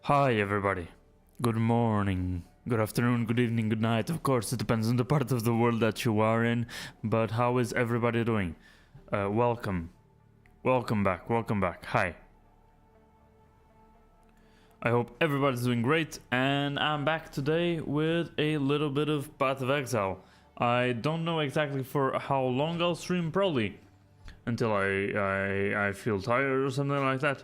Hi everybody. Good morning, good afternoon, good evening, good night. Of course, it depends on the part of the world that you are in, but how is everybody doing? Welcome. Welcome back. Hi. I hope everybody's doing great, and I'm back today with a little bit of Path of Exile. I don't know exactly for how long I'll stream, probably until I feel tired or something like that.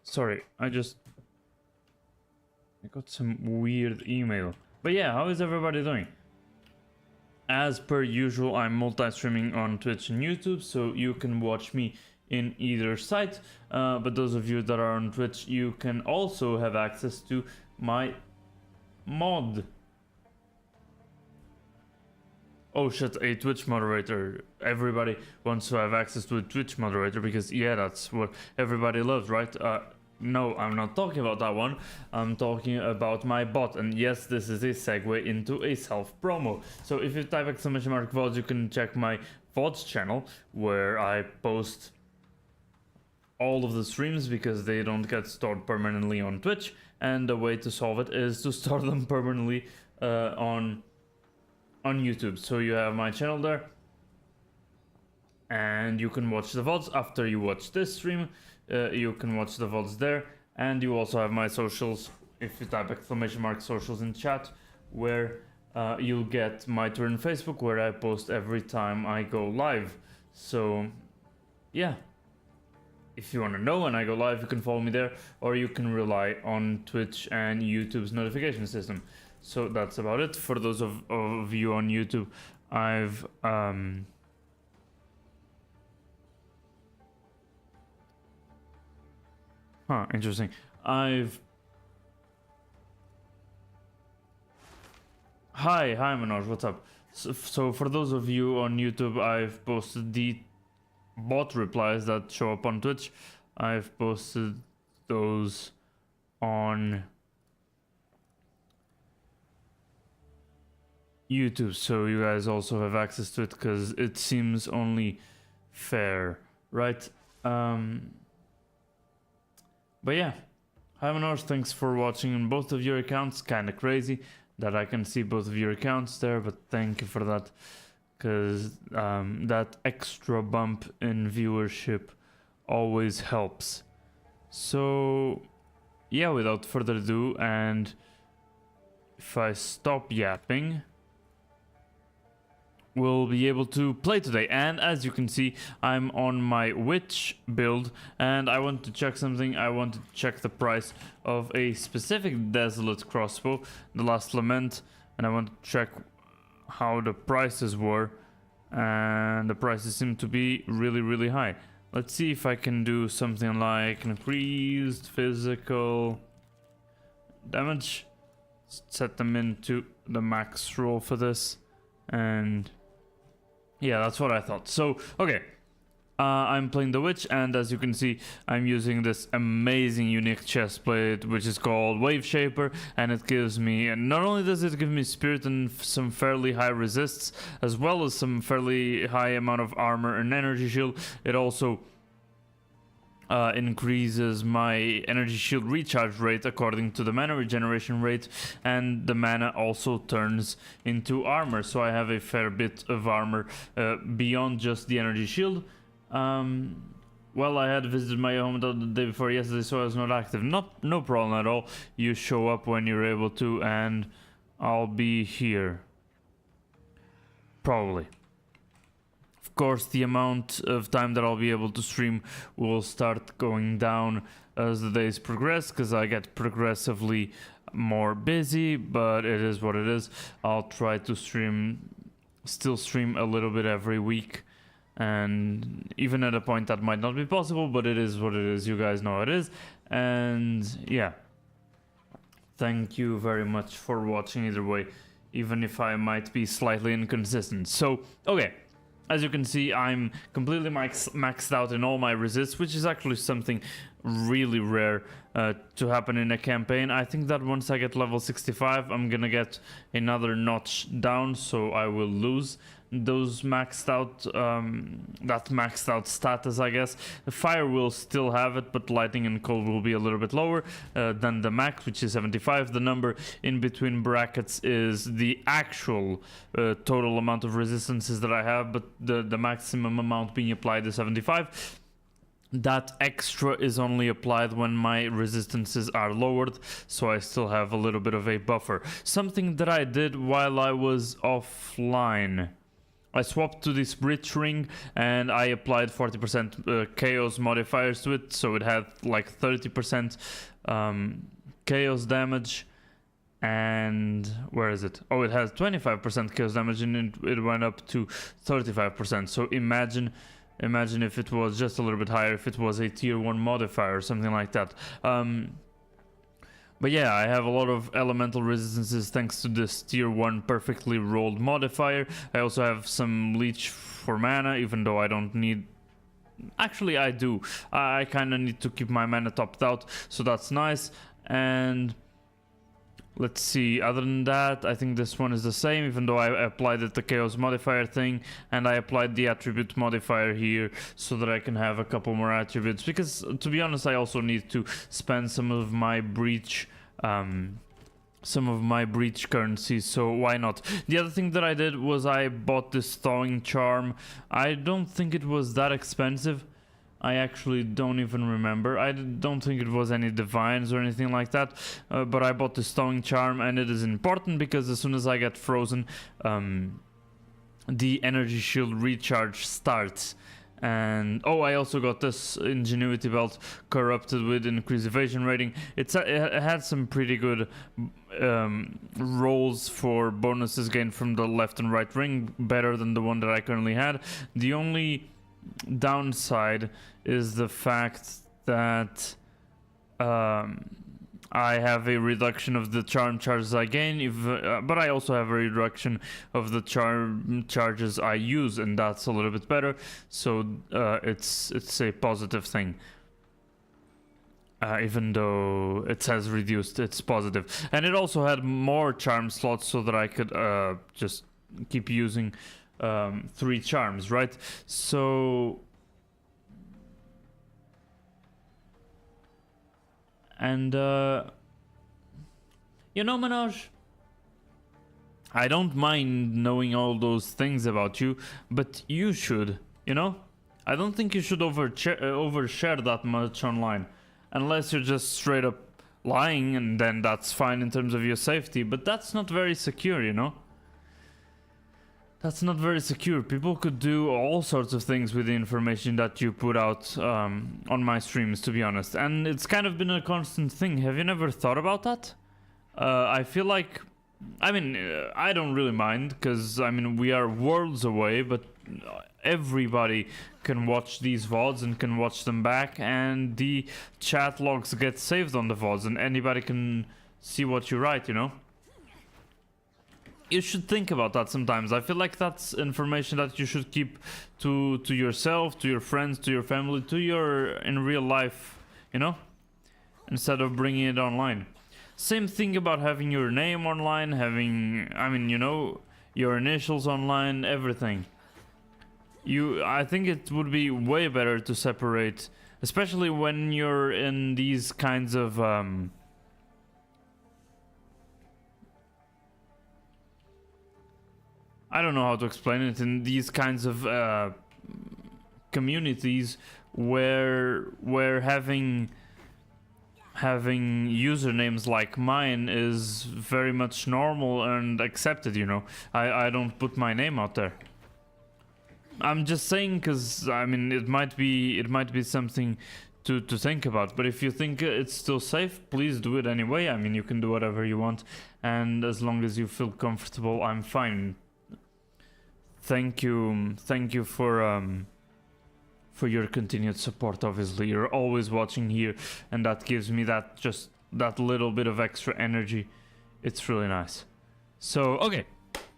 Sorry, I got some weird email. But yeah, how is everybody doing? As per usual, I'm multi-streaming on Twitch and YouTube, so you can watch me in either site. But those of you that are on Twitch, you can also have access to my mod. Oh shit, a Twitch moderator. Everybody wants to have access to a Twitch moderator because, yeah, that's what everybody loves, right? No, I'm not talking about that one. I'm talking about my bot. And yes, this is a segue into a self-promo. So if you type !VODs, you can check my VODs channel where I post all of the streams because they don't get stored permanently on Twitch. And the way to solve it is to store them permanently on YouTube. So you have my channel there. And you can watch the VODs after you watch this stream. You can watch the VODs there, and you also have my socials. If you type !socials in chat, where you'll get my Twitter and Facebook, where I post every time I go live. So yeah, if you want to know when I go live, you can follow me there, or you can rely on Twitch and YouTube's notification system. So that's about it. For those of you on YouTube, I've interesting. Hi Manoj, what's up? So for those of you on YouTube, I've posted the bot replies that show up on Twitch. I've posted those on YouTube, so you guys also have access to it because it seems only fair, right? But yeah, hi Manoj, thanks for watching on both of your accounts. Kinda crazy that I can see both of your accounts there, but thank you for that, because that extra bump in viewership always helps. So yeah, without further ado, and if I stop yapping, we'll be able to play today. And as you can see, I'm on my witch build, and I want to check something. I want to check the price of a specific desolate crossbow, the Last Lament, and I want to check how the prices were, and the prices seem to be really high. Let's see if I can do something like increased physical damage. Set them into the max roll for this, and yeah, that's what I thought. So, okay. I'm playing the witch, and as you can see, I'm using this amazing unique chestplate, which is called Wave Shaper, and it gives me, and not only does it give me spirit and some fairly high resists, as well as some fairly high amount of armor and energy shield, it also increases my energy shield recharge rate according to the mana regeneration rate, and the mana also turns into armor, so I have a fair bit of armor beyond just the energy shield. Well, I had visited my home the day before yesterday, so I was not active. No problem at all. You show up when you're able to, and I'll be here. Probably. Of course, the amount of time that I'll be able to stream will start going down as the days progress, because I get progressively more busy, but it is what it is. I'll try to still stream a little bit every week, and even at a point that might not be possible, but it is what it is. You guys know it is. And yeah, thank you very much for watching either way, even if I might be slightly inconsistent. So, okay. As you can see, I'm completely maxed out in all my resists, which is actually something really rare to happen in a campaign. I think that once I get level 65, I'm gonna get another notch down, so I will lose those maxed out, that maxed out status, I guess. The fire will still have it, but lightning and cold will be a little bit lower than the max, which is 75. The number in between brackets is the actual total amount of resistances that I have, but the maximum amount being applied is 75. That extra is only applied when my resistances are lowered, so I still have a little bit of a buffer. Something that I did while I was offline, I swapped to this bridge ring and I applied 40% chaos modifiers to it, so it had like 30% chaos damage. And where is it? Oh, it has 25% chaos damage, and it went up to 35%. So imagine if it was just a little bit higher, if it was a tier 1 modifier or something like that. But yeah, I have a lot of elemental resistances thanks to this tier 1 perfectly rolled modifier. I also have some leech for mana, even though I don't need... Actually, I do. I kind of need to keep my mana topped out, so that's nice. And... let's see, other than that, I think this one is the same, even though I applied the chaos modifier thing, and I applied the attribute modifier here so that I can have a couple more attributes, because to be honest, I also need to spend some of my breach currency, so why not? The other thing that I did was I bought this thawing charm. I don't think it was that expensive. I actually don't even remember. I don't think it was any divines or anything like that, but I bought this thawing charm, and it is important because as soon as I get frozen, the energy shield recharge starts. And oh, I also got this ingenuity belt corrupted with increased evasion rating. It had some pretty good rolls for bonuses gained from the left and right ring, better than the one that I currently had. The only downside is the fact that I have a reduction of the charm charges I gain, but I also have a reduction of the charm charges I use, and that's a little bit better. So it's a positive thing. Even though it says reduced, it's positive. And it also had more charm slots so that I could just keep using 3 charms, right? So, and you know, Manoj, I don't mind knowing all those things about you, but you should, you know? I don't think you should overshare that much online, unless you're just straight up lying, and then that's fine in terms of your safety, but that's not very secure, you know? That's not very secure. People could do all sorts of things with the information that you put out on my streams, to be honest. And it's kind of been a constant thing. Have you never thought about that? I feel like... I mean, I don't really mind, because, I mean, we are worlds away, but everybody can watch these VODs and can watch them back, and the chat logs get saved on the VODs, and anybody can see what you write, you know? You should think about that sometimes. I feel like that's information that you should keep to yourself, to your friends, to your family, to your in real life, you know, instead of bringing it online. Same thing about having your name online, having, I mean, you know, your initials online, everything. I think it would be way better to separate, especially when you're in these kinds of I don't know how to explain it, in these kinds of communities where having usernames like mine is very much normal and accepted, you know. I don't put my name out there. I'm just saying, because I mean, it might be something to think about, but if you think it's still safe, please do it anyway. I mean, you can do whatever you want, and as long as you feel comfortable, I'm fine. Thank you for your continued support. Obviously, you're always watching here, and that gives me that little bit of extra energy. It's really nice. So, okay,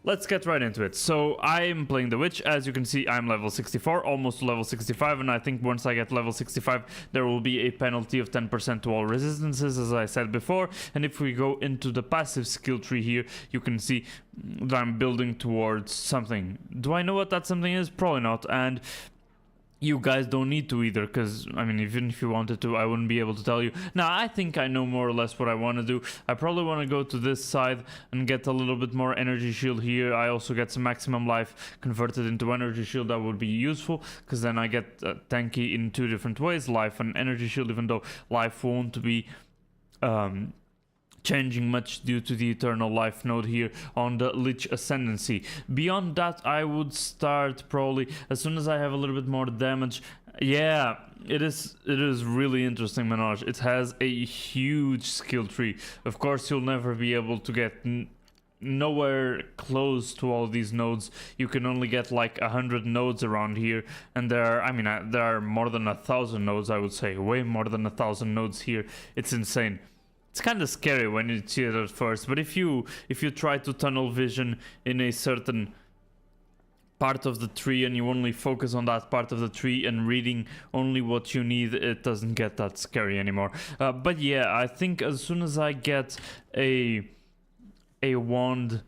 let's get right into it. So I'm playing the Witch. As you can see, I'm level 64, almost level 65, and I think once I get level 65, there will be a penalty of 10% to all resistances, as I said before. And if we go into the passive skill tree here, you can see that I'm building towards something. Do I know what that something is? Probably not. And you guys don't need to either, because I mean, even if you wanted to, I wouldn't be able to tell you. Now I think I know more or less what I want to do. I probably want to go to this side and get a little bit more energy shield here. I also get some maximum life converted into energy shield. That would be useful, because then I get tanky in two different ways, life and energy shield, even though life won't be changing much due to the eternal life node here on the Lich Ascendancy. Beyond that, I would start probably as soon as I have a little bit more damage. Yeah, it is really interesting, Menage. It has a huge skill tree. Of course, you'll never be able to get nowhere close to all these nodes. You can only get like 100 nodes around here, and there are more than 1,000 nodes, I would say, way more than 1,000 nodes here. It's insane. It's kind of scary when you see it at first, but if you try to tunnel vision in a certain part of the tree and you only focus on that part of the tree and reading only what you need, it doesn't get that scary anymore. But yeah, I think as soon as I get a wand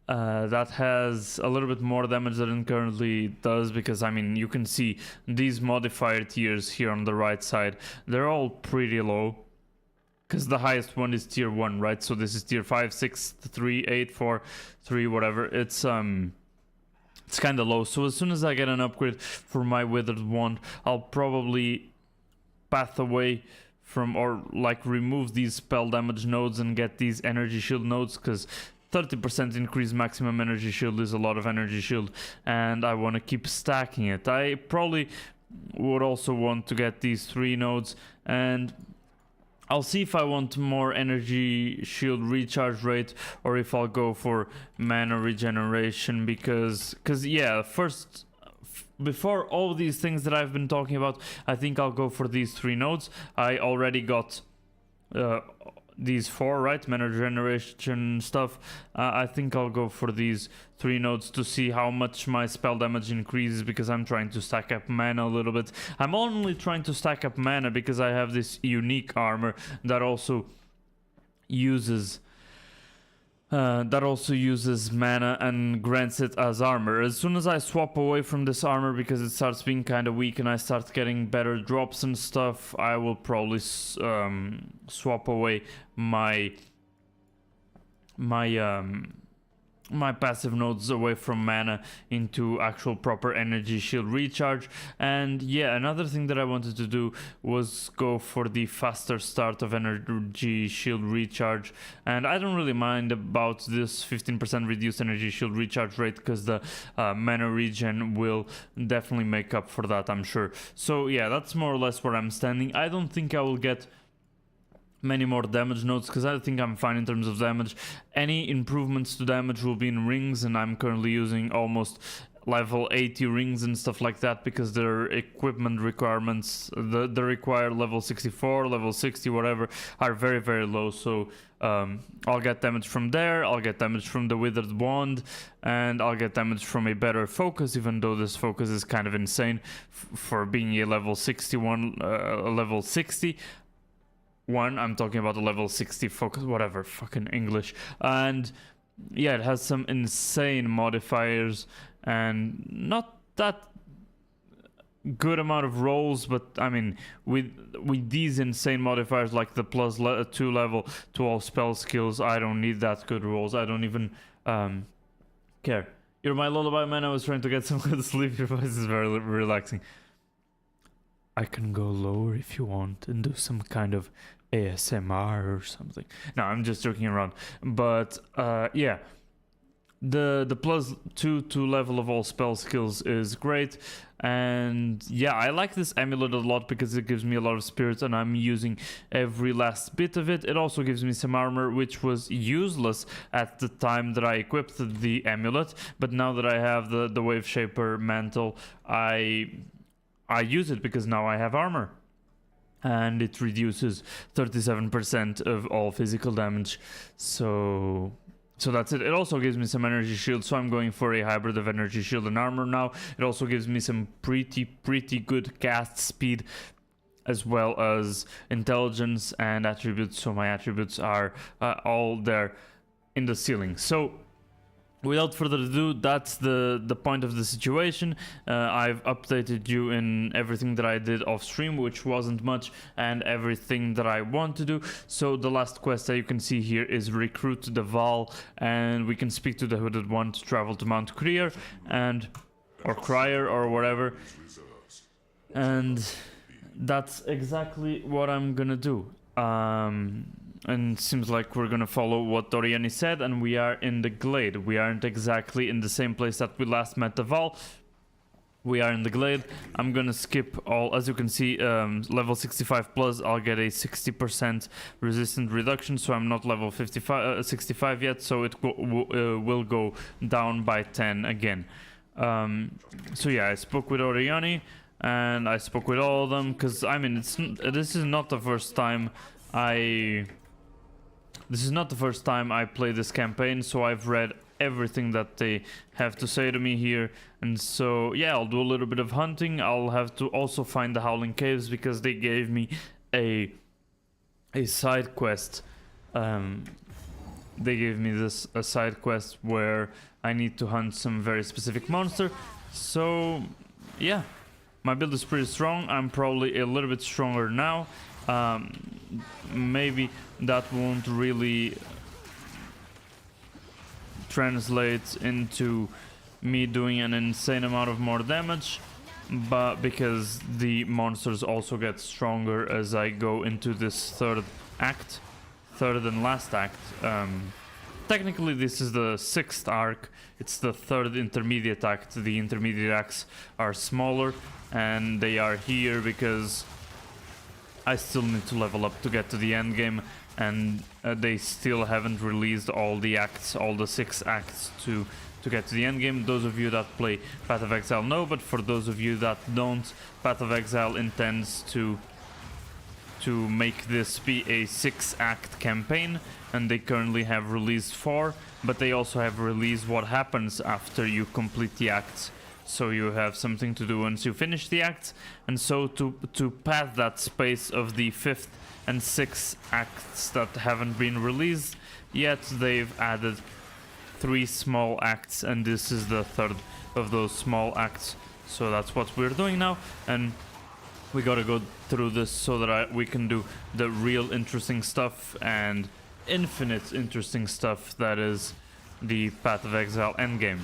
that has a little bit more damage than it currently does, because I mean, you can see these modifier tiers here on the right side, they're all pretty low. Because the highest one is tier 1, right? So this is tier 5, 6, 3, 8, 4, 3, whatever. It's kind of low. So as soon as I get an upgrade for my Withered Wand, I'll probably path away from, or like remove these spell damage nodes and get these energy shield nodes, because 30% increase maximum energy shield is a lot of energy shield, and I want to keep stacking it. I probably would also want to get these 3 nodes, and I'll see if I want more energy shield recharge rate or if I'll go for mana regeneration, because yeah, first, before all these things that I've been talking about, I think I'll go for these 3 nodes. I already got these 4, right? Mana regeneration stuff. I think I'll go for these 3 nodes to see how much my spell damage increases, because I'm trying to stack up mana a little bit. I'm only trying to stack up mana because I have this unique armor that also uses mana and grants it as armor. As soon as I swap away from this armor, because it starts being kind of weak and I start getting better drops and stuff, I will probably swap away my passive nodes away from mana into actual proper energy shield recharge. And yeah, another thing that I wanted to do was go for the faster start of energy shield recharge, and I don't really mind about this 15% reduced energy shield recharge rate, because the mana regen will definitely make up for that, I'm sure. So yeah, that's more or less where I'm standing. I don't think I will get many more damage nodes, because I think I'm fine in terms of damage. Any improvements to damage will be in rings, and I'm currently using almost level 80 rings and stuff like that, because their equipment requirements, the required level 64, level 60, whatever, are very, very low. So I'll get damage from there, I'll get damage from the Withered Wand, and I'll get damage from a better focus, even though this focus is kind of insane for being a level 61, level 60. I'm talking about a level 60 focus, whatever, fucking English. And yeah, it has some insane modifiers and not that good amount of rolls, but I mean, with these insane modifiers like the plus 2 level to all spell skills, I don't need that good rolls. I don't even care. You're my lullaby, man. I was trying to get some good sleep. Your voice is very relaxing. I can go lower if you want and do some kind of ASMR or something. No, I'm just joking around. But yeah, the plus 2 level of all spell skills is great. And yeah, I like this amulet a lot because it gives me a lot of spirits, and I'm using every last bit of it. It also gives me some armor, which was useless at the time that I equipped the amulet, but now that I have the Wave Shaper mantle, I use it because now I have armor, and it reduces 37% of all physical damage. So So that's it. It also gives me some energy shield, so I'm going for a hybrid of energy shield and armor now. It also gives me some pretty good cast speed, as well as intelligence and attributes, so my attributes are all there in the ceiling. So without further ado, that's the point of the situation. I've updated you in everything that I did off stream, which wasn't much, and everything that I want to do. So the last quest that you can see here is recruit the Val, and we can speak to the Hooded One to travel to Mount Crier, or Crier, or whatever. And that's exactly what I'm gonna do. And seems like we're gonna follow what Doriani said, and we are in the Glade. We aren't exactly in the same place that we last met the Val. We are in the Glade. I'm gonna skip all, as you can see, level 65 plus, I'll get a 60% resistant reduction, so I'm not level 65 yet, so it will go down by 10 again. So yeah, I spoke with Oriani, and I spoke with all of them, because, I mean, this is not the first time I play this campaign, so I've read everything that they have to say to me here. And so, yeah, I'll do a little bit of hunting. I'll have to also find the Howling Caves, because they gave me a side quest. They gave me a side quest where I need to hunt some very specific monster. So, yeah, my build is pretty strong. I'm probably a little bit stronger now. Maybe that won't really translate into me doing an insane amount of more damage, but because the monsters also get stronger as I go into this third and last act. Technically this is the 6th arc, it's the 3rd intermediate act. The intermediate acts are smaller, and they are here because I still need to level up to get to the end game, and they still haven't released all the acts, all the 6 acts to get to the end game. Those of you that play Path of Exile know, but for those of you that don't, Path of Exile intends to make this be a 6-act campaign, and they currently have released 4, but they also have released what happens after you complete the acts. So you have something to do once you finish the acts, and so to pad that space of the 5th and 6th acts that haven't been released yet, they've added 3 small acts, and this is the 3rd of those small acts. So that's what we're doing now, and we gotta go through this so that we can do the real interesting stuff and infinite interesting stuff that is the Path of Exile endgame.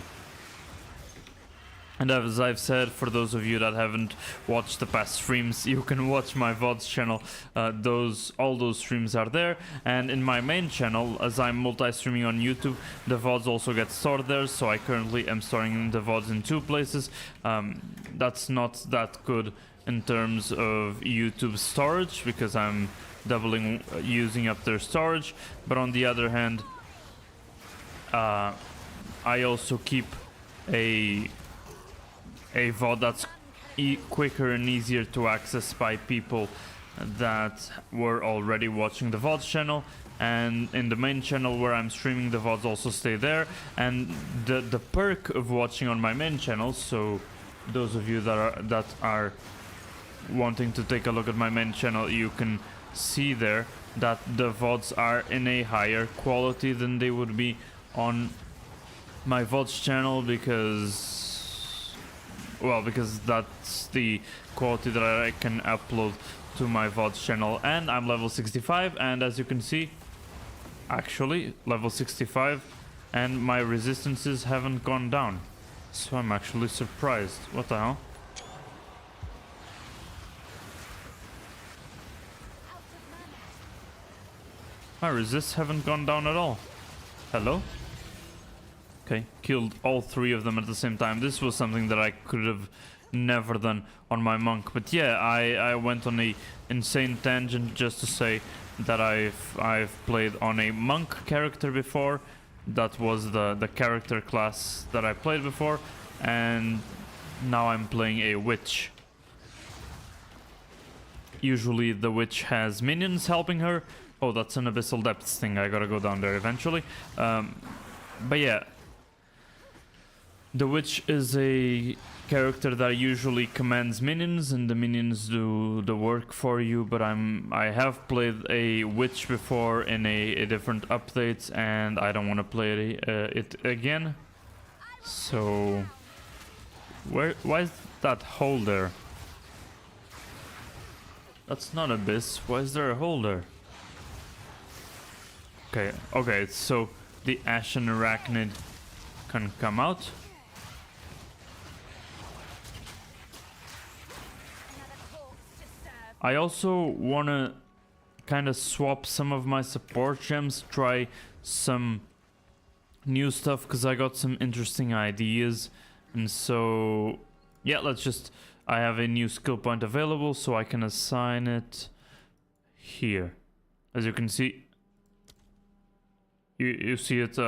And as I've said, for those of you that haven't watched the past streams, you can watch my VODs channel. All those streams are there. And in my main channel, as I'm multi-streaming on YouTube, the VODs also get stored there. So I currently am storing the VODs in 2 places. That's not that good in terms of YouTube storage, because I'm doubling using up their storage. But on the other hand, I also keep a VOD that's quicker and easier to access by people that were already watching the VODs channel, and in the main channel where I'm streaming, the VODs also stay there. And the perk of watching on my main channel, so those of you that are wanting to take a look at my main channel, you can see there that the VODs are in a higher quality than they would be on my VODs channel, because that's the quality that I can upload to my VODs channel. And I'm level 65, and as you can see, actually level 65, and my resistances haven't gone down. So I'm actually surprised. What the hell? My resists haven't gone down at all. Hello? Okay, killed all 3 of them at the same time. This was something that I could have never done on my monk. But yeah, I went on a insane tangent just to say that I've played on a monk character before. That was the character class that I played before, and now I'm playing a witch. Usually the witch has minions helping her. Oh, that's an Abyssal Depths thing. I gotta go down there eventually. But yeah, the witch is a character that usually commands minions, and the minions do the work for you. But I have played a witch before in a different update, and I don't want to play it again. So why is that hole there? That's not abyss. Why is there a hole there? Okay, so the Ashen Arachnid can come out. I also wanna kind of swap some of my support gems, try some new stuff, because I got some interesting ideas. And so yeah, I have a new skill point available, so I can assign it here. As you can see, you see it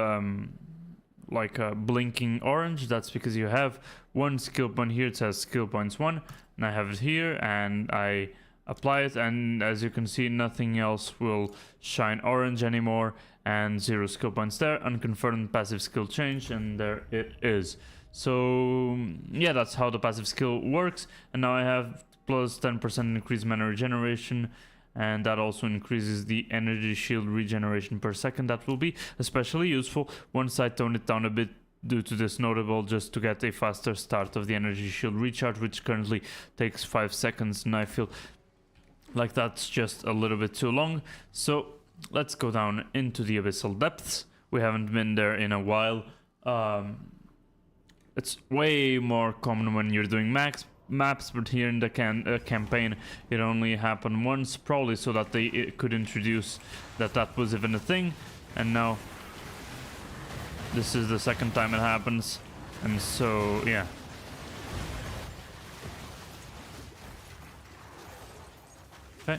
like blinking orange. That's because you have one skill point here. It says skill points 1, and I have it here, and I apply it, and as you can see, nothing else will shine orange anymore, and 0 skill points there. Unconfirmed passive skill change, and there it is. So yeah, that's how the passive skill works. And now I have plus 10% increased mana regeneration, and that also increases the energy shield regeneration per second. That will be especially useful once I tone it down a bit due to this notable, just to get a faster start of the energy shield recharge, which currently takes 5 seconds, and I feel like that's just a little bit too long. So let's go down into the abyssal depths. We haven't been there in a while. It's way more common when you're doing maps, but here in the campaign it only happened once, probably so that they could introduce that was even a thing. And now this is the second time it happens, and so yeah. Okay,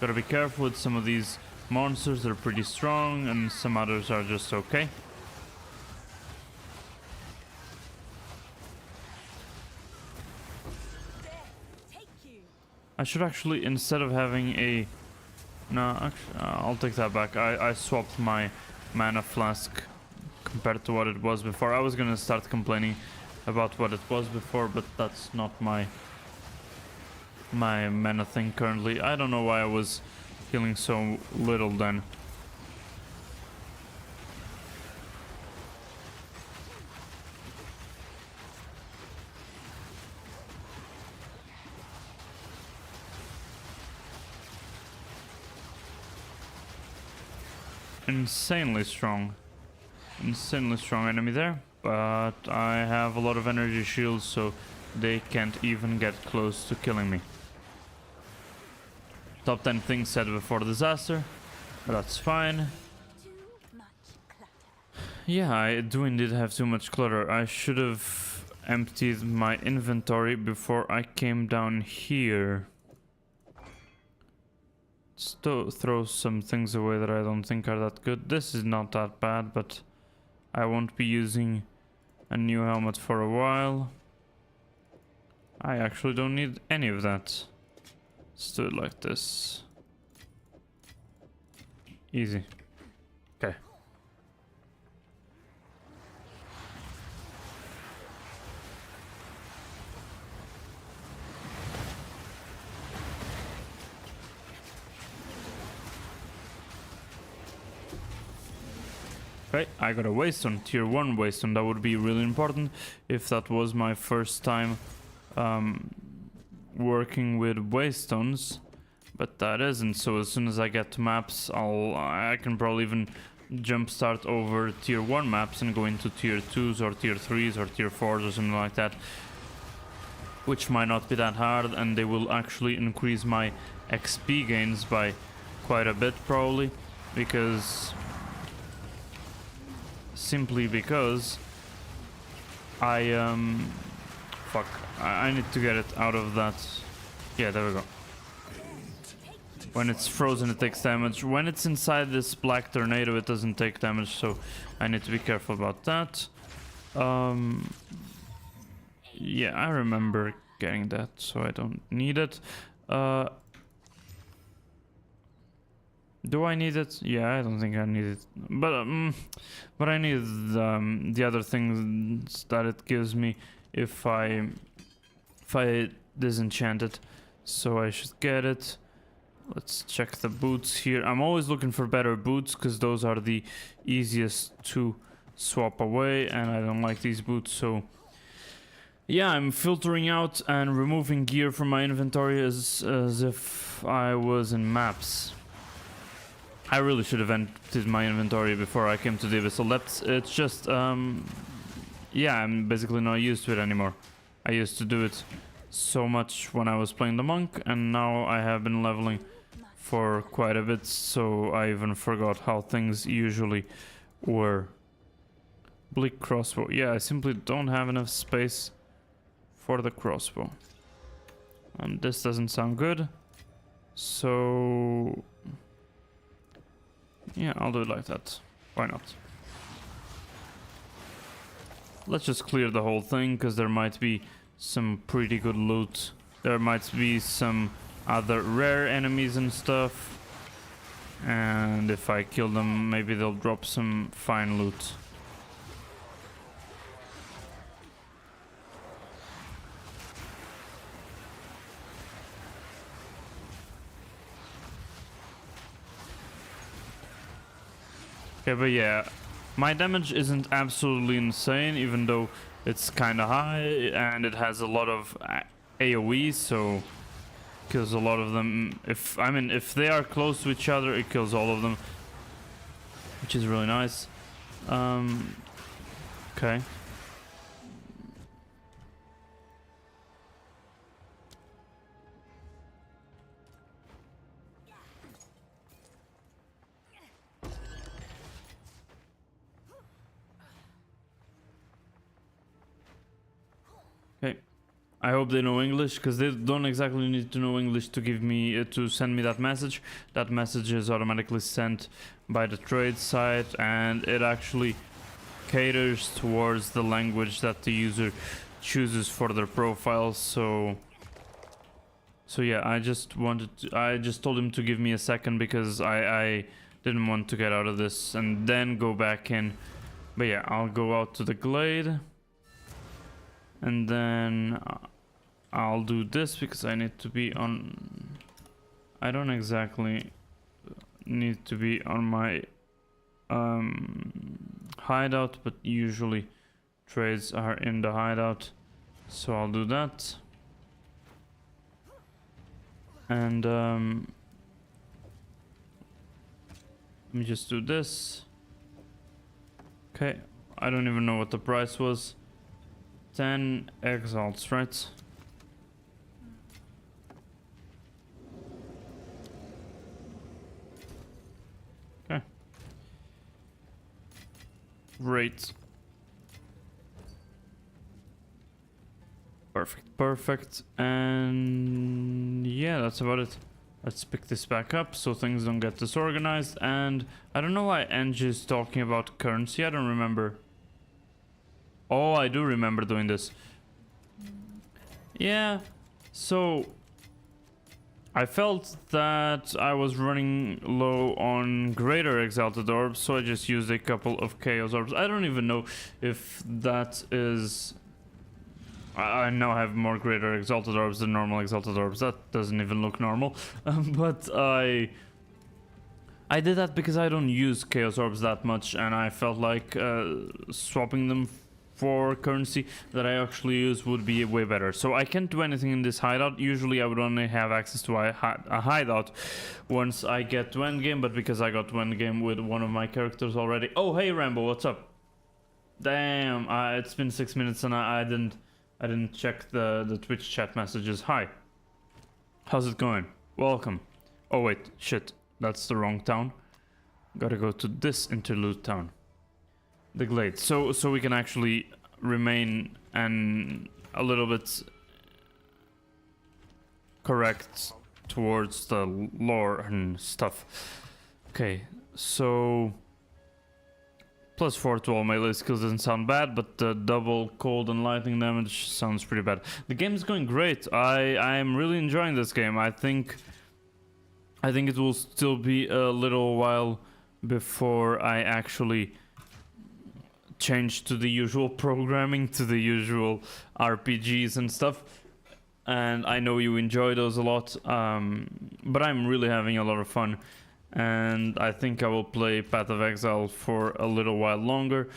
gotta be careful with some of these monsters. They're pretty strong, and some others are just okay. I should actually, instead of having a... No, actually, I'll take that back. I swapped my mana flask compared to what it was before. I was gonna start complaining about what it was before, but that's not my mana thing currently. I don't know why I was healing so little then. Insanely strong enemy there, but I have a lot of energy shields, so they can't even get close to killing me. Top 10 things said before disaster, but that's fine. Yeah, I do indeed have too much clutter. I should have emptied my inventory before I came down here. Still throw some things away that I don't think are that good. This is not that bad, but I won't be using a new helmet for a while. I actually don't need any of that. Let's do it like this. Easy. Okay. Okay, I got a waystone, tier 1 waystone. That would be really important if that was my first time working with waystones, but that isn't. So as soon as I get to maps, I can probably even jumpstart over tier 1 maps and go into tier 2s or tier 3s or tier 4s or something like that, which might not be that hard, and they will actually increase my XP gains by quite a bit, probably, simply because I need to get it out of that. Yeah, there we go. When it's frozen, it takes damage. When it's inside this black tornado, it doesn't take damage, so I need to be careful about that. Yeah, I remember getting that, so I don't need it. Do I need it? Yeah, I don't think I need it. But I need the other things that it gives me if I disenchant it. So I should get it. Let's check the boots here. I'm always looking for better boots because those are the easiest to swap away, and I don't like these boots. So yeah, I'm filtering out and removing gear from my inventory as if I was in maps. I really should have emptied my inventory before I came to the Abyssal Depths. It's just, yeah, I'm basically not used to it anymore. I used to do it so much when I was playing the monk, and now I have been leveling for quite a bit, so I even forgot how things usually were. Bleak crossbow. Yeah, I simply don't have enough space for the crossbow. And this doesn't sound good. So yeah, I'll do it like that. Why not? Let's just clear the whole thing, because there might be some pretty good loot. There might be some other rare enemies and stuff. And if I kill them, maybe they'll drop some fine loot. Okay, but yeah, my damage isn't absolutely insane, even though it's kind of high, and it has a lot of AoE, so kills a lot of them. If they are close to each other, it kills all of them, which is really nice. Okay. Okay. I hope they know English, because they don't exactly need to know English to give me to send me that message. That message is automatically sent by the trade site, and it actually caters towards the language that the user chooses for their profile. So yeah, I just told him to give me a second, because I didn't want to get out of this and then go back in. But yeah, I'll go out to the glade. And then I'll do this because I need to be on... I don't exactly need to be on my hideout, but usually trades are in the hideout. So I'll do that. And let me just do this. Okay, I don't even know what the price was. 10 exalts, right? Okay. Great. Perfect. And yeah, that's about it. Let's pick this back up so things don't get disorganized. And I don't know why Eng is talking about currency. I don't remember. Oh, I do remember doing this. Yeah, so I felt that I was running low on greater exalted orbs, so I just used a couple of chaos orbs. I don't even know if that is... I now have more greater exalted orbs than normal exalted orbs. That doesn't even look normal. But I did that because I don't use chaos orbs that much, and I felt like swapping them for currency that I actually use would be way better. So I can't do anything in this hideout. Usually I would only have access to a hideout once I get to endgame, but because I got to endgame with one of my characters already. Oh, hey Rambo, what's up? Damn, it's been 6 minutes and I didn't check the Twitch chat messages. Hi. How's it going? Welcome. Oh wait, shit. That's the wrong town. Gotta go to this interlude town. The glade. So we can actually remain and a little bit correct towards the lore and stuff. Okay, so +4 to all melee skills doesn't sound bad, but the double cold and lightning damage sounds pretty bad. The game is going great. I am really enjoying this game. I think I think it will still be a little while before I actually change to the usual programming, to the usual RPGs and stuff. And I know you enjoy those a lot, but I'm really having a lot of fun. And I think I will play Path of Exile for a little while longer.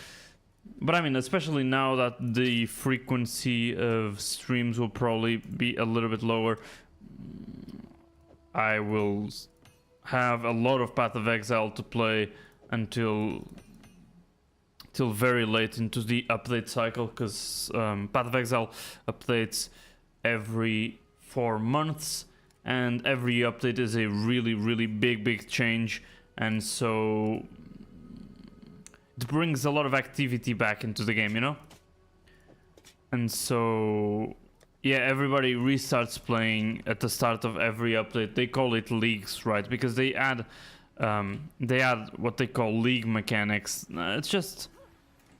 But I mean, especially now that the frequency of streams will probably be a little bit lower, I will have a lot of Path of Exile to play until very late into the update cycle, because Path of Exile updates every 4 months, and every update is a really big change, and so it brings a lot of activity back into the game, you know? And so yeah, everybody restarts playing at the start of every update. They call it leagues, right? Because they add what they call league mechanics. It's just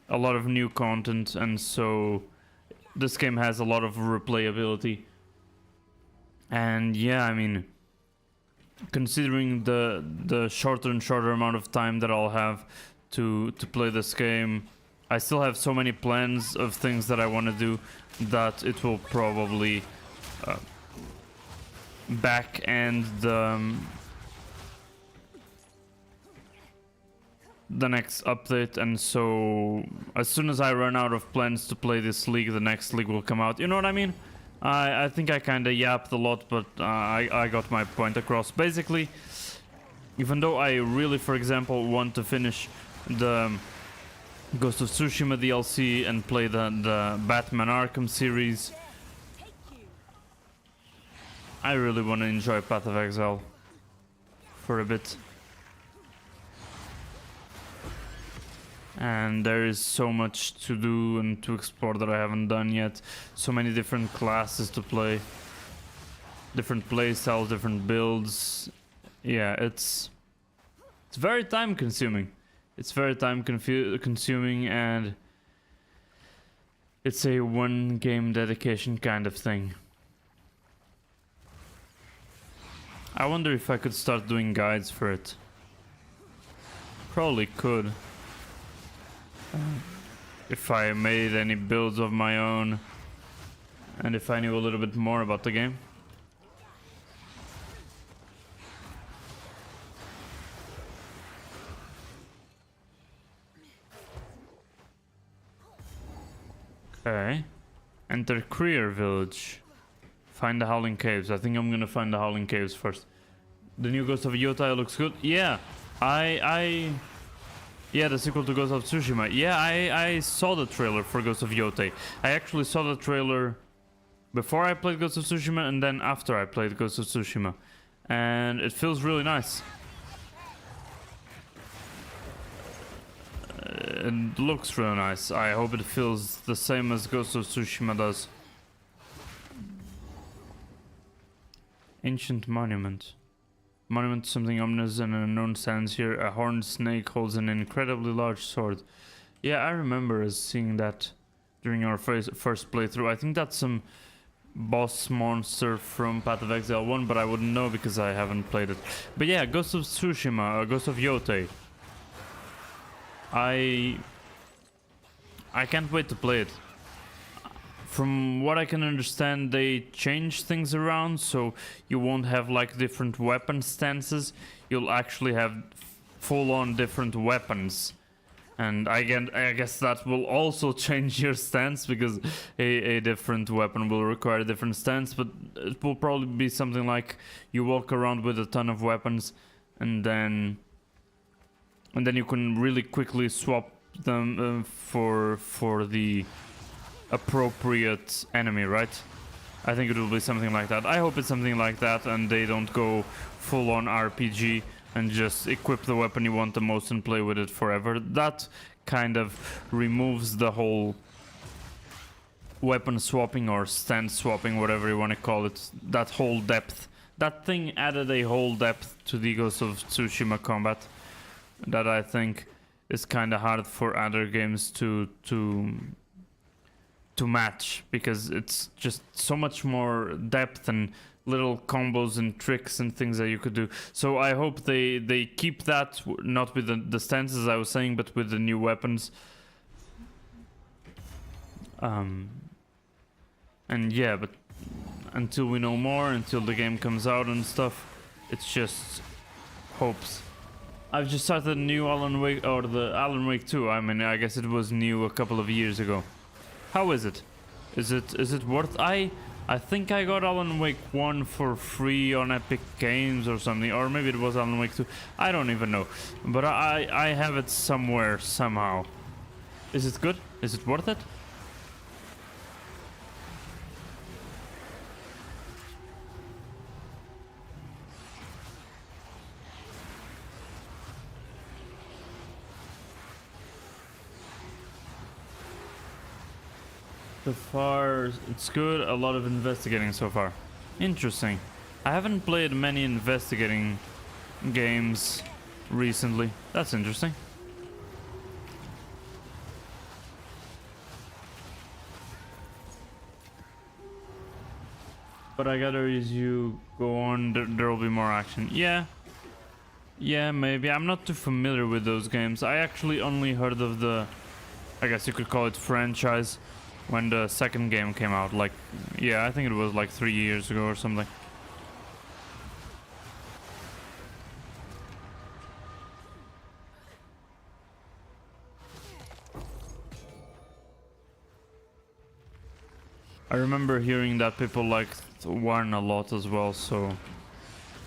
a lot of new content, and so this game has a lot of replayability. And yeah, I mean, considering the shorter and shorter amount of time that I'll have to play this game, I still have so many plans of things that I want to do that it will probably back end the next update, and so as soon as I run out of plans to play this league, the next league will come out. You know what I mean? I think I kind of yapped a lot, but I got my point across. Basically, even though I really, for example, want to finish the Ghost of Tsushima DLC and play the Batman Arkham series, I really want to enjoy Path of Exile for a bit. And there is so much to do and to explore that I haven't done yet. So many different classes to play, different playstyles, different builds. Yeah, it's very time consuming. It's very time consuming, and it's a one game dedication kind of thing. I wonder if I could start doing guides for it. Probably could. If I made any builds of my own, and if I knew a little bit more about the game. Okay. Enter Creer Village. Find the Howling Caves. I think I'm gonna find the Howling Caves first. The new Ghost of Yotai looks good. Yeah, yeah, the sequel to Ghost of Tsushima. Yeah, I saw the trailer for Ghost of Yotai. I actually saw the trailer before I played Ghost of Tsushima, and then after I played Ghost of Tsushima. And it feels really nice. It looks really nice. I hope it feels the same as Ghost of Tsushima does. Ancient monument. Monument to something ominous and unknown stands here. A horned snake holds an incredibly large sword. Yeah, I remember seeing that during our first playthrough. I think that's some boss monster from Path of Exile 1, but I wouldn't know because I haven't played it. But yeah, Ghost of Tsushima, Ghost of Yotai. I can't wait to play it. From what I can understand, they changed things around, so you won't have like different weapon stances. You'll actually have full-on different weapons. And I guess that will also change your stance, because a different weapon will require a different stance, but it will probably be something like you walk around with a ton of weapons, and then you can really quickly swap them for the appropriate enemy, right? I think it will be something like that. I hope it's something like that, and they don't go full-on RPG and just equip the weapon you want the most and play with it forever. That kind of removes the whole weapon swapping or stance swapping, whatever you want to call it, that whole depth. That thing added a whole depth to the Ghost of Tsushima combat that I think is kind of hard for other games to match, because it's just so much more depth and little combos and tricks and things that you could do. So I hope they keep that, not with the stances I was saying, but with the new weapons. And yeah, but until we know more, until the game comes out and stuff, it's just hopes. I've just started a new Alan Wake, or the Alan Wake 2. I mean, I guess it was new a couple of years ago. How is it? Is it worth? I think I got Alan Wake 1 for free on Epic Games or something, or maybe it was Alan Wake 2. I don't even know, but I have it somewhere somehow. Is it good? Is it worth it? So far, it's good. A lot of investigating so far. Interesting. I haven't played many investigating games recently. That's interesting. But I gather as you go on, there will be more action. Yeah. Yeah, maybe. I'm not too familiar with those games. I actually only heard of the, I guess you could call it franchise, when the second game came out. Like, yeah, I think it was like 3 years ago or something. I remember hearing that people liked 1 a lot as well, so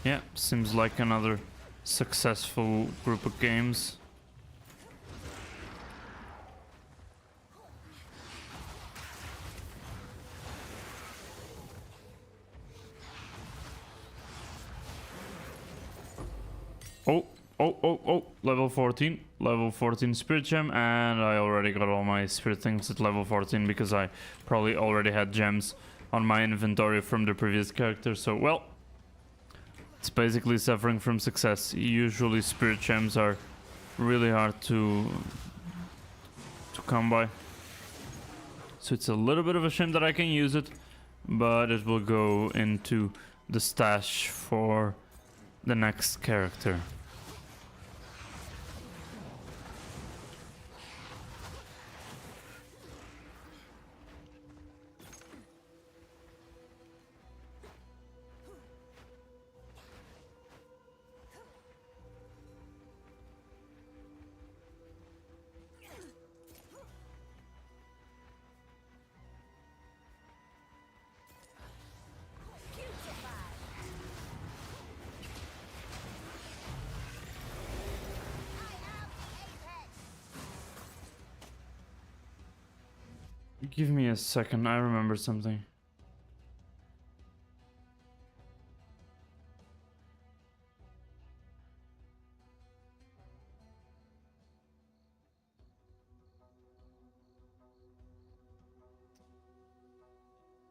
yeah, seems like another successful group of games. Oh, level 14. Level 14 Spirit Gem, and I already got all my Spirit things at level 14 because I probably already had gems on my inventory from the previous character, so well, it's basically suffering from success. Usually Spirit Gems are really hard to come by. So it's a little bit of a shame that I can use it, but it will go into the stash for the next character. Give me a second, I remember something.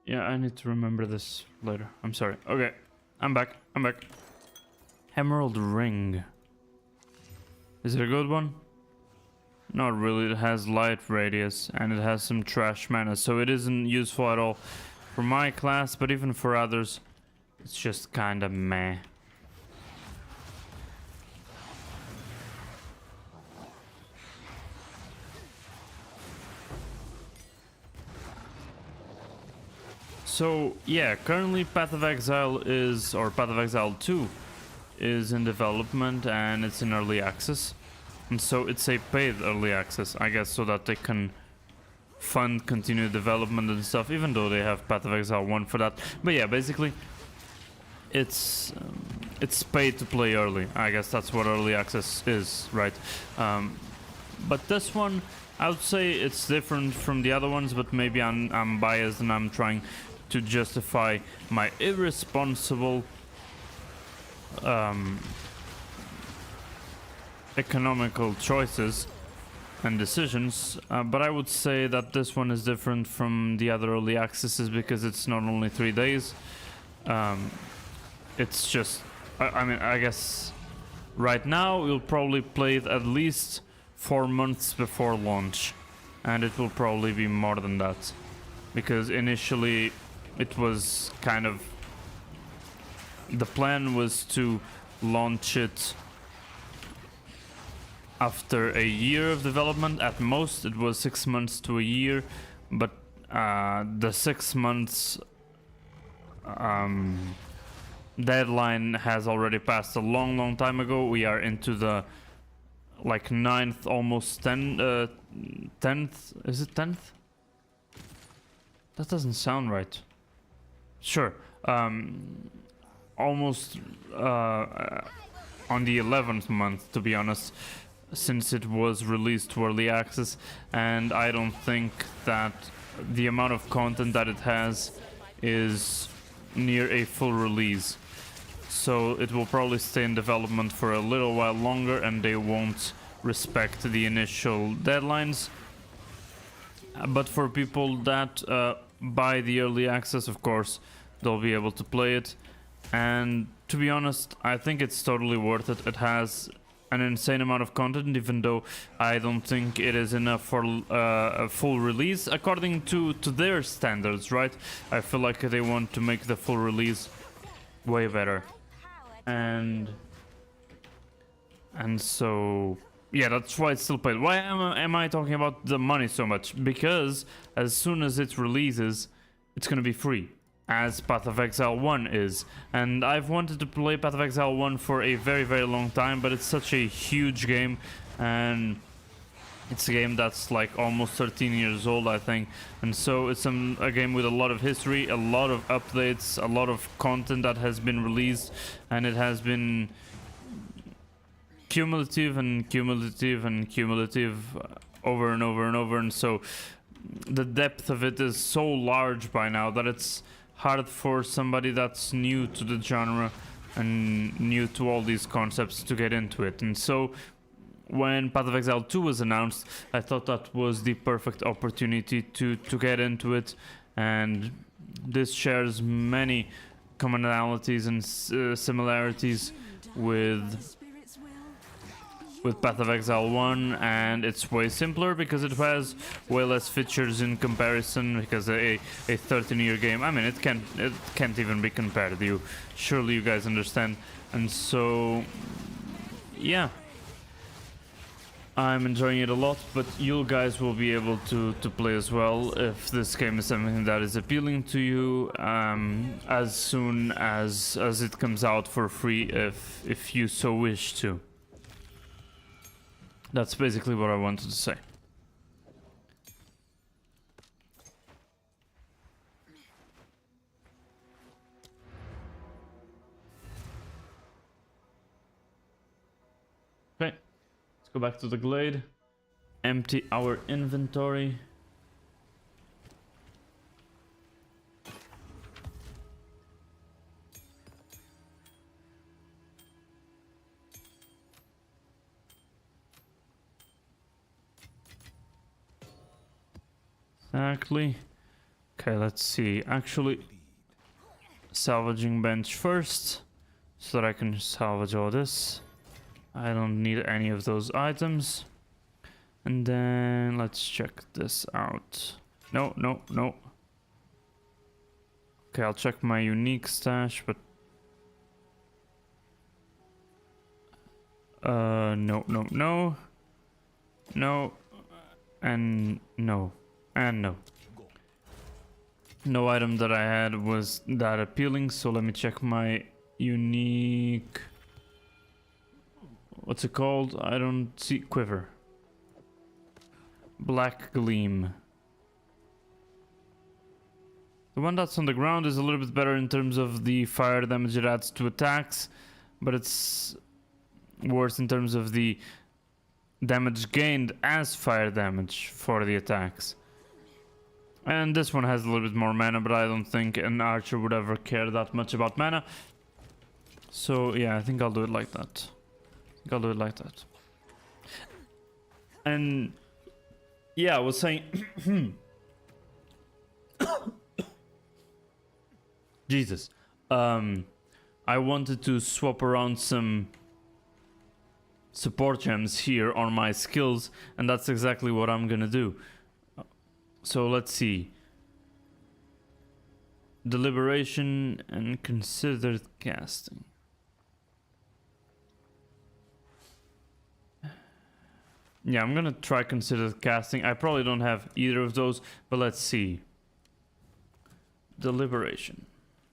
Yeah, I need to remember this later. I'm sorry. Okay, I'm back. Emerald Ring. Is it a good one? Not really. It has light radius and it has some trash mana, so it isn't useful at all for my class, but even for others, it's just kinda meh. So yeah, currently Path of Exile is, or Path of Exile 2 is in development and it's in early access. And so it's a paid early access, I guess, so that they can fund continued development and stuff, even though they have Path of Exile 1 for that. But yeah, basically, it's paid to play early. I guess that's what early access is, right? But this one, I would say it's different from the other ones, but maybe I'm biased and I'm trying to justify my irresponsible economical choices and decisions, but I would say that this one is different from the other early accesses because it's not only 3 days. It's just, I mean, I guess right now we'll probably play it at least 4 months before launch, and it will probably be more than that because initially it was kind of the plan was to launch it after a year of development. At most it was 6 months to a year, but the 6 months deadline has already passed a long time ago. We are into the like 9th, almost 10th. Is it 10th? That doesn't sound right. Sure. Almost on the 11th month, to be honest, since it was released to early access, and I don't think that the amount of content that it has is near a full release. So it will probably stay in development for a little while longer, and they won't respect the initial deadlines. But for people that buy the early access, of course, they'll be able to play it. And to be honest, I think it's totally worth it. It has an insane amount of content, even though I don't think it is enough for a full release according to their standards, right? I feel like they want to make the full release way better. And so yeah, that's why it's still paid. Why am I talking about the money so much? Because as soon as it releases, it's gonna be free, as Path of Exile 1 is. And I've wanted to play Path of Exile 1 for a very long time, but it's such a huge game, and it's a game that's like almost 13 years old, I think. And so it's a game with a lot of history, a lot of updates, a lot of content that has been released, and it has been cumulative over and over. And so the depth of it is so large by now that it's hard for somebody that's new to the genre and new to all these concepts to get into it. And so when Path of Exile 2 was announced, I thought that was the perfect opportunity to get into it, and this shares many commonalities and similarities with Path of Exile 1, and it's way simpler because it has way less features in comparison, because a 13-year game, I mean, it can't even be compared. Surely you guys understand. And so yeah, I'm enjoying it a lot, but you guys will be able to play as well if this game is something that is appealing to you, as soon as it comes out for free, if you so wish to. That's basically what I wanted to say. Okay, let's go back to the glade, empty our inventory. Exactly. Okay, let's see. Actually, salvaging bench first, so that I can salvage all this. I don't need any of those items. And then let's check this out. No. Okay, I'll check my unique stash, but no, and no. And no. No item that I had was that appealing, so let me check my unique... What's it called? I don't see... Quiver. Black Gleam. The one that's on the ground is a little bit better in terms of the fire damage it adds to attacks, but it's worse in terms of the damage gained as fire damage for the attacks. And this one has a little bit more mana, but I don't think an archer would ever care that much about mana. So yeah, I think I'll do it like that. And yeah, I was saying... Jesus. I wanted to swap around some support gems here on my skills, and that's exactly what I'm gonna do. So let's see. Deliberation and considered casting. Yeah, I'm gonna try considered casting. I probably don't have either of those, but let's see. Deliberation.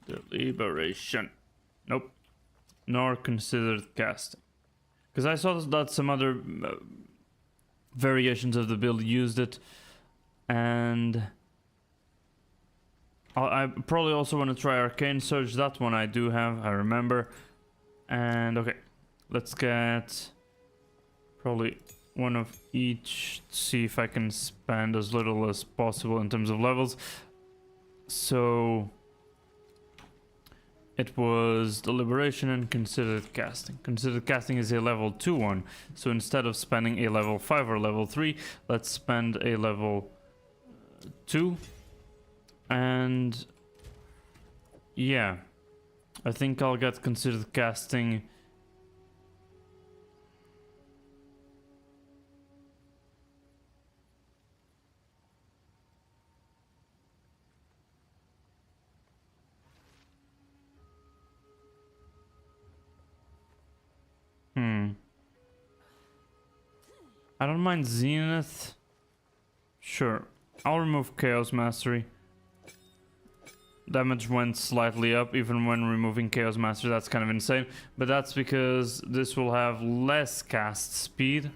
Deliberation. Nope. Nor considered casting. Because I saw that some other variations of the build used it. And I probably also want to try Arcane Surge. That one I do have, I remember. And okay, let's get probably one of each, see if I can spend as little as possible in terms of levels. So it was Deliberation and Considered Casting. Considered Casting is a level 2 one, so instead of spending a level 5 or level 3, let's spend a level 2. And yeah, I think I'll get Considered Casting. I don't mind Zenith. Sure. I'll remove Chaos Mastery. Damage went slightly up even when removing Chaos Mastery. That's kind of insane. But that's because this will have less cast speed.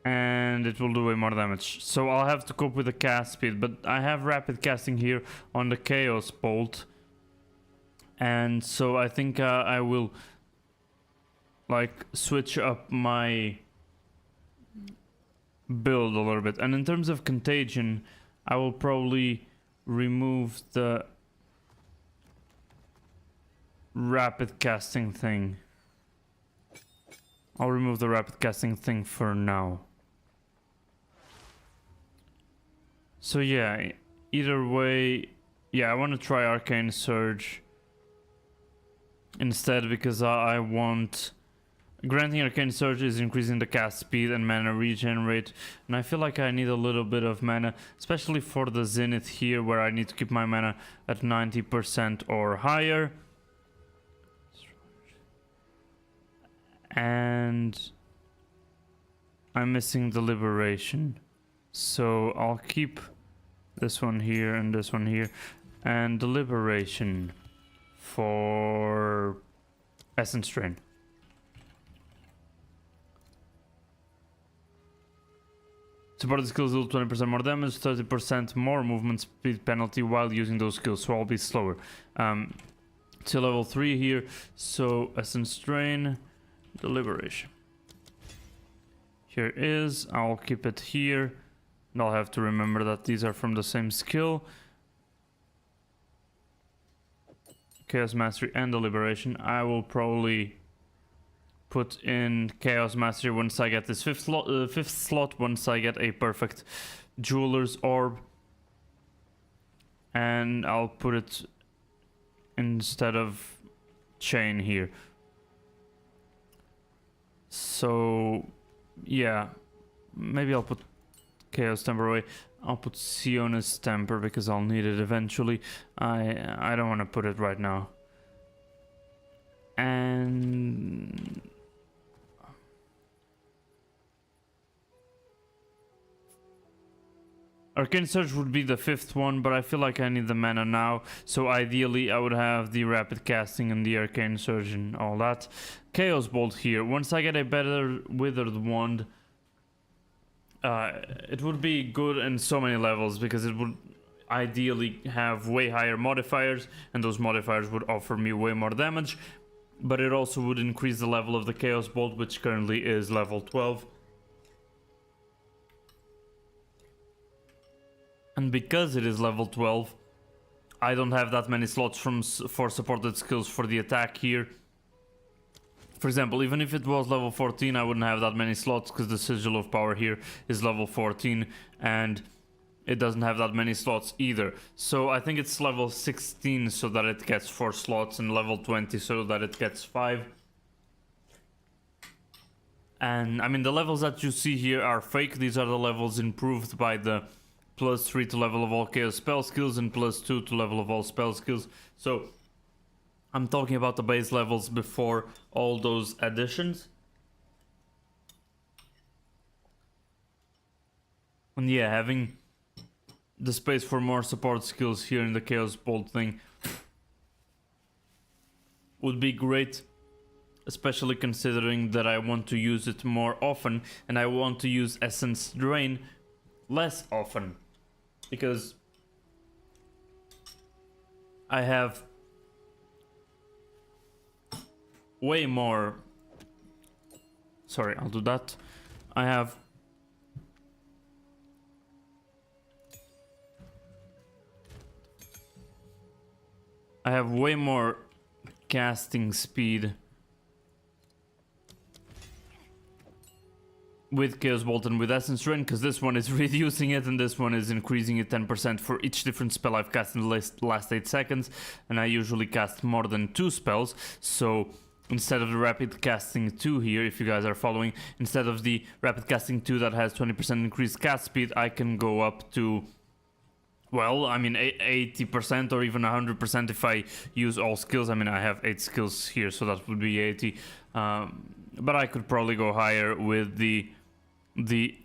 And it will do way more damage. So I'll have to cope with the cast speed. But I have rapid casting here on the Chaos Bolt. And so I think I will like switch up my build a little bit. And in terms of contagion, I will probably remove the rapid casting thing. I'll remove the rapid casting thing for now. So yeah, either way, yeah, I want to try Arcane Surge instead, because I want... Granting Arcane Surge is increasing the cast speed and mana regenerate, and I feel like I need a little bit of mana, especially for the Zenith here, where I need to keep my mana at 90% or higher. And I'm missing Deliberation, so I'll keep this one here and this one here, and Deliberation for Essence Drain. Supported skills deal 20% more damage, 30% more movement speed penalty while using those skills, so I'll be slower. To level 3 here, so Essence Drain, Deliberation. Here it is, I'll keep it here, and I'll have to remember that these are from the same skill. Chaos Mastery and Deliberation. I will probably put in Chaos Mastery once I get this fifth slot, once I get a perfect Jeweler's Orb. And I'll put it instead of Chain here. So, yeah. Maybe I'll put Chaos Temper away. I'll put Siona's Temper because I'll need it eventually. I don't want to put it right now. And... Arcane Surge would be the 5th one, but I feel like I need the mana now. So ideally I would have the Rapid Casting and the Arcane Surge and all that. Chaos Bolt here. Once I get a better Withered Wand, it would be good in so many levels, because it would ideally have way higher modifiers, and those modifiers would offer me way more damage. But it also would increase the level of the Chaos Bolt, which currently is level 12. And because it is level 12, I don't have that many slots for supported skills for the attack here. For example, even if it was level 14, I wouldn't have that many slots, because the Sigil of Power here is level 14, and it doesn't have that many slots either. So I think it's level 16 so that it gets 4 slots, and level 20 so that it gets 5. And I mean, the levels that you see here are fake. These are the levels improved by the +3 to level of all chaos spell skills and +2 to level of all spell skills. So I'm talking about the base levels before all those additions. And yeah, having the space for more support skills here in the Chaos Bolt thing would be great, especially considering that I want to use it more often and I want to use Essence Drain less often, because I have way more. Sorry, I'll do that. I have way more casting speed with Chaos Bolt and with Essence Drain, because this one is reducing it and this one is increasing it 10% for each different spell I've cast in the last 8 seconds, and I usually cast more than 2 spells, so instead of the rapid casting 2 here, if you guys are following, instead of the rapid casting 2 that has 20% increased cast speed, I can go up to, well, I mean 80% or even 100% if I use all skills. I mean, I have 8 skills here, so that would be 80. But I could probably go higher with the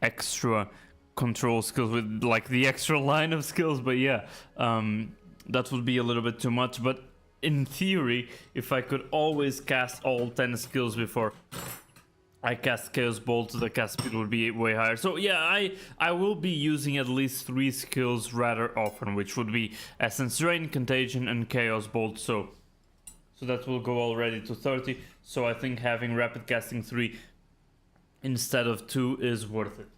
extra control skills, with like the extra line of skills. But yeah, that would be a little bit too much. But in theory, if I could always cast all 10 skills before I cast Chaos Bolt, the cast speed would be way higher. So yeah, I will be using at least 3 skills rather often, which would be Essence Drain, Contagion, and Chaos Bolt. So that will go already to 30. So I think having Rapid Casting 3 instead of 2 is worth it.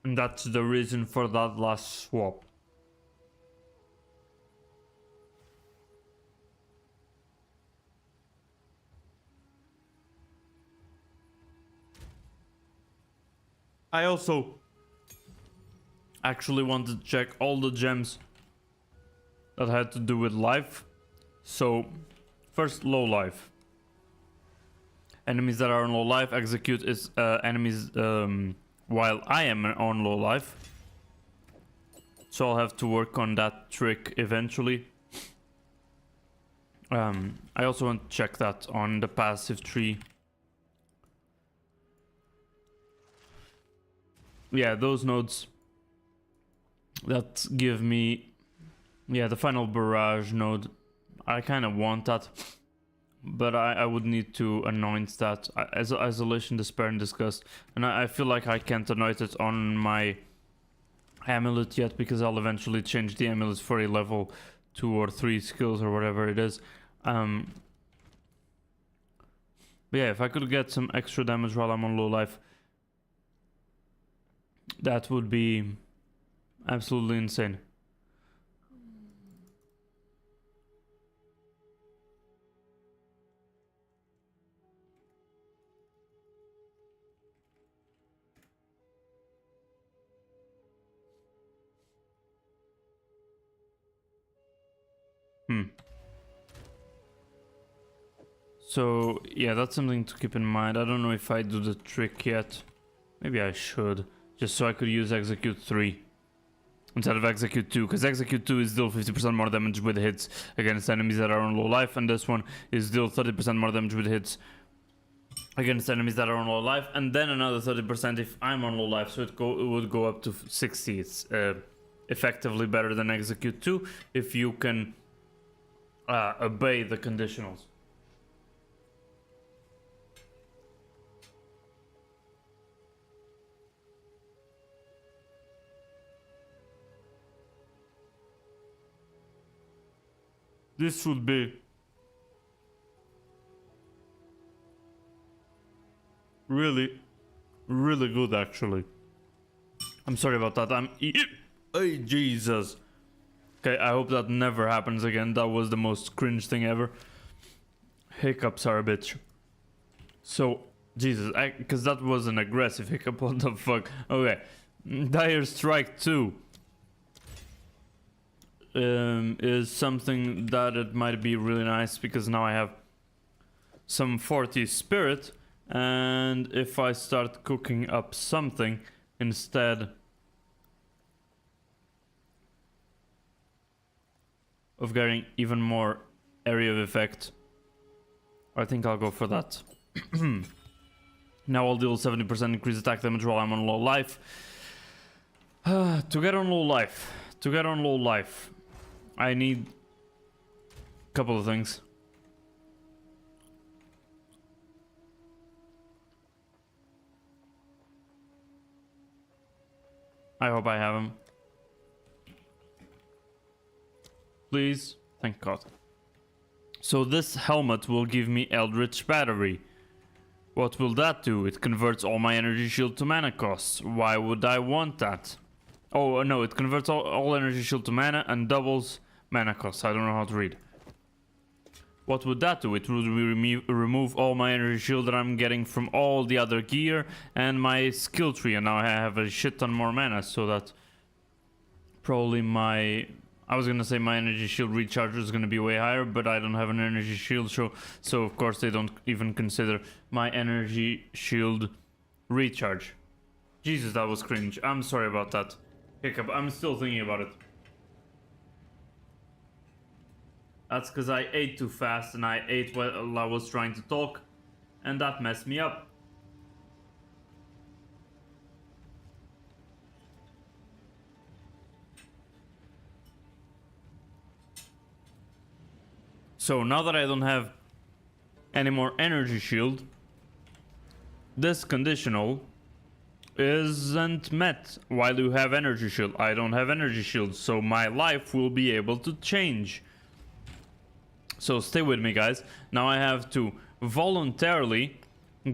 And that's the reason for that last swap. I also actually wanted to check all the gems that had to do with life. So first, low life. Enemies that are on low life execute is enemies while I am on low life. So I'll have to work on that trick eventually. I also want to check that on the passive tree. Yeah, those nodes that give me, yeah, the final barrage node. I kind of want that, but I would need to anoint that as Isolation, Despair, and Disgust, and I feel like I can't anoint it on my amulet yet, because I'll eventually change the amulet for a level 2 or 3 skills or whatever it is. But yeah, if I could get some extra damage while I'm on low life, that would be absolutely insane. So yeah, that's something to keep in mind. I don't know if I do the trick yet. Maybe I should, just so I could use Execute 3 instead of Execute 2, because Execute 2 is still 50% more damage with hits against enemies that are on low life, and this one is still 30% more damage with hits against enemies that are on low life, and then another 30% if I'm on low life, so it would go up to 60. It's effectively better than Execute 2 if you can obey the conditionals. This would be really, really good, actually. I'm sorry about that. Hey, Jesus. Okay, I hope that never happens again. That was the most cringe thing ever. Hiccups are a bitch. So, Jesus, because that was an aggressive hiccup. What the fuck? Okay. Dire Strike 2. is something that it might be really nice, because now I have some 40 spirit, and if I start cooking up something instead of getting even more area of effect, I think I'll go for that. Now I'll deal 70% increased attack damage while I'm on low life. To get on low life, I need a couple of things. I hope I have them. Please. Thank God. So this helmet will give me Eldritch Battery. What will that do? It converts all my energy shield to mana costs. Why would I want that? Oh, no, it converts all energy shield to mana and doubles mana costs. I don't know how to read. What would that do? It would remove all my energy shield that I'm getting from all the other gear and my skill tree. And now I have a shit ton more mana, so that probably I was gonna say my energy shield recharge is gonna be way higher, but I don't have an energy shield, so of course they don't even consider my energy shield recharge. Jesus, that was cringe. I'm sorry about that. Hiccup, I'm still thinking about it. That's because I ate too fast and I ate while I was trying to talk, and that messed me up. So now that I don't have any more energy shield, this conditional isn't met while you have energy shield. I don't have energy shield, so my life will be able to change. So stay with me, guys. Now I have to voluntarily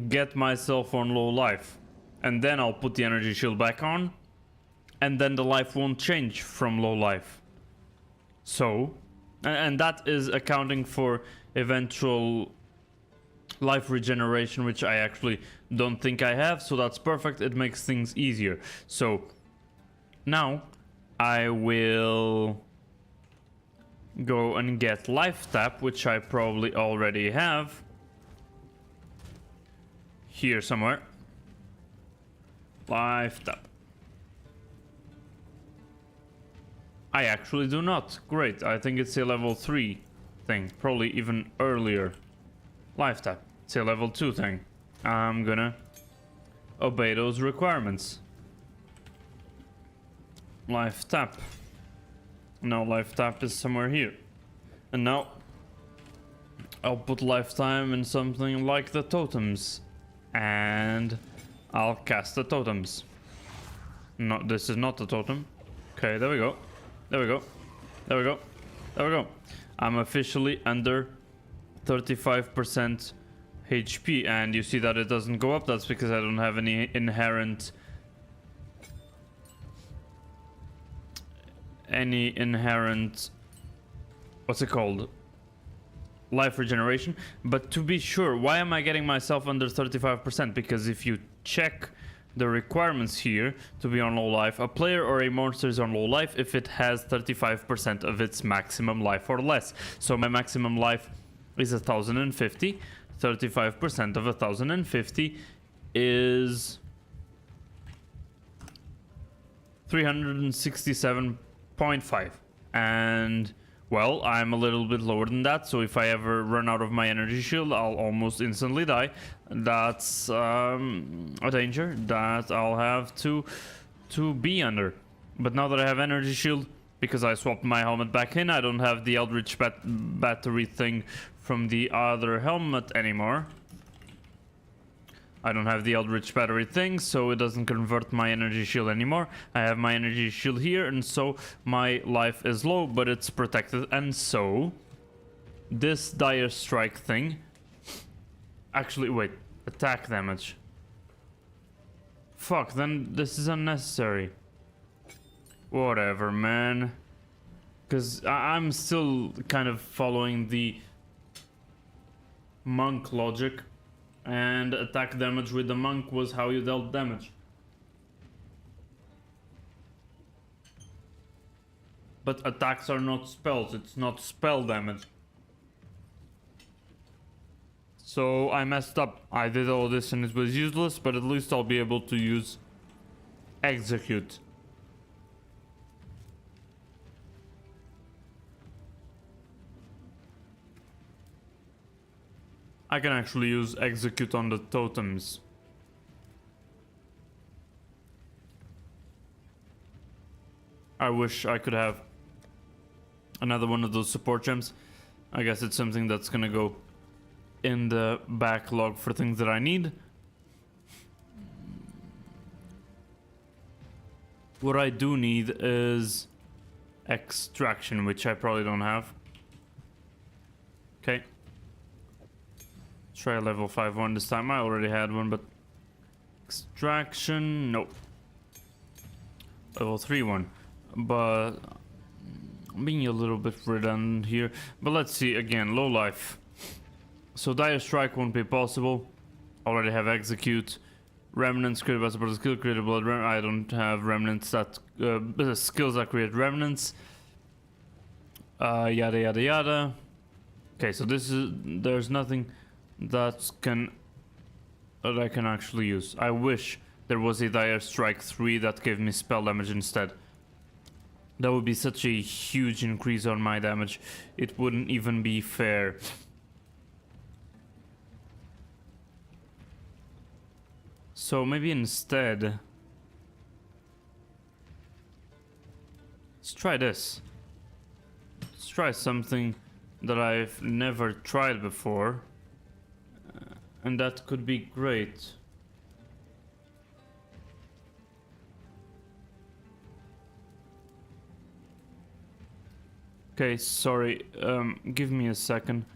get myself on low life, and then I'll put the energy shield back on, and then the life won't change from low life. So, and that is accounting for eventual life regeneration, which I actually don't think I have, so that's perfect. It makes things easier. So now I will go and get life tap, which I probably already have here somewhere. Life tap. I actually do not. Great. I think it's a level 3 thing, probably even earlier. Life tap. It's a level 2 thing. I'm gonna obey those requirements. Life tap. Now life tap is somewhere here. And now I'll put lifetime in something like the totems. And I'll cast the totems. No, this is not the totem. Okay, there we go. There we go. There we go. There we go. I'm officially under 35% HP, and you see that it doesn't go up. That's because I don't have any inherent what's it called, life regeneration. But to be sure, why am I getting myself under 35%? Because if you check the requirements here to be on low life, a player or a monster is on low life if it has 35% of its maximum life or less. So my maximum life is 1050. 35% of 1050 is 367.5, and well, I'm a little bit lower than that, so if I ever run out of my energy shield, I'll almost instantly die. That's a danger that I'll have to be under. But now that I have energy shield, because I swapped my helmet back in, I don't have the Eldritch battery thing from the other helmet anymore. I don't have the Eldritch battery thing, so it doesn't convert my energy shield anymore. I have my energy shield here, and so my life is low, but it's protected. And so this dire strike thing, actually, wait, attack damage. Fuck, then this is unnecessary. Whatever, man. Because I'm still kind of following the monk logic, and attack damage with the monk was how you dealt damage. But attacks are not spells, it's not spell damage. So I messed up. I did all this and it was useless, but at least I'll be able to use execute. I can actually use execute on the totems. I wish I could have another one of those support gems. I guess it's something that's gonna go in the backlog for things that I need. What I do need is extraction, which I probably don't have. Okay. Try a level 5 one this time. I already had one, but extraction, nope. Level 3 one. But I'm being a little bit redundant here. But let's see again, low life. So dire strike won't be possible. Already have execute. Remnants created by support skill created blood. I don't have remnants that skills that create remnants. Yada yada yada. Okay, so there's nothing that I can actually use. I wish there was a dire strike 3 that gave me spell damage instead. That would be such a huge increase on my damage. It wouldn't even be fair. So maybe instead, let's try this. Let's try something that I've never tried before, and that could be great. Okay, sorry, give me a second.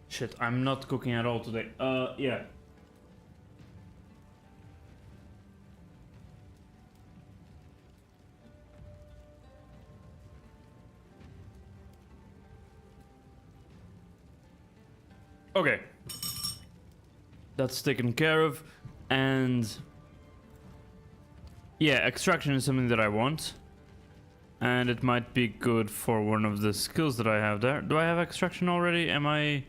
Shit, I'm not cooking at all today. Yeah. Okay. That's taken care of, and yeah, extraction is something that I want. And it might be good for one of the skills that I have there. Do I have extraction already? Am I...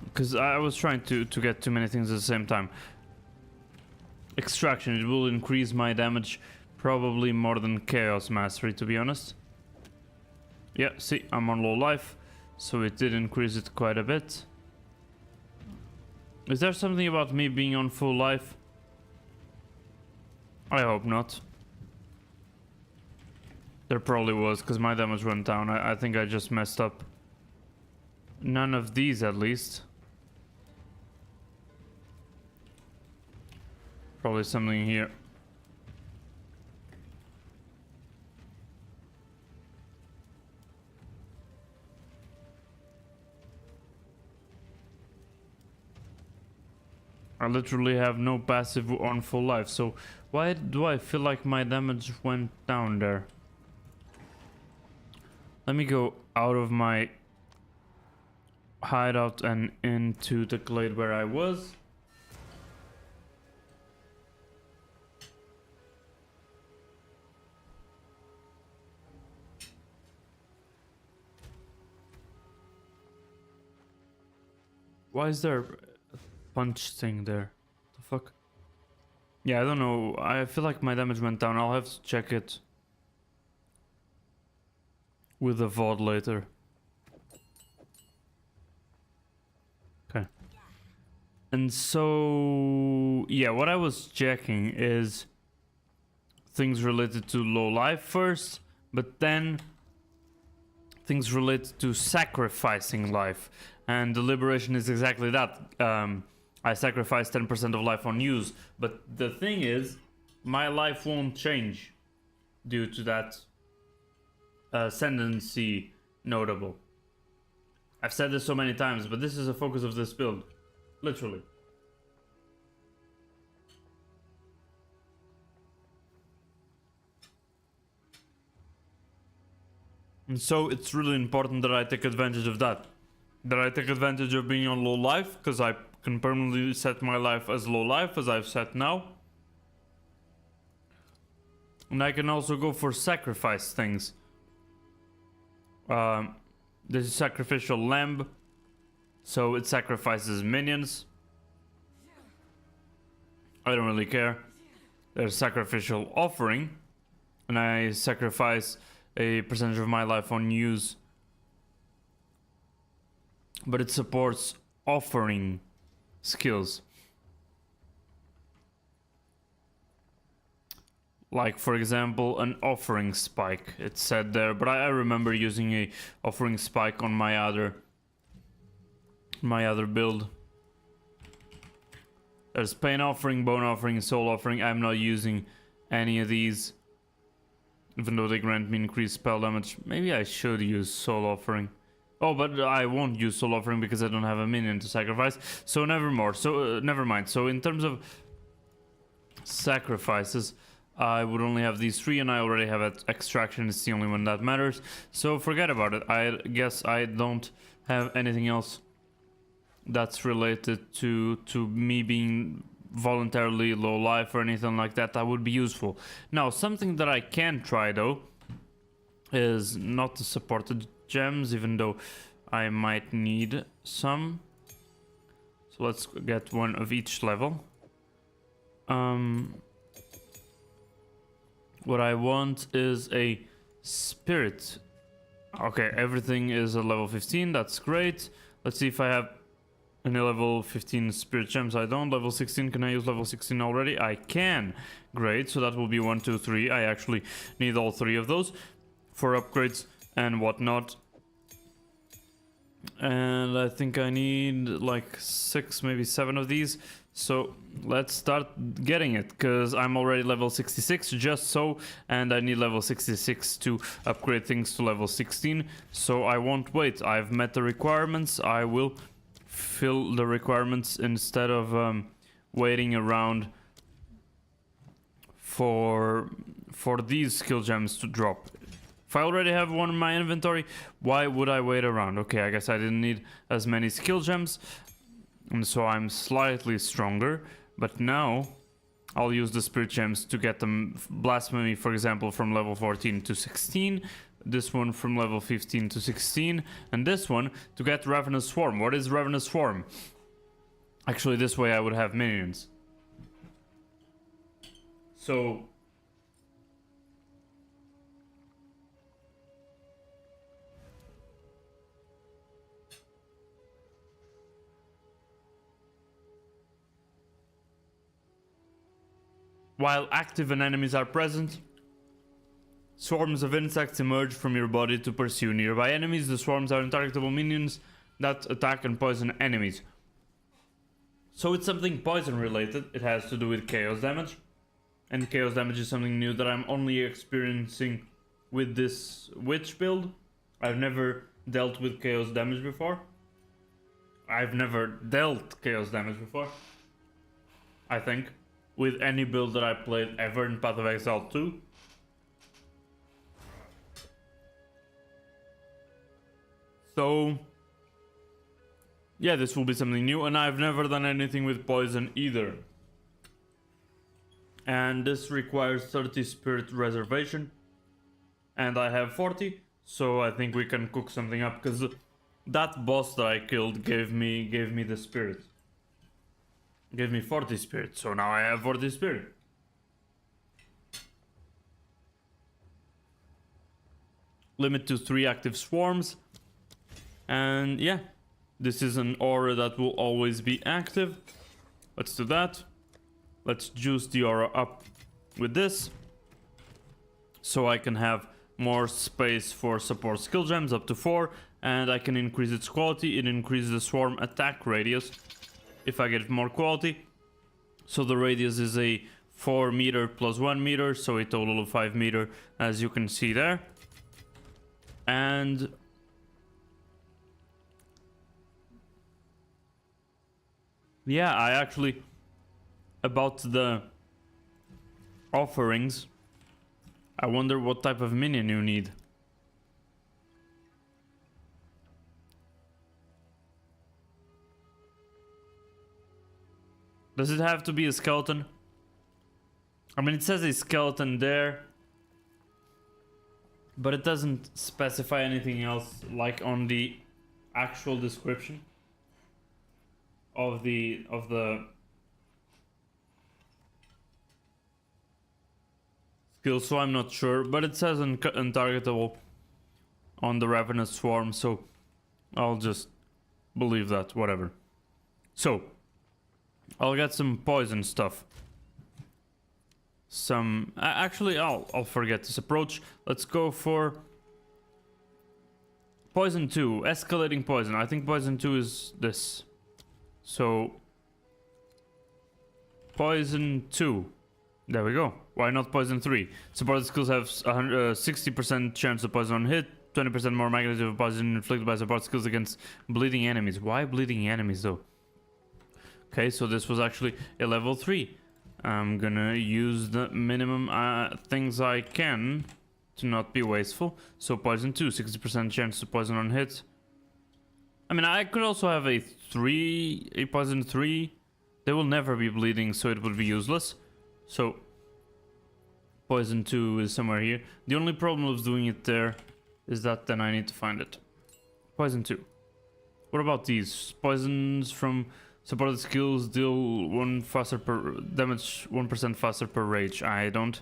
Because I was trying to get too many things at the same time. Extraction, it will increase my damage probably more than Chaos Mastery, to be honest. Yeah, see, I'm on low life, so it did increase it quite a bit. Is there something about me being on full life? I hope not. There probably was, because my damage went down. I think I just messed up. None of these, at least. Probably something here. I literally have no passive on full life, so why do I feel like my damage went down there? Let me go out of my hideout and into the glade where I was. Why is there a punch thing there? The fuck? Yeah, I don't know. I feel like my damage went down. I'll have to check it with the VOD later. Okay. And so, yeah, what I was checking is things related to low life first, but then things related to sacrificing life. And the liberation is exactly that. I sacrifice 10% of life on use, but the thing is, my life won't change due to that ascendancy notable. I've said this so many times, but this is a focus of this build. Literally. And so it's really important that I take advantage of that. That I take advantage of being on low life, because I can permanently set my life as low life, as I've set now. And I can also go for sacrifice things. This is sacrificial lamb, so it sacrifices minions. I don't really care. There's sacrificial offering, and I sacrifice a percentage of my life on use. But it supports offering skills. Like, for example, an offering spike. It's said there, but I remember using a offering spike on my other build. There's pain offering, bone offering, soul offering. I'm not using any of these, even though they grant me increased spell damage. Maybe I should use soul offering. Oh, but I won't use soul offering because I don't have a minion to sacrifice. So never mind. So in terms of sacrifices, I would only have these 3, and I already have extraction. It's the only one that matters. So forget about it. I guess I don't have anything else that's related to me being voluntarily low life or anything like that that would be useful. Now, something that I can try though is not the supported gems, even though I might need some. So let's get one of each level. What I want is a spirit. Okay, everything is at level 15. That's great. Let's see if I have any level 15 spirit gems. I don't. Level 16. Can I use level 16 already? I can. Great. So that will be 1, 2, 3. I actually need all 3 of those for upgrades and whatnot. And I think I need like 6, maybe 7 of these. So let's start getting it, because I'm already level 66 just so, and I need level 66 to upgrade things to level 16. So I won't wait. I've met the requirements. I will fill the requirements instead of waiting around for these skill gems to drop. If I already have one in my inventory, why would I wait around? Okay, I guess I didn't need as many skill gems, and so I'm slightly stronger. But now I'll use the spirit gems to get them blasphemy, for example, from level 14 to 16. This one from level 15 to 16, and this one to get Ravenous Swarm. What is Ravenous Swarm? Actually, this way I would have minions. So while active and enemies are present, swarms of insects emerge from your body to pursue nearby enemies. The swarms are intargetable minions that attack and poison enemies. So it's something poison related. It has to do with chaos damage. And chaos damage is something new that I'm only experiencing with this witch build. I've never dealt with chaos damage before. I've never dealt chaos damage before, I think, with any build that I played ever in Path of Exile 2. So yeah, this will be something new, and I've never done anything with poison either. And this requires 30 spirit reservation, and I have 40, so I think we can cook something up, because that boss that I killed gave me the spirit. Gave me 40 spirit, so now I have 40 spirit. Limit to 3 active swarms. And yeah, this is an aura that will always be active. Let's do that. Let's juice the aura up with this, so I can have more space for support skill gems, up to 4, and I can increase its quality. It increases the swarm attack radius if I get more quality. So the radius is a 4 meter plus 1 meter, so a total of 5 meter, as you can see there. And yeah, I actually, about the offerings, I wonder what type of minion you need. Does it have to be a skeleton? I mean, it says a skeleton there. but it doesn't specify anything else like on the actual description of the skill, so I'm not sure, but it says untargetable on the Ravenous Swarm, so I'll just believe that, whatever. So I'll get some poison stuff. Actually, I'll forget this approach. Let's go for poison 2, escalating poison. I think poison 2 is this. So poison 2. There we go. Why not poison 3? Supported skills have 60% chance of poison on hit, 20% more magnitude of poison inflicted by support skills against bleeding enemies. Why bleeding enemies though? Okay, so this was actually a level 3. I'm gonna use the minimum things I can to not be wasteful. So poison 2, 60% chance to poison on hit. I mean, I could also have a poison 3. They will never be bleeding, so it would be useless. So poison 2 is somewhere here. The only problem with doing it there is that then I need to find it. Poison 2. What about these? Poisons from supported skills deal damage 1% faster per rage. I don't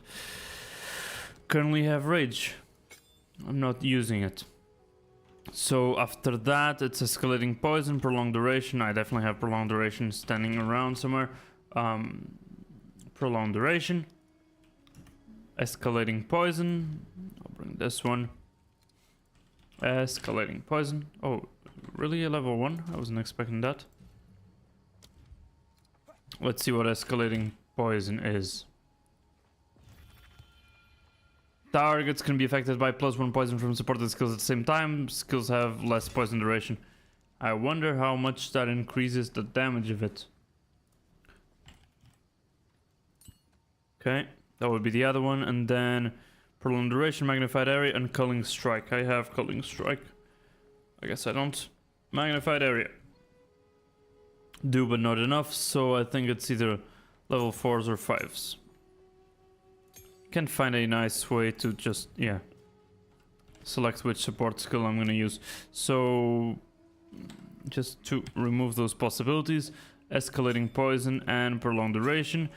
currently have rage. I'm not using it. So after that, it's escalating poison, prolonged duration. I definitely have prolonged duration standing around somewhere. Prolonged duration. Escalating poison. I'll bring this one. Escalating poison. Oh, really a level 1? I wasn't expecting that. Let's see what escalating poison is. Targets can be affected by +1 poison from supported skills at the same time. Skills have less poison duration. I wonder how much that increases the damage of it. Okay, that would be the other one. And then prolonged duration, magnified area, and culling strike. I have culling strike. I guess I don't. Magnified area. Do but not enough, so I think it's either level 4s or 5s. Can't find a nice way to just, yeah, select which support skill I'm gonna use. So just to remove those possibilities, escalating poison and prolonged duration,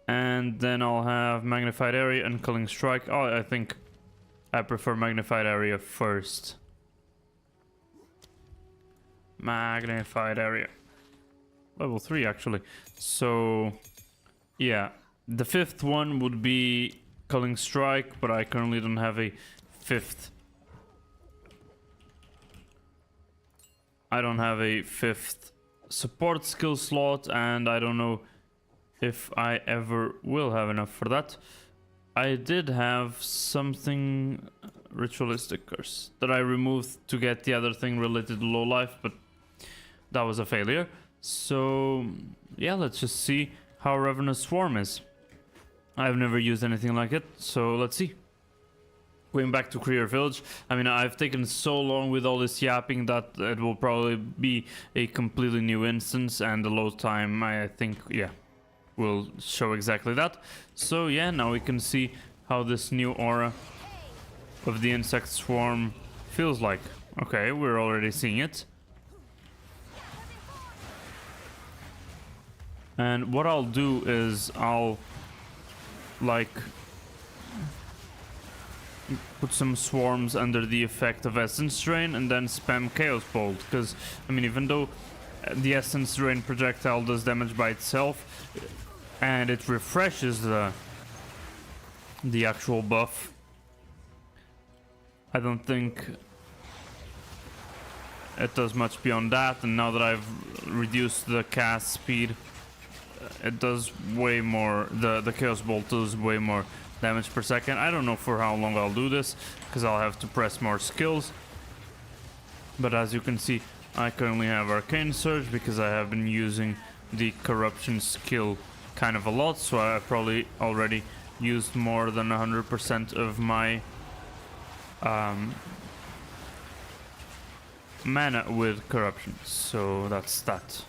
and then I'll have magnified area and culling strike. Oh, I think I prefer magnified area first. Magnified area. Level 3 actually. So yeah, the 5th one would be culling strike, but I currently don't have a 5th. I don't have a 5th support skill slot, and I don't know if I ever will have enough for that. I did have something, ritualistic curse, that I removed to get the other thing related to low life, but that was a failure. So yeah, let's just see how Ravenous Swarm is. I've never used anything like it, so let's see. Going back to Creer Village, I mean, I've taken so long with all this yapping that it will probably be a completely new instance, and the load time, I think, yeah, will show exactly that. So yeah, now we can see how this new aura of the insect swarm feels like. Okay, we're already seeing it. And what I'll do is I'll like put some swarms under the effect of Essence Drain and then spam Chaos Bolt, because I mean, even though the Essence Drain projectile does damage by itself and it refreshes the actual buff, I don't think it does much beyond that. And now that I've reduced the cast speed, it does way more, the Chaos Bolt does way more damage per second. I don't know for how long I'll do this, because I'll have to press more skills. But as you can see, I currently have Arcane Surge because I have been using the Corruption skill kind of a lot, so I probably already used more than 100% of my mana with Corruption. So that's that.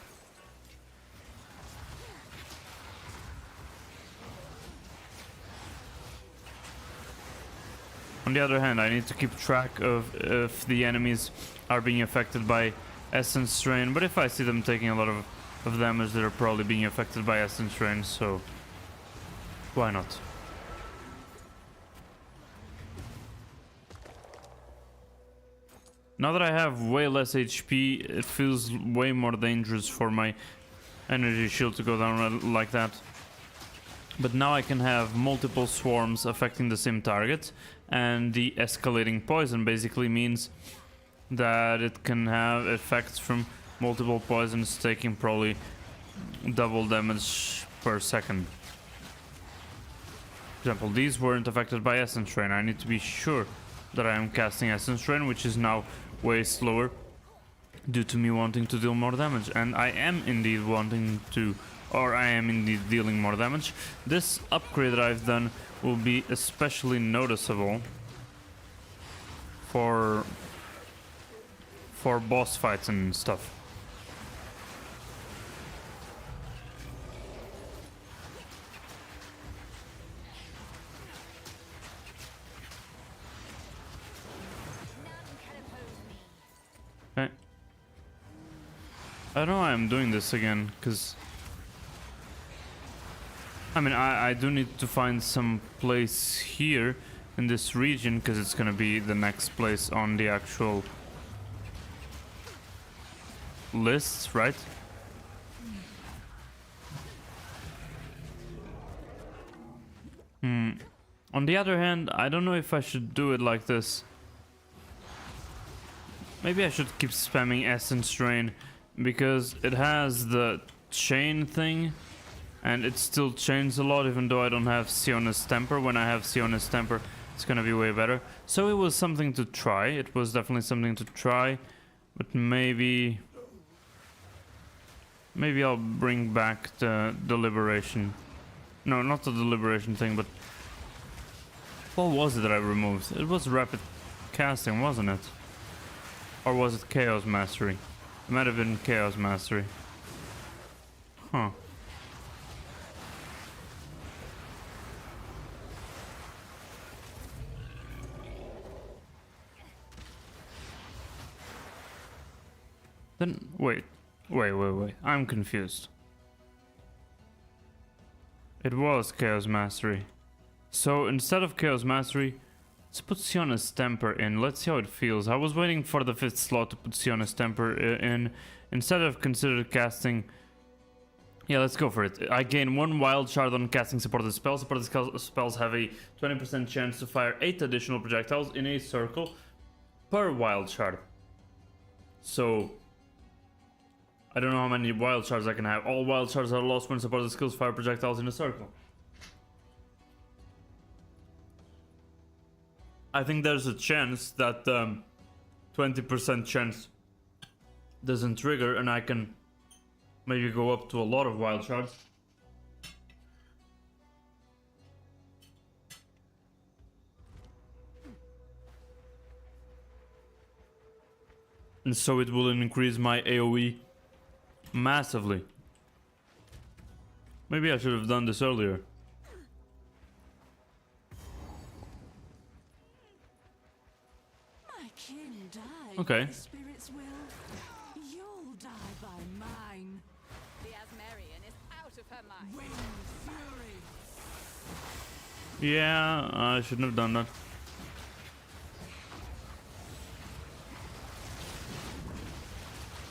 On the other hand, I need to keep track of if the enemies are being affected by Essence Strain, but if I see them taking a lot of damage, they're probably being affected by Essence Strain, so why not? Now that I have way less HP, it feels way more dangerous for my energy shield to go down like that. But now I can have multiple swarms affecting the same target, and the escalating poison basically means that it can have effects from multiple poisons taking probably double damage per second. For example, these weren't affected by Essence Rain. I need to be sure that I am casting Essence Rain, which is now way slower due to me wanting to deal more damage, and I am indeed wanting to, or I am indeed dealing more damage. This upgrade that I've done will be especially noticeable for boss fights and stuff. Okay. I don't know why I'm doing this again, because I mean, I do need to find some place here in this region, because it's gonna be the next place on the actual list, right? On the other hand, I don't know if I should do it like this. Maybe I should keep spamming Essence Drain, because it has the chain thing, and it still chains a lot, even though I don't have Siona's Temper. When I have Siona's Temper, it's gonna be way better. So it was something to try. It was definitely something to try, but maybe I'll bring back the Liberation. No, not the Liberation thing, but what was it that I removed? It was Rapid Casting, wasn't it? Or was it Chaos Mastery? It might have been Chaos Mastery. Huh. Then, wait. I'm confused. It was Chaos Mastery. So, instead of Chaos Mastery, let's put Siona's Temper in. Let's see how it feels. I was waiting for the 5th slot to put Siona's Temper in. Instead of considered casting... Yeah, let's go for it. I gain 1 wild shard on casting supported spells. Supported spells have a 20% chance to fire 8 additional projectiles in a circle per wild shard. So... I don't know how many wild shards I can have. All wild shards are lost when supported skills fire projectiles in a circle. I think there's a chance that 20% chance doesn't trigger, and I can maybe go up to a lot of wild shards. And so it will increase my AoE massively. Maybe I should have done this earlier. My kin died. Okay. By the spirit's will. You'll die by mine. The Asmarian is out of her mind. Wind fury. Yeah, I shouldn't have done that.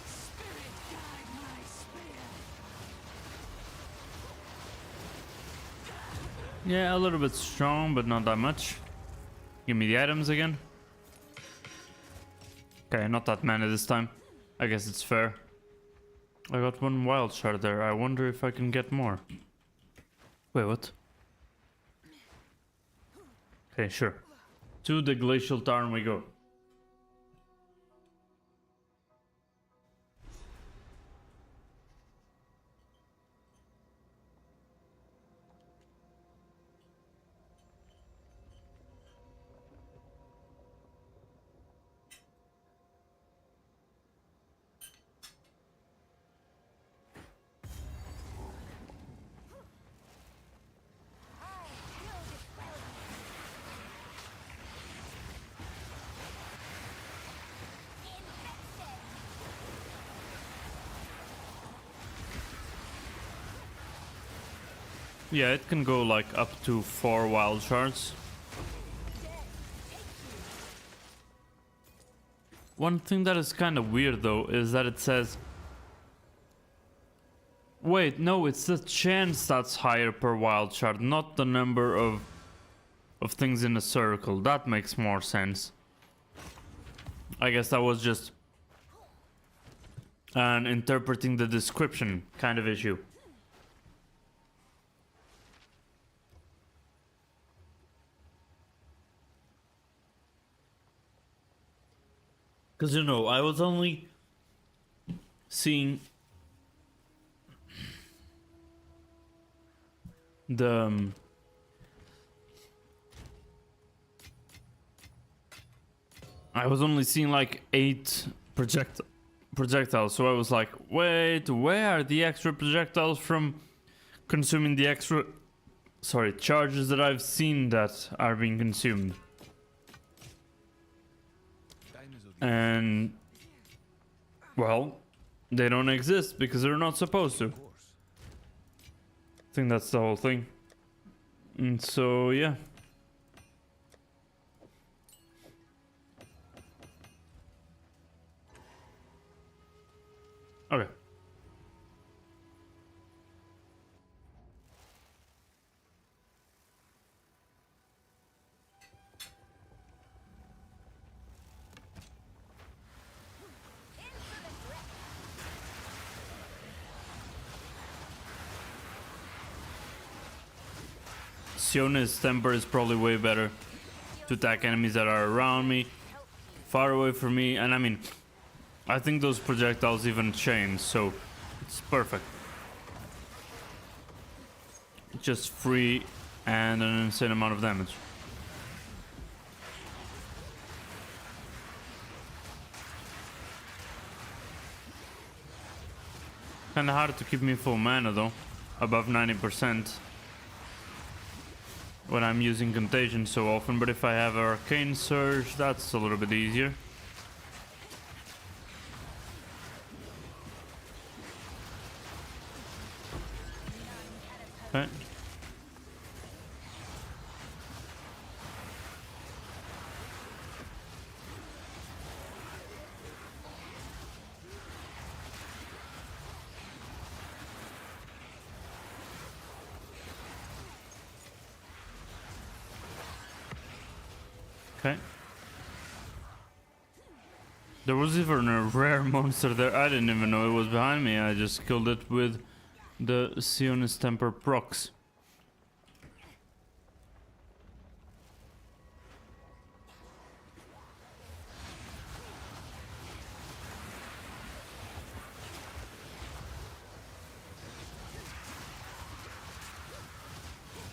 Spirit guide my spear. Yeah, a little bit strong, but not that much. Give me the items again. Okay, not that many this time. I guess it's fair. I got 1 wild shard there. I wonder if I can get more. Wait, what? Okay, sure. To the Glacial Tarn we go. Yeah, it can go like up to 4 wild shards. One thing that is kind of weird though is that it says... Wait, no, it's the chance that's higher per wild shard, not the number of things in a circle. That makes more sense. I guess that was just an interpreting the description kind of issue. Because, you know, I was only seeing the... I was only seeing like 8 projectiles, so I was like, wait, where are the extra projectiles from consuming the extra... Sorry, charges that I've seen that are being consumed? And, well, they don't exist because they're not supposed to. I think that's the whole thing. And so, yeah. Okay. Siona's temper is probably way better to attack enemies that are around me, far away from me, and I mean, I think those projectiles even change, so it's perfect. Just free and an insane amount of damage. Kinda hard to keep me full mana though, above 90%. When I'm using Contagion so often, but if I have Arcane Surge, that's a little bit easier. Okay. Okay. There was even a rare monster there. I didn't even know it was behind me. I just killed it with the Sionis Temper procs.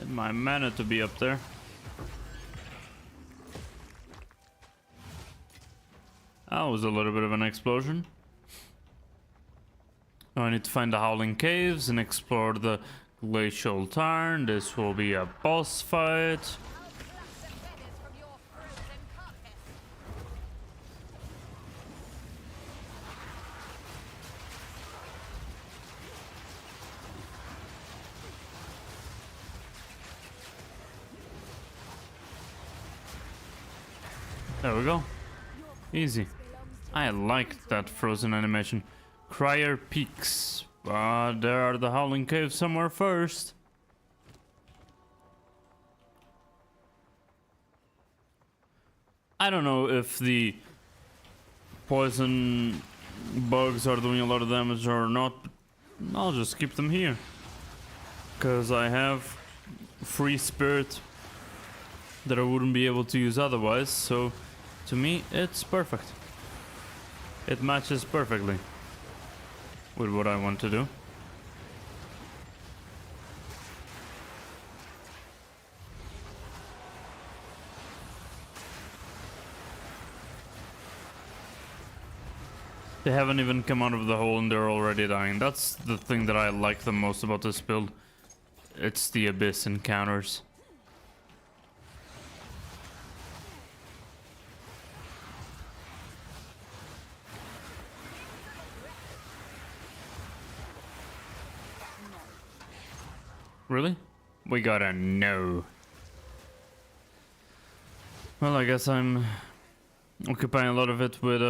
Need my mana to be up there. That was a little bit of an explosion. Now I need to find the Howling Caves and explore the Glacial Tarn. This will be a boss fight. There we go. Easy. I liked that frozen animation. Crier Peaks. But there are the Howling Caves somewhere first. I don't know if the poison bugs are doing a lot of damage or not. I'll just keep them here. Because I have free spirit that I wouldn't be able to use otherwise. So to me, it's perfect. It matches perfectly with what I want to do. They haven't even come out of the hole and they're already dying. That's the thing that I like the most about this build. It's the Abyss encounters. Really? We got a no. Well, I guess I'm occupying a lot of it with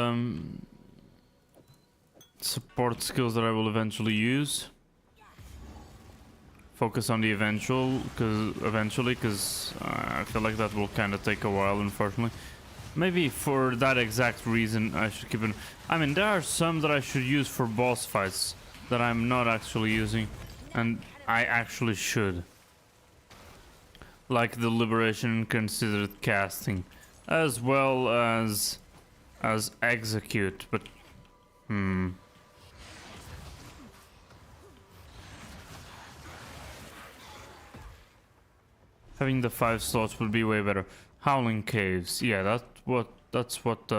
support skills that I will eventually use. Focus on the eventually, because I feel like that will kind of take a while, unfortunately. Maybe for that exact reason, I should keep it. I mean, there are some that I should use for boss fights that I'm not actually using, and I actually should. Like the liberation and considered casting, as well as execute, but having the 5 slots would be way better. Howling Caves, yeah, that's what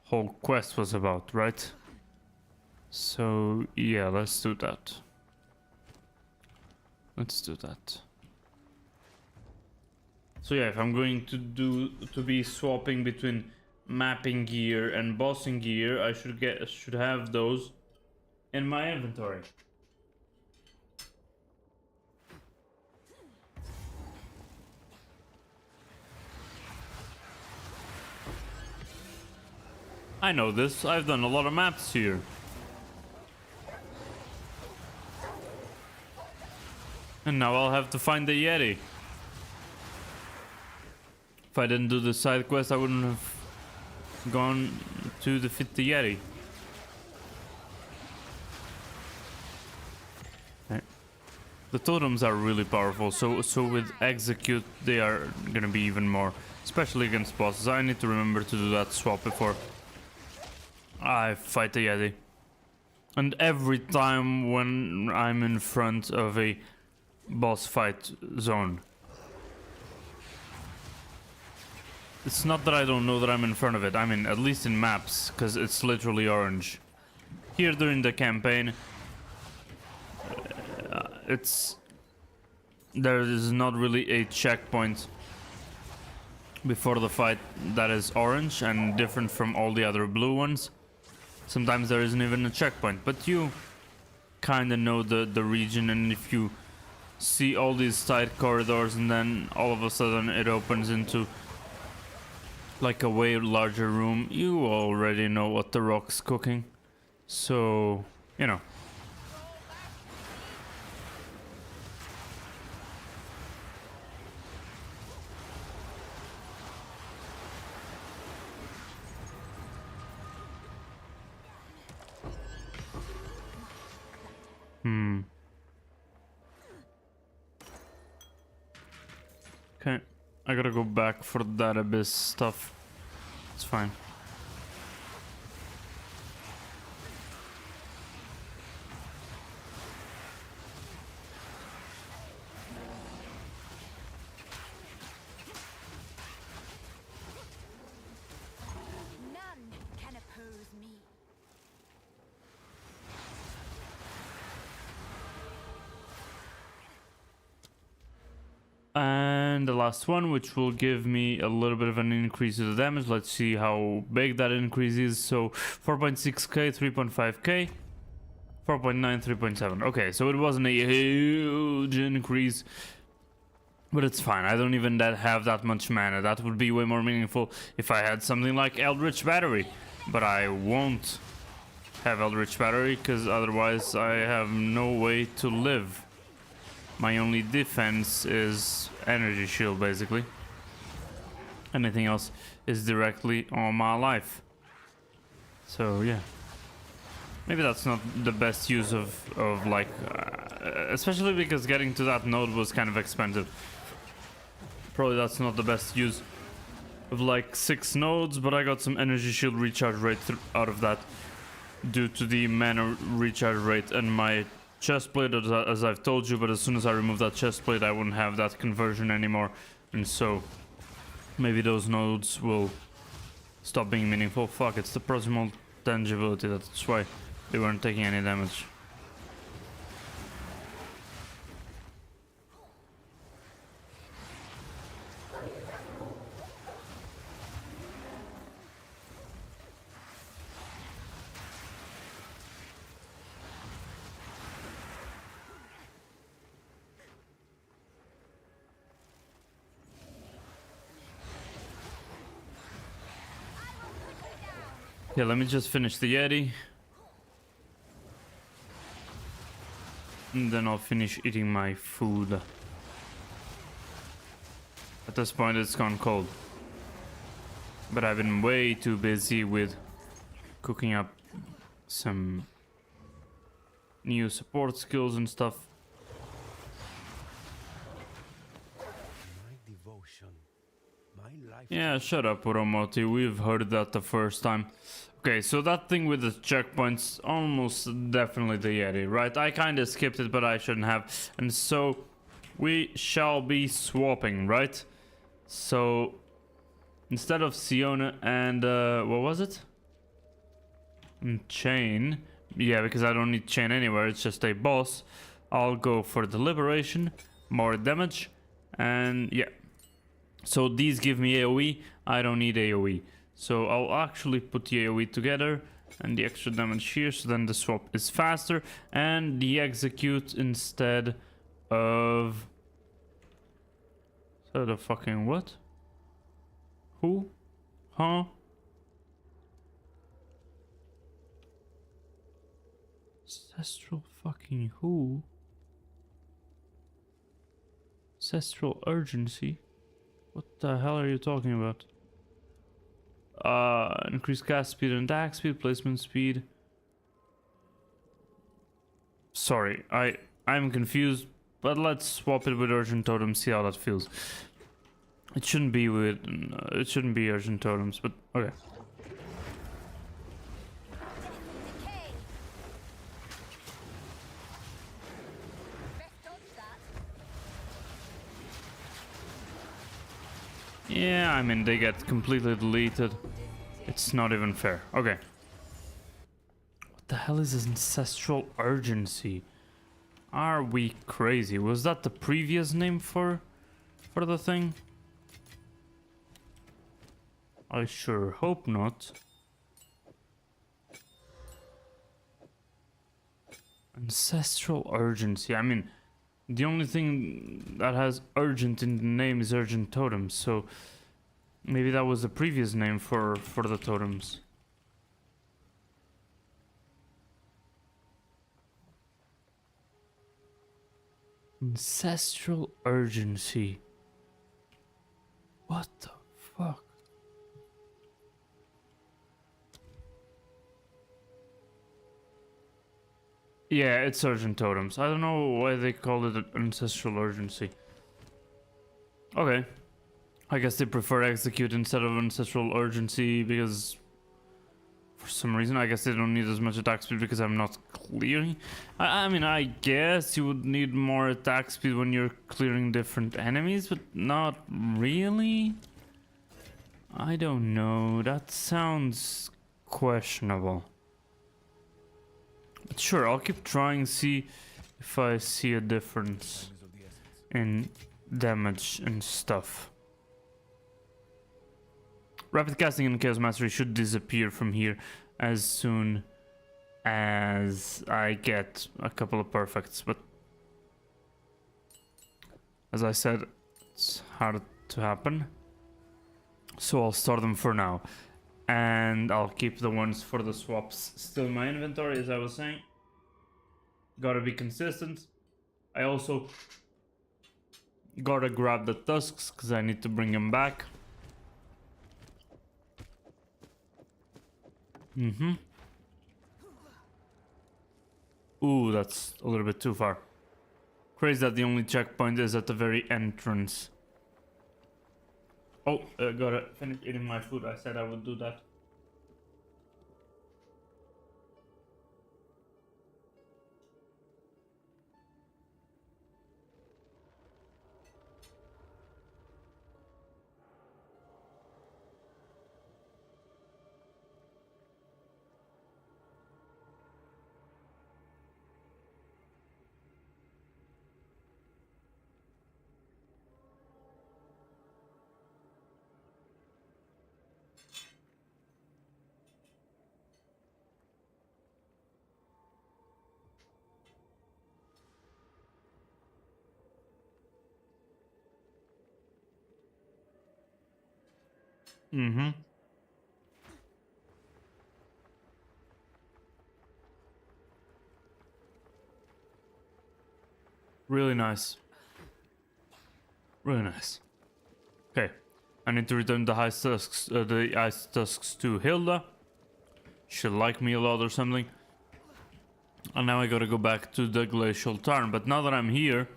whole quest was about, right? So yeah, let's do that. Let's do that. So yeah, if I'm going to be swapping between mapping gear and bossing gear, I should have those in my inventory. I know this. I've done a lot of maps here. And now I'll have to find the Yeti. If I didn't do the side quest, I wouldn't have gone to defeat the Yeti. Right. The totems are really powerful, so with execute they are gonna be even more, especially against bosses. I need to remember to do that swap before I fight the Yeti. And every time when I'm in front of a boss fight zone. It's not that I don't know that I'm in front of it. I mean, at least in maps, because it's literally orange. Here during the campaign, there is not really a checkpoint before the fight that is orange and different from all the other blue ones. Sometimes there isn't even a checkpoint, but you kind of know the region, and if you see all these side corridors and then all of a sudden it opens into like a way larger room, you already know what the rock's cooking. So, you know. Okay, I gotta go back for that abyss stuff. It's fine. None can oppose me. And the last one, which will give me a little bit of an increase to the damage. Let's see how big that increase is. So 4.6k, 3.5k, 4.9, 3.7. Okay, so it wasn't a huge increase, but it's fine. I don't even have that much mana. That would be way more meaningful if I had something like Eldritch Battery, but I won't have Eldritch Battery because otherwise I have no way to live. My only defense is energy shield, basically. Anything else is directly on my life. So yeah, maybe that's not the best use of like, especially because getting to that node was kind of expensive. Probably that's not the best use of like 6 nodes, but I got some energy shield recharge rate out of that due to the mana recharge rate and my chest plate, as I've told you, but as soon as I remove that chest plate I wouldn't have that conversion anymore, and so maybe those nodes will stop being meaningful. Fuck, it's the proximal tangibility, that's why they weren't taking any damage. Yeah, let me just finish the Yeti. And then I'll finish eating my food. At this point, it's gone cold. But I've been way too busy with cooking up some new support skills and stuff. My devotion, my life. Yeah, shut up, Uromoti. We've heard that the first time. Okay, so that thing with the checkpoints, almost definitely the Yeti, right? I kind of skipped it, but I shouldn't have. And so, we shall be swapping, right? So, instead of Siona and, what was it? And Chain. Yeah, because I don't need Chain anywhere, it's just a boss. I'll go for the Liberation, more damage, and yeah. So these give me AoE, I don't need AoE. So I'll actually put the AoE together and the extra damage here, so then the swap is faster. And the execute instead of... So the fucking what? Who? Huh? Ancestral fucking who? Ancestral urgency? What the hell are you talking about? Increase cast speed and attack speed, placement speed. Sorry, I'm confused, but let's swap it with Urgent Totem, see how that feels. It shouldn't be with it shouldn't be Urgent Totems, but okay. Decay. Best dodge that. Yeah, I mean they get completely deleted. It's not even fair. Okay. What the hell is this ancestral urgency? Are we crazy? Was that the previous name for the thing? I sure hope not. Ancestral urgency. I mean, the only thing that has urgent in the name is Urgent Totems, so maybe that was the previous name for the totems. Ancestral urgency. What the fuck? Yeah, it's Urgent Totems. I don't know why they call it ancestral urgency. Okay. I guess they prefer execute instead of ancestral urgency because for some reason I guess they don't need as much attack speed because I'm not clearing. I mean, I guess you would need more attack speed when you're clearing different enemies, but not really. I don't know. That sounds questionable. But sure, I'll keep trying, see if I see a difference in damage and stuff. Rapid casting and Chaos Mastery should disappear from here as soon as I get a couple of perfects, but as I said, it's hard to happen. So I'll store them for now. And I'll keep the ones for the swaps still in my inventory, as I was saying. Gotta be consistent. I also gotta grab the tusks, because I need to bring them back. Ooh, that's a little bit too far. Crazy that the only checkpoint is at the very entrance. Oh, gotta finish eating my food. I said I would do that. Really nice. Really nice. Okay. I need to return the the ice tusks to Hilda. She'll like me a lot or something. And now I gotta go back to the glacial tarn. But now that I'm here,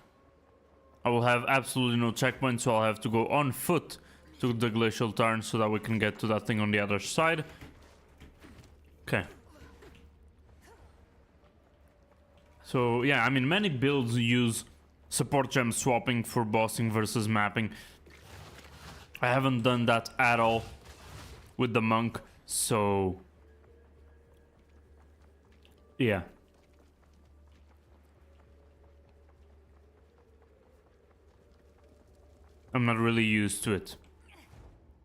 I will have absolutely no checkpoint, so I'll have to go on foot to the glacial tarn so that we can get to that thing on the other side. Okay. So yeah, I mean, many builds use support gem swapping for bossing versus mapping. I haven't done that at all with the monk, so yeah. I'm not really used to it.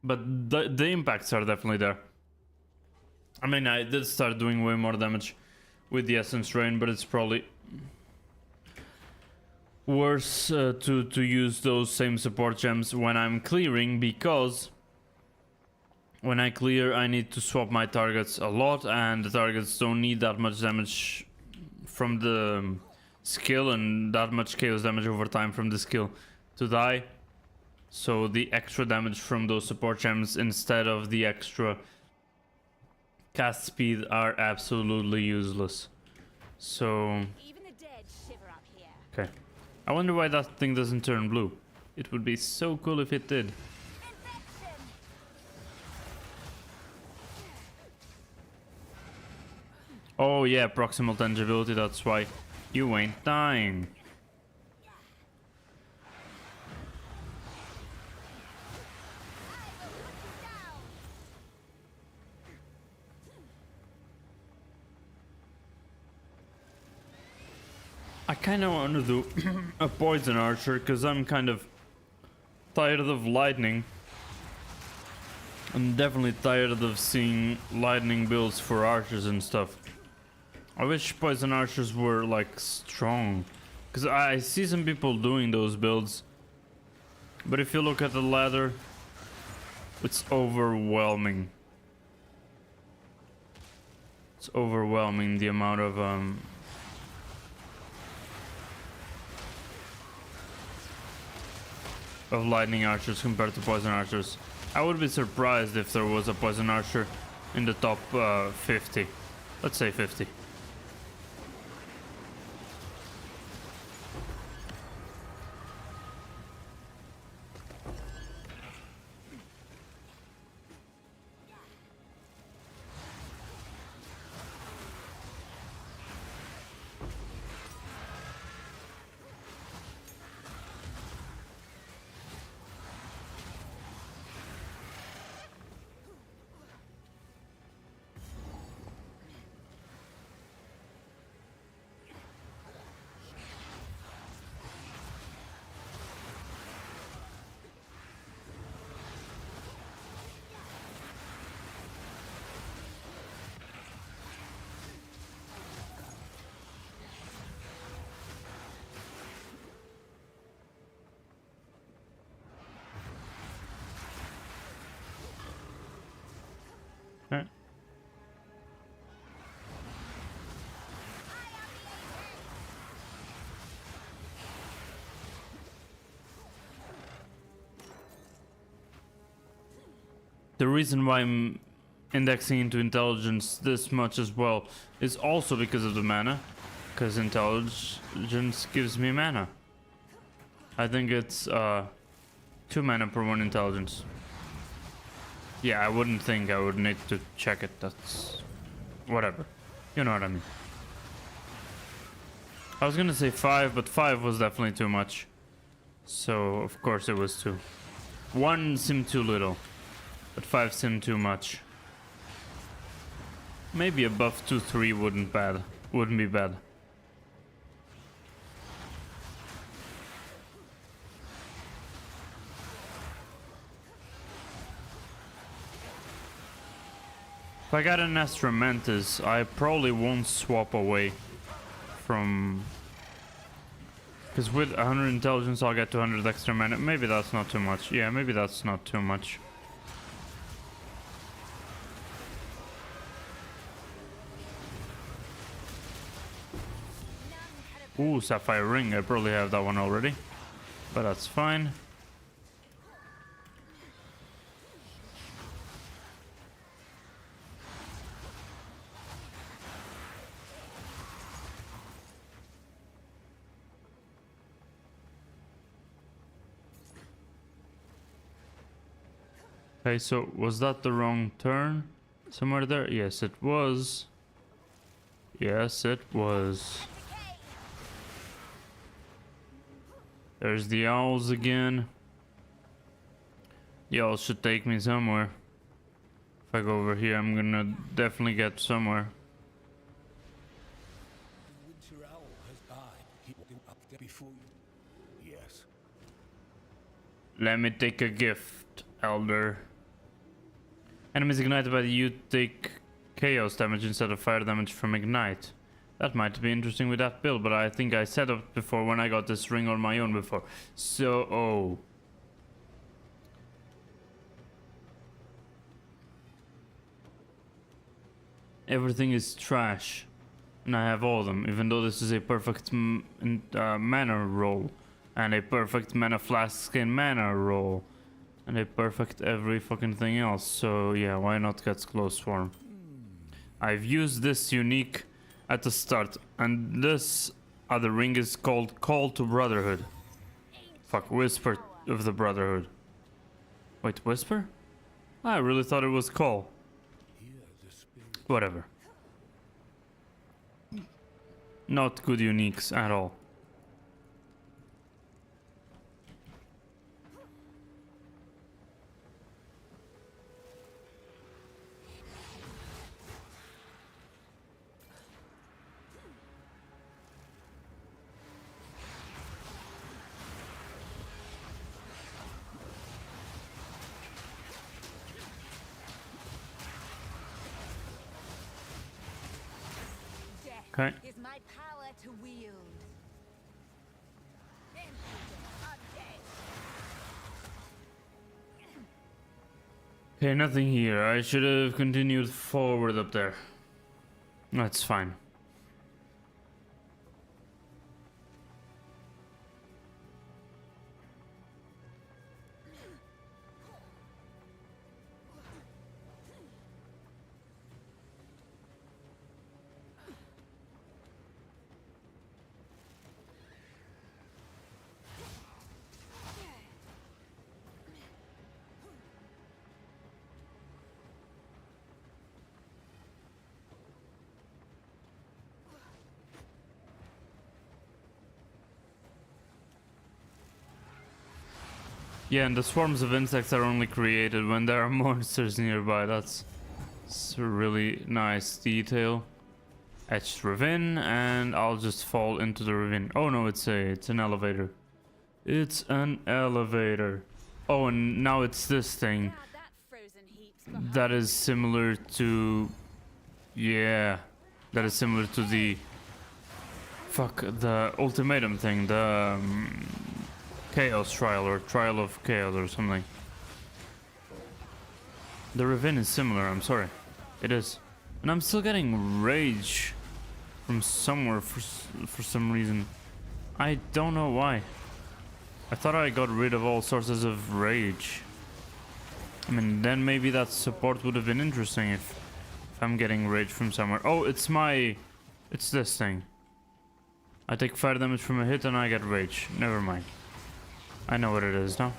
But the impacts are definitely there. I mean, I did start doing way more damage with the Essence Rain, but it's probably worse to use those same support gems when I'm clearing, because when I clear I need to swap my targets a lot, and the targets don't need that much damage from the skill and that much chaos damage over time from the skill to die. So the extra damage from those support gems instead of the extra cast speed are absolutely useless. So Even the dead shiver up here. okay. I wonder why that thing doesn't turn blue. It would be so cool if it did. Infection. Oh yeah, proximal tangibility, that's why you ain't dying. I kind of want to do a poison archer because I'm kind of tired of lightning. I'm definitely tired of seeing lightning builds for archers and stuff. I wish poison archers were like strong, because I see some people doing those builds, but if you look at the ladder, it's overwhelming. It's overwhelming, the amount of lightning archers compared to poison archers. I would be surprised if there was a poison archer in the top 50. Let's say 50. Okay. The reason why I'm indexing into intelligence this much as well is also because of the mana, because intelligence gives me mana. I think it's 2 mana per 1 intelligence. Yeah, I wouldn't think I would need to check it. That's whatever. You know what I mean. I was gonna say 5, but 5 was definitely too much. So, of course it was 2. 1 seemed too little, but 5 seemed too much. Maybe a buff 2-3 wouldn't be bad. If I got an Astra Mantis, I probably won't swap away from... Because with 100 intelligence I'll get to 100 extra mana. Maybe that's not too much. Yeah, maybe that's not too much. Ooh, sapphire ring. I probably have that one already, but that's fine. Okay, so was that the wrong turn? Somewhere there? Yes, it was. Yes, it was. There's the owls again. The owls should take me somewhere. If I go over here, I'm gonna definitely get somewhere. The winter owl has died. He walked up there before you. Yes. Let me take a gift, Elder. Enemies ignited by the you take chaos damage instead of fire damage from ignite. That might be interesting with that build, but I think I set up before when I got this ring on my own before. So, oh. Everything is trash. And I have all of them, even though this is a perfect mana roll. And a perfect mana flask and mana roll. And a perfect every fucking thing else. So yeah, why not get close swarm? I've used this unique at the start, and this other ring is called Call to Brotherhood. Fuck, Whisper of the Brotherhood. Wait, Whisper? I really thought it was Call. Whatever. Not good uniques at all. Okay. Is my power to wield. Okay, nothing here. I should have continued forward up there. That's fine. Yeah, and the swarms of insects are only created when there are monsters nearby. That's a really nice detail. Etched ravine, and I'll just fall into the ravine. Oh no, it's an elevator. It's an elevator. Oh, and now it's this thing Now that frozen heap's behind. that is similar to... Yeah, that is similar to the... Fuck, the ultimatum thing, the... Chaos Trial or Trial of Chaos or something. The ravine is similar, I'm sorry. It is. And I'm still getting rage from somewhere for some reason. I don't know why. I thought I got rid of all sources of rage. I mean, then maybe that support would have been interesting if I'm getting rage from somewhere. Oh, it's this thing. I take fire damage from a hit and I get rage. Never mind. I know what it is now.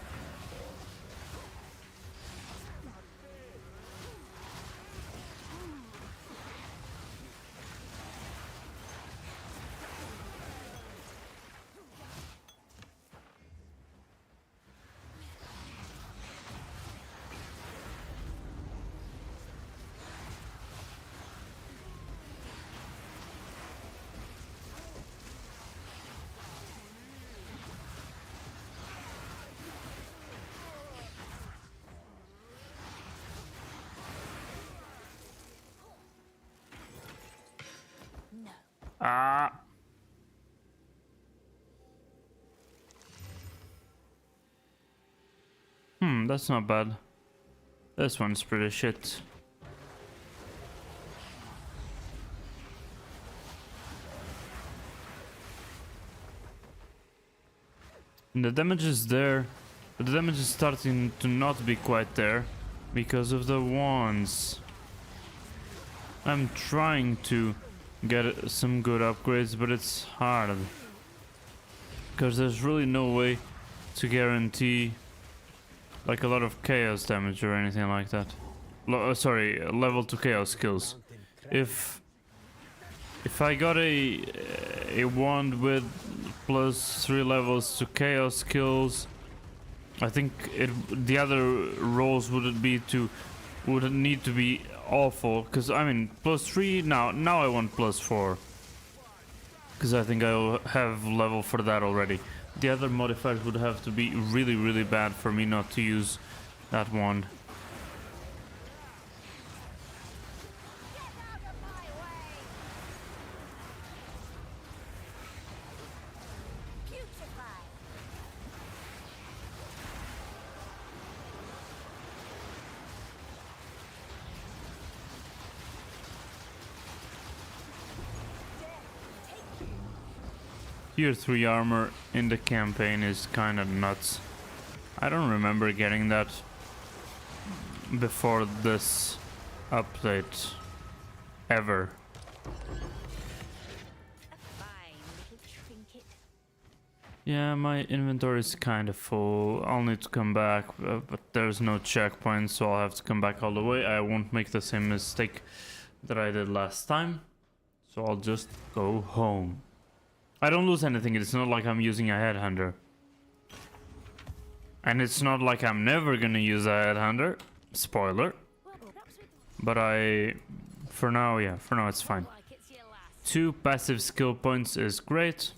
Ah. That's not bad. This one's pretty shit. And the damage is there, but the damage is starting to not be quite there because of the wands. I'm trying to get some good upgrades, but it's hard. Because there's really no way to guarantee like a lot of chaos damage or anything like that. Sorry, level to chaos skills. If I got a wand with +3 levels to chaos skills, I think the other rolls would need to be awful. Because I mean, +3 now I want +4. Because I think I'll have level for that already. The other modifiers would have to be really, really bad for me not to use that wand. Tier 3 armor in the campaign is kind of nuts. I don't remember getting that before this update ever. Yeah, my inventory is kind of full. I'll need to come back, but there's no checkpoint, so I'll have to come back all the way. I won't make the same mistake that I did last time, so I'll just go home. I don't lose anything. It's not like I'm using a headhunter. And it's not like I'm never gonna use a headhunter. Spoiler. But for now it's fine. 2 passive skill points is great.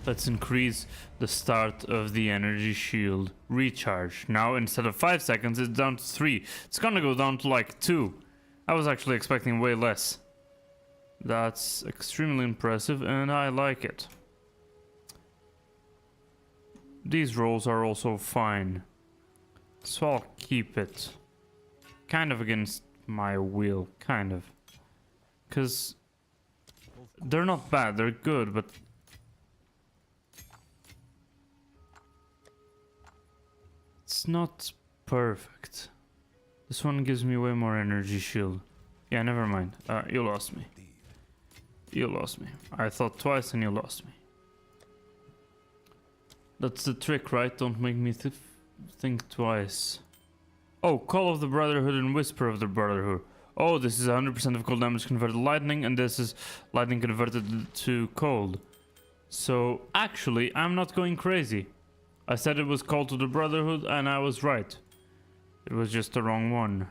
Let's increase the start of the energy shield recharge. Now instead of 5 seconds, it's down to 3. It's gonna go down to like 2. I was actually expecting way less. That's extremely impressive and I like it. These rolls are also fine, so I'll keep it. Kind of against my will, kind of. Because they're not bad, they're good, but it's not perfect. This one gives me way more energy shield. Yeah, never mind. You lost me. You lost me. I thought twice and you lost me. That's the trick, right? Don't make me think twice. Oh, Call of the Brotherhood and Whisper of the Brotherhood. Oh, this is 100% of cold damage converted to lightning, and this is lightning converted to cold. So, actually, I'm not going crazy. I said it was Call to the Brotherhood, and I was right. It was just the wrong one.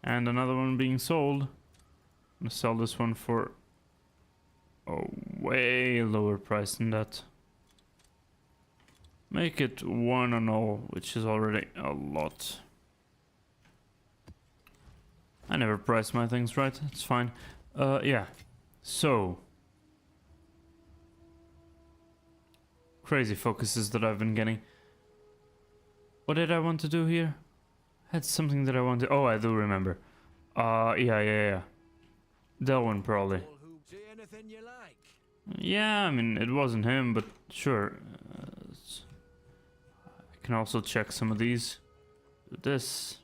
And another one being sold. I'm gonna sell this one for a way lower price than that. Make it 1 on all, which is already a lot. I never price my things right, it's fine. Yeah. So. Crazy focuses that I've been getting. What did I want to do here? Had something that I wanted. Oh, I do remember. Yeah. That one probably. See anything you like? Yeah, I mean, it wasn't him, but sure. I can also check some of these. This.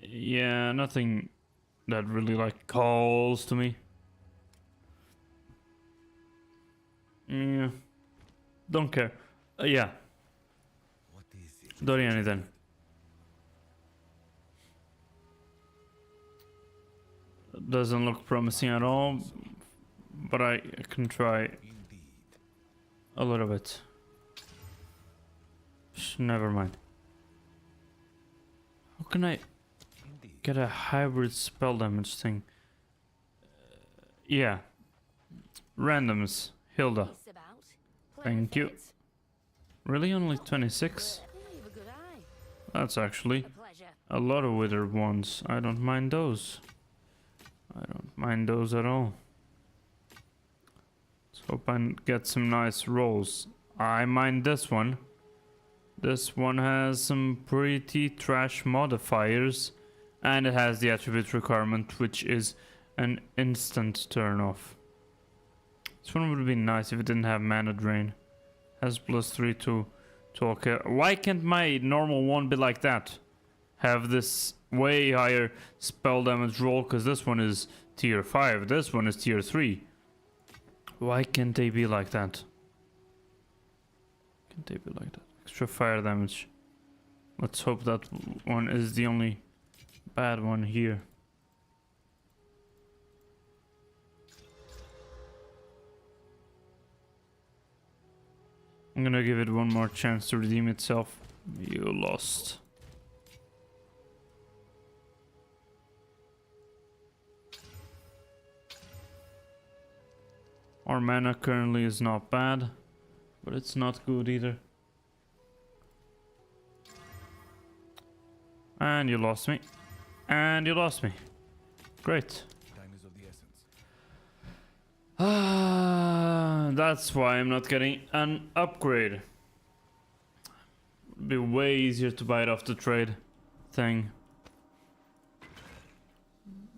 Yeah, nothing that really like calls to me. Yeah. Don't care. Yeah. What is it? Doriani then. Doesn't look promising at all, but I can try Indeed. a little bit. Never mind. How can I Indeed. get a hybrid spell damage thing? Yeah. Randoms. Hilda. Thank you. Really? Only 26? That's actually a lot of withered ones. I don't mind those. I don't mind those at all. Let's hope I get some nice rolls. I mind this one. This one has some pretty trash modifiers. And it has the attribute requirement, which is an instant turn off. This one would be nice if it didn't have mana drain. Has +3 to all chaos. Why can't my normal one be like that? Have this way higher spell damage roll, because this one is tier 5, this one is tier 3. Why can't they be like that? Can't they be like that? Extra fire damage. Let's hope that one is the only bad one here. I'm gonna give it one more chance to redeem itself. You lost. Our mana currently is not bad, but it's not good either. And you lost me. And you lost me. Great. Time is of the essence. That's why I'm not getting an upgrade. It'd be way easier to buy it off the trade thing.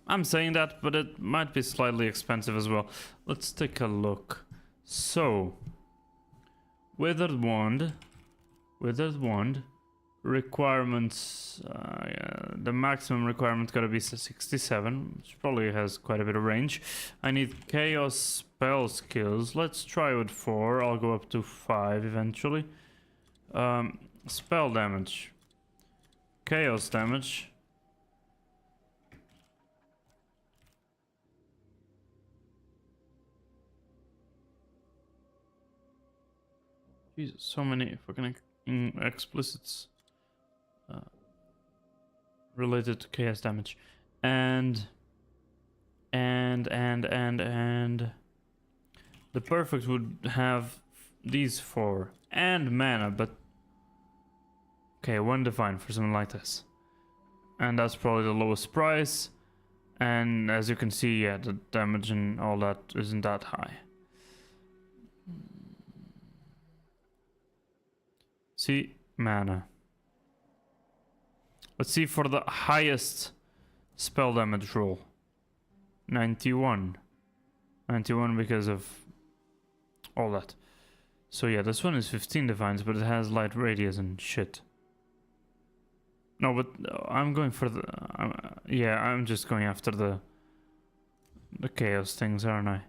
I'm saying that, but it might be slightly expensive as well. Let's take a look. So, Withered Wand, requirements, yeah, the maximum requirement gotta be 67, which probably has quite a bit of range. I need chaos spell skills. Let's try with 4. I'll go up to 5 eventually. Spell damage, chaos damage. Jesus, so many fucking explicits related to chaos damage, and the perfect would have these 4 and mana, but okay, 1 divine for something like this, and that's probably the lowest price. And as you can see, yeah, the damage and all that isn't that high. See, mana. Let's see for the highest spell damage roll. 91. 91 because of all that. So yeah, this one is 15 divines, but it has light radius and shit. No, but I'm going for the... yeah, I'm just going after the chaos things, aren't I?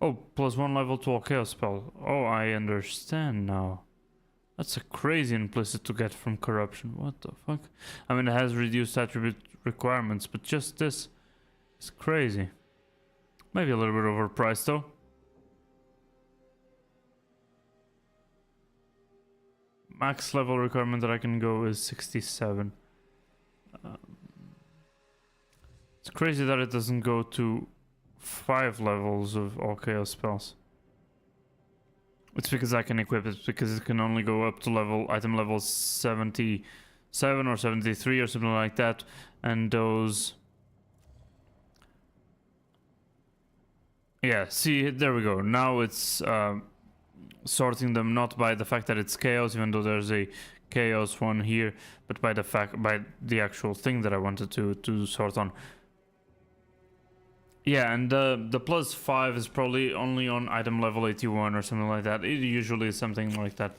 Oh, +1 level to all chaos spell. Oh, I understand now. That's a crazy implicit to get from corruption. What the fuck? I mean, it has reduced attribute requirements, but just this is crazy. Maybe a little bit overpriced though. Max level requirement that I can go is 67. It's crazy that it doesn't go to 5 levels of all chaos spells. It's because I can equip it, because it can only go up to item level 77 or 73 or something like that, and those... yeah, see, there we go. Now it's sorting them not by the fact that it's chaos, even though there's a chaos one here, but by the actual thing that I wanted to sort on. Yeah, and the +5 is probably only on item level 81 or something like that. It usually is something like that.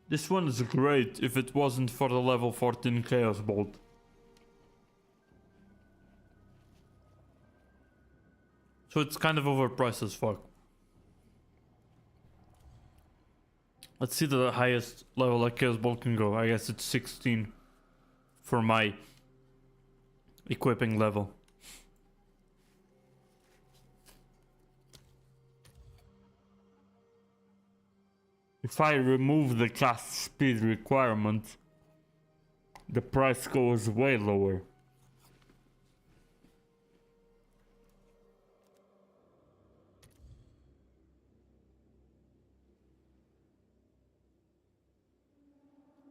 This one is great if it wasn't for the level 14 Chaos Bolt. So it's kind of overpriced as fuck. Let's see the highest level that Chaos Bolt can go. I guess it's 16 for my equipping level. If I remove the cast speed requirement, the price goes way lower.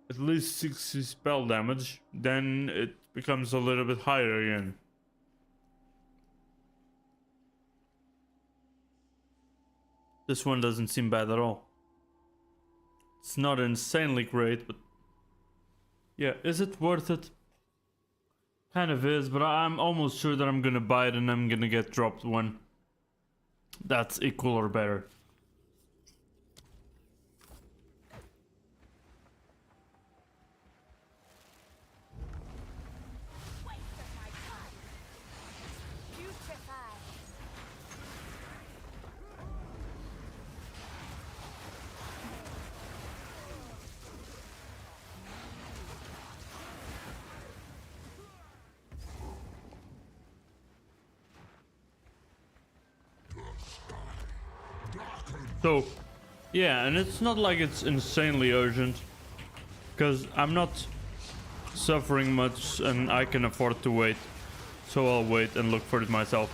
At least 60 spell damage, then it becomes a little bit higher again. This one doesn't seem bad at all. It's not insanely great, but yeah, is it worth it? Kind of is, but I'm almost sure that I'm gonna buy it and I'm gonna get dropped one that's equal or better. Waste of my time. Putrefy. So, yeah, and it's not like it's insanely urgent, because I'm not suffering much and I can afford to wait. So I'll wait and look for it myself.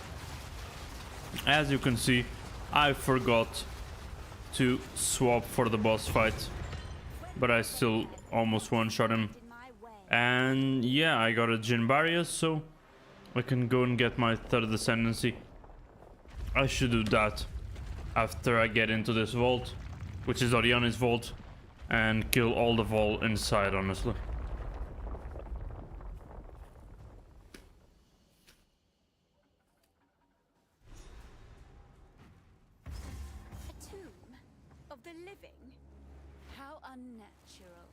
As you can see, I forgot to swap for the boss fight, but I still almost one-shot him. In my way. And yeah, I got a Jin barrier, so I can go and get my third ascendancy. I should do that after I get into this vault, which is Oriana's vault, and kill all the vault inside, honestly. A tomb of the living? How unnatural.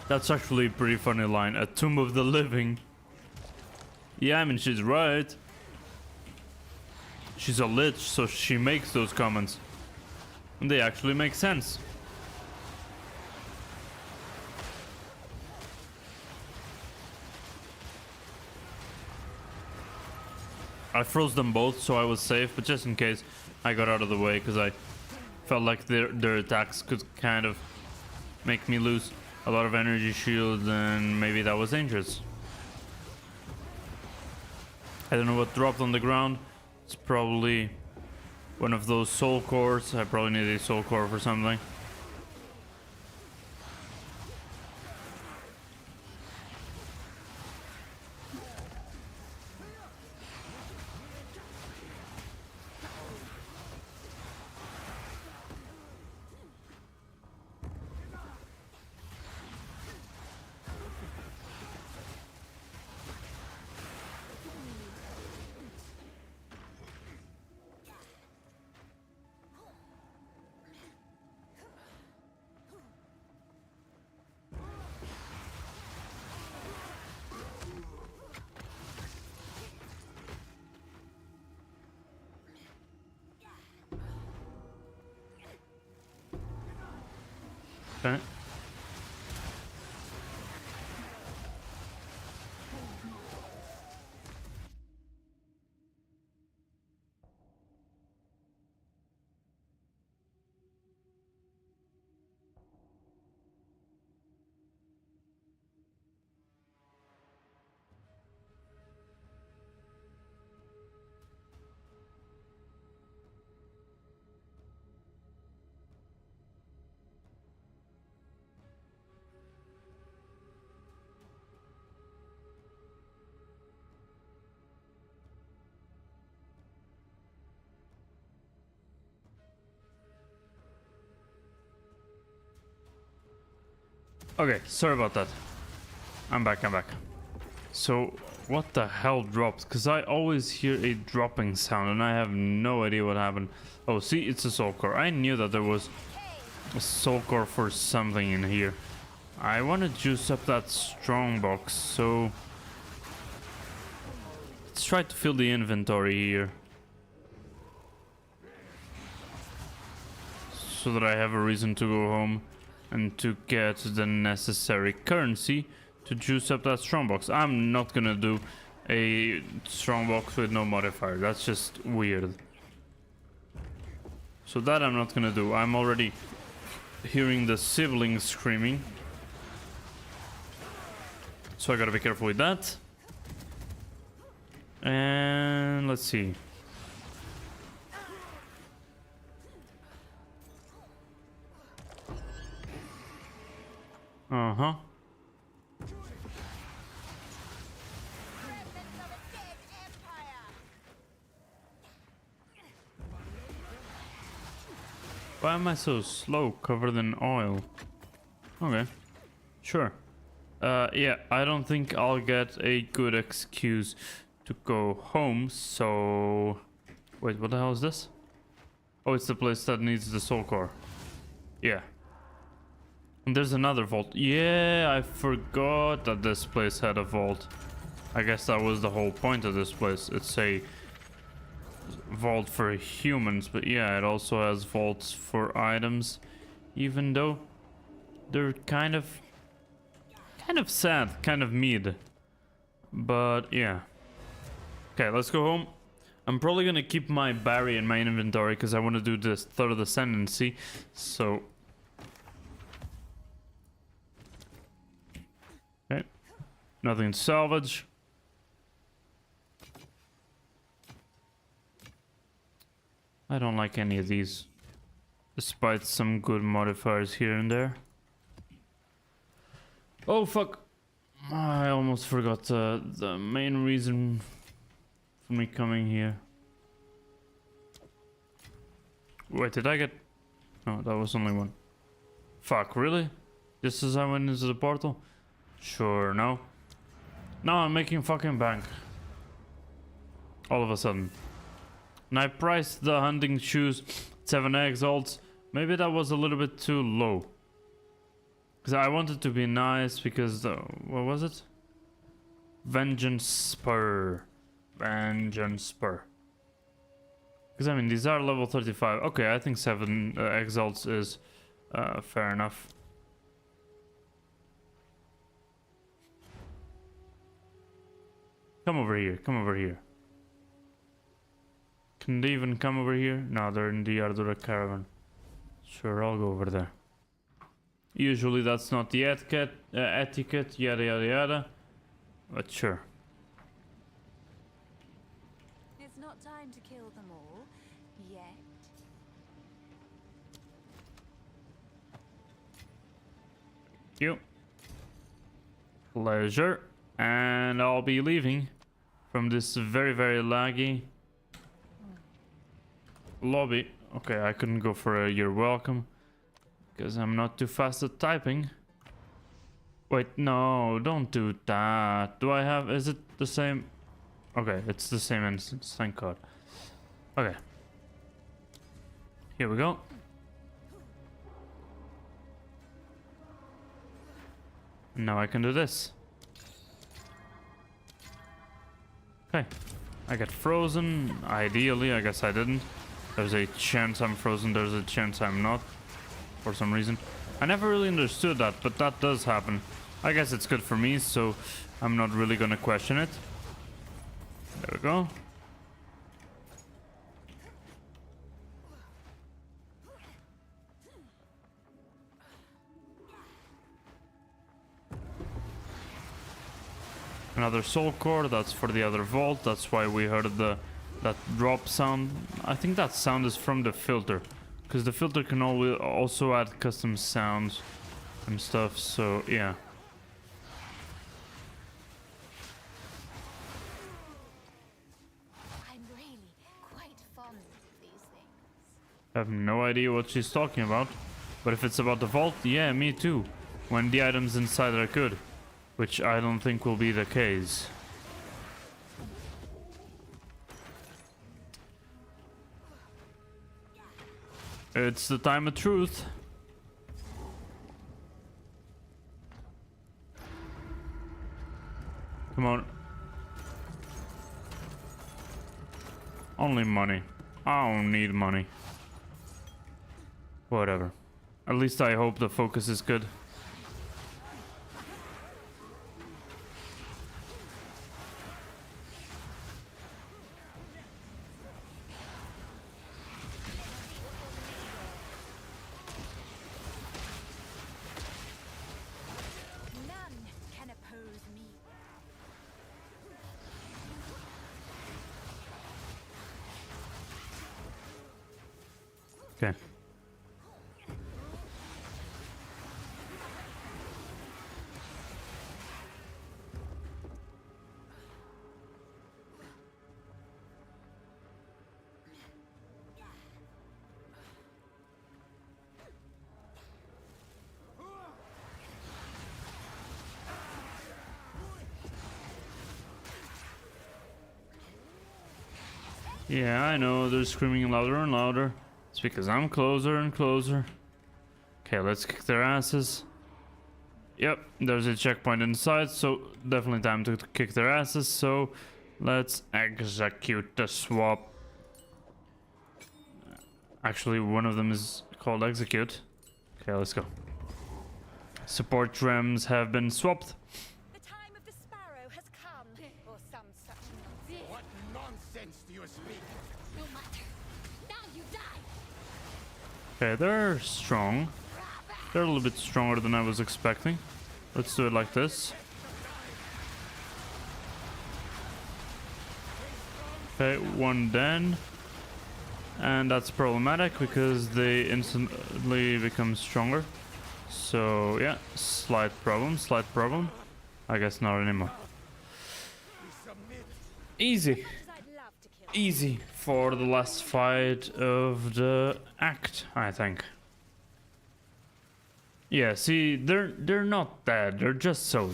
That's actually a pretty funny line. A tomb of the living. Yeah, I mean, she's right. She's a lich, so she makes those comments. And they actually make sense. I froze them both, so I was safe, but just in case, I got out of the way, because I felt like their attacks could kind of make me lose a lot of energy shield, and maybe that was dangerous. I don't know what dropped on the ground. It's probably one of those soul cores. I probably need a soul core for something. Okay. Okay, sorry about that. I'm back. So, what the hell dropped? Because I always hear a dropping sound and I have no idea what happened. Oh, see, it's a soul core. I knew that there was a soul core for something in here. I want to juice up that strong box, so let's try to fill the inventory here, so that I have a reason to go home and to get the necessary currency to juice up that strongbox. I'm not gonna do a strongbox with no modifier. That's just weird. So that I'm not gonna do. I'm already hearing the siblings screaming, so I gotta be careful with that. And let's see. Uh-huh. Remnants of a dead empire. Why am I so slow, covered in oil? Okay, sure. Yeah, I don't think I'll get a good excuse to go home, so... Wait, what the hell is this? Oh, it's the place that needs the soul core. Yeah. And there's another vault. Yeah, I forgot that this place had a vault. I guess that was the whole point of this place. It's a vault for humans, but yeah, it also has vaults for items, even though they're kind of sad, kind of mid. But yeah. Okay, let's go home. I'm probably gonna keep my Barry in my inventory because I want to do this third ascendancy. So okay, nothing to salvage. I don't like any of these, despite some good modifiers here and there. Oh fuck! I almost forgot the main reason for me coming here. Wait, did I get... No, that was only one. Fuck, really? Just as I went into the portal? Sure, no. No, I'm making fucking bank. All of a sudden. And I priced the hunting shoes 7 exalts. Maybe that was a little bit too low. Because I wanted to be nice because... what was it? Vengeance Spur. Vengeance Spur. Because I mean, these are level 35. Okay, I think 7 exalts is fair enough. Come over here, come over here. Can they even come over here? No, they're in the Ardura caravan. Sure, I'll go over there. Usually that's not the etiquette, yada yada yada. But sure. It's not time to kill them all yet. You. Pleasure. And I'll be leaving from this very, very laggy lobby. Okay, I couldn't go for a you're welcome because I'm not too fast at typing. Wait, no, don't do that. Do I have... Is it the same? Okay, it's the same instance, thank God. Okay. Here we go. Now I can do this. Okay. I get frozen. Ideally, I guess I didn't. There's a chance I'm frozen, there's a chance I'm not. For some reason. I never really understood that, but that does happen. I guess it's good for me, so I'm not really gonna question it. There we go. Another soul core, that's for the other vault. That's why we heard that drop sound. I think that sound is from the filter, because the filter can also add custom sounds and stuff, so yeah. I'm really quite fond of these things. I have no idea what she's talking about, but if it's about the vault, yeah, me too. When the items inside are good, which I don't think will be the case. It's the time of truth. Come on. Only money. I don't need money. Whatever. At least I hope the focus is good. None can oppose me. Okay. Yeah, I know, they're screaming louder and louder. It's because I'm closer and closer. Okay, let's kick their asses. Yep, there's a checkpoint inside, so definitely time to kick their asses, so let's execute the swap. Actually, one of them is called execute. Okay, let's go. Support gems have been swapped. The time of the sparrow has come, or some such nonsense. What nonsense do you speak? No matter. Now you die. Okay, they're strong. They're a little bit stronger than I was expecting. Let's do it like this. Okay, one down. And that's problematic because they instantly become stronger. So yeah, slight problem. I guess not anymore. Easy. I'd love to kill Easy for the last fight of the act, I think. Yeah, see, they're not dead. They're just so.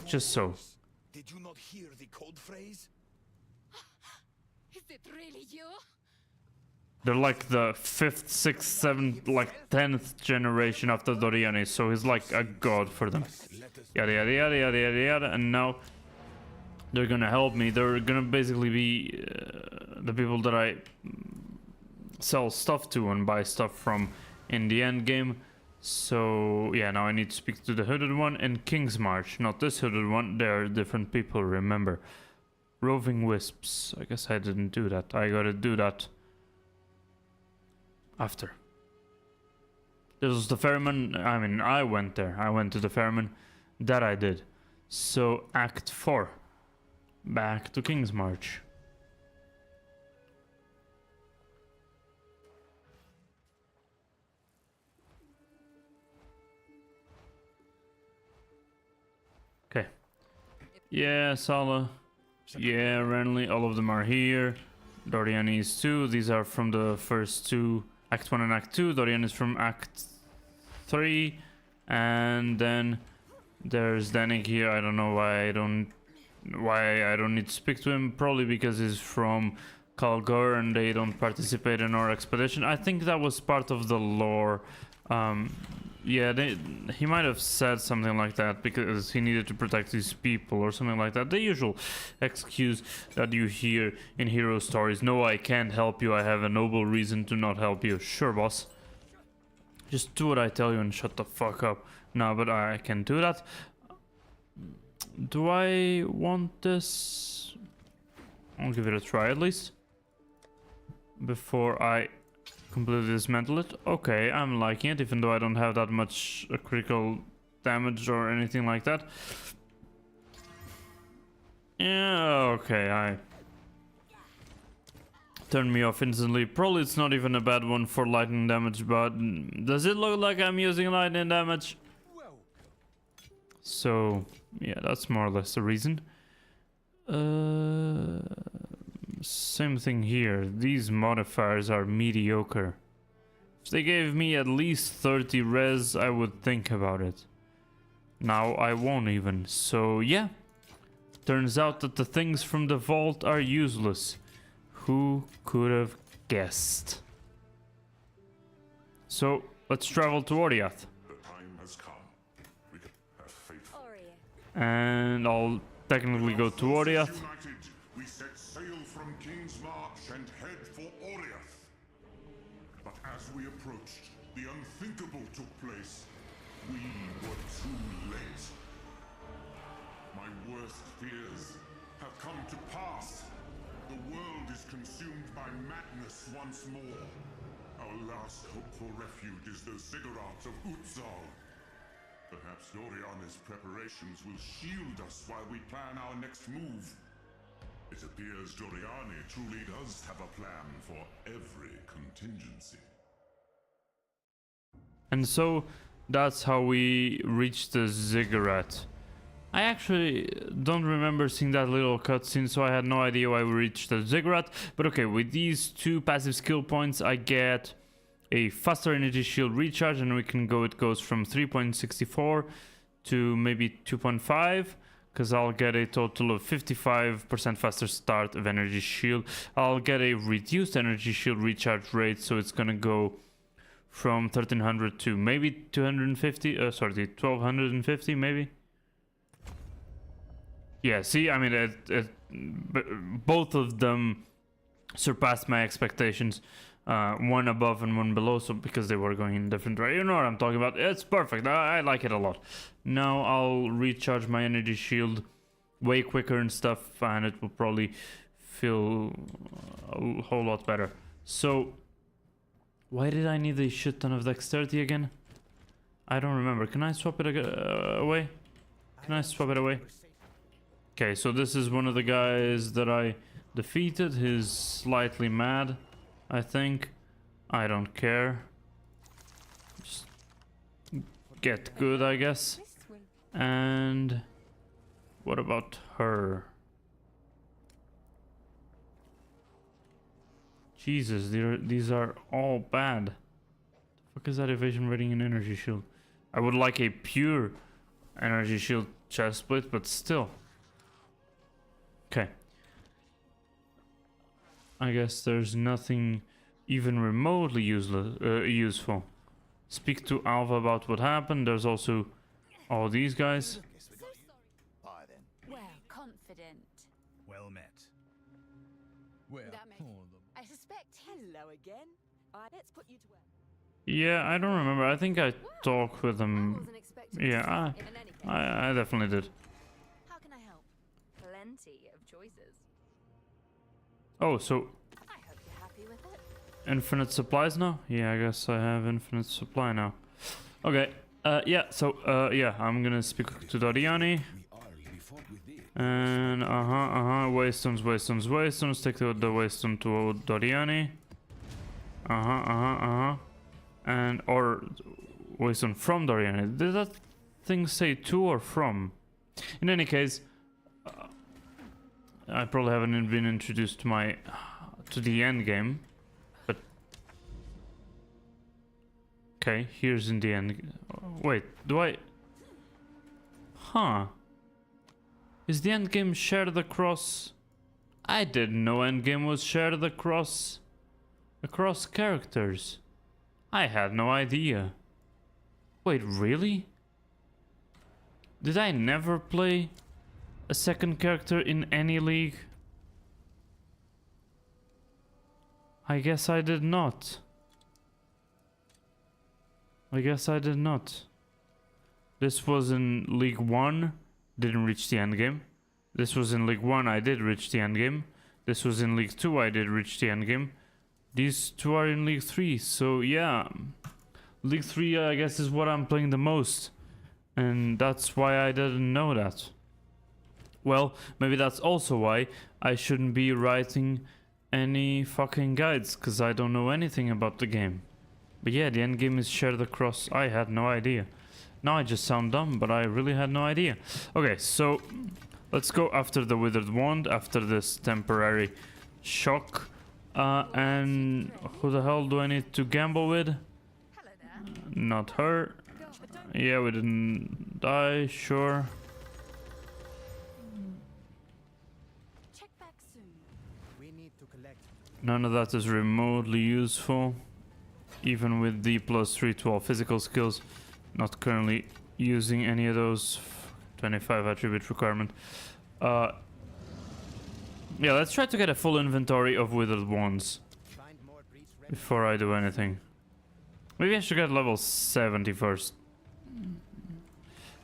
Did you not hear the code phrase? Is it really you? They're like the 5th, 6th, 7th, like 10th generation after Doriani, so he's like a god for them. Yada yada yada yada yada yada, and now they're gonna help me. They're gonna basically be the people that I sell stuff to and buy stuff from in the end game. So yeah, now I need to speak to the hooded one in King's March, not this hooded one. They're different people, remember. Roving wisps. I guess I didn't do that. I gotta do that after. This was the ferryman. I mean, I went there. I went to the ferryman. That I did. So Act 4. Back to King's March. Okay. Yeah, Sala. Yeah, Renly. All of them are here. Doriani is 2. These are from the first two. Act 1 and Act 2. Dorian is from Act 3. And then there's Danik here. I don't know why I don't need to speak to him. Probably because he's from Kalgur and they don't participate in our expedition. I think that was part of the lore. Yeah, he might have said something like that because he needed to protect his people or something like that. The usual excuse that you hear in hero stories. No, I can't help you. I have a noble reason to not help you. Sure, boss. Just do what I tell you and shut the fuck up. No, but I can do that. Do I want this? I'll give it a try at least. Before I completely dismantle it. Okay, I'm liking it, even though I don't have that much critical damage or anything like that. Yeah, okay, turned me off instantly. Probably it's not even a bad one for lightning damage, but does it look like I'm using lightning damage? So, yeah, that's more or less the reason. Same thing here. These modifiers are mediocre. If they gave me at least 30 res, I would think about it. Now I won't even. So yeah. Turns out that the things from the vault are useless. Who could have guessed? So let's travel to Oriath. The time has come. We can have faith. Oriath. And I'll technically go to Oriath. United, we set sail from King's March and head for Oriath. But as we approached, the unthinkable took place. We were too late. My worst fears have come to pass. The world is consumed by madness once more. Our last hope for refuge is the ziggurats of Utzal. Perhaps Doriana's preparations will shield us while we plan our next move. It appears Doriani truly does have a plan for every contingency. And so that's how we reached the ziggurat. I actually don't remember seeing that little cutscene, so I had no idea why we reached the ziggurat. But okay, with these 2 passive skill points, I get a faster energy shield recharge, and we can go. It goes from 3.64 to maybe 2.5, because I'll get a total of 55% faster start of energy shield. I'll get a reduced energy shield recharge rate, so it's gonna go from 1300 to maybe 250. Sorry, 1250 maybe. Yeah, see, I mean, both of them surpassed my expectations. One above and one below, so because they were going in different directions. You know what I'm talking about. It's perfect. I like it a lot. Now I'll recharge my energy shield way quicker and stuff, and it will probably feel a whole lot better. So, why did I need a shit ton of dexterity again? I don't remember. Can I swap it away? Can I swap it away? Okay, so this is one of the guys that I defeated. He's slightly mad, I think. I don't care. Just get good, I guess. And what about her? Jesus, these are all bad. The fuck is that evasion rating and energy shield? I would like a pure energy shield chestplate, but still. Okay. I guess there's nothing even remotely useful. Speak to Alva about what happened. There's also all these guys. Bye then. Well, confident. Well met. Well, That makes- I suspect. Hello again. Let's put you to work. Yeah, I don't remember. I think I talked with I them. wasn't expecting Yeah, to see it in any case. I definitely did. How can I help? Plenty of choices. Oh, so I hope you're happy with it. infinite supplies now? Yeah, I guess I have infinite supply now. Okay. Yeah, so yeah, I'm gonna speak to Doriani. We already fought with it. And waystones. Take the waystone to Doriani. And or waystone from Doriani. Did that thing say to or from? In any case, I probably haven't been introduced to the end game, but okay, here's in the end. Wait, do I? Huh? Is the end game shared across? I didn't know end game was shared across characters. I had no idea. Wait, really? Did I never play a second character in any league? I guess I did not. This was in League 1, didn't reach the end game. This was in League 1, I did reach the end game. This was in League 2, I did reach the end game. These two are in League 3, so yeah. League 3, I guess, is what I'm playing the most. And that's why I didn't know that. Well, maybe that's also why I shouldn't be writing any fucking guides, because I don't know anything about the game. But yeah, the end game is shared across. I had no idea. Now I just sound dumb, but I really had no idea. Okay, so let's go after the Withered Wand, after this temporary shock. And who the hell do I need to gamble with? Hello there. Not her. Yeah, we didn't die, sure. Check back soon. we need to collect. None of that is remotely useful. Even with D plus 3 to all physical skills. Not currently using any of those. 25 attribute requirement. Yeah, let's try to get a full inventory of Withered Wands Find more breach ready. before I do anything. Maybe I should get level 70 first.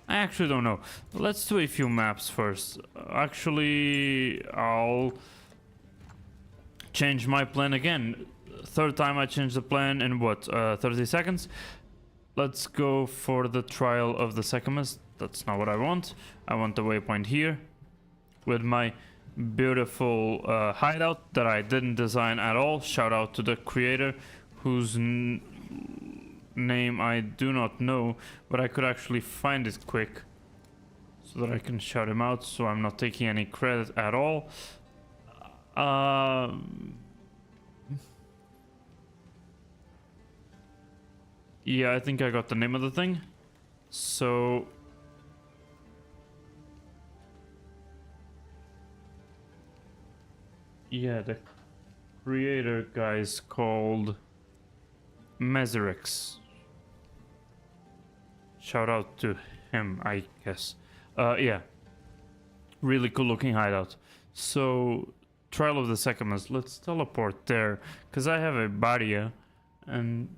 I actually don't know. Let's do a few maps first. Actually, I'll change my plan again. Third time I change the plan in what, 30 seconds? Let's go for the Trial of the Sechamus. That's not what I want. I want the waypoint here with my beautiful hideout that I didn't design at all. Shout out to the creator whose name I do not know, but I could actually find it quick so that I can shout him out, so I'm not taking any credit at all. Yeah, I think I got the name of the thing. So yeah, the creator guy's called Mezerix. Shout out to him, I guess. Yeah. Really cool looking hideout. So, Trial of the Secamus. Let's teleport there. Because I have a barrier. And...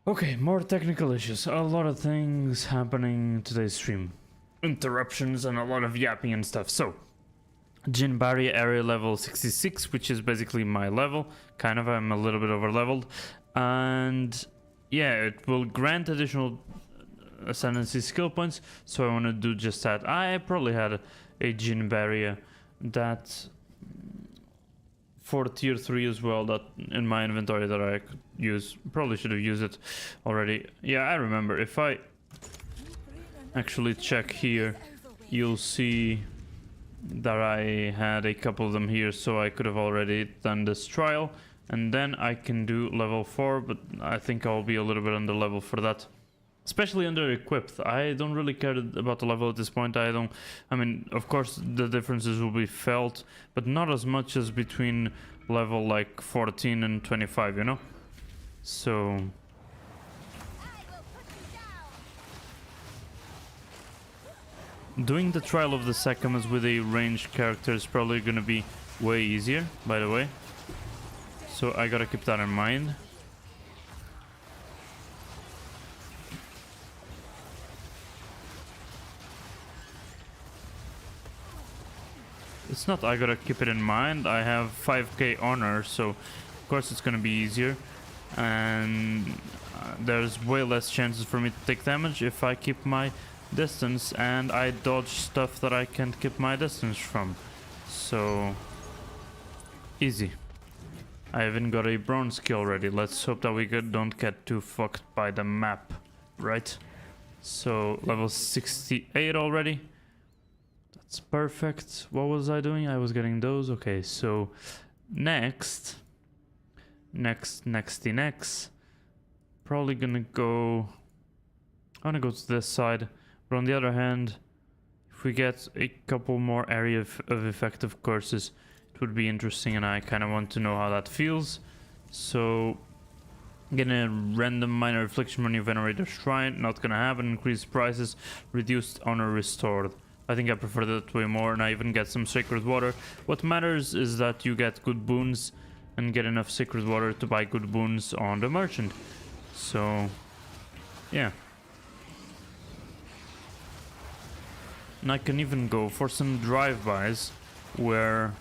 Okay, more technical issues. A lot of things happening today's stream. Interruptions and a lot of yapping and stuff. So, Jin Barrier area level 66, which is basically my level. Kind of, I'm a little bit over leveled. And yeah, it will grant additional ascendancy skill points. So I want to do just that. I probably had a Jin Barrier that for tier 3 as well, that in my inventory that I could use. Probably should have used it already. Yeah, I remember. If I actually check here, you'll see that I had a couple of them here, so I could have already done this trial, and then I can do level 4, but I think I'll be a little bit under level for that. Especially under equipped. I don't really care about the level at this point. I mean, of course the differences will be felt, but not as much as between level like 14 and 25, you know? So doing the trial of the Secamus with a ranged character is probably gonna be way easier, by the way. So I gotta keep that in mind. It's not I gotta keep it in mind. I have 5k honor, so of course it's gonna be easier. And there's way less chances for me to take damage if I keep my distance, and I dodge stuff that I can't keep my distance from. So easy. I even got a bronze key already. Let's hope that we don't get too fucked by the map, right? So level 68 already. That's perfect. What was I doing? I was getting those. Okay, so next. Probably gonna go... I'm gonna go to this side. But on the other hand, if we get a couple more area of effective courses, it would be interesting, and I kind of want to know how that feels. So, gonna random minor affliction when you venerate a shrine. Not gonna happen. Increased prices, reduced honor restored. I think I prefer that way more, and I even get some sacred water. What matters is that you get good boons and get enough sacred water to buy good boons on the merchant. So, yeah. And I can even go for some drive-bys where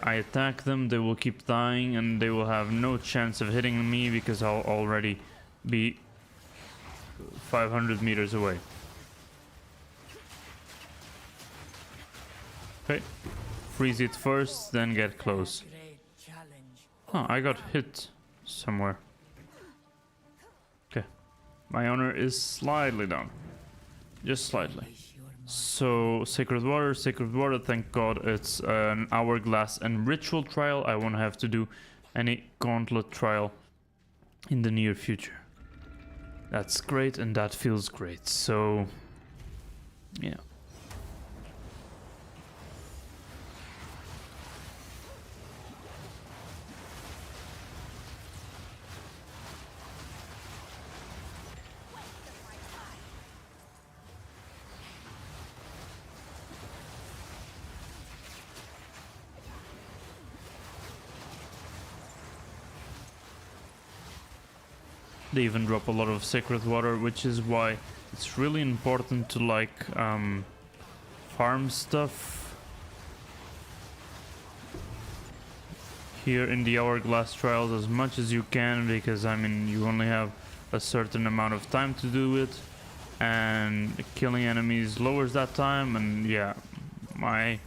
I attack them, they will keep dying, and they will have no chance of hitting me because I'll already be 500 meters away. Okay, freeze it first, then get close. Huh, I got hit somewhere. Okay, my honor is slightly down, just slightly. So, sacred water, thank god it's an hourglass and ritual trial. I won't have to do any gauntlet trial in the near future. That's great, and that feels great. So, yeah. They even drop a lot of sacred water, which is why it's really important to like farm stuff here in the hourglass trials as much as you can, because I mean you only have a certain amount of time to do it, and killing enemies lowers that time. And yeah, my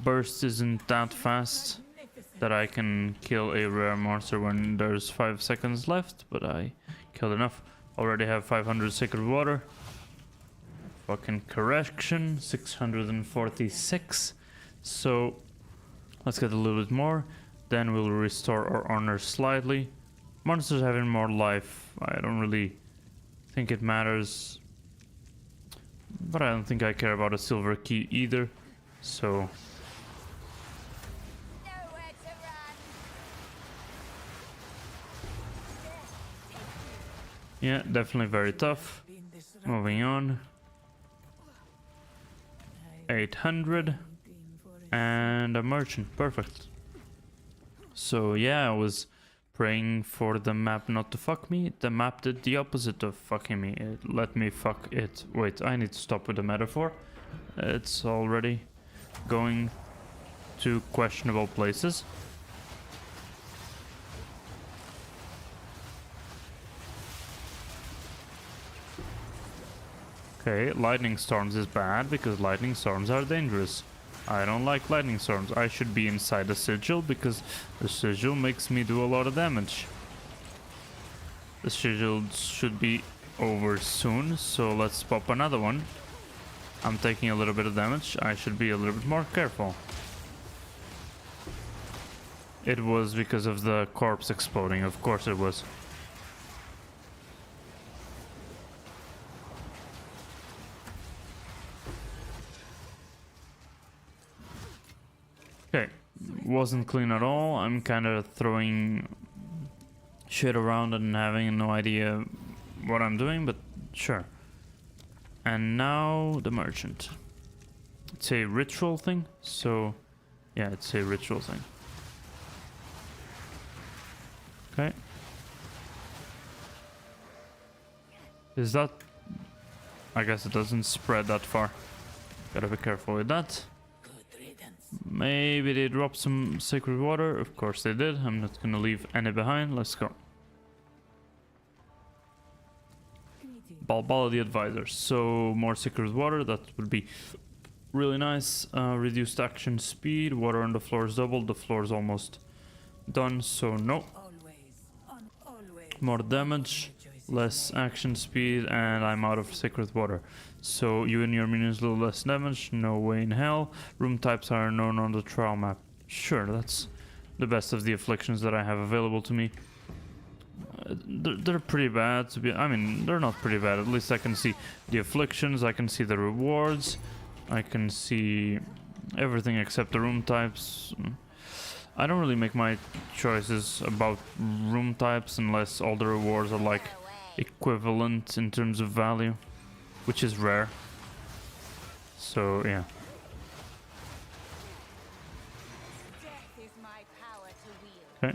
burst isn't that fast that I can kill a rare monster when there's 5 seconds left, but I killed enough. Already have 500 sacred water. Fucking correction, 646. So let's get a little bit more, then we'll restore our honor slightly. Monsters having more life, I don't really think it matters, but I don't think I care about a silver key either, so yeah, definitely very tough. Moving on. 800 and a merchant, perfect. So yeah, I was praying for the map not to fuck me. The map did the opposite of fucking me. It let me fuck it. Wait, I need to stop with the metaphor. It's already going to questionable places. Okay, lightning storms is bad because lightning storms are dangerous. I don't like lightning storms. I should be inside the sigil because the sigil makes me do a lot of damage. The sigil should be over soon, so let's pop another one. I'm taking a little bit of damage. I should be a little bit more careful. It was because of the corpse exploding, of course it was. Okay, wasn't clean at all. I'm kind of throwing shit around and having no idea what I'm doing, but sure. And now the merchant. It's a ritual thing, so yeah, it's a ritual thing. Okay. Is that... I guess it doesn't spread that far. Gotta be careful with that. Maybe they dropped some sacred water. Of course they did. I'm not gonna leave any behind. Let's go. Balbala the advisor. So more sacred water. That would be really nice. Reduced action speed. Water on the floor is doubled. The floor is almost done. So no. More damage. Less action speed, and I'm out of sacred water. So you and your minions a little less damage. No way in hell. Room types are known on the trial map. Sure, that's the best of the afflictions that I have available to me. They're pretty bad to be. I mean, they're not pretty bad. At least I can see the afflictions. I can see the rewards. I can see everything except the room types. I don't really make my choices about room types unless all the rewards are like equivalent in terms of value, which is rare. So yeah. Death is my power to wield. Okay.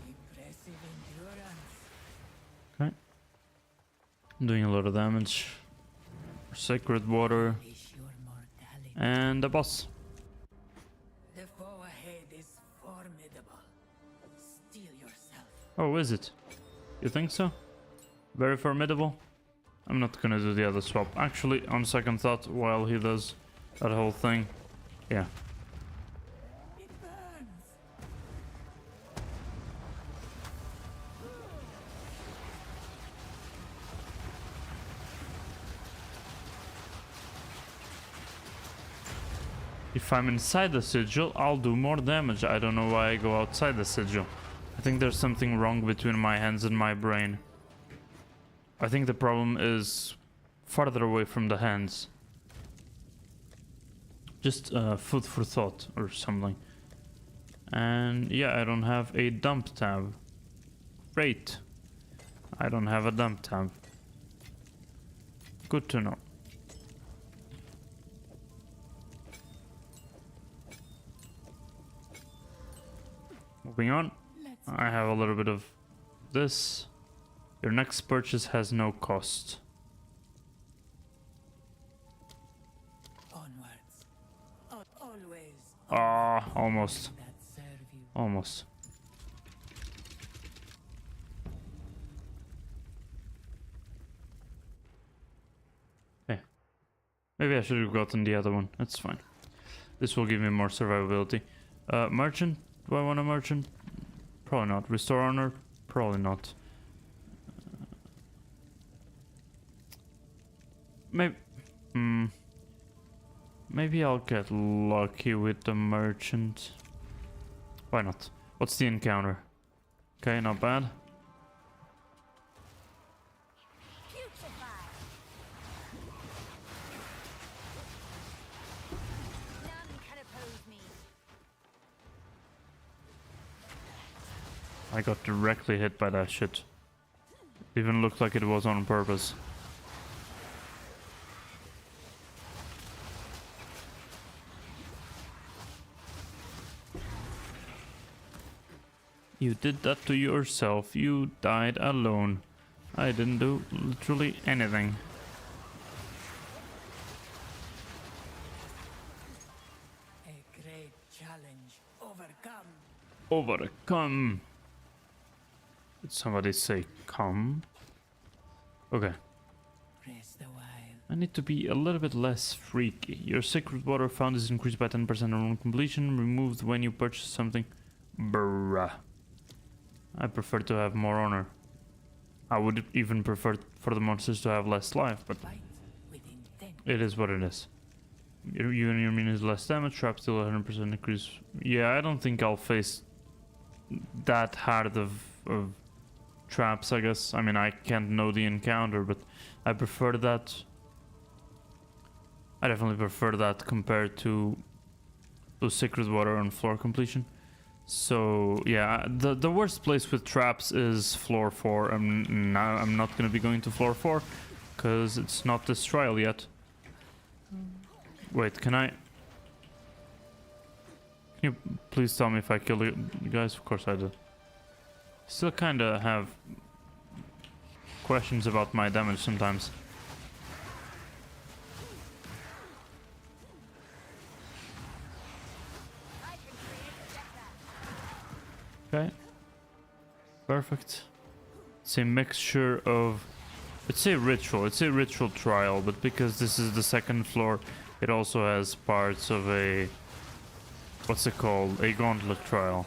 Impressive endurance. Okay. Doing a lot of damage. Sacred water. Is your mortality. And the boss. The foe ahead is formidable. Steel yourself. Oh, is it? You think so? Very formidable? I'm not gonna do the other swap. Actually, on second thought, while he does that whole thing, yeah. It burns. If I'm inside the sigil, I'll do more damage. I don't know why I go outside the sigil. I think there's something wrong between my hands and my brain. I think the problem is farther away from the hands. Just food for thought or something. And yeah, I don't have a dump tab. Great. I don't have a dump tab. Good to know. Moving on. I have a little bit of this. Your next purchase has no cost. Onwards. Always. Ah, almost. That serve you. Almost. Okay. Maybe I should have gotten the other one. That's fine. This will give me more survivability. Merchant? Do I want a merchant? Probably not. Restore honor? Probably not. Maybe. Maybe I'll get lucky with the merchant. Why not? What's the encounter? Okay, not bad. Putrefy. None can oppose me. I got directly hit by that shit. Even looked like it was on purpose. You did that to yourself. You died alone. I didn't do literally anything. A great challenge. Overcome. Overcome. Did somebody say come? Okay. Rest a while. I need to be a little bit less freaky. Your sacred water found is increased by 10% on completion. Removed when you purchase something. Bruh. I prefer to have more honor. I would even prefer for the monsters to have less life, but Fight with intent. it is what it is. You and your minions less damage, trap still 100% increase. Yeah, I don't think I'll face that hard of traps, I guess. I mean, I can't know the encounter, but I prefer that. I definitely prefer that compared to those sacred water on floor completion. So yeah, the worst place with traps is floor 4. I'm not gonna be going to floor 4 because it's not this trial yet. Wait, can you please tell me if I kill you guys? Of course I did. Still kinda have questions about my damage sometimes. Okay. Perfect. It's a mixture of... It's a ritual trial, but because this is the second floor, it also has parts of a... What's it called? A gauntlet trial.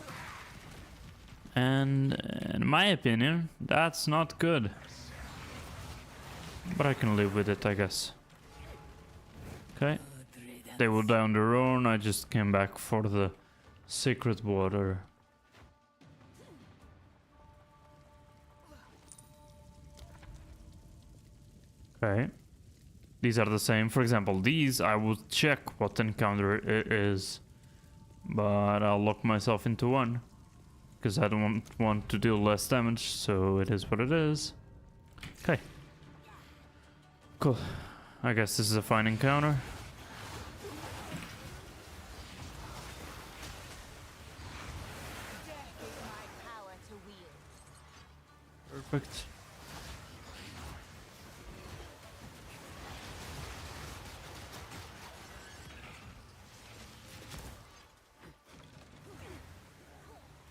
And in my opinion, that's not good. But I can live with it, I guess. Okay. They will die on their own. I just came back for the sacred water. Okay. These are the same. For example, these I will check what encounter it is. But I'll lock myself into one. Because I don't want to deal less damage, so it is what it is. Okay. Cool. I guess this is a fine encounter. Death is my power to wield. Perfect.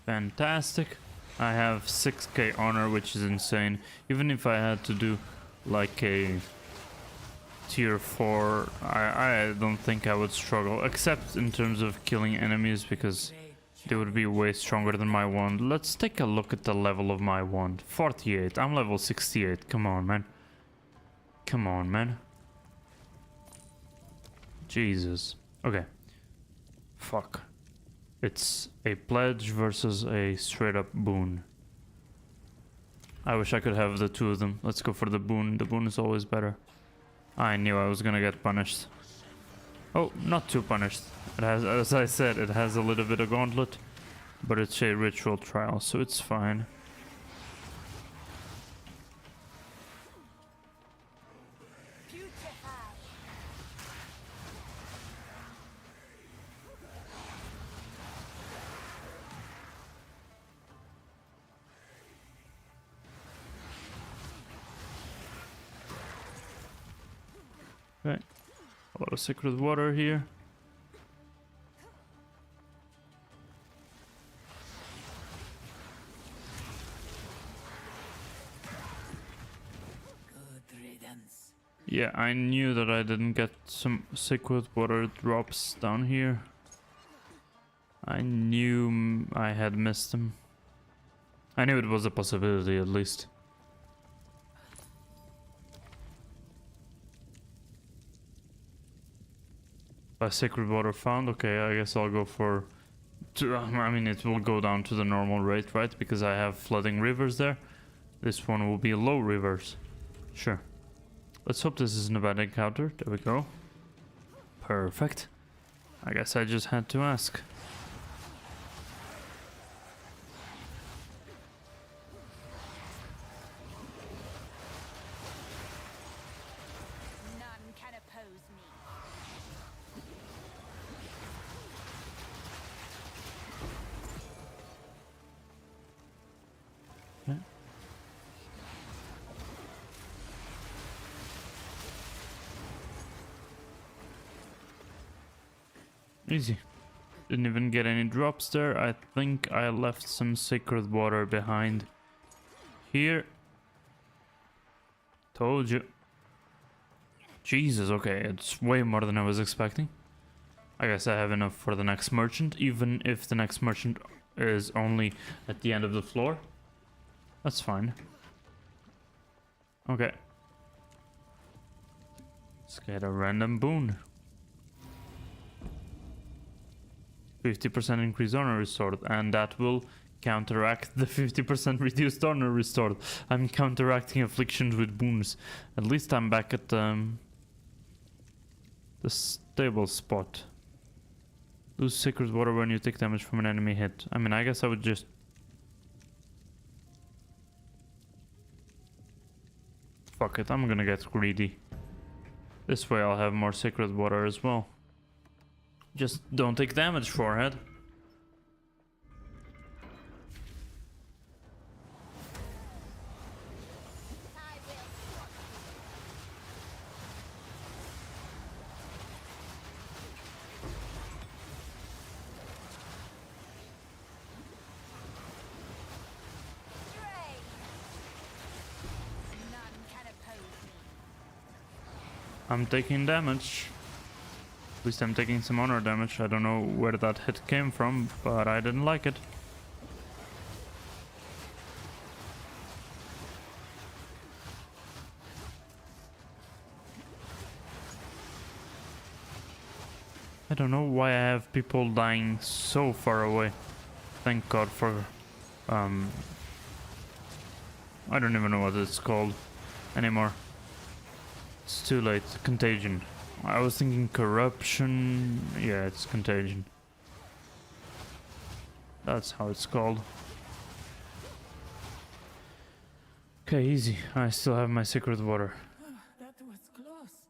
Fantastic. I have 6k honor, which is insane. Even if I had to do like a tier 4, I don't think I would struggle, except in terms of killing enemies, because they would be way stronger than my wand. Let's take a look at the level of my wand. 48. I'm level 68. Come on, man. Come on, man. Jesus. Okay. Fuck. It's a pledge versus a straight up boon. I wish I could have the two of them. Let's go for the boon. The boon is always better. I knew I was gonna get punished. Oh, not too punished. It has, as I said, it has a little bit of gauntlet, but it's a ritual trial, so it's fine. Okay, a lot of sacred water here. Yeah, I knew that I didn't get some sacred water drops down here. I knew I had missed them. I knew it was a possibility at least. Sacred water found. Okay, I guess I'll go for... I mean, it will go down to the normal rate, right? Because I have flooding rivers there. This one will be low rivers. Sure. Let's hope this isn't a bad encounter. There we go. Perfect. I guess I just had to ask. None can oppose me. Okay. Easy. Didn't even get any drops there. I think I left some sacred water behind here. Told you. Jesus, okay, it's way more than I was expecting. I guess I have enough for the next merchant, even if the next merchant is only at the end of the floor. That's fine. Okay. Let's get a random boon. 50% increased honor restored, and that will counteract the 50% reduced honor restored. I'm counteracting afflictions with boons. At least I'm back at the stable spot. Lose sacred water when you take damage from an enemy hit. I mean, I guess I would just... Fuck it, I'm gonna get greedy. This way I'll have more sacred water as well. Just don't take damage, forehead. I'm taking damage. At least I'm taking some honor damage. I don't know where that hit came from, but I didn't like it. I don't know why I have people dying so far away. Thank God for... I don't even know what it's called anymore. It's too late. Contagion. I was thinking corruption. Yeah, it's contagion. That's how it's called. Okay, easy. I still have my secret water. That was close.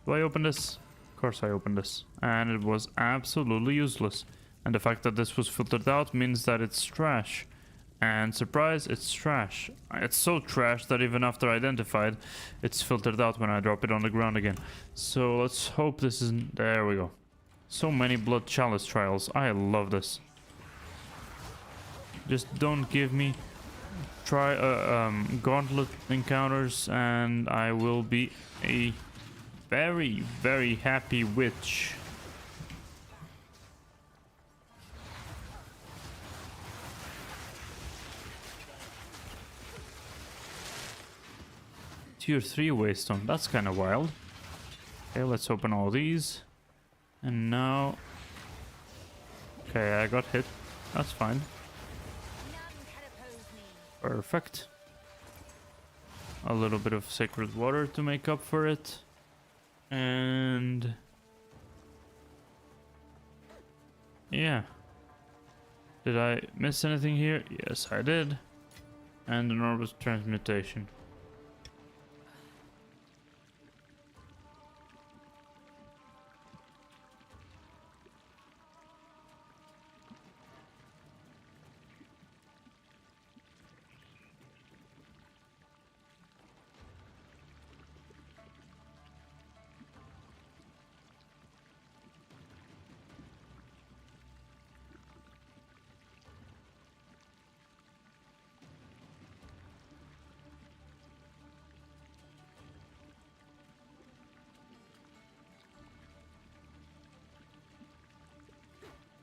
Do I open this? Of course I opened this. And it was absolutely useless. And the fact that this was filtered out means that it's trash. And surprise, it's trash. It's so trash that even after identified, it's filtered out when I drop it on the ground again. So let's hope this isn't... There we go. So many blood chalice trials. I love this. Just don't give me gauntlet encounters and I will be a very, very happy witch. Tier 3 waystone, that's kind of wild. Okay, let's open all these. And now... Okay, I got hit. That's fine. None can oppose me. Perfect. A little bit of sacred water to make up for it. And... yeah. Did I miss anything here? Yes, I did. And an orb of transmutation.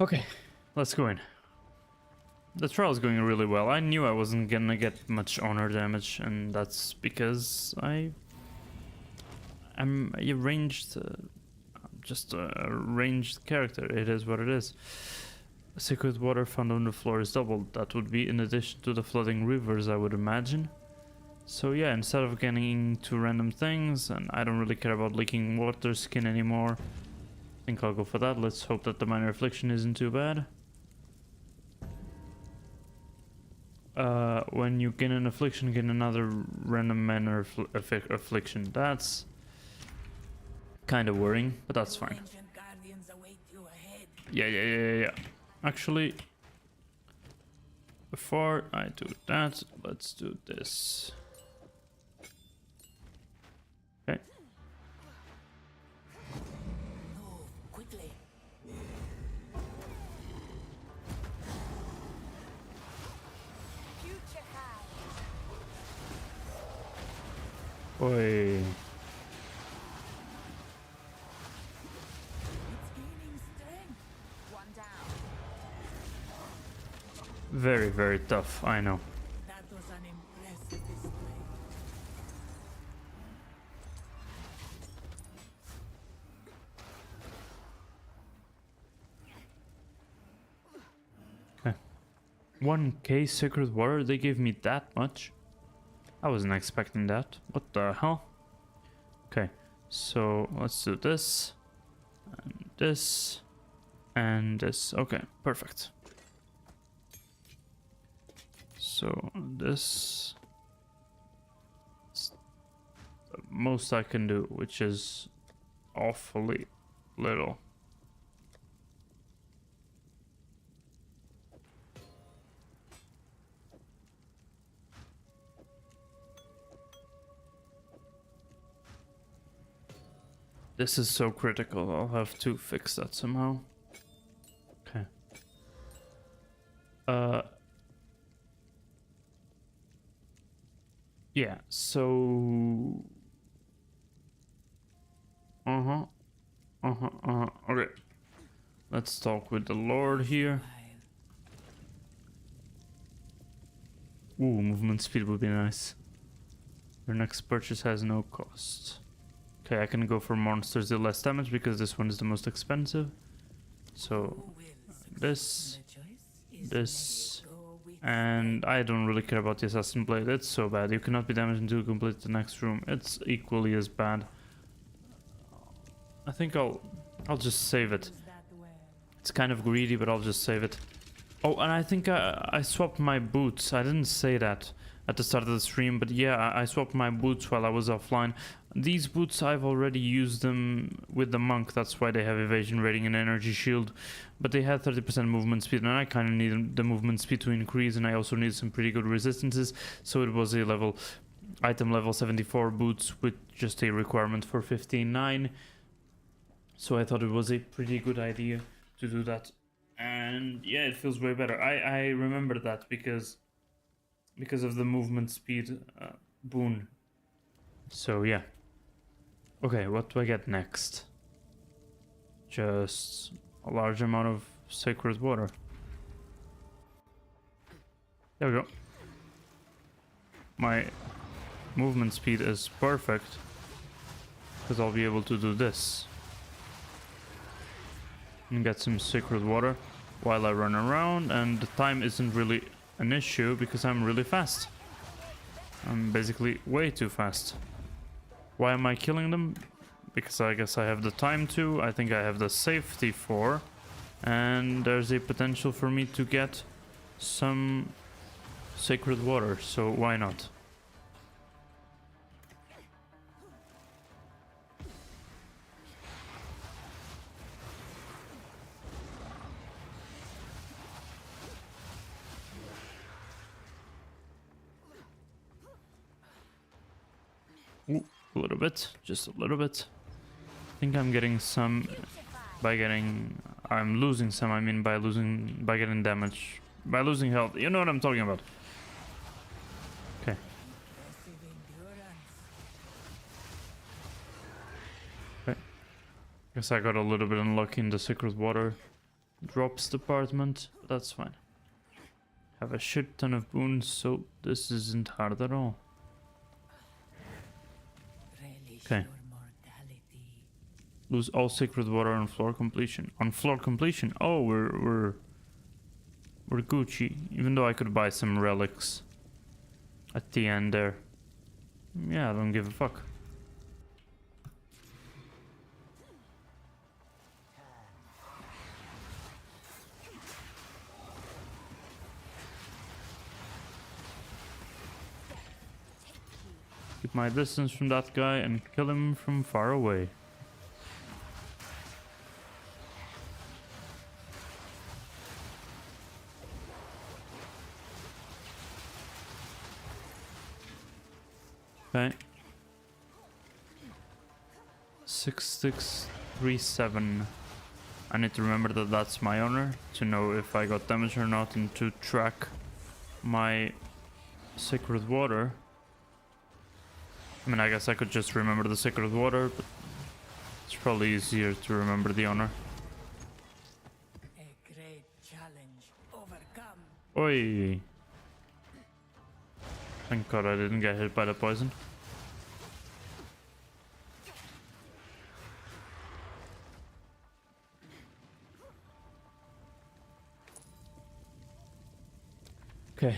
Okay, let's go in. The trial is going really well. I knew I wasn't gonna get much honor damage, and that's because I'm a ranged, just a ranged character. It is what it is. Sacred water found on the floor is doubled. That would be in addition to the flooding rivers, I would imagine. So yeah, instead of getting two random things, and I don't really care about leaking water skin anymore. I think I'll go for that. Let's hope that the minor affliction isn't too bad. When you gain an affliction, gain another random minor affliction. That's kind of worrying, but that's fine. Ancient guardians await you ahead. Yeah. Actually, before I do that, let's do this. Okay. Move quickly. Future hand. Oi. It's gaining strength. One down. Very, very tough, I know. That was an impressive display. Okay. 1k sacred water, they gave me that much? I wasn't expecting that. What the hell? Okay, so let's do this, and this, and this. Okay, perfect. So this is the most I can do, which is awfully little. This is so critical. I'll have to fix that somehow. Okay. Yeah, so Okay. Let's talk with the Lord here. Ooh, movement speed would be nice. Your next purchase has no cost. Okay, I can go for monsters deal less damage because this one is the most expensive. So, this, and I don't really care about the Assassin Blade. It's so bad. You cannot be damaged until you complete the next room. It's equally as bad. I think I'll just save it. It's kind of greedy, but I'll just save it. Oh, and I think I swapped my boots. I didn't say that at the start of the stream, but yeah, I swapped my boots while I was offline. These boots, I've already used them with the monk. That's why they have evasion rating and energy shield. But they had 30% movement speed, and I kind of need the movement speed to increase, and I also need some pretty good resistances. So it was a item level 74 boots with just a requirement for 15.9. So I thought it was a pretty good idea to do that. And yeah, it feels way better. I remember that because of the movement speed boon. So yeah. Okay, what do I get next? Just a large amount of sacred water. There we go. My movement speed is perfect because I'll be able to do this and get some sacred water while I run around, and the time isn't really an issue because I'm really fast. I'm basically way too fast. Why am I killing them? Because I guess I have the time to, I think I have the safety for, and there's a potential for me to get some sacred water, so why not? Ooh, a little bit, just a little bit. I think I'm getting some I'm losing some, I mean by getting damage. By losing health, you know what I'm talking about. Okay. Okay. Guess I got a little bit unlucky in the sacred water drops department, but that's fine. Have a shit ton of boons, so this isn't hard at all. Okay. Lose all sacred water on floor completion. On floor completion. Oh, we're Gucci. Even though I could buy some relics at the end there. Yeah, I don't give a fuck. Keep my distance from that guy and kill him from far away. Okay. 6637. I need to remember that that's my honor to know if I got damage or not and to track my sacred water. I mean, I guess I could just remember the sacred water, but it's probably easier to remember the honor. A great challenge overcome. Oi! Thank God I didn't get hit by the poison. Okay,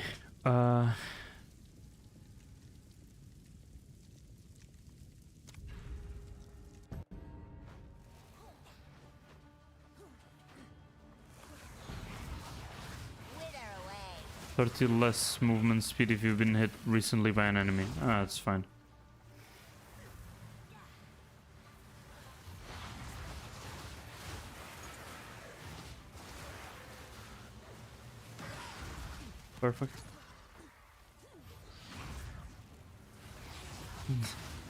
30 less movement speed if you've been hit recently by an enemy. Ah, that's fine. Perfect.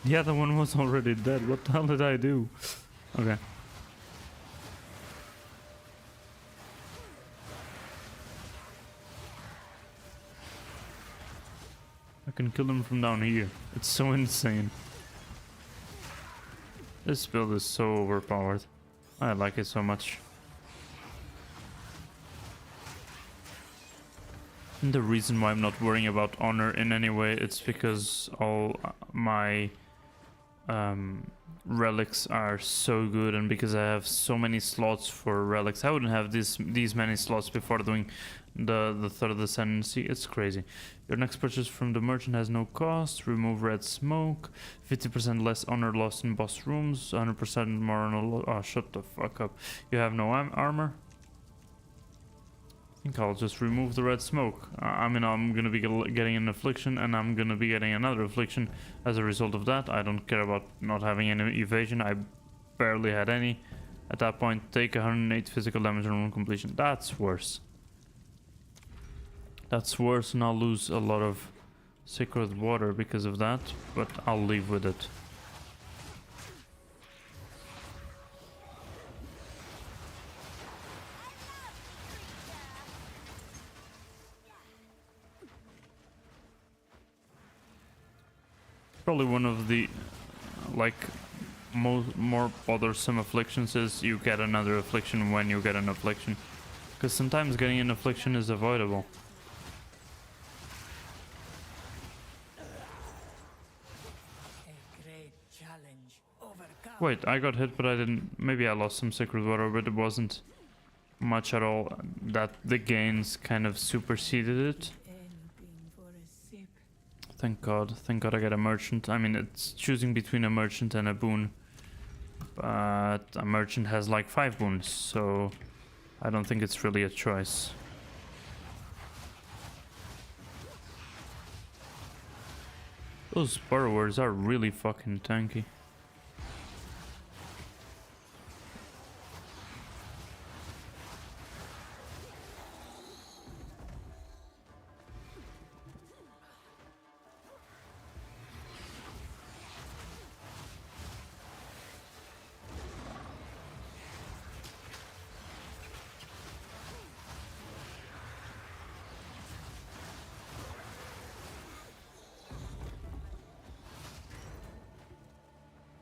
The other one was already dead. What the hell did I do? Okay. I can kill him from down here. It's so insane. This build is so overpowered. I like it so much. And the reason why I'm not worrying about honor in any way, it's because all my relics are so good, and because I have so many slots for relics. I wouldn't have these many slots before doing the third ascendancy. It's crazy. Your next purchase from the merchant has no cost. Remove red smoke. 50% less honor lost in boss rooms. 100% more honor. Oh, shut the fuck up. You have no armor. I think I'll just remove the red smoke. I mean, I'm gonna be getting an affliction, and I'm gonna be getting another affliction as a result of that. I don't care about not having any evasion. I barely had any. At that point, take 108 physical damage on room completion. That's worse. That's worse, and I'll lose a lot of sacred water because of that, but I'll leave with it. Probably one of the like more bothersome afflictions is you get another affliction when you get an affliction, because sometimes getting an affliction is avoidable. A great challenge overcome. Wait, I got hit, but I didn't. Maybe I lost some sacred water, but it wasn't much at all. That the gains kind of superseded it. Anything for a sip. Thank God. Thank God I get a merchant. I mean, it's choosing between a merchant and a boon. But a merchant has like 5 boons, so I don't think it's really a choice. Those burrowers are really fucking tanky.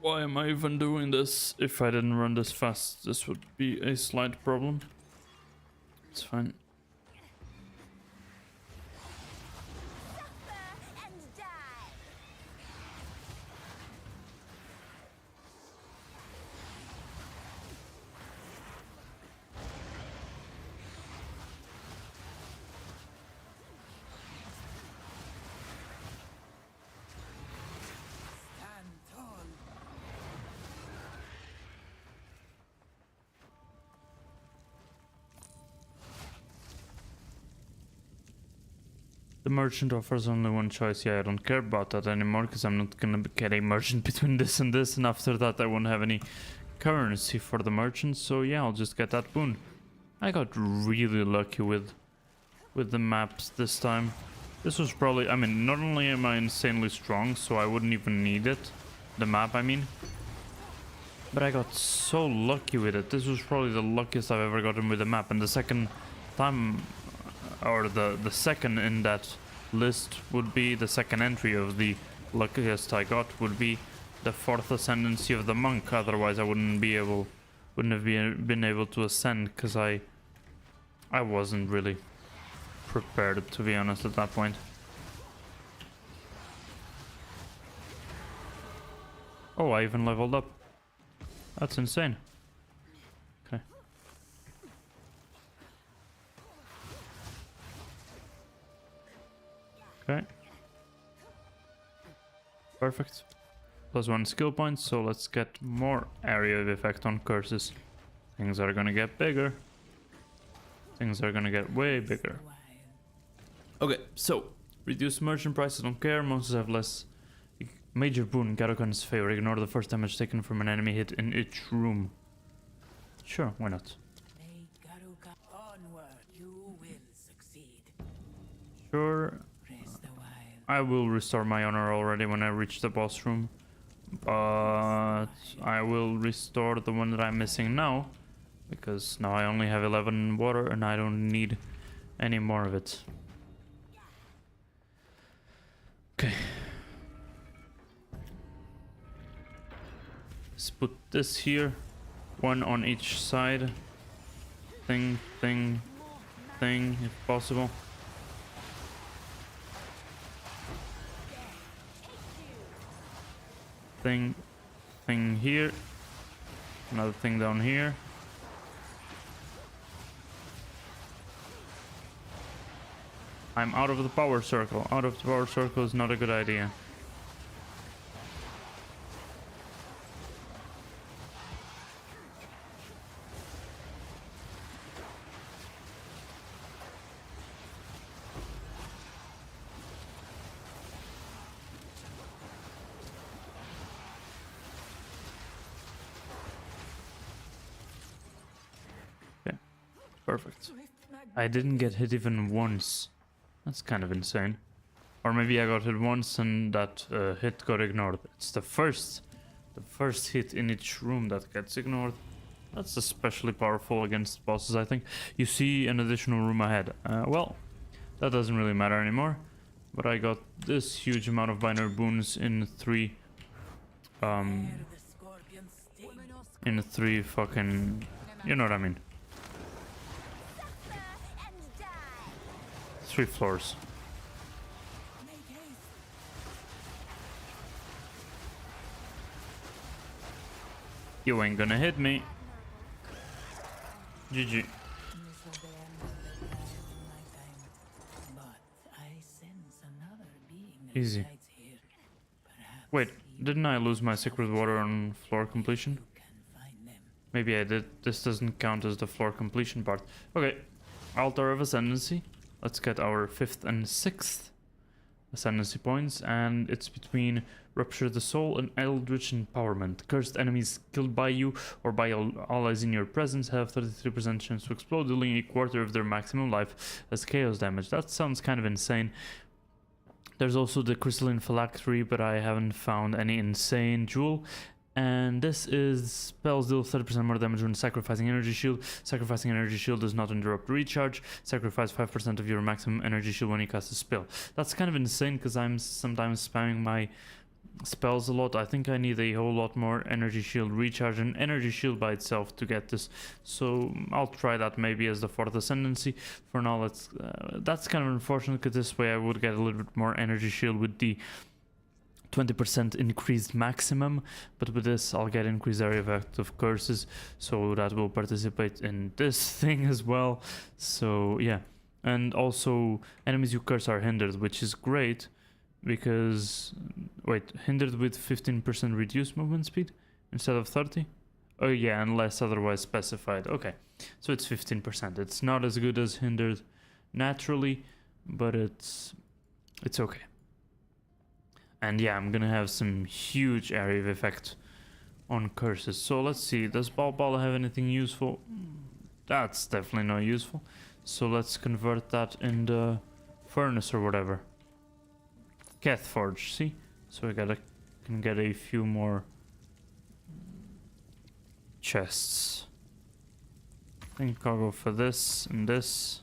Why am I even doing this? If I didn't run this fast, this would be a slight problem. It's fine. Suffer and die. Stand tall. The merchant offers only one choice. Yeah, I don't care about that anymore because I'm not gonna get a merchant between this, and after that I won't have any currency for the merchant, so yeah, I'll just get that boon. I got really lucky with the maps this time. This was probably, I mean, not only am I insanely strong, so I wouldn't even need it, the map I mean, but I got so lucky with it. This was probably the luckiest I've ever gotten with the map, and the second time, or the second in that list would be the second entry of the luckiest I got would be the 4th ascendancy of the monk. Otherwise I wouldn't have been able to ascend, because I wasn't really prepared, to be honest, at that point. Oh, I even leveled up. That's insane. Okay. Okay. Perfect. +1 skill points, so let's get more area of effect on curses. Things are gonna get bigger. Things are gonna get way bigger. Okay, so reduce merchant price, I don't care. Monsters have less. Major boon, Garokan's favor. Ignore the first damage taken from an enemy hit in each room. Sure, why not? May Garuka onward. You will succeed. Sure. Rest a while. I will restore my honor already when I reach the boss room. But I will restore the one that I'm missing now, because now I only have 11 water and I don't need any more of it. Okay. Let's put this here. One on each side. Thing, if possible. Thing here. Another thing down here. I'm out of the power circle. Out of the power circle is not a good idea. Okay, perfect. I didn't get hit even once. That's kind of insane. Or maybe I got hit once and that hit got ignored. It's the first hit in each room that gets ignored. That's especially powerful against bosses, I think. You see an additional room ahead. Well, that doesn't really matter anymore. But I got this huge amount of binary boons in three fucking, you know what I mean. 3 floors. You ain't gonna hit me. GG. Easy. Wait, didn't I lose my secret water on floor completion? Maybe I did. This doesn't count as the floor completion part. Okay, Altar of Ascendancy. Let's get our 5th and 6th Ascendancy points, and it's between Rupture the Soul and Eldritch Empowerment. Cursed enemies killed by you or by allies in your presence have 33% chance to explode, dealing a quarter of their maximum life as chaos damage. That sounds kind of insane. There's also the Crystalline Phylactery, but I haven't found any insane jewel. And this is spells deal 30% more damage when sacrificing energy shield. Sacrificing energy shield does not interrupt recharge. Sacrifice 5% of your maximum energy shield when you cast a spell. That's kind of insane because I'm sometimes spamming my spells a lot. I think I need a whole lot more energy shield recharge and energy shield by itself to get this. So I'll try that maybe as the 4th Ascendancy. For now, that's kind of unfortunate because this way I would get a little bit more energy shield with the 20% increased maximum, but with this I'll get increased area effect of curses, so that will participate in this thing as well. So yeah, and also enemies you curse are hindered, which is great because hindered with 15% reduced movement speed instead of 30. Oh yeah, unless otherwise specified. Okay, so it's 15%. It's not as good as hindered naturally, but it's okay. And yeah, I'm gonna have some huge area of effect on curses. So let's see, does Ball have anything useful? That's definitely not useful. So let's convert that in the furnace or whatever. Keth Forge, see? So we can get a few more chests. I think I'll go for this and this.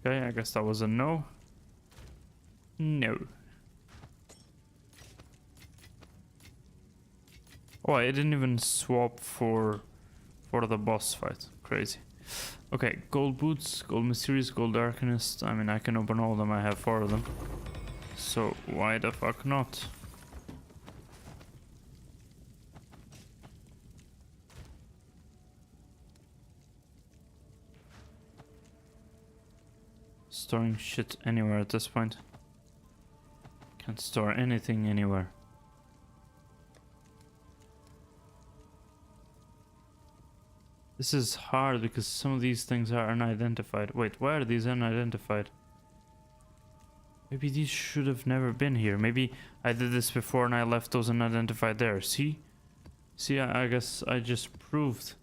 Okay, I guess that was a no. No. Oh, I didn't even swap for the boss fight. Crazy. Okay, gold boots, gold mysterious, gold arcanist. I mean, I can open all of them. I have 4 of them. So why the fuck not? Storing shit anywhere at this point. Can't store anything anywhere. This is hard because some of these things are unidentified. Wait, why are these unidentified? Maybe these should have never been here. Maybe I did this before and I left those unidentified there. See? See, I guess I just proved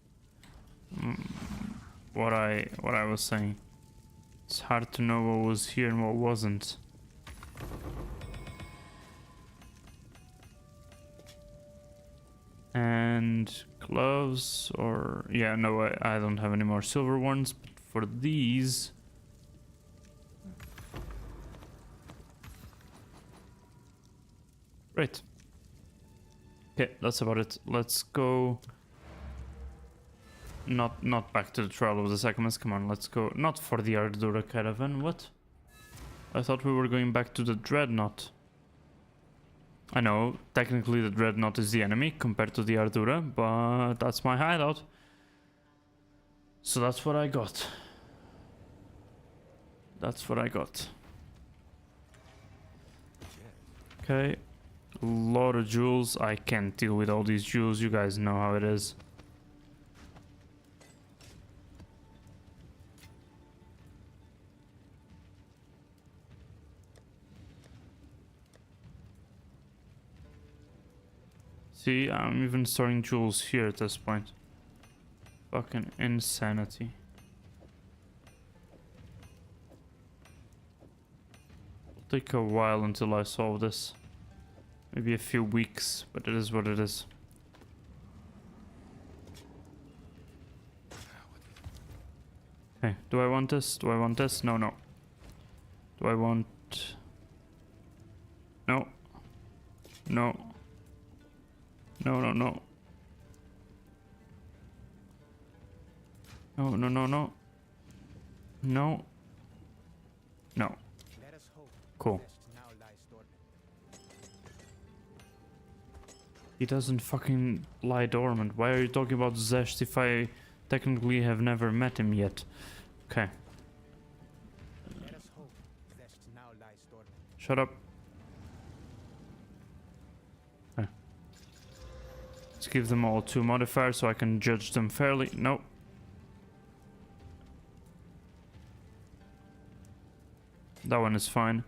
what I was saying. It's hard to know what was here and what wasn't. And gloves, or yeah, no, I don't have any more silver ones, but for these right. Okay, that's about it. Let's go. Not back to the Trial of the Sacraments. Come on, let's go. Not for the Ardura Caravan. What? I thought we were going back to the Dreadnought. I know, technically the Dreadnought is the enemy compared to the Ardura, but that's my hideout. So that's what I got. That's what I got. Okay. A lot of jewels. I can't deal with all these jewels. You guys know how it is. See, I'm even storing jewels here at this point. Fucking insanity. It'll take a while until I solve this. Maybe a few weeks, but it is what it is. Okay, do I want this? Do I want this? No, no. Do I want... No. No. No, no, no. No, no, no, no. No. No. Let us hope. Cool. Zest now lies dormant. He doesn't fucking lie dormant. Why are you talking about Zest if I technically have never met him yet? Okay. Let us hope. Zest now lies dormant. Shut up. Okay. Let's give them all 2 modifiers so I can judge them fairly. Nope. That one is fine.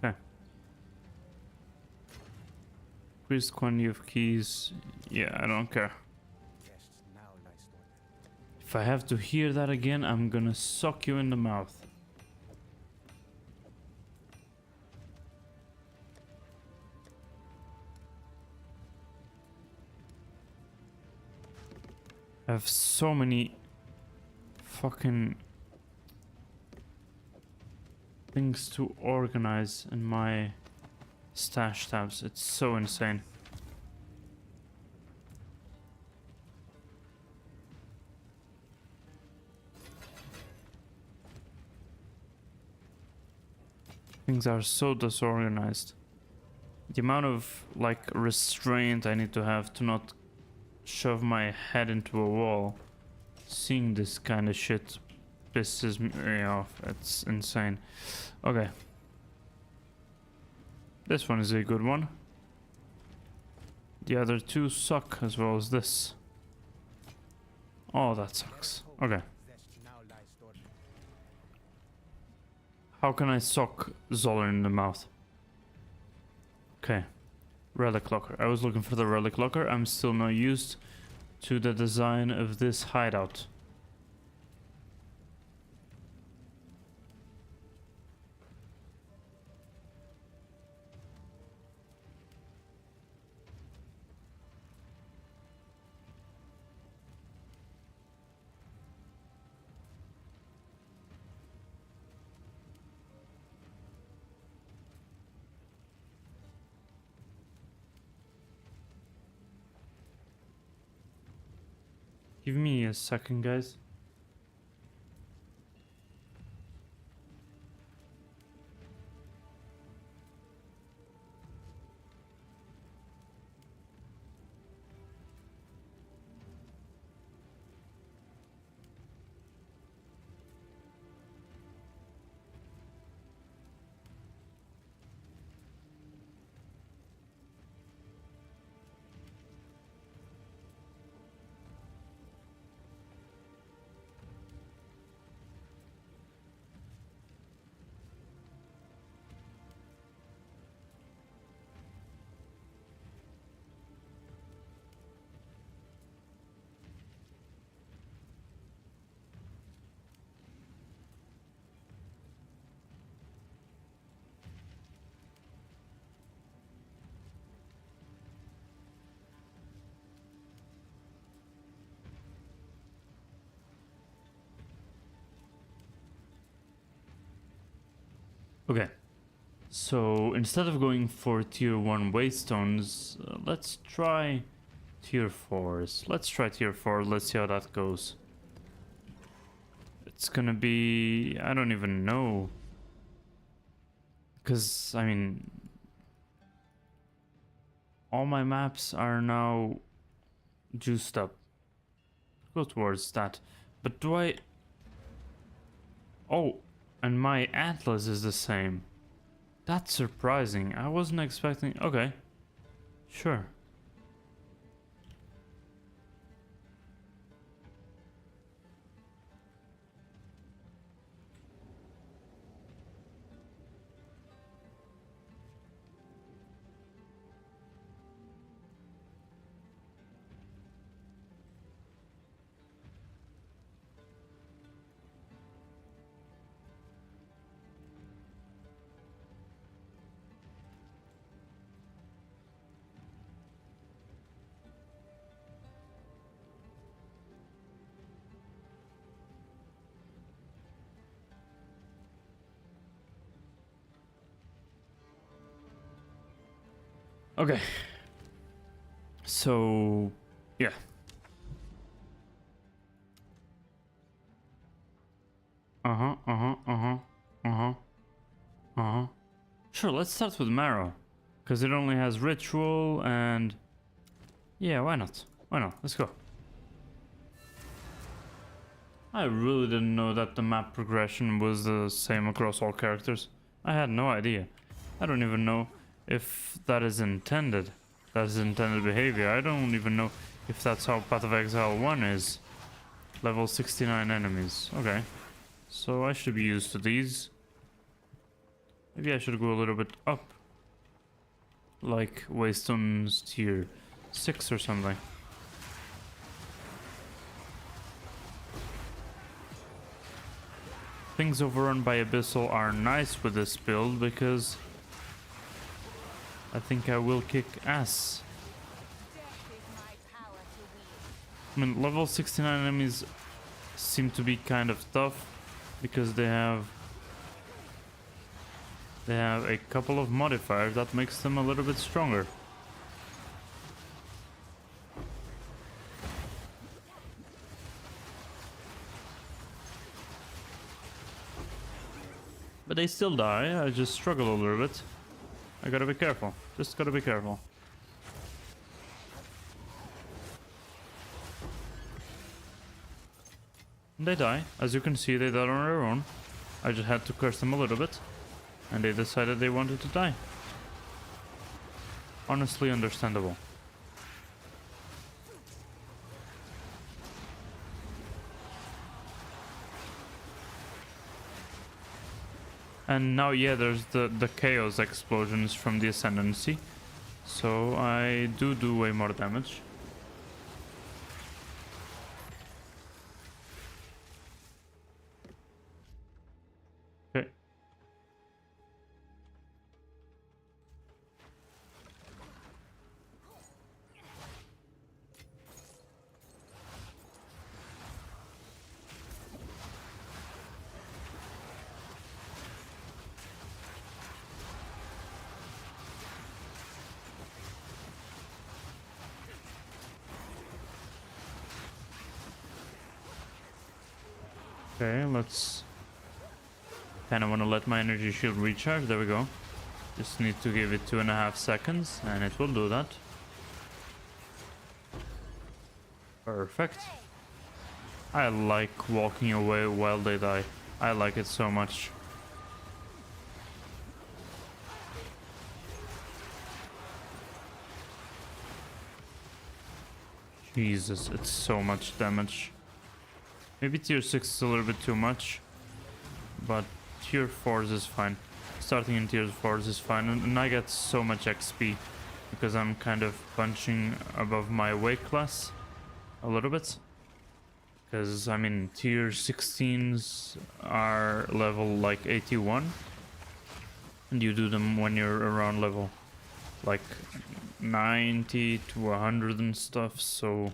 Okay. Increased quantity of keys. Yeah, I don't care. Zest now lies dormant. If I have to hear that again, I'm gonna suck you in the mouth. I have so many fucking things to organize in my stash tabs. It's so insane. Things are so disorganized. The amount of like restraint I need to have to not shove my head into a wall, seeing this kind of shit pisses me off. It's insane. Okay. This one is a good one. The other 2 suck as well as this. Oh, that sucks. Okay. Zest now lies dormant. How can I sock Zoller in the mouth? Okay. Relic locker. I was looking for the relic locker. I'm still not used to the design of this hideout. Give me a second, guys. Okay. So instead of going for tier 1 waystones, let's try tier 4s. Let's try tier 4, let's see how that goes. It's gonna be... I don't even know. Because, I mean... all my maps are now juiced up. Go towards that. But do I... oh, and my atlas is the same. That's surprising. I wasn't expecting... okay. Sure. Okay. So, yeah. Sure, let's start with Marrow. Because it only has Ritual and... yeah, why not? Why not? Let's go. I really didn't know that the map progression was the same across all characters. I had no idea. I don't even know if that is intended. That is intended behavior. I don't even know if that's how Path of Exile 1 is. Level 69 enemies. Okay. So I should be used to these. Maybe I should go a little bit up. Like Waystone's tier 6 or something. Things overrun by Abyssal are nice with this build because I think I will kick ass. I mean, level 69 enemies seem to be kind of tough because they have a couple of modifiers that makes them a little bit stronger. But they still die. I just struggle a little bit. I gotta be careful. Just gotta be careful. They die. As you can see, they died on their own. I just had to curse them a little bit. And they decided they wanted to die. Honestly understandable. And now, yeah, there's the chaos explosions from the Ascendancy. So I do way more damage. Okay. Okay, let's... kind of want to let my energy shield recharge. There we go. Just need to give it 2.5 seconds and it will do that. Perfect. I like walking away while they die. I like it so much. Jesus, it's so much damage. Maybe tier 6 is a little bit too much, but tier 4s is fine. Starting in tier 4s is fine, and I get so much XP because I'm kind of punching above my weight class a little bit. Because, I mean, tier 16s are level like 81, and you do them when you're around level like 90 to 100 and stuff, so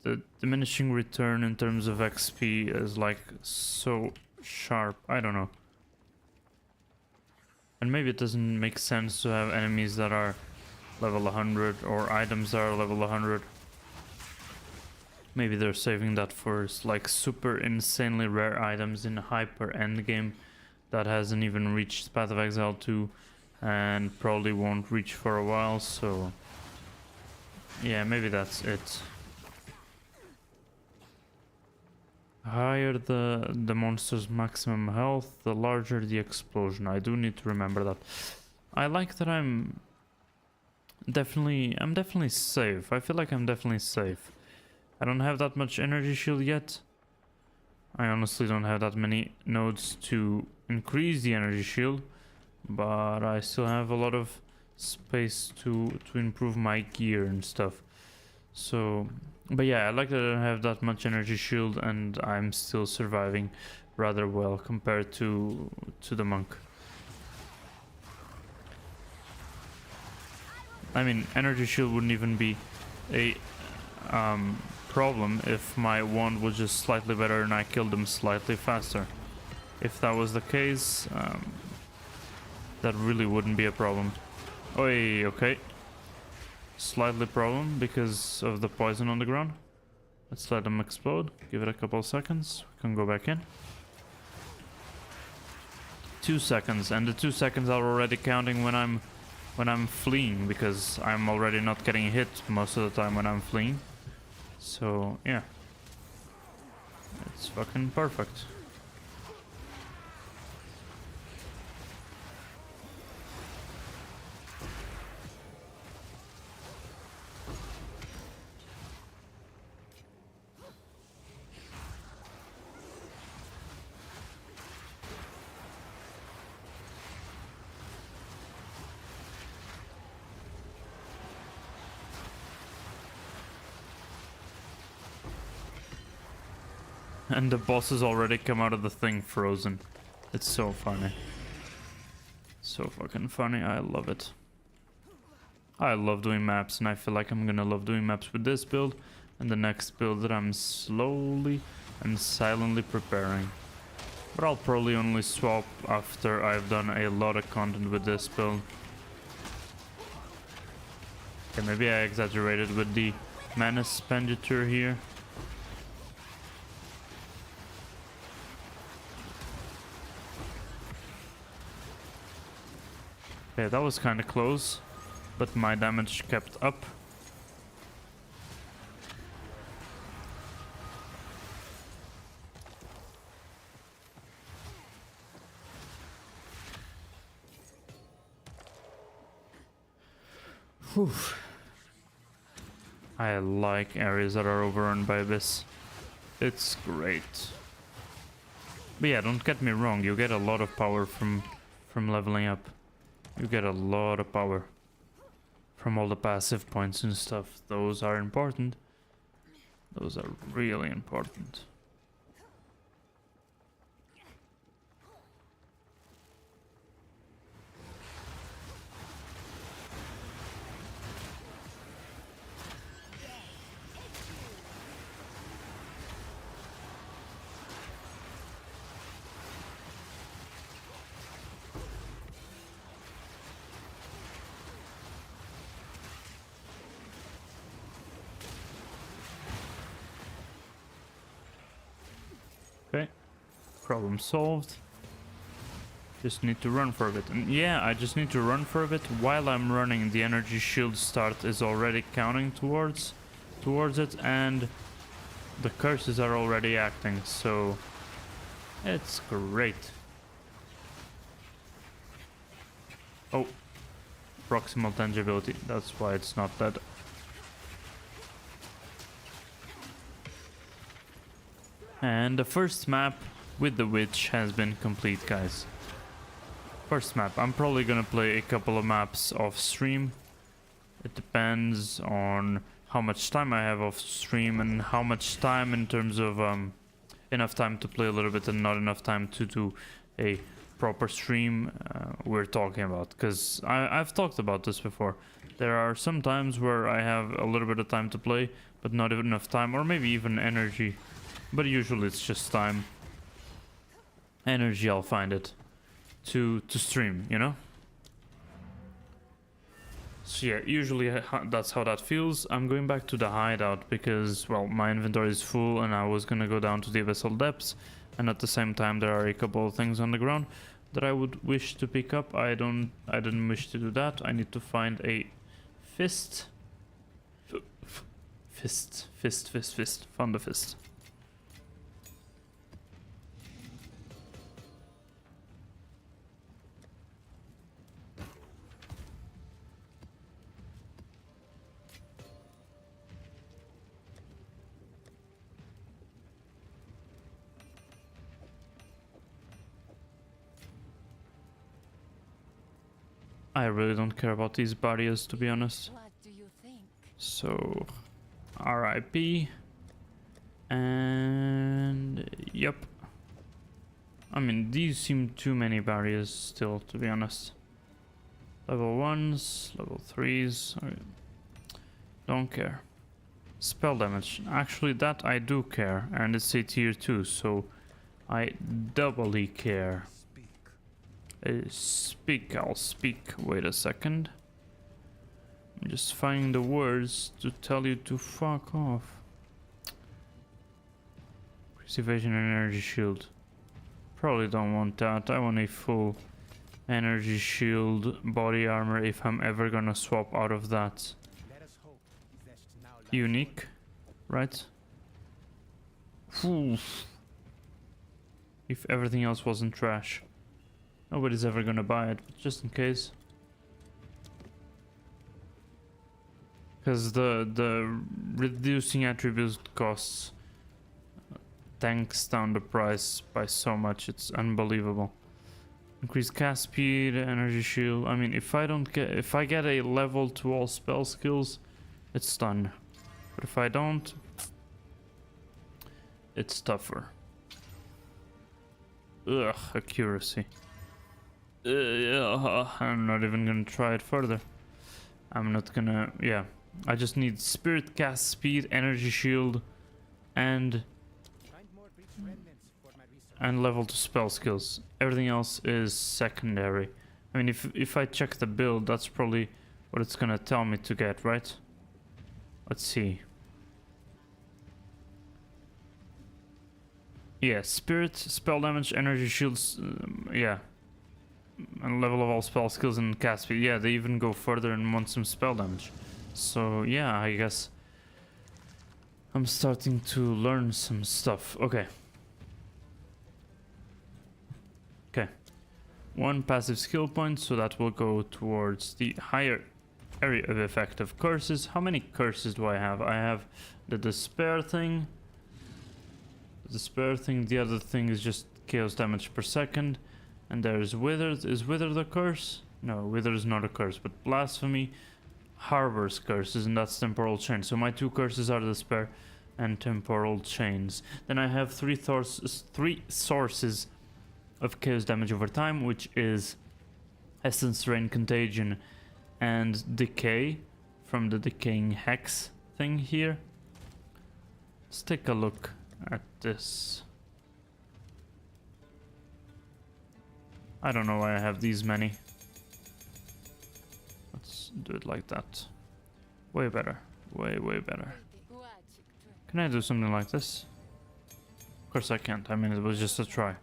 the diminishing return in terms of XP is like so sharp. I don't know. And maybe it doesn't make sense to have enemies that are level 100 or items that are level 100. Maybe they're saving that for like super insanely rare items in a hyper endgame that hasn't even reached Path of Exile 2 and probably won't reach for a while, so yeah, maybe that's it. Higher the monster's maximum health, the larger the explosion. I do need to remember that. I like that I'm definitely safe. I feel like I'm definitely safe. I don't have that much energy shield yet. I honestly don't have that many nodes to increase the energy shield, but I still have a lot of space to improve my gear and stuff. So, but yeah, I like that I don't have that much energy shield and I'm still surviving rather well compared to the monk. I mean, energy shield wouldn't even be a problem if my wand was just slightly better and I killed them slightly faster. If that was the case, that really wouldn't be a problem. Oi, okay. Slightly problem because of the poison on the ground. Let's let them explode. Give it a couple of seconds. We can go back in. 2 seconds, and the 2 seconds are already counting when I'm fleeing, because I'm already not getting hit most of the time when I'm fleeing. So yeah, it's fucking perfect. And the bosses already come out of the thing frozen. It's so funny. So fucking funny. I love it. I love doing maps, and I feel like I'm gonna love doing maps with this build and the next build that I'm slowly and silently preparing. But I'll probably only swap after I've done a lot of content with this build. Okay, maybe I exaggerated with the mana expenditure here. Okay, that was kind of close, but my damage kept up. Whew. I like areas that are overrun by this. It's great. But yeah, don't get me wrong, you get a lot of power from leveling up. You get a lot of power from all the passive points and stuff. Those are important. Those are really important. Okay, problem solved. Just need to run for a bit. And yeah, I just need to run for a bit. While I'm running, the energy shield start is already counting towards it, and the curses are already acting, so it's great. Oh, proximal tangibility, that's why it's not dead. And the first map with the witch has been complete, guys. First map. I'm probably gonna play a couple of maps off stream. It depends on how much time I have off stream and how much time in terms of enough time to play a little bit and not enough time to do a proper stream we're talking about. Because I've talked about this before. There are some times where I have a little bit of time to play, but not enough time, or maybe even energy. But usually it's just time. Energy, I'll find it to stream, you know? So yeah, usually that's how that feels. I'm going back to the hideout because, well, my inventory is full and I was gonna go down to the abyssal depths, and at the same time there are a couple of things on the ground that I would wish to pick up. I didn't wish to do that. I need to find a fist. Fist. Found the fist. I really don't care about these barriers, to be honest. What do you think? So, RIP. And yep. I mean, these seem too many barriers still, to be honest. Level 1s, level 3s. Don't care. Spell damage. Actually, that I do care. And it's a tier 2, so I doubly care. I'll speak. Wait a second. I'm just finding the words to tell you to fuck off. Increase evasion and energy shield. Probably don't want that. I want a full energy shield body armor if I'm ever gonna swap out of that. Let us hope Zest now lies Unique, right? Phew. If everything else wasn't trash. Nobody's ever gonna buy it, but just in case. Because the reducing attribute costs tanks down the price by so much, it's unbelievable. Increase cast speed, energy shield. I mean, if I get a level to all spell skills, it's done. But if I don't, it's tougher. Ugh, accuracy. I'm not even gonna try it further. I'm not gonna, yeah. I just need spirit cast speed, energy shield, and find more breach remnants for my research. and level to spell skills. Everything else is secondary. I mean, if I check the build, that's probably what it's gonna tell me to get, right? Let's see. Yeah, spirit, spell damage, energy shields, yeah. And level of all spell skills and cast speed. Yeah, they even go further and want some spell damage. So yeah, I guess I'm starting to learn some stuff. Okay. Okay. One passive skill point, so that will go towards the higher area of effect of curses. How many curses do I have? I have the despair thing. The other thing is just chaos damage per second. And there's Withered. Is Withered a curse? No, Withered is not a curse, but Blasphemy harbors curses, and that's Temporal Chain. So my two curses are Despair and Temporal Chains. Then I have three sources of chaos damage over time, which is Essence, Rain, Contagion, and Decay from the Decaying Hex thing here. Let's take a look at this. I don't know why I have these many. Let's do it like that. Way better. Way better. Can I do something like this? Of course I can't. I mean, it was just a try.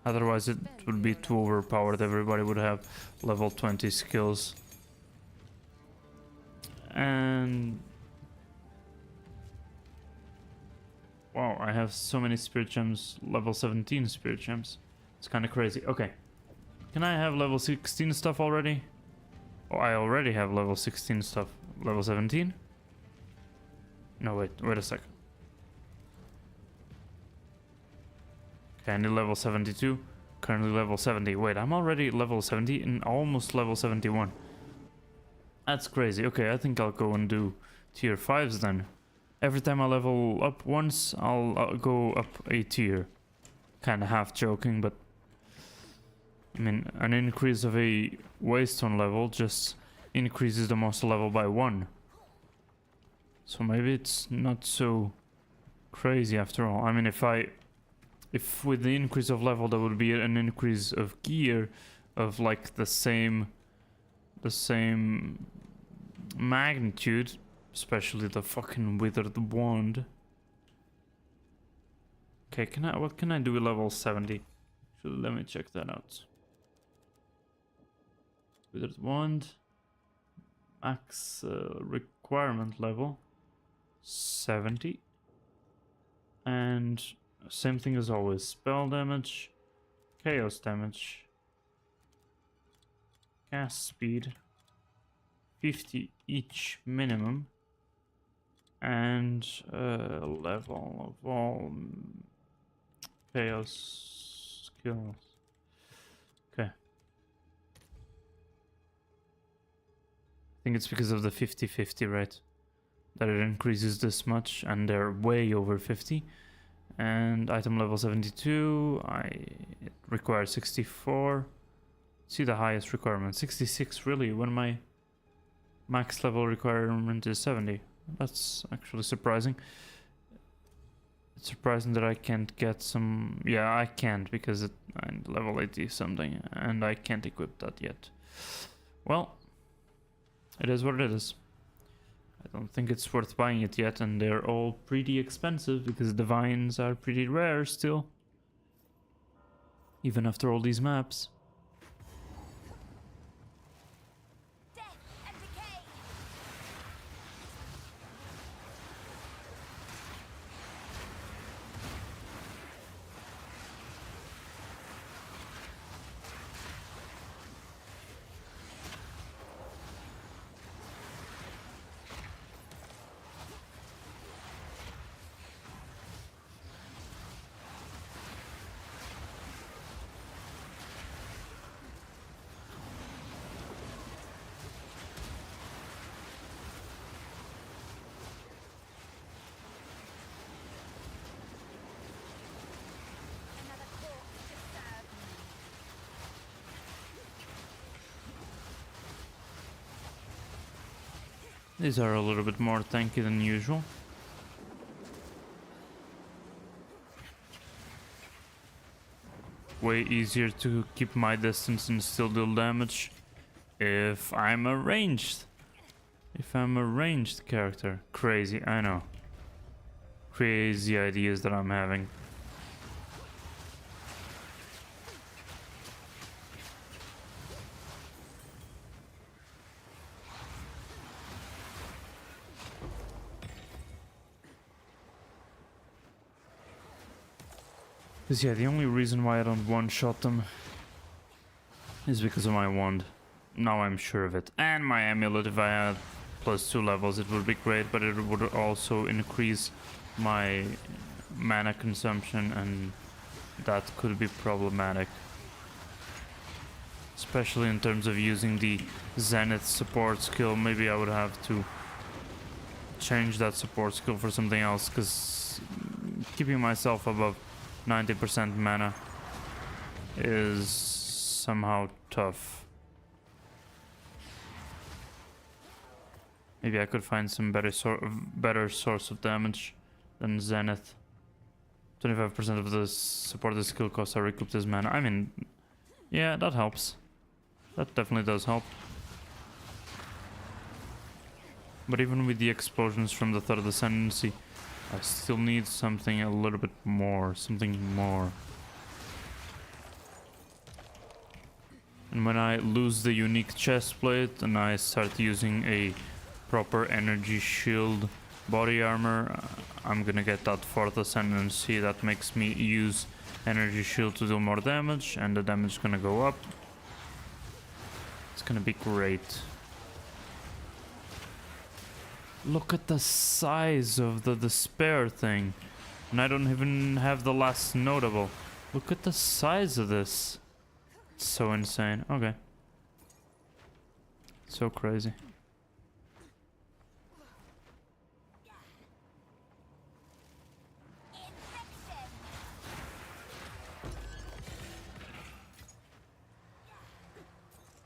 Otherwise it would be too overpowered. Everybody would have level 20 skills. And... wow, I have so many spirit gems. Level 17 spirit gems. It's kind of crazy. Okay. Can I have level 16 stuff already? Oh, I already have level 16 stuff. Level 17? No, wait a second. Okay, I need level 72. Currently level 70. Wait, I'm already level 70 and almost level 71. That's crazy. Okay, I think I'll go and do tier 5s then. Every time I level up once, I'll go up a tier. Kinda half joking, but... I mean, an increase of a waystone level just increases the monster level by 1. So maybe it's not so crazy after all. I mean, if with the increase of level there would be an increase of gear of like the same magnitude, especially the fucking withered wand. Okay, what can I do with level 70? So let me check that out. Withered wand, max requirement level 70, and same thing as always, spell damage, chaos damage, cast speed 50 each minimum, and level of all chaos skills. Okay. I think it's because of the 50-50, right? That it increases this much, and they're way over 50. And item level 72, it requires 64. See the highest requirement, 66 really, when my max level requirement is 70. That's actually surprising. It's surprising that I can't get some... Yeah, I can't because I'm level 80 something, and I can't equip that yet. Well, it is what it is. I don't think it's worth buying it yet, and they're all pretty expensive because divines are pretty rare still. Even after all these maps. Death and decay. Another corpse to serve. These are a little bit more tanky than usual. Way easier to keep my distance and still deal damage if I'm a ranged. If I'm a ranged character. Crazy, I know. Crazy ideas that I'm having. Because yeah, the only reason why I don't one-shot them is because of my wand. Now I'm sure of it. And my amulet, if I had +2 levels, it would be great, but it would also increase my mana consumption, and that could be problematic. Especially in terms of using the Zenith support skill. Maybe I would have to change that support skill for something else, because keeping myself above 90% mana is somehow tough. Maybe I could find some better source of damage than Zenith. 25% of the supported skill costs are recouped as mana. I mean, yeah, that helps. That definitely does help. But even with the explosions from the Third Ascendancy, I still need something a little bit more, something more. And when I lose the unique chest plate and I start using a proper energy shield body armor, I'm gonna get that Fourth Ascendancy that makes me use energy shield to do more damage, and the damage is gonna go up. It's gonna be great. Look at the size of the despair thing. And I don't even have the last notable. Look at the size of this. It's so insane. Okay. So crazy.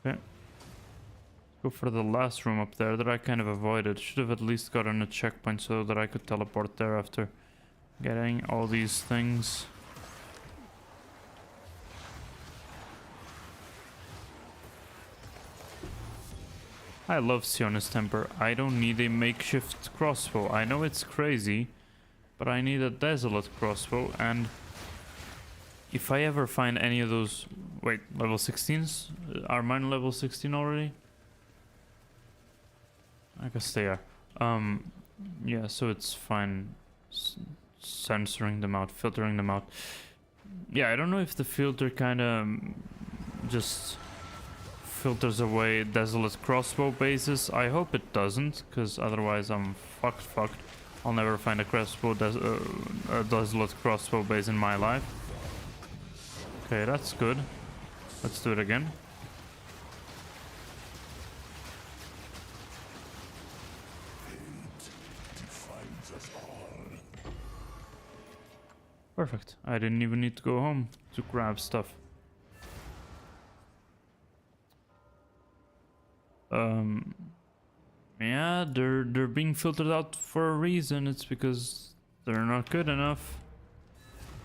Okay. Go for the last room up there that I kind of avoided. Should have at least gotten a checkpoint so that I could teleport there after getting all these things. I love Sionist Temper. I don't need a makeshift crossbow. I know it's crazy, but I need a Desolate crossbow, and if I ever find any of those... Wait, level 16s? Are mine level 16 already? I guess they are. Yeah, so it's fine censoring them out, filtering them out. Yeah, I don't know if the filter kind of just filters away Desolate crossbow bases. I hope it doesn't, because otherwise I'm fucked. I'll never find a a Desolate crossbow base in my life. Okay, that's good. Let's do it again. Perfect. I didn't even need to go home to grab stuff. Yeah, they're being filtered out for a reason. It's because they're not good enough.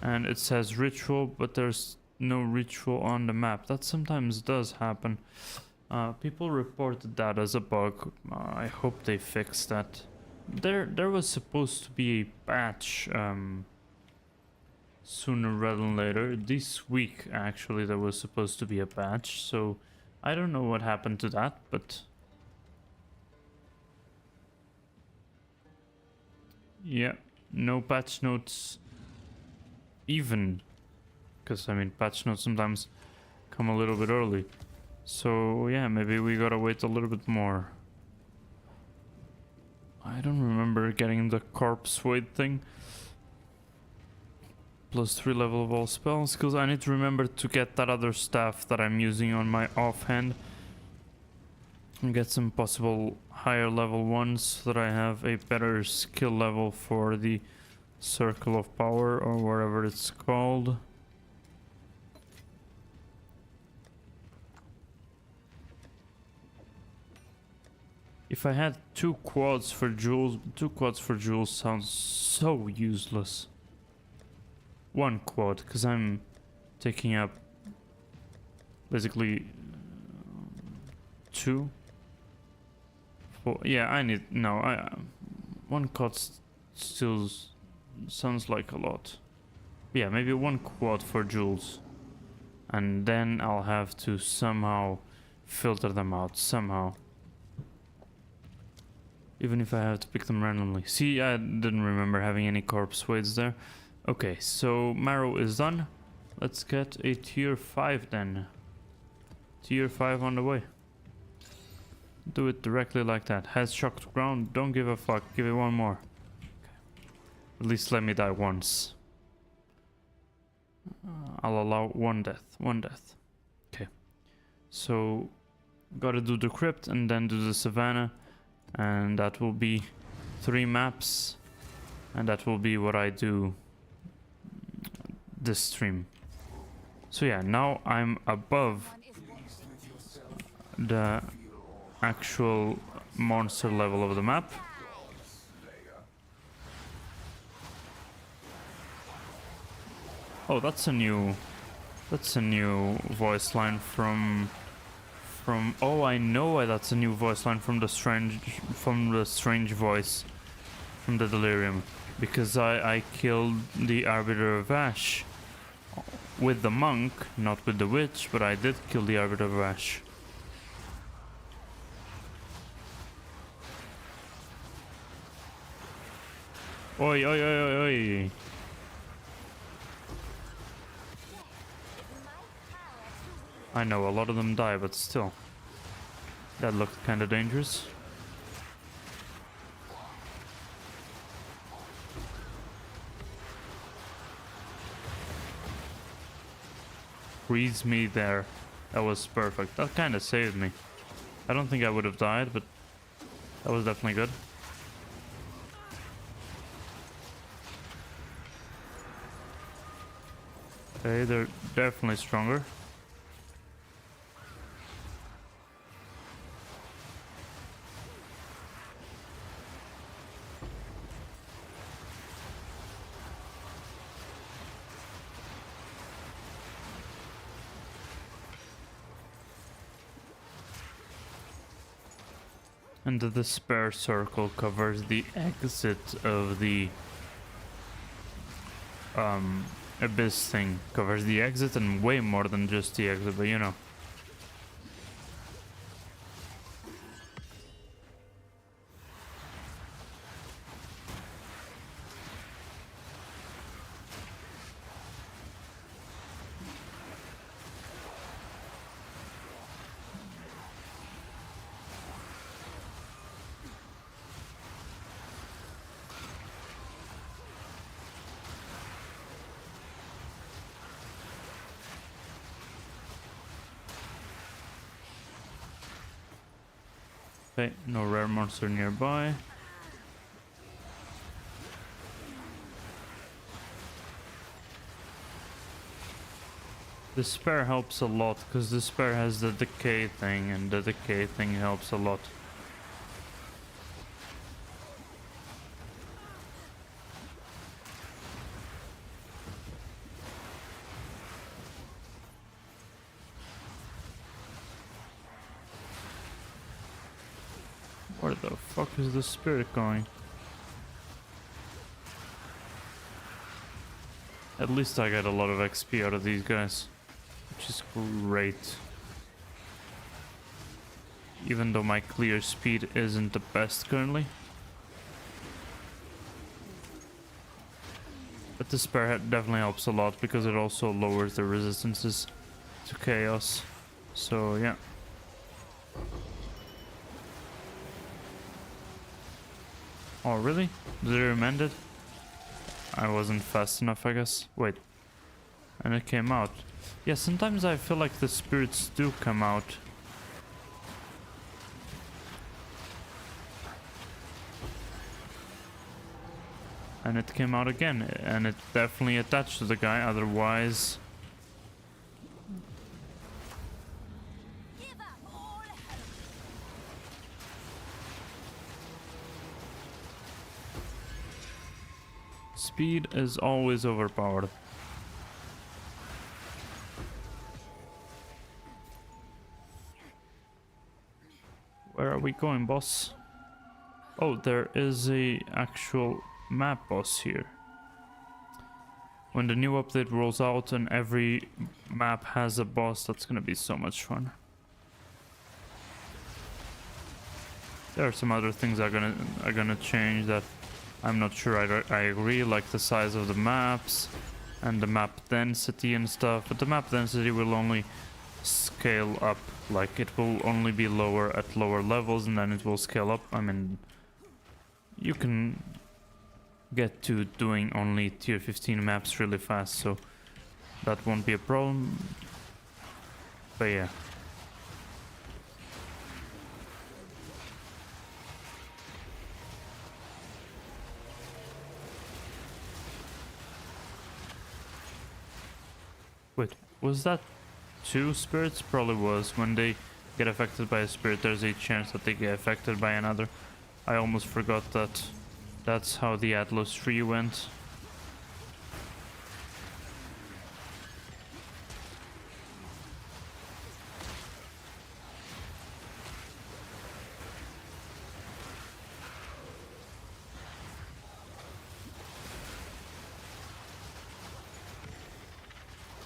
And it says ritual, but there's no ritual on the map. That sometimes does happen. People reported that as a bug. I hope they fix that. There was supposed to be a patch sooner rather than later. This week, actually, there was supposed to be a patch. So I don't know what happened to that, but yeah, no patch notes even, because I mean patch notes sometimes come a little bit early, so yeah, maybe we gotta wait a little bit more. I don't remember getting the corpse weight thing. +3 level of all spells, because I need to remember to get that other staff that I'm using on my offhand and get some possible higher level ones so that I have a better skill level for the Circle of Power or whatever it's called. If I had two quads for jewels sounds so useless. One quad, because I'm taking up basically two. Yeah, I need one quad still sounds like a lot. Yeah, maybe one quad for jewels, and then I'll have to somehow filter them out somehow. Even if I have to pick them randomly. See, I didn't remember having any corpse weights there. Okay, so Marrow is done. Let's get a tier 5 then. Tier 5 on the way. Do it directly like that. Has shock to ground. Don't give a fuck. Give it one more. Okay. At least let me die once. I'll allow one death. One death. Okay. So, gotta do the crypt and then do the savannah. And that will be 3 maps. And that will be what I do this stream. So yeah, now I'm above the actual monster level of the map. Oh, that's a new voice line from oh, I know why that's a new voice line from the strange voice from the Delirium, because I killed the Arbiter of Ash with the monk, not with the witch, but I did kill the Arbiter of Ash. Oi, oi, oi, oi, oi. I know a lot of them die, but still. That looked kinda dangerous. Freeze me there. That was perfect. That kinda saved me. I don't think I would have died, but that was definitely good. Okay, they're definitely stronger. And the despair circle covers the exit of the abyss thing. Covers the exit and way more than just the exit, but you know. Okay, no rare monster nearby. Despair helps a lot because Despair has the decay thing, and the decay thing helps a lot. Where the fuck is the spirit going? At least I get a lot of XP out of these guys, which is great. Even though my clear speed isn't the best currently. But the spearhead definitely helps a lot because it also lowers the resistances to chaos. So yeah. Oh really? Did it amend it? I wasn't fast enough, I guess. Wait. And it came out. Yeah, sometimes I feel like the spirits do come out. And it came out again, and it definitely attached to the guy, otherwise... Give up all hope. Speed is always overpowered. Where are we going, boss? Oh, there is a actual map boss here. When the new update rolls out and every map has a boss, that's gonna be so much fun. There are some other things are gonna change that I'm not sure I agree, like the size of the maps and the map density and stuff, but the map density will only scale up, like it will only be lower at lower levels and then it will scale up. I mean, you can get to doing only tier 15 maps really fast, so that won't be a problem. But yeah. Wait, was that two spirits? Probably was. When they get affected by a spirit, there's a chance that they get affected by another. I almost forgot that that's how the Atlas tree went.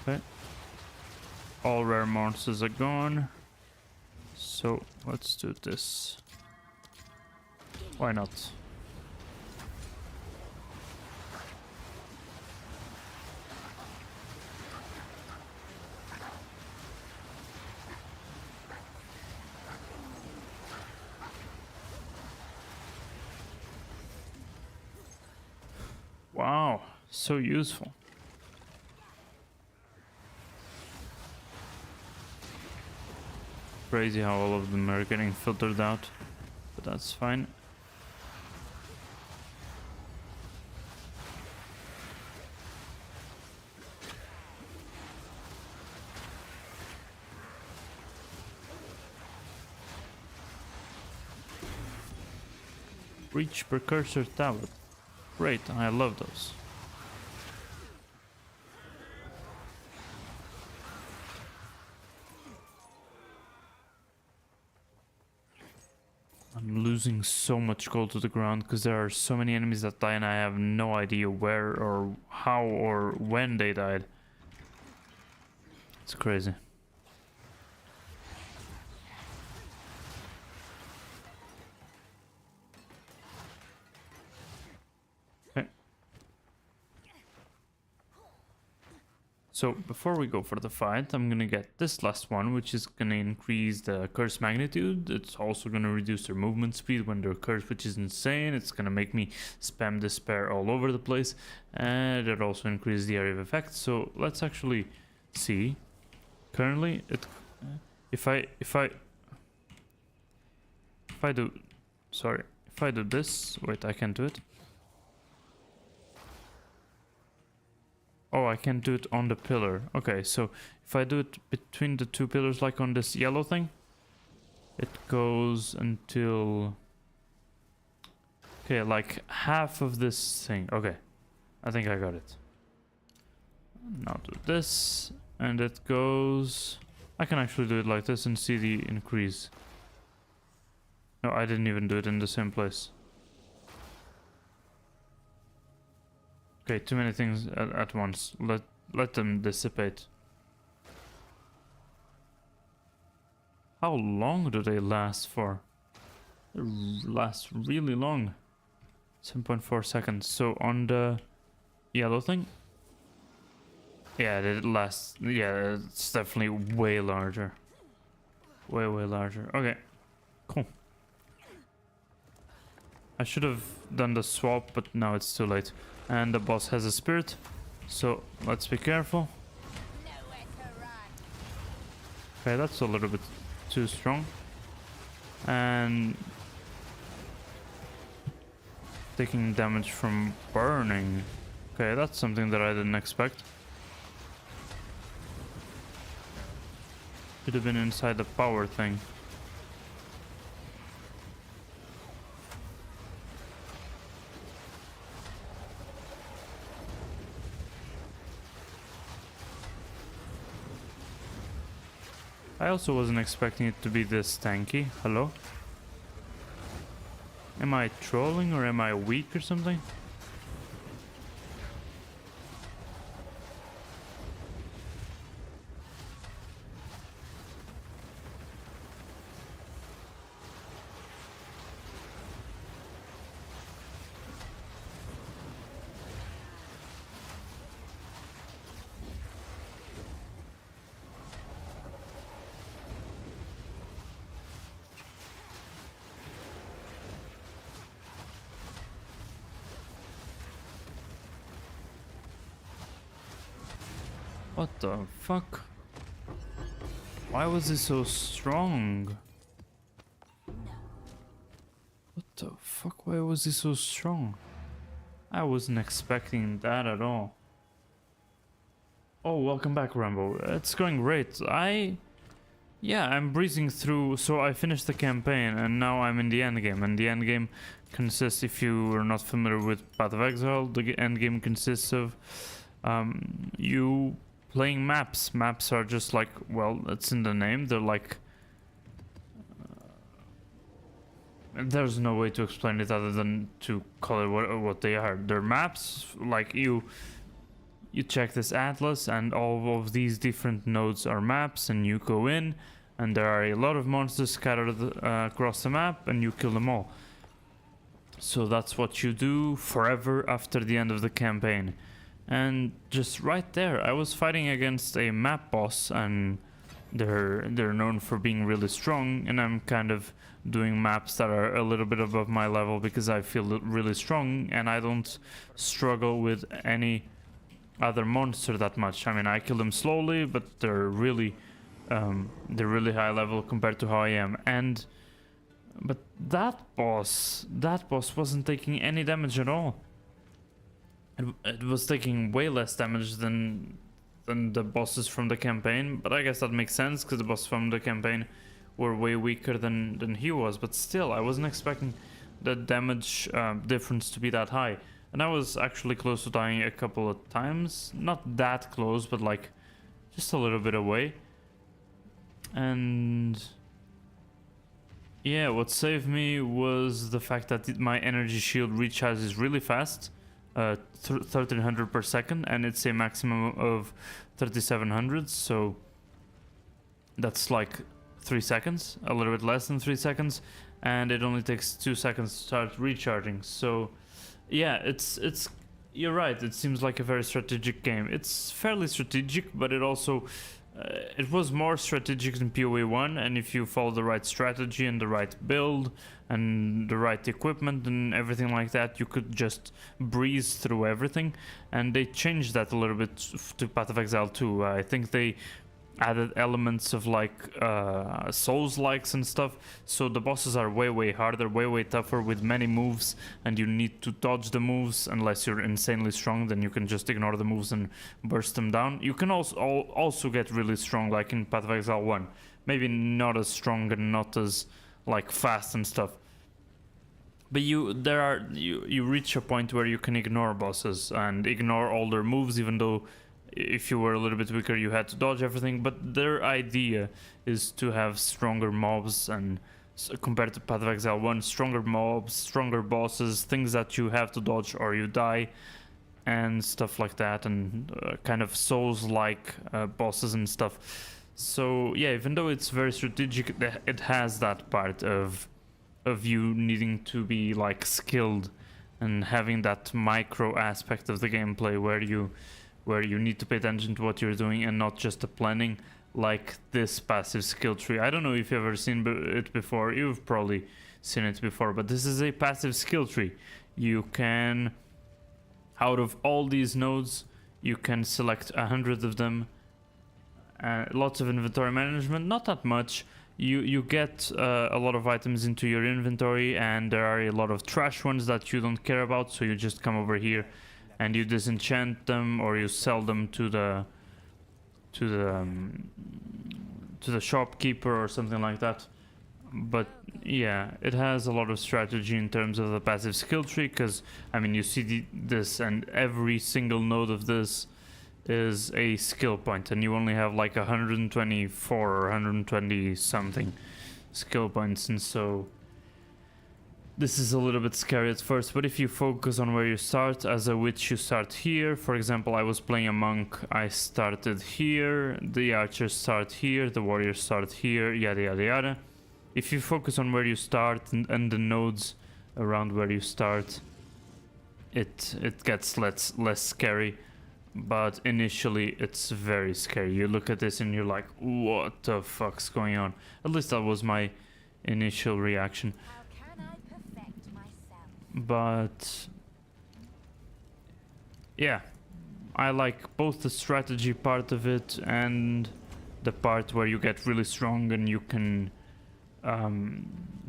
Okay. All rare monsters are gone. So let's do this. Why not? Wow, so useful. Crazy how all of them are getting filtered out, but that's fine. Reach precursor tablet. Great, I love those. I'm losing so much gold to the ground because there are so many enemies that die and I have no idea where or how or when they died. It's crazy. Okay. So before we go for the fight, I'm gonna get this last one, which is gonna increase the curse magnitude. It's also gonna reduce their movement speed when they're cursed, which is insane. It's gonna make me spam despair all over the place, and it also increases the area of effect. So let's actually see. Currently, if I do this, wait, I can't do it. Oh, I can do it on the pillar. Okay, so if I do it between the two pillars, like on this yellow thing, it goes until... Okay, like half of this thing. Okay, I think I got it. Now do this, and it goes... I can actually do it like this and see the increase. No, I didn't even do it in the same place. Okay, too many things at once. Let them dissipate. How long do they last for? They last really long. 7.4 seconds. So on the yellow thing, yeah, it lasts. Yeah, it's definitely way larger. Way larger. Okay, cool. I should have done the swap, but now it's too late. And the boss has a spirit, so let's be careful. Okay, that's a little bit too strong. And taking damage from burning. Okay, that's something that I didn't expect. Should have been inside the power thing. I also wasn't expecting it to be this tanky. Hello? Am I trolling or am I weak or something? What the fuck? Why was he so strong? What the fuck? Why was he so strong? I wasn't expecting that at all. Oh, welcome back, Rambo. It's going great. Yeah, I'm breezing through. So I finished the campaign and now I'm in the end game. And the end game consists, if you are not familiar with Path of Exile, the end game consists of you playing maps. Maps are just like, well, it's in the name. They're like... there's no way to explain it other than to call it what they are. They're maps, like you check this atlas and all of these different nodes are maps, and you go in and there are a lot of monsters scattered across the map and you kill them all. So that's what you do forever after the end of the campaign. And just right there, I was fighting against a map boss, and they're known for being really strong, and I'm kind of doing maps that are a little bit above my level because I feel really strong and I don't struggle with any other monster that much. I mean, I kill them slowly, but they're really high level compared to how I am. But that boss wasn't taking any damage at all. It was taking way less damage than the bosses from the campaign, but I guess that makes sense because the bosses from the campaign were way weaker than he was. But still, I wasn't expecting the damage difference to be that high. And I was actually close to dying a couple of times. Not that close, but like just a little bit away. And Yeah, what saved me was the fact that my energy shield recharges really fast, 1300 per second, and it's a maximum of 3700, so that's like 3 seconds, a little bit less than 3 seconds, and it only takes 2 seconds to start recharging. So yeah, it's you're right, it seems like a very strategic game. It's fairly strategic, but it also it was more strategic than PoE 1, and if you follow the right strategy and the right build and the right equipment and everything like that, you could just breeze through everything. And they changed that a little bit to Path of Exile 2. I think they added elements of like souls likes and stuff, so the bosses are way harder, way tougher with many moves, and you need to dodge the moves. Unless you're insanely strong, then you can just ignore the moves and burst them down. You can also get really strong, like in Path of Exile 1, maybe not as strong and not as like fast and stuff, but you reach a point where you can ignore bosses and ignore all their moves, even though if you were a little bit weaker you had to dodge everything. But their idea is to have stronger mobs, and compared to Path of Exile 1, stronger mobs, stronger bosses, things that you have to dodge or you die and stuff like that, and kind of souls-like bosses and stuff. So yeah, even though it's very strategic, it has that part of you needing to be like skilled and having that micro aspect of the gameplay where you need to pay attention to what you're doing and not just the planning, like this passive skill tree. I don't know if you've ever seen it before. You've probably seen it before, but this is a passive skill tree. You can, out of all these nodes, you can select 100 of them. Lots of inventory management, not that much. You get a lot of items into your inventory, and there are a lot of trash ones that you don't care about, so you just come over here and you disenchant them, or you sell them to the shopkeeper or something like that. But yeah, it has a lot of strategy in terms of the passive skill tree, because I mean, you see this, and every single node of this is a skill point, and you only have like 124 or 120 something skill points, and so this is a little bit scary at first. But if you focus on where you start, as a witch you start here. For example, I was playing a monk, I started here, the archers start here, the warriors start here, yada yada yada. If you focus on where you start and the nodes around where you start, it gets less scary. But initially it's very scary. You look at this and you're like, what the fuck's going on? At least that was my initial reaction. How can I perfect myself? But yeah, I like both the strategy part of it and the part where you get really strong and you can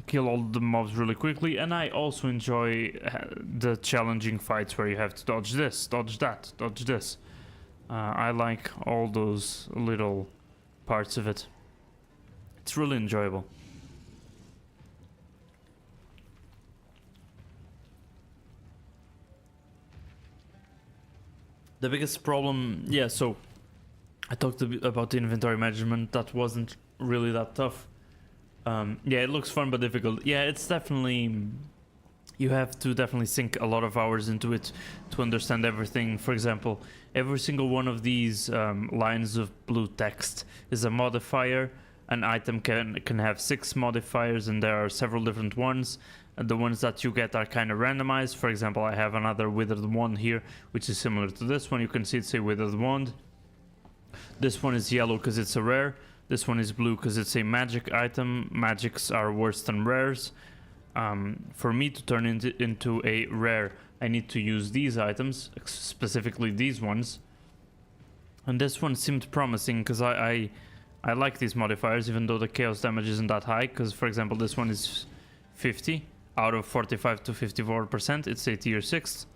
kill all the mobs really quickly. And I also enjoy the challenging fights where you have to dodge this, dodge that, dodge this. I like all those little parts of it. It's really enjoyable. The biggest problem, yeah, so I talked a bit about the inventory management. That wasn't really that tough. Yeah, it looks fun but difficult. Yeah, it's definitely, you have to definitely sink a lot of hours into it to understand everything. For example, every single one of these lines of blue text is a modifier. An item can have 6 modifiers, and there are several different ones. And the ones that you get are kind of randomized. For example, I have another withered wand here, which is similar to this one. You can see it's a withered wand. This one is yellow because it's a rare. This one is blue because it's a magic item. Magics are worse than rares. For me to turn it into a rare, I need to use these items, specifically these ones. And this one seemed promising because I like these modifiers, even though the chaos damage isn't that high. Because, for example, this one is 50 out of 45 to 54%. It's a tier 6.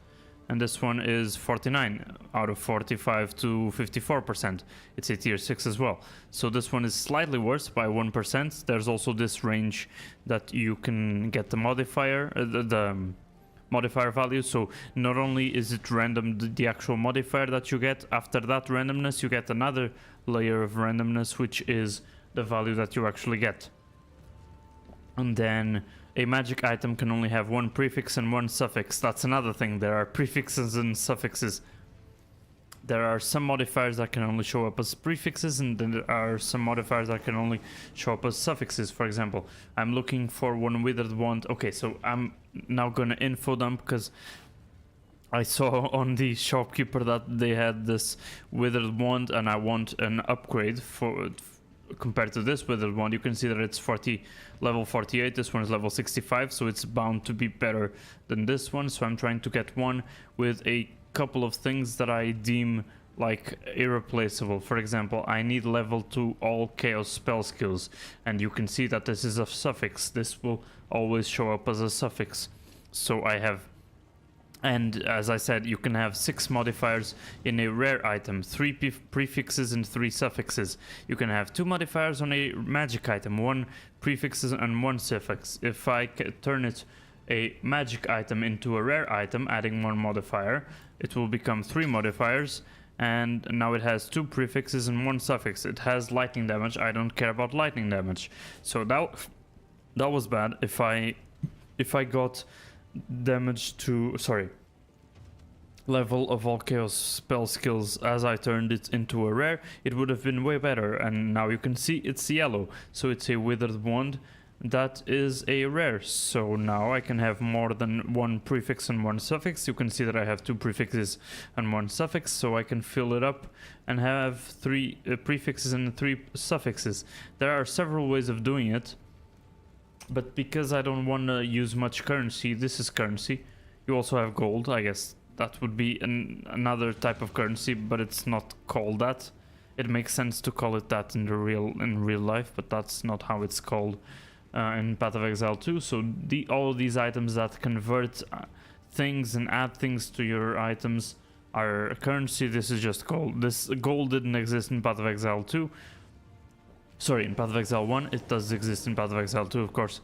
And this one is 49 out of 45 to 54%. It's a tier 6 as well. So this one is slightly worse by 1%. There's also this range that you can get the modifier, the modifier value. So not only is it random, the actual modifier that you get, after that randomness you get another layer of randomness, which is the value that you actually get. And then a magic item can only have one prefix and one suffix. That's another thing. There are prefixes and suffixes. There are some modifiers that can only show up as prefixes, and then there are some modifiers that can only show up as suffixes. For example, I'm looking for one withered wand. Okay, so I'm now gonna info dump because I saw on the shopkeeper that they had this withered wand, and I want an upgrade for compared to this withered wand. You can see that it's level 48. This one is level 65, so it's bound to be better than this one. So I'm trying to get one with a couple of things that I deem like irreplaceable. For example, I need level 2 all chaos spell skills, and you can see that this is a suffix. This will always show up as a suffix. So I have, and as I said, you can have 6 modifiers in a rare item, 3 prefixes and 3 suffixes. You can have 2 modifiers on a magic item, 1 prefixes and 1 suffix. If I turn it a magic item into a rare item, adding 1 modifier, it will become 3 modifiers, and now it has 2 prefixes and 1 suffix. It has lightning damage. I don't care about lightning damage. So that was bad. If I got damage to, sorry, level of all chaos spell skills as I turned it into a rare, it would have been way better. And now you can see it's yellow, so it's a withered wand that is a rare. So now I can have more than 1 prefix and 1 suffix. You can see that I have 2 prefixes and 1 suffix, so I can fill it up and have 3 prefixes and 3 suffixes. There are several ways of doing it, but because I don't want to use much currency, this is currency. You also have gold. I guess that would be another type of currency, but it's not called that. It makes sense to call it that in real life, but that's not how it's called in Path of Exile 2. So all of these items that convert things and add things to your items are currency. This is just gold. This gold didn't exist in Path of Exile 2. Sorry, in Path of Exile 1. It does exist in Path of Exile 2, of course.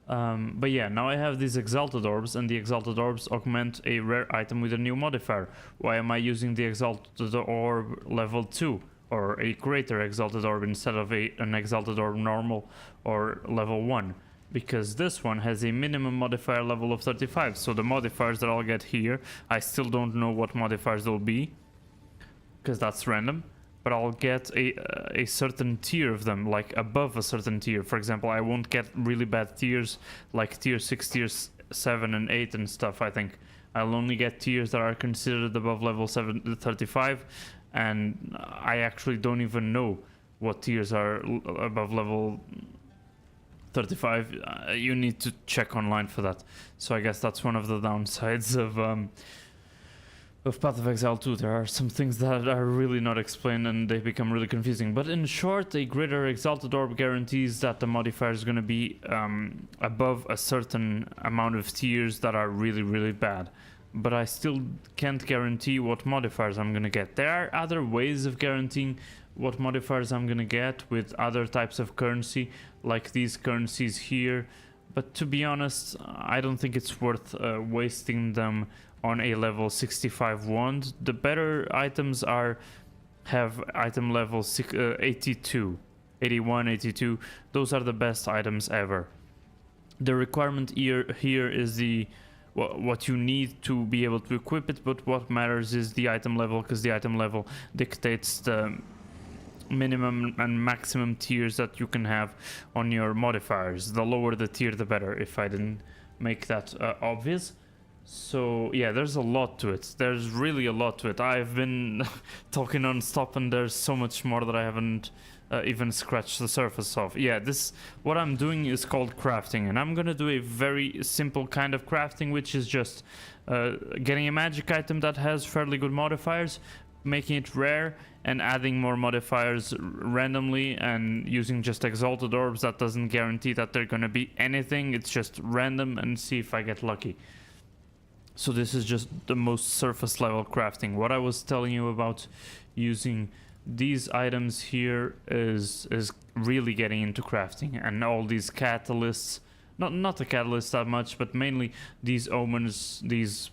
But yeah, now I have these Exalted Orbs, and the Exalted Orbs augment a rare item with a new modifier. Why am I using the Exalted Orb level 2? Or a greater Exalted Orb instead of an Exalted Orb normal or level 1? Because this one has a minimum modifier level of 35. So the modifiers that I'll get here, I still don't know what modifiers they'll be, because that's random. But I'll get a certain tier of them, like above a certain tier. For example, I won't get really bad tiers like tier 6, tier 7 and 8 and stuff, I think. I'll only get tiers that are considered above level 35, and I actually don't even know what tiers are above level 35. You need to check online for that. So I guess that's one of the downsides of Path of Exile 2. There are some things that are really not explained and they become really confusing. But in short, a greater Exalted Orb guarantees that the modifier is going to be above a certain amount of tiers that are really, really bad. But I still can't guarantee what modifiers I'm going to get. There are other ways of guaranteeing what modifiers I'm going to get with other types of currency, like these currencies here. But to be honest, I don't think it's worth wasting them on a level 65 wand. The better items have item level 82, 81, 82. Those are the best items ever. The requirement here is what you need to be able to equip it, but what matters is the item level, because the item level dictates the minimum and maximum tiers that you can have on your modifiers. The lower the tier, the better, if I didn't make that obvious. So yeah, there's a lot to it. There's really a lot to it. I've been talking non-stop, and there's so much more that I haven't even scratched the surface of. Yeah, what I'm doing is called crafting, and I'm gonna do a very simple kind of crafting, which is just getting a magic item that has fairly good modifiers, making it rare, and adding more modifiers randomly, and using just Exalted Orbs. That doesn't guarantee that they're gonna be anything. It's just random, and see if I get lucky. So this is just the most surface level crafting. What I was telling you about using these items here is really getting into crafting, and all these catalysts, not the catalysts that much, but mainly these omens, these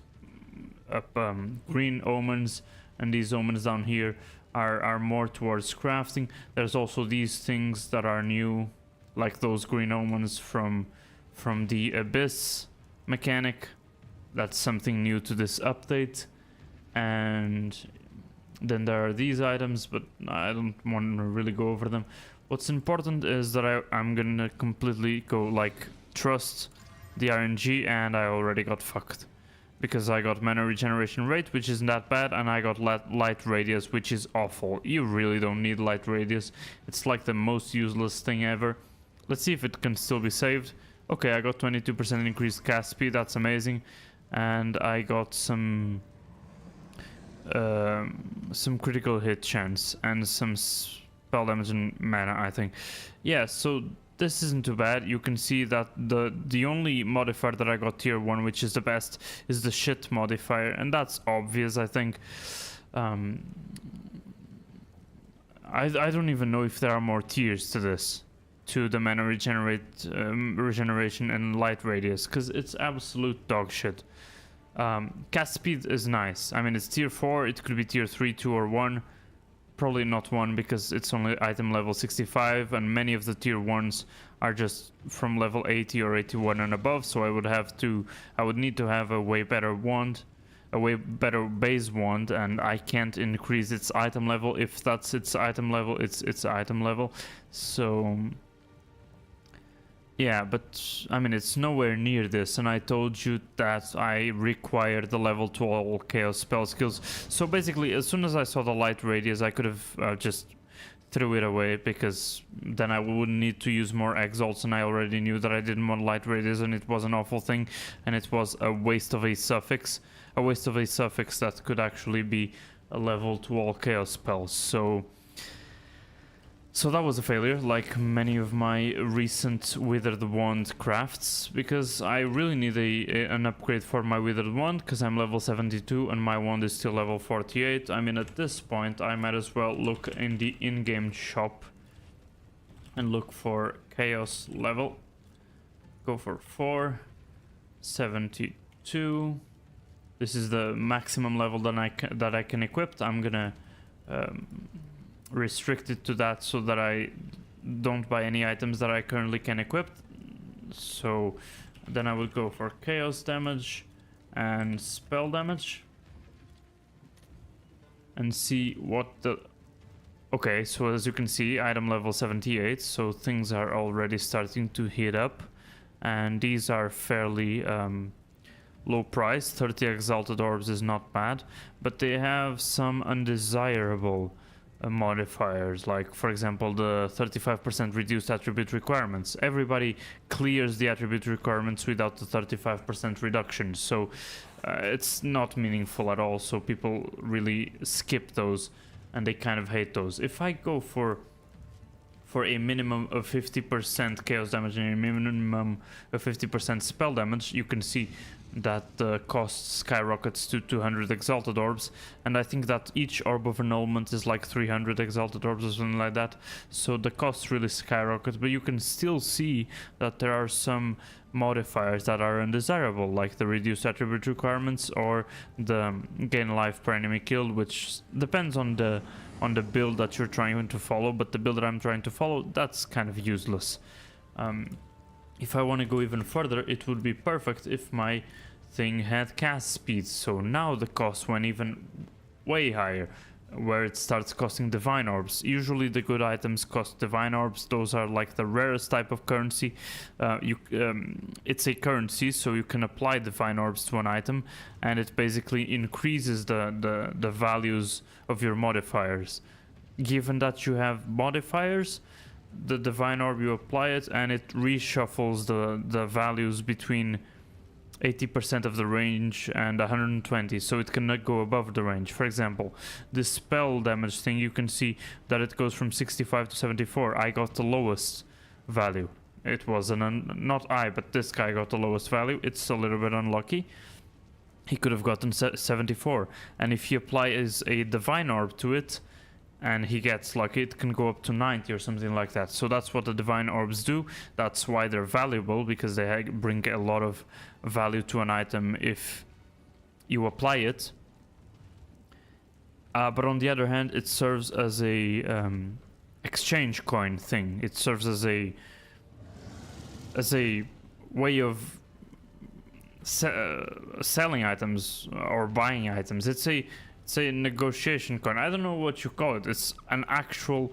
green omens, and these omens down here are more towards crafting. There's also these things that are new, like those green omens from from the Abyss mechanic. That's something new to this update. And then there are these items, but I don't want to really go over them. What's important is that I'm gonna completely go like trust the RNG, and I already got fucked. Because I got mana regeneration rate, which isn't that bad, and I got light radius, which is awful. You really don't need light radius. It's like the most useless thing ever. Let's see if it can still be saved. Okay, I got 22% increased cast speed, that's amazing. And I got some critical hit chance and some spell damage and mana, I think. Yeah, so this isn't too bad. You can see that the only modifier that I got tier 1, which is the best, is the shit modifier, and that's obvious, I think. I don't even know if there are more tiers to this, to the mana regeneration and light radius, because it's absolute dog shit. Cast speed is nice. I mean, it's tier 4, it could be tier 3, 2 or 1. Probably not 1 because it's only item level 65, and many of the tier 1s are just from level 80 or 81 and above, so I would need to have a way better wand, a way better base wand, and I can't increase its item level. If that's its item level, it's its item level. So yeah, but I mean, it's nowhere near this, and I told you that I require the level 12 chaos spell skills. So basically, as soon as I saw the light radius, I could have just threw it away, because then I wouldn't need to use more exalts, and I already knew that I didn't want light radius, and it was an awful thing, and it was a waste of a suffix. A waste of a suffix that could actually be a level 12 chaos spell. So that was a failure, like many of my recent Withered Wand crafts, because I really need an upgrade for my Withered Wand, because I'm level 72 and my wand is still level 48. I mean, at this point, I might as well look in the in-game shop and look for Chaos level. Go for 472. This is the maximum level that I can equip. I'm gonna restrict it to that so that I don't buy any items that I currently can equip. So then I would go for chaos damage and spell damage and see what the... Okay, so as you can see, item level 78, so things are already starting to heat up, and these are fairly low price. 30 exalted orbs is not bad, but they have some undesirable modifiers, like for example the 35% reduced attribute requirements. Everybody clears the attribute requirements without the 35% reduction, so it's not meaningful at all, so people really skip those and they kind of hate those. If I go for a minimum of 50% chaos damage and a minimum of 50% spell damage, you can see that the cost skyrockets to 200 exalted orbs, and I think that each orb of annulment is like 300 exalted orbs or something like that, so the cost really skyrockets. But you can still see that there are some modifiers that are undesirable, like the reduced attribute requirements or the gain life per enemy killed, which depends on the build that you're trying to follow, but the build that I'm trying to follow, that's kind of useless. If I want to go even further, it would be perfect if my thing had cast speed, so now the cost went even way higher, where it starts costing divine orbs. Usually the good items cost divine orbs. Those are like the rarest type of currency. It's a currency, so you can apply divine orbs to an item, and it basically increases the values of your modifiers. Given that you have modifiers, the divine orb, you apply it and it reshuffles the values between 80% of the range and 120, so it cannot go above the range. For example, the spell damage thing, you can see that it goes from 65 to 74. I got the lowest value. It was not I, but this guy got the lowest value. It's a little bit unlucky. He could have gotten 74, and if he applies a divine orb to it and he gets lucky, it can go up to 90 or something like that. So that's what the divine orbs do. That's why they're valuable, because they bring a lot of value to an item if you apply it. But on the other hand, it serves as a exchange coin thing. It serves as a way of selling items or buying items. It's a negotiation coin. I don't know what you call it. It's an actual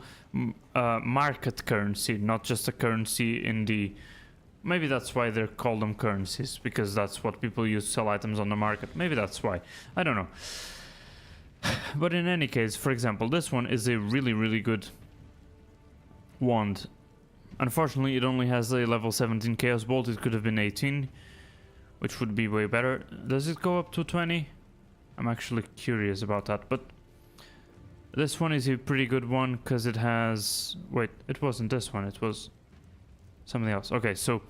market currency, not just a currency in the... Maybe that's why they call them currencies, because that's what people use to sell items on the market. Maybe that's why. I don't know. But in any case, for example, this one is a really, really good wand. Unfortunately, it only has a level 17 Chaos Bolt. It could have been 18, which would be way better. Does it go up to 20? I'm actually curious about that, but this one is a pretty good one because it has... Wait, it wasn't this one, it was something else. Okay, so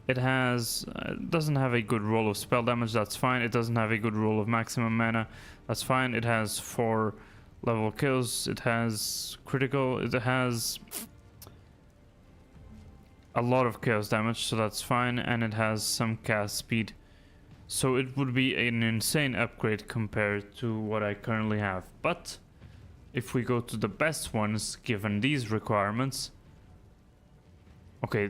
it has... doesn't have a good roll of spell damage, that's fine. It doesn't have a good roll of maximum mana, that's fine. It has 4 level kills, it has critical, it has a lot of chaos damage, so that's fine, and it has some cast speed. So it would be an insane upgrade compared to what I currently have. But if we go to the best ones, given these requirements... Okay,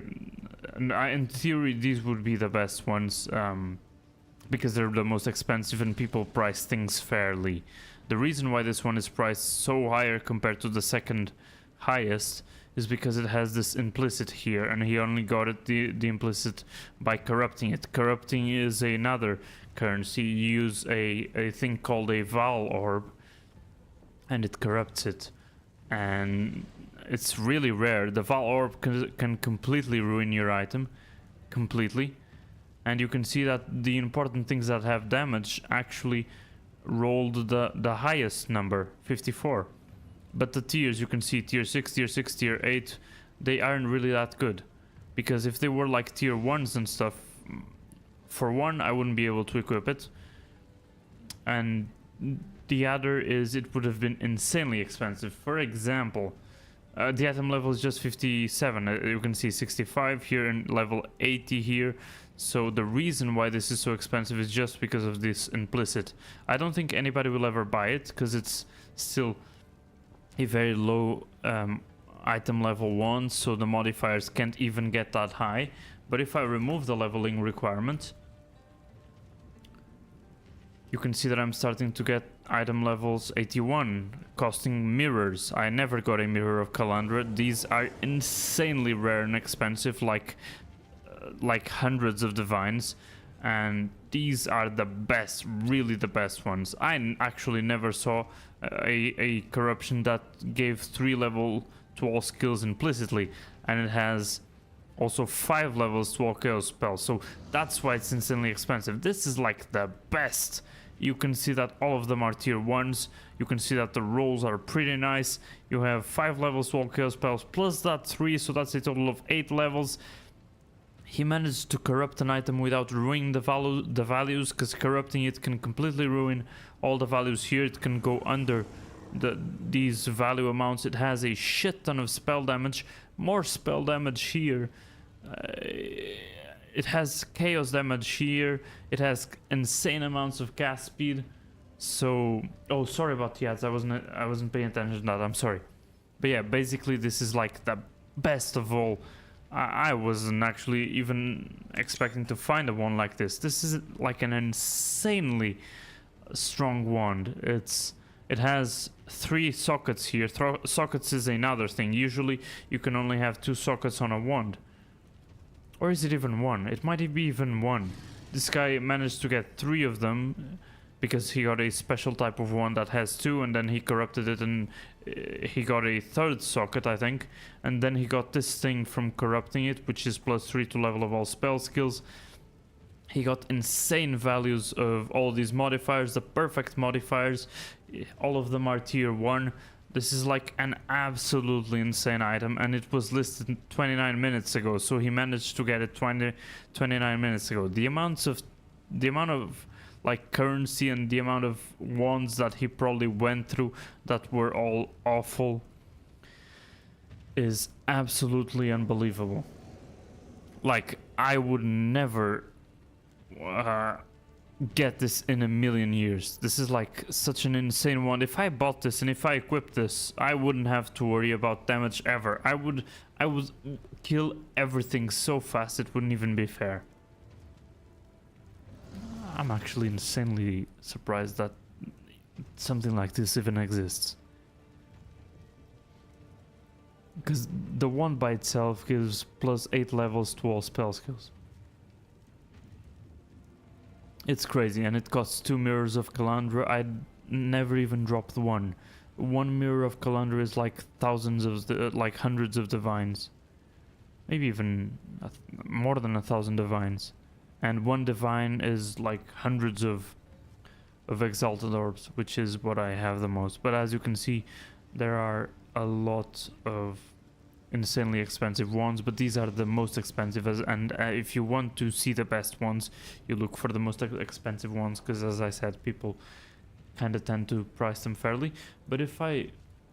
in theory these would be the best ones, because they're the most expensive and people price things fairly. The reason why this one is priced so higher compared to the second highest is because it has this implicit here, and he only got it the implicit by corrupting it. Corrupting is another currency. You use a thing called a Val Orb, and it corrupts it. And it's really rare. The Val Orb can completely ruin your item. Completely. And you can see that the important things that have damage actually rolled the highest number, 54. But the tiers, you can see tier 6, tier 6, tier 8, they aren't really that good. Because if they were like tier 1s and stuff, for one, I wouldn't be able to equip it. And the other is it would have been insanely expensive. For example, the item level is just 57. You can see 65 here and level 80 here. So the reason why this is so expensive is just because of this implicit. I don't think anybody will ever buy it because it's still a very low item level one, so the modifiers can't even get that high. But if I remove the leveling requirement, you can see that I'm starting to get item levels 81, costing mirrors. I never got a mirror of Calandra. These are insanely rare and expensive, like hundreds of divines, and these are the best, really the best ones. I actually never saw a corruption that gave 3 level to all skills implicitly, and it has also 5 levels to all chaos spells, so that's why it's insanely expensive. This is like the best. You can see that all of them are tier 1s. You can see that the rolls are pretty nice. You have 5 levels to all chaos spells plus that 3, so that's a total of 8 levels. He managed to corrupt an item without ruining the values, because corrupting it can completely ruin all the values here. It can go under these value amounts. It has a shit ton of spell damage, more spell damage here. It has chaos damage here. It has insane amounts of cast speed. So, oh, sorry about the ads. I wasn't paying attention to that. I'm sorry. But yeah, basically this is like the best of all. I wasn't actually even expecting to find a wand like this. This is like an insanely strong wand. It has 3 sockets here. Sockets is another thing. Usually you can only have 2 sockets on a wand. Or is it even 1? It might be even 1. This guy managed to get 3 of them because he got a special type of wand that has 2, and then he corrupted it and he got a 3rd socket, I think, and then he got this thing from corrupting it, which is +3 to level of all spell skills. He got insane values of all these modifiers, the perfect modifiers. All of them are tier 1. This is like an absolutely insane item, and it was listed 29 minutes ago, so he managed to get it 29 minutes ago. The amount of like currency and the amount of wands that he probably went through that were all awful is absolutely unbelievable. Like, I would never get this in a million years. This is like such an insane one. If I bought this and if I equipped this, I wouldn't have to worry about damage ever. I would kill everything so fast it wouldn't even be fair. I'm actually insanely surprised that something like this even exists. Because the one by itself gives +8 levels to all spell skills. It's crazy, and it costs 2 mirrors of Calandra. I'd never even dropped one. One mirror of Calandra is like thousands of like hundreds of divines, maybe even more than 1,000 divines, and one divine is like hundreds of exalted orbs, which is what I have the most. But as you can see, there are a lot of insanely expensive ones, but these are the most expensive, and if you want to see the best ones, you look for the most expensive ones, because as I said, people kind of tend to price them fairly. But if I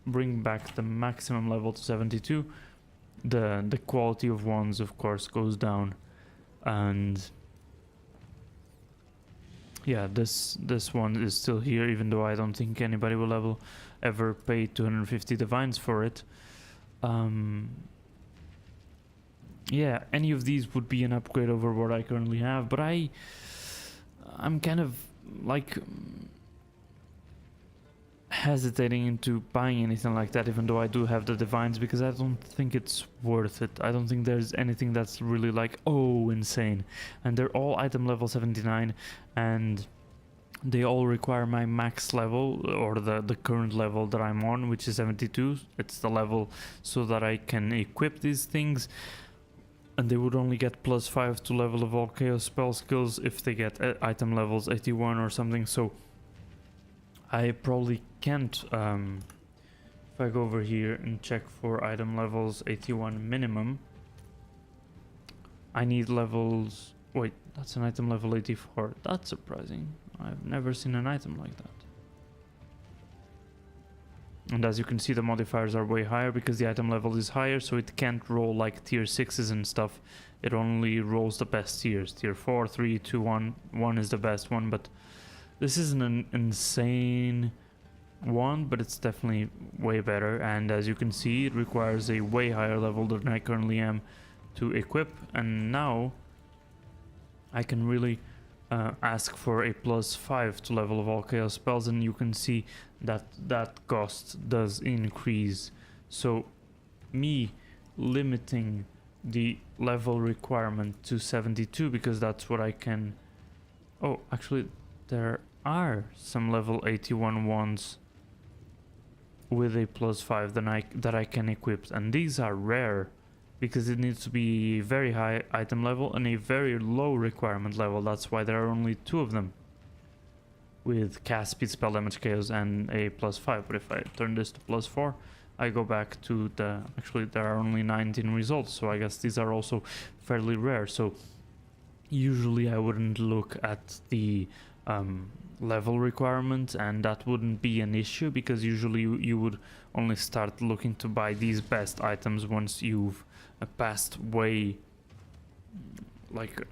bring back the maximum level to 72, the quality of ones of course goes down, and yeah, this one is still here, even though I don't think anybody will ever pay 250 divines for it. Yeah, any of these would be an upgrade over what I currently have, but I'm kind of like hesitating into buying anything like that, even though I do have the divines, because I don't think it's worth it. I don't think there's anything that's really like, oh, insane. And they're all item level 79, and they all require my max level, or the current level that I'm on, which is 72. It's the level so that I can equip these things, and they would only get +5 to level of all chaos spell skills if they get item levels 81 or something. So I probably can't, if I go over here and check for item levels 81 minimum, I need levels, wait, that's an item level 84, that's surprising. I've never seen an item like that. And as you can see, the modifiers are way higher because the item level is higher, so it can't roll like tier 6s and stuff. It only rolls the best tiers. Tier 4, 3, 2, 1. 1 is the best one, but this isn't an insane one, but it's definitely way better. And as you can see, it requires a way higher level than I currently am to equip. And now I can really ask for a +5 to level of all chaos spells, and you can see that that cost does increase. So me limiting the level requirement to 72 because that's what I can... Oh, actually there are some level 81 ones with a +5 that I can equip, and these are rare because it needs to be very high item level and a very low requirement level. That's why there are only 2 of them, with cast speed, spell damage, chaos, and a +5. But if I turn this to +4, I go back to the... Actually, there are only 19 results, so I guess these are also fairly rare. So usually I wouldn't look at the level requirement, and that wouldn't be an issue, because usually you would only start looking to buy these best items once you've passed way... like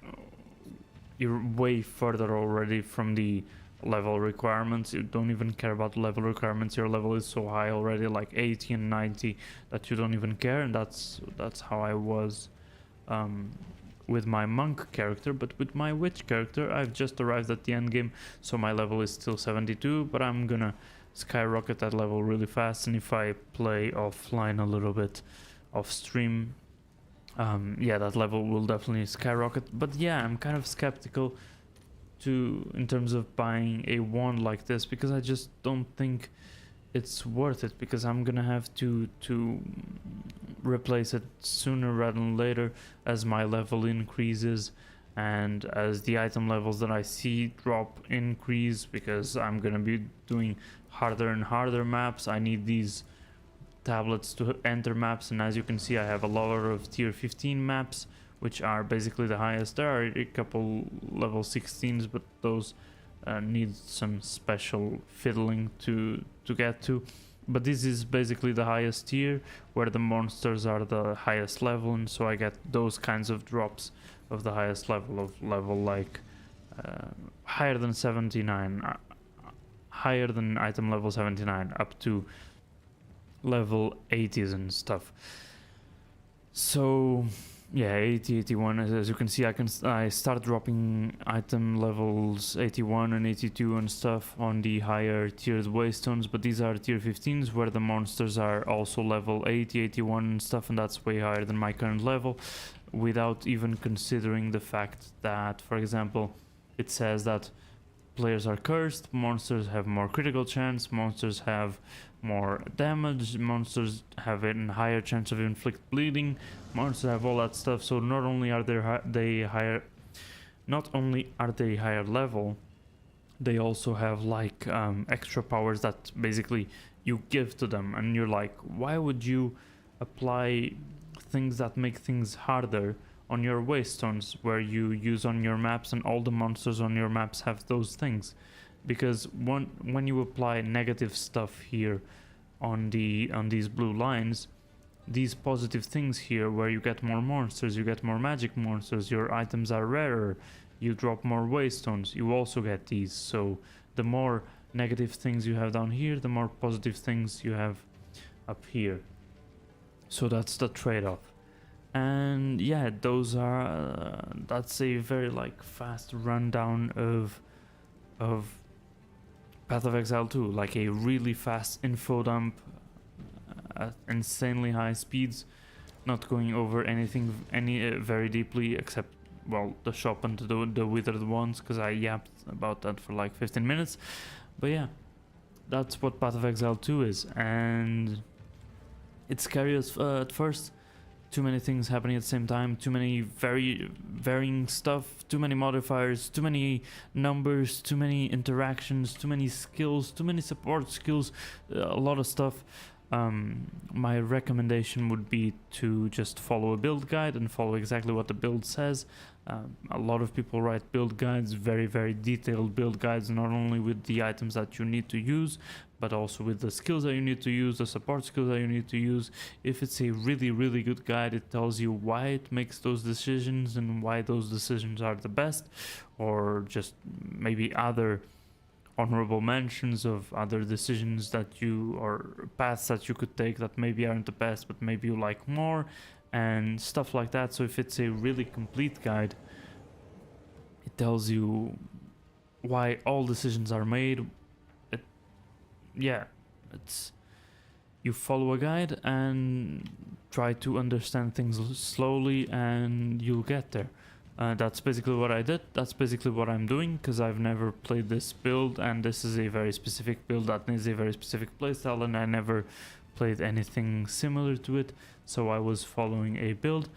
you're way further already from the level requirements. You don't even care about level requirements. Your level is so high already, like 80 and 90, that you don't even care. And that's how I was with my monk character. But with my witch character, I've just arrived at the end game, so my level is still 72, but I'm gonna skyrocket that level really fast. And if I play offline a little bit off stream, yeah, that level will definitely skyrocket. But yeah, I'm kind of skeptical in terms of buying a wand like this, because I just don't think it's worth it, because I'm gonna have to replace it sooner rather than later as my level increases and as the item levels that I see increase, because I'm gonna be doing harder and harder maps. I need these tablets to enter maps, and as you can see, I have a lot of tier 15 maps, which are basically the highest. There are a couple level 16s, but those need some special fiddling to get to. But this is basically the highest tier, where the monsters are the highest level, and so I get those kinds of drops of the highest level, like higher than 79, higher than item level 79, up to level 80s and stuff. So yeah, 80, 81, as you can see, I start dropping item levels 81 and 82 and stuff on the higher tiered waystones, but these are tier 15s where the monsters are also level 80, 81 and stuff, and that's way higher than my current level, without even considering the fact that, for example, it says that players are cursed, monsters have more critical chance, monsters have more damage, monsters have a higher chance of inflict bleeding, monsters have all that stuff. So not only are they higher level, they also have like extra powers that basically you give to them, and you're like, why would you apply things that make things harder on your waystones where you use on your maps, and all the monsters on your maps have those things? Because when you apply negative stuff here on these blue lines, these positive things here where you get more monsters, you get more magic monsters, your items are rarer, you drop more waystones, you also get these. So the more negative things you have down here, the more positive things you have up here. So that's the trade-off. And yeah, those are that's a very like fast rundown of Path of Exile 2, like a really fast info dump at insanely high speeds, not going over anything very deeply except, well, the shop and the withered ones, because I yapped about that for like 15 minutes. But yeah, that's what Path of Exile 2 is, and it's scary at first. Too many things happening at the same time, too many varying stuff, too many modifiers, too many numbers, too many interactions, too many skills, too many support skills, a lot of stuff. My recommendation would be to just follow a build guide and follow exactly what the build says. A lot of people write build guides, very detailed build guides, not only with the items that you need to use, but also with the skills that you need to use, the support skills that you need to use. If it's a really good guide, it tells you why it makes those decisions and why those decisions are the best, or just maybe other honorable mentions of other decisions that you, or paths that you could take that maybe aren't the best but maybe you like more, and stuff like that. So if it's a really complete guide, it tells you why all decisions are made. It's you follow a guide and try to understand things slowly and you'll get there. That's basically what I did. That's basically what I'm doing, because I've never played this build, and this is a very specific build that needs a very specific playstyle, and I never played anything similar to it. So I was following a build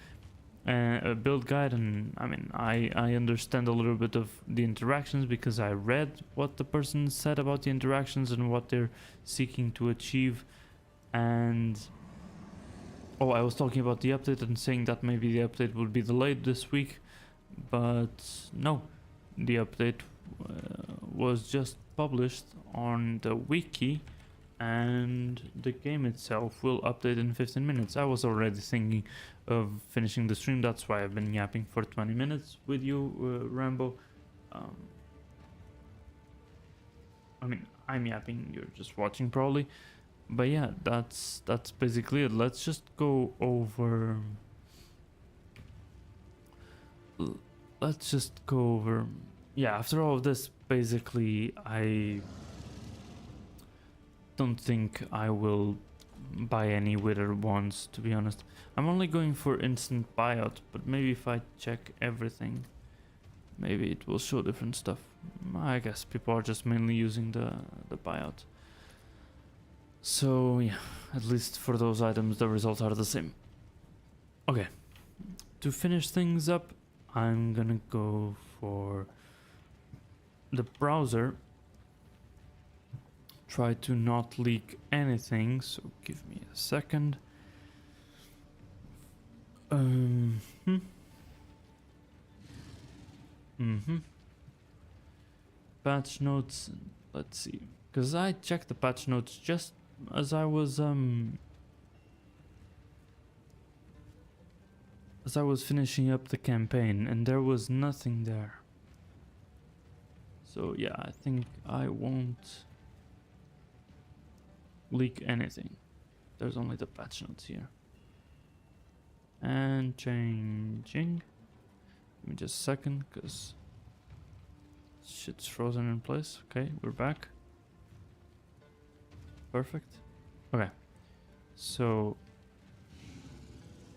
guide, and I mean, I understand a little bit of the interactions because I read what the person said about the interactions and what they're seeking to achieve. And I was talking about the update and saying that maybe the update will be delayed this week, but no, the update was just published on the wiki, and the game itself will update in 15 minutes. I was already thinking of finishing the stream, that's why I've been yapping for 20 minutes with you, Rambo. I mean, I'm yapping, you're just watching probably. But yeah, that's basically it. Let's just go over... Yeah, after all of this, basically, I don't think I will buy any withered ones, to be honest. I'm only going for instant buyout, but maybe if I check everything, maybe it will show different stuff. I guess people are just mainly using the buyout. So yeah, at least for those items the results are the same. Okay, to finish things up, I'm gonna go for the browser. Try to not leak anything, so give me a second. Patch notes, let's see, because I checked the patch notes just as I was finishing up the campaign, and there was nothing there. So yeah, I think I won't leak anything. There's only the patch notes here. And changing. Give me just a second, because shit's frozen in place. Okay, we're back. Perfect. Okay. So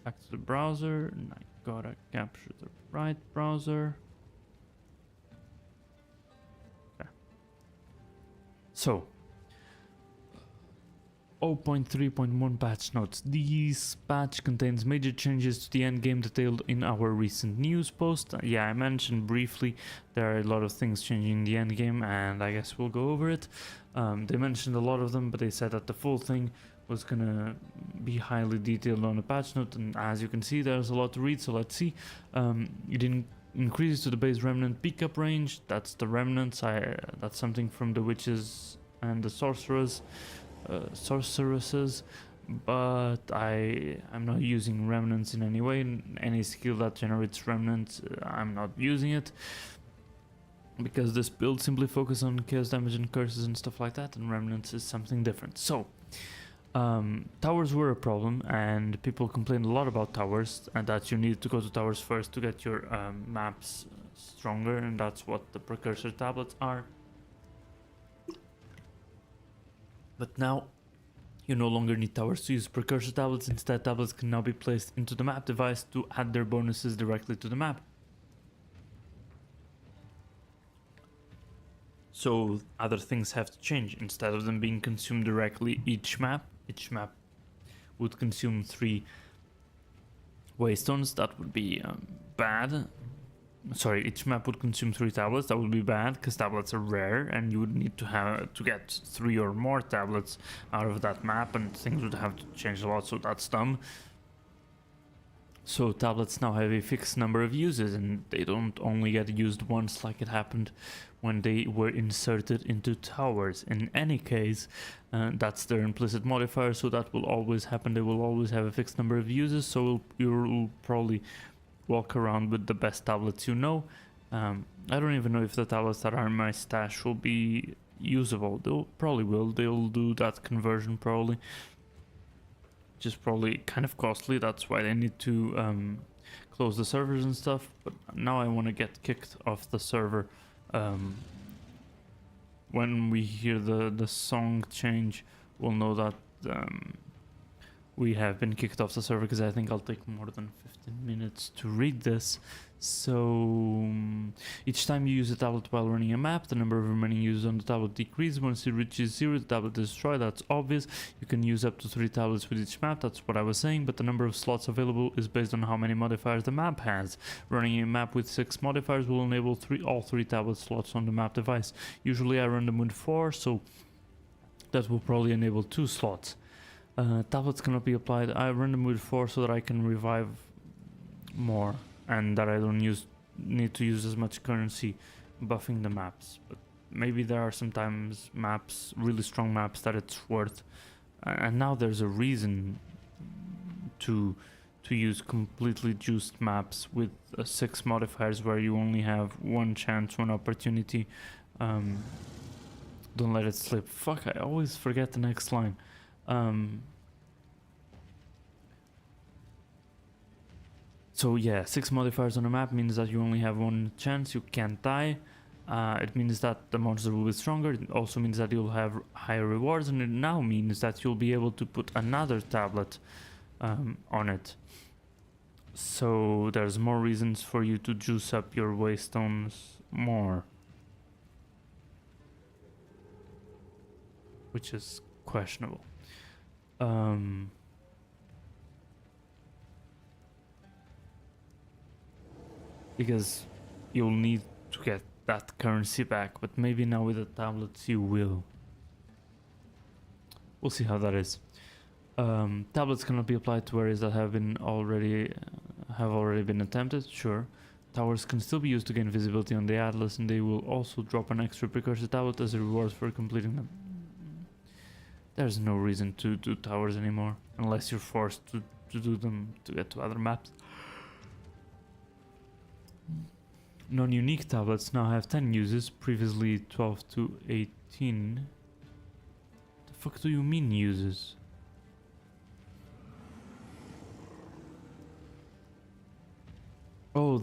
back to the browser, and I gotta capture the right browser. Okay. So 0.3.1 patch notes. This patch contains major changes to the endgame detailed in our recent news post. Yeah, I mentioned briefly there are a lot of things changing in the endgame, and I guess we'll go over it. They mentioned a lot of them, but they said that the full thing was gonna be highly detailed on the patch note, and as you can see, there's a lot to read, so let's see. It increases to the base remnant pickup range. That's the remnants. That's something from the witches and the sorceresses, but I'm not using remnants in any way. Any skill that generates remnants, I'm not using it, because this build simply focuses on chaos damage and curses and stuff like that, and remnants is something different. So towers were a problem, and people complained a lot about towers, and that you need to go to towers first to get your maps stronger, and that's what the precursor tablets are. But now you no longer need towers to use precursor tablets. Instead, tablets can now be placed into the map device to add their bonuses directly to the map. So other things have to change. Instead of them being consumed directly, each map would consume 3 waystones. That would be bad. Sorry, each map would consume 3 tablets. That would be bad, because tablets are rare, and you would need to get 3 or more tablets out of that map, and things would have to change a lot, so that's dumb. So tablets now have a fixed number of uses, and they don't only get used once like it happened when they were inserted into towers. In any case, that's their implicit modifier, so that will always happen. They will always have a fixed number of uses, so you'll probably walk around with the best tablets you know. I don't even know if the tablets that are in my stash will be usable. They'll do that conversion probably. Just probably kind of costly. That's why they need to close the servers and stuff. But now I want to get kicked off the server. When we hear the song change, we'll know that we have been kicked off the server, because I think I'll take more than 15 minutes to read this. So each time you use a tablet while running a map, the number of remaining users on the tablet decreases. Once it reaches 0, the tablet is destroyed. That's obvious. You can use up to 3 tablets with each map. That's what I was saying, but the number of slots available is based on how many modifiers the map has. Running a map with 6 modifiers will enable all 3 tablet slots on the map device. Usually I run them with 4, so that will probably enable 2 slots. Tablets cannot be applied. I run them with 4 so that I can revive more, and that I don't need to use as much currency buffing the maps. But maybe there are sometimes maps, really strong maps, that it's worth. And now there's a reason to use completely juiced maps with 6 modifiers, where you only have 1 chance, 1 opportunity. Don't let it slip. Fuck, I always forget the next line. So yeah, 6 modifiers on a map means that you only have 1 chance, you can't die. It means that the monster will be stronger. It also means that you'll have higher rewards, and it now means that you'll be able to put another tablet on it. So there's more reasons for you to juice up your waystones more, which is questionable. Because you'll need to get that currency back, but maybe now with the tablets you will. We'll see how that is. Tablets cannot be applied to areas that have already been attempted. Sure. Towers can still be used to gain visibility on the atlas, and they will also drop an extra precursor tablet as a reward for completing them. There's no reason to do towers anymore, unless you're forced to do them to get to other maps. Non-unique tablets now have 10 uses, previously 12 to 18. The fuck do you mean uses? Oh,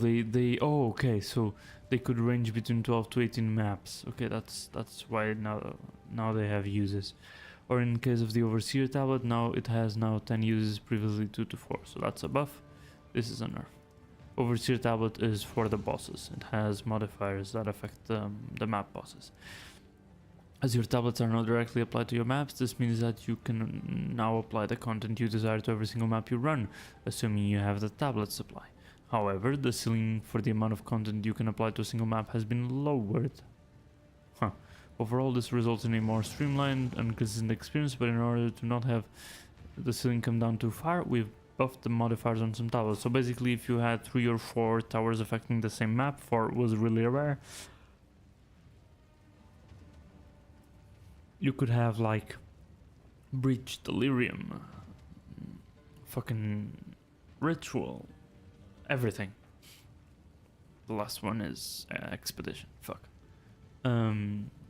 oh, okay, so they could range between 12 to 18 maps. Okay, that's why now they have uses. Or in case of the Overseer tablet, now it has 10 uses, previously 2 to 4. So that's a buff. This is a nerf. Overseer tablet is for the bosses. It has modifiers that affect the map bosses. As your tablets are not directly applied to your maps, this means that you can now apply the content you desire to every single map you run, assuming you have the tablet supply. However, the ceiling for the amount of content you can apply to a single map has been lowered. Overall, this results in a more streamlined and consistent experience, but in order to not have the ceiling come down too far, we've buffed the modifiers on some towers. So basically, if you had 3 or 4 towers affecting the same map, 4 was really rare, you could have like Breach, Delirium, fucking Ritual, everything. The last one is Expedition, fuck.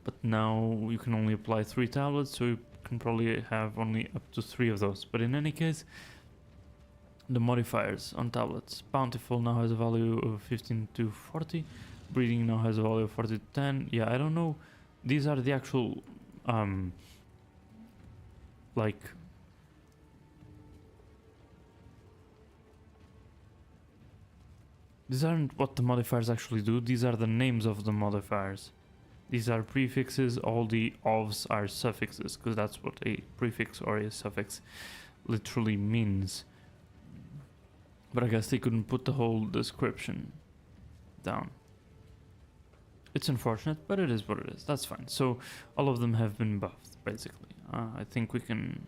But now you can only apply 3 tablets, so you can probably have only up to 3 of those. But in any case, the modifiers on tablets. Bountiful now has a value of 15 to 40. Breeding now has a value of 40 to 10. Yeah, I don't know. These are the actual, like... These aren't what the modifiers actually do. These are the names of the modifiers. These are prefixes, all the ofs are suffixes, because that's what a prefix or a suffix literally means. But I guess they couldn't put the whole description down. It's unfortunate, but it is what it is. That's fine. So all of them have been buffed, basically. I think we can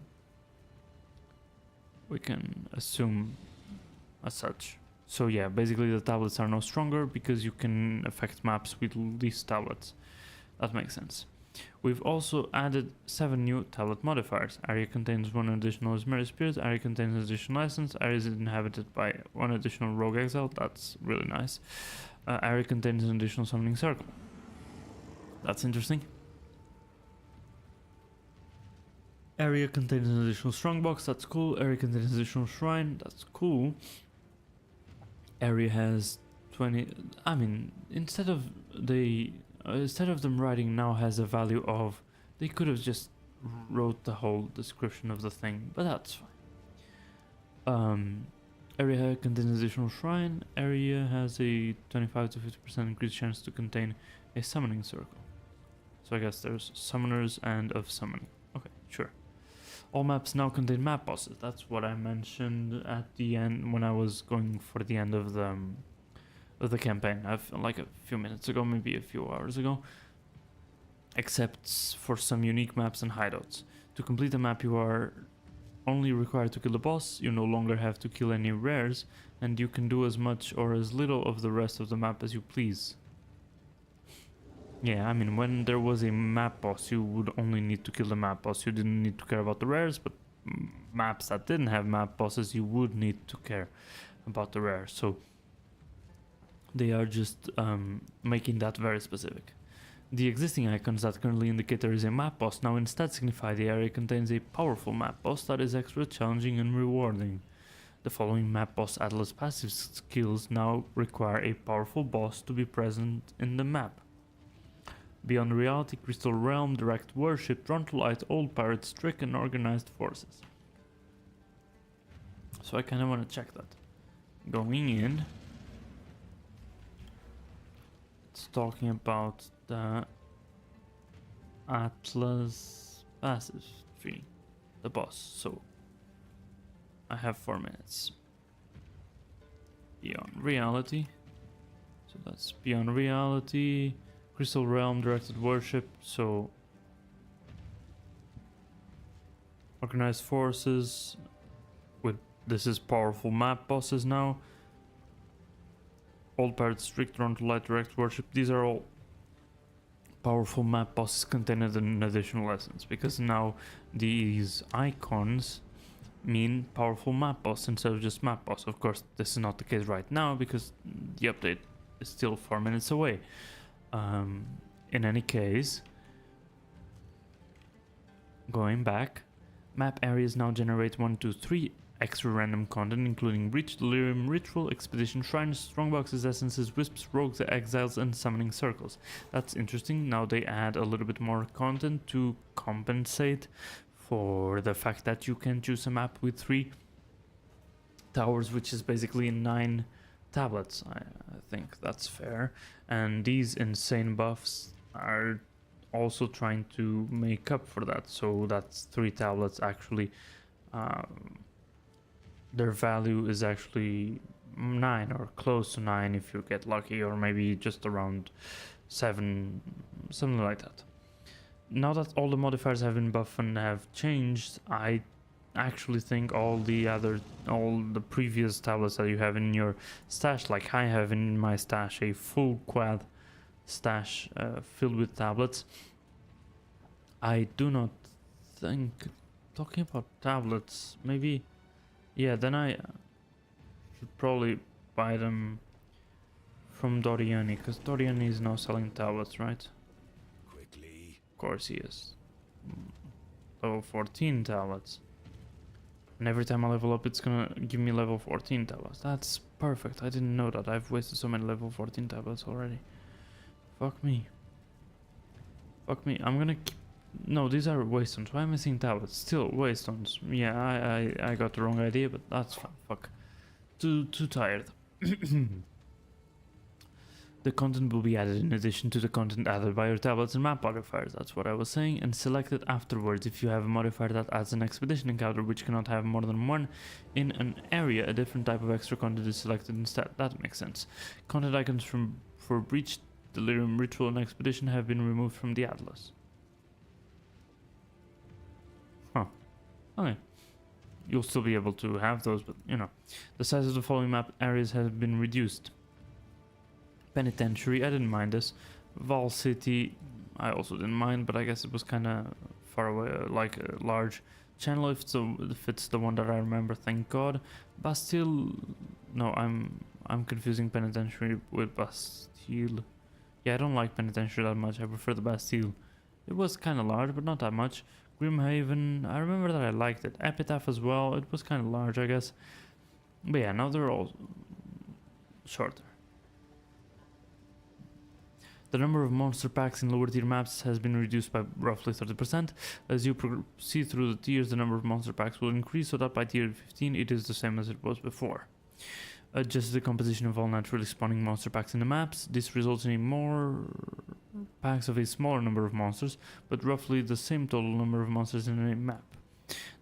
assume as such. So yeah, basically the tablets are now stronger because you can affect maps with these tablets. That makes sense. We've also added 7 new tablet modifiers. Area contains 1 additional Mesmeric Spirit, area contains an additional license, area is inhabited by 1 additional Rogue Exile, that's really nice. Area contains an additional Summoning Circle. That's interesting. Area contains an additional Strongbox, that's cool. Area contains an additional Shrine, that's cool. Area has 20, I mean, instead of them writing now has a value of, they could have just wrote the whole description of the thing, but that's fine. Area contains additional shrine. Area has a 25 to 50% increased chance to contain a summoning circle. So I guess there's summoners and of summoning. Okay, sure. All maps now contain map bosses. That's what I mentioned at the end when I was going for the end of the campaign. Like a few minutes ago, maybe a few hours ago. Except for some unique maps and hideouts. To complete a map, you are only required to kill the boss. You no longer have to kill any rares, and you can do as much or as little of the rest of the map as you please. Yeah, I mean, when there was a map boss, you would only need to kill the map boss. You didn't need to care about the rares, but maps that didn't have map bosses, you would need to care about the rares. So they are just making that very specific. The existing icons that currently indicate there is a map boss now instead signify the area contains a powerful map boss that is extra challenging and rewarding. The following map boss Atlas passive skills now require a powerful boss to be present in the map. Beyond Reality, Crystal Realm, Direct Worship, Drawn to Light, Old Pirates, Trick and Organized Forces. So I kind of want to check that. Going in, it's talking about the Atlas passive tree, the boss. So I have 4 minutes. Beyond Reality. So that's Beyond Reality. Crystal Realm, Directed Worship, so Organized Forces, with this is powerful map bosses now. Old Pirates, Strict, Drawn to Light, Direct Worship, these are all powerful map bosses contained in additional lessons, because now these icons mean powerful map boss instead of just map boss. Of course, this is not the case right now, because the update is still 4 minutes away. In any case, going back, map areas now generate 1, 2, 3 extra random content, including Breach, Delirium, Ritual, Expedition, Shrines, Strongboxes, Essences, Wisps, Rogues, Exiles, and Summoning Circles. That's interesting. Now they add a little bit more content to compensate for the fact that you can choose a map with 3 towers, which is basically 9 tablets. I think that's fair. And these insane buffs are also trying to make up for that. So that's 3 tablets actually. Their value is actually 9 or close to 9 if you get lucky, or maybe just around 7, something like that. Now that all the modifiers have been buffed and have changed, I actually think all the previous tablets that you have in your stash, like I have in my stash a full quad stash filled with tablets. I do not think, talking about tablets, maybe, yeah, then I should probably buy them from Doriani, because Doriani is now selling tablets, right? Quickly. Of course he is. Level 14 tablets. And every time I level up, it's gonna give me level 14 tablets. That's perfect. I didn't know that. I've wasted so many level 14 tablets already. Fuck me. Fuck me. I'm gonna keep... No, these are waystones. Why am I seeing tablets? Still, waystones. Yeah, I got the wrong idea, but that's fine. Fuck. Too tired. The content will be added in addition to the content added by your tablets and map modifiers. That's what I was saying. And selected afterwards. If you have a modifier that adds an expedition encounter which cannot have more than 1 in an area, a different type of extra content is selected instead. That makes sense. Content icons for Breach, Delirium, Ritual, and Expedition have been removed from the Atlas. Huh. Okay. You'll still be able to have those, but you know. The size of the following map areas has been reduced. Penitentiary, I didn't mind this. Val City, I also didn't mind, but I guess it was kind of far away, like a large channel if it's the one that I remember, thank God. Bastille, no, I'm confusing Penitentiary with Bastille. Yeah, I don't like Penitentiary that much, I prefer the Bastille. It was kind of large, but not that much. Grimhaven, I remember that I liked it. Epitaph as well, it was kind of large, I guess. But yeah, now they're all shorter. The number of monster packs in lower tier maps has been reduced by roughly 30%. As you proceed through the tiers, the number of monster packs will increase, so that by tier 15 it is the same as it was before. Adjust the composition of all naturally spawning monster packs in the maps. This results in more packs of a smaller number of monsters, but roughly the same total number of monsters in a map.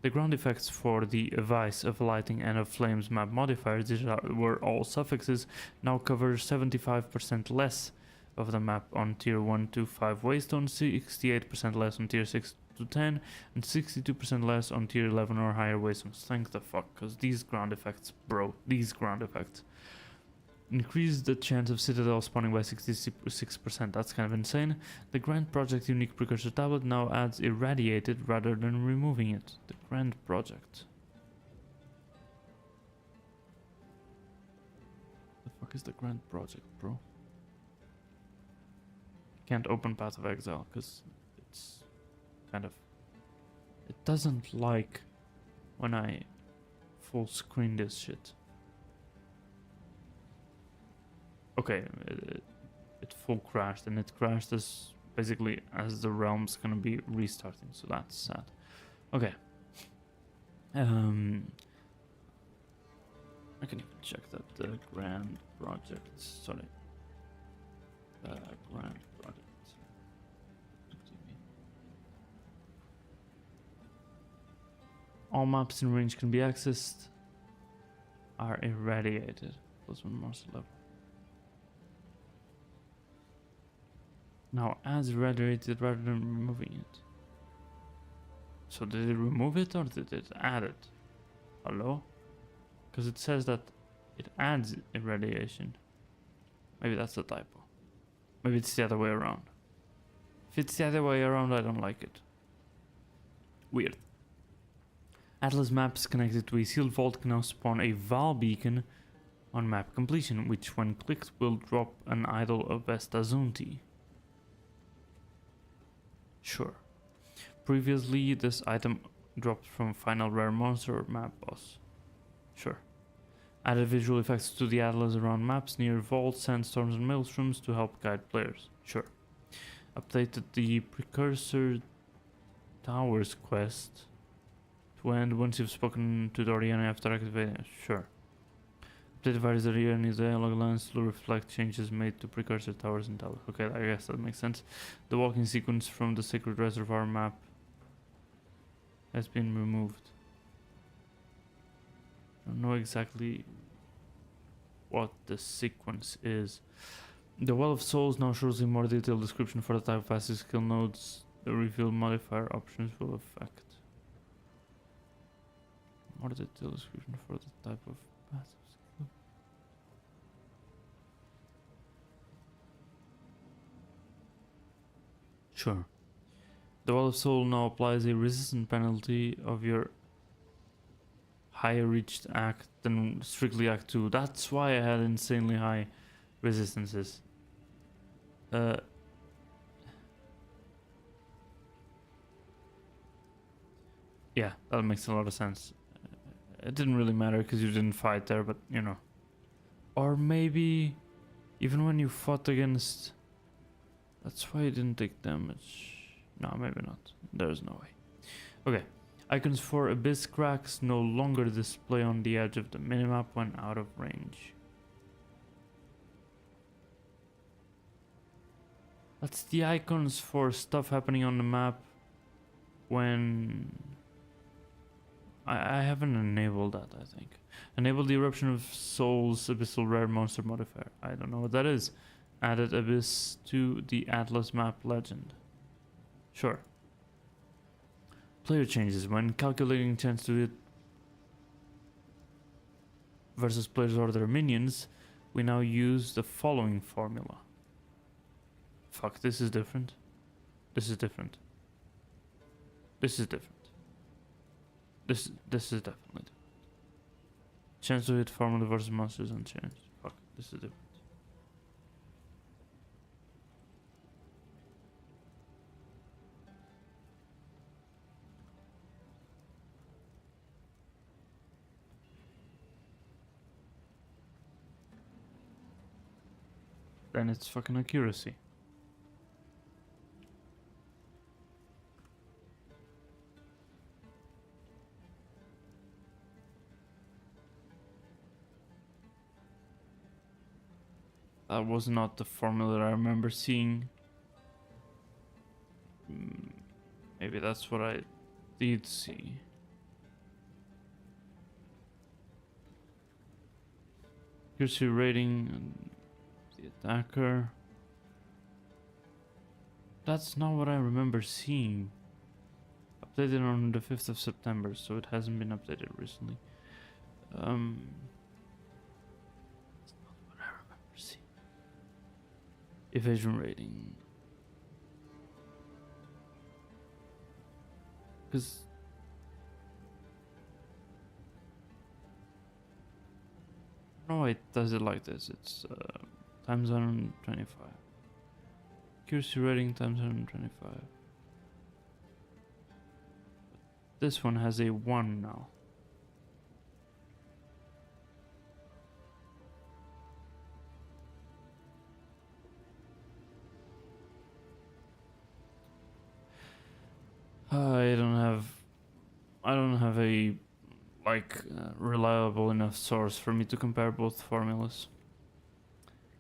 The ground effects for the Vice of Lighting and of Flames map modifiers, these were all suffixes, now cover 75% less of the map on tier 1 to 5 Waystone, 68% less on tier 6 to 10, and 62% less on tier 11 or higher Waystones. Thank the fuck, because these ground effects, bro, these ground effects. Increase the chance of Citadel spawning by 66%, that's kind of insane. The Grand Project Unique Precursor Tablet now adds Irradiated rather than removing it. The Grand Project. The fuck is the Grand Project, bro? Can't open Path of Exile because it's kind of, it doesn't like when I full screen this shit. Okay, it full crashed, and it crashed as basically as the realm's gonna be restarting, so that's sad. Okay. I can even check that the Grand Project, sorry. The Grand Project. All maps in range can be accessed are irradiated. Plus 1 monster level. Now adds irradiated rather than removing it. So did it remove it or did it add it? Hello? Because it says that it adds irradiation. Maybe that's a typo. Maybe it's the other way around. If it's the other way around, I don't like it. Weird. Atlas maps connected to a sealed vault can now spawn a Val beacon on map completion, which when clicked will drop an idol of Vesta Zunti. Sure. Previously, this item dropped from final rare monster or map boss. Sure. Added visual effects to the atlas around maps near vaults, sandstorms and maelstroms to help guide players. Sure. Updated the Precursor Towers quest to end once you've spoken to Doriana after activating it. Sure. Updated various Doriana dialogue lines to reflect changes made to Precursor Towers and Towers. Okay, I guess that makes sense. The walking sequence from the Sacred Reservoir map has been removed. I don't know exactly what the sequence is. The Well of Souls now shows a more detailed description for the type of passive skill nodes. The reveal modifier options will affect. More detailed description for the type of passive skill. Sure. The Well of Soul now applies a resistance penalty of your higher reached act than strictly Act 2. That's why I had insanely high resistances. Yeah, that makes a lot of sense. It didn't really matter because you didn't fight there, but you know. Or maybe even when you fought against... That's why you didn't take damage. No, maybe not. There's no way. Okay. Icons for abyss cracks no longer display on the edge of the minimap when out of range. That's the icons for stuff happening on the map when... I haven't enabled that, I think. Enable the Eruption of Souls Abyssal Rare Monster modifier. I don't know what that is. Added Abyss to the Atlas map legend. Sure. Player changes. When calculating chance to hit versus players or their minions, we now use the following formula. Fuck, this is different. This is different. This is different. This is definitely different. Chance to hit formula versus monsters unchanged. Fuck, this is different. Then it's fucking accuracy. That was not the formula that I remember seeing. Maybe that's what I did see. Accuracy rating and the attacker. That's not what I remember seeing. Updated on the 5th of September, so it hasn't been updated recently. That's not what I remember seeing. Evasion rating. Because... No, it does it like this. It's times 125. Accuracy rating times 125. This one has a 1 now. I don't have a reliable enough source for me to compare both formulas.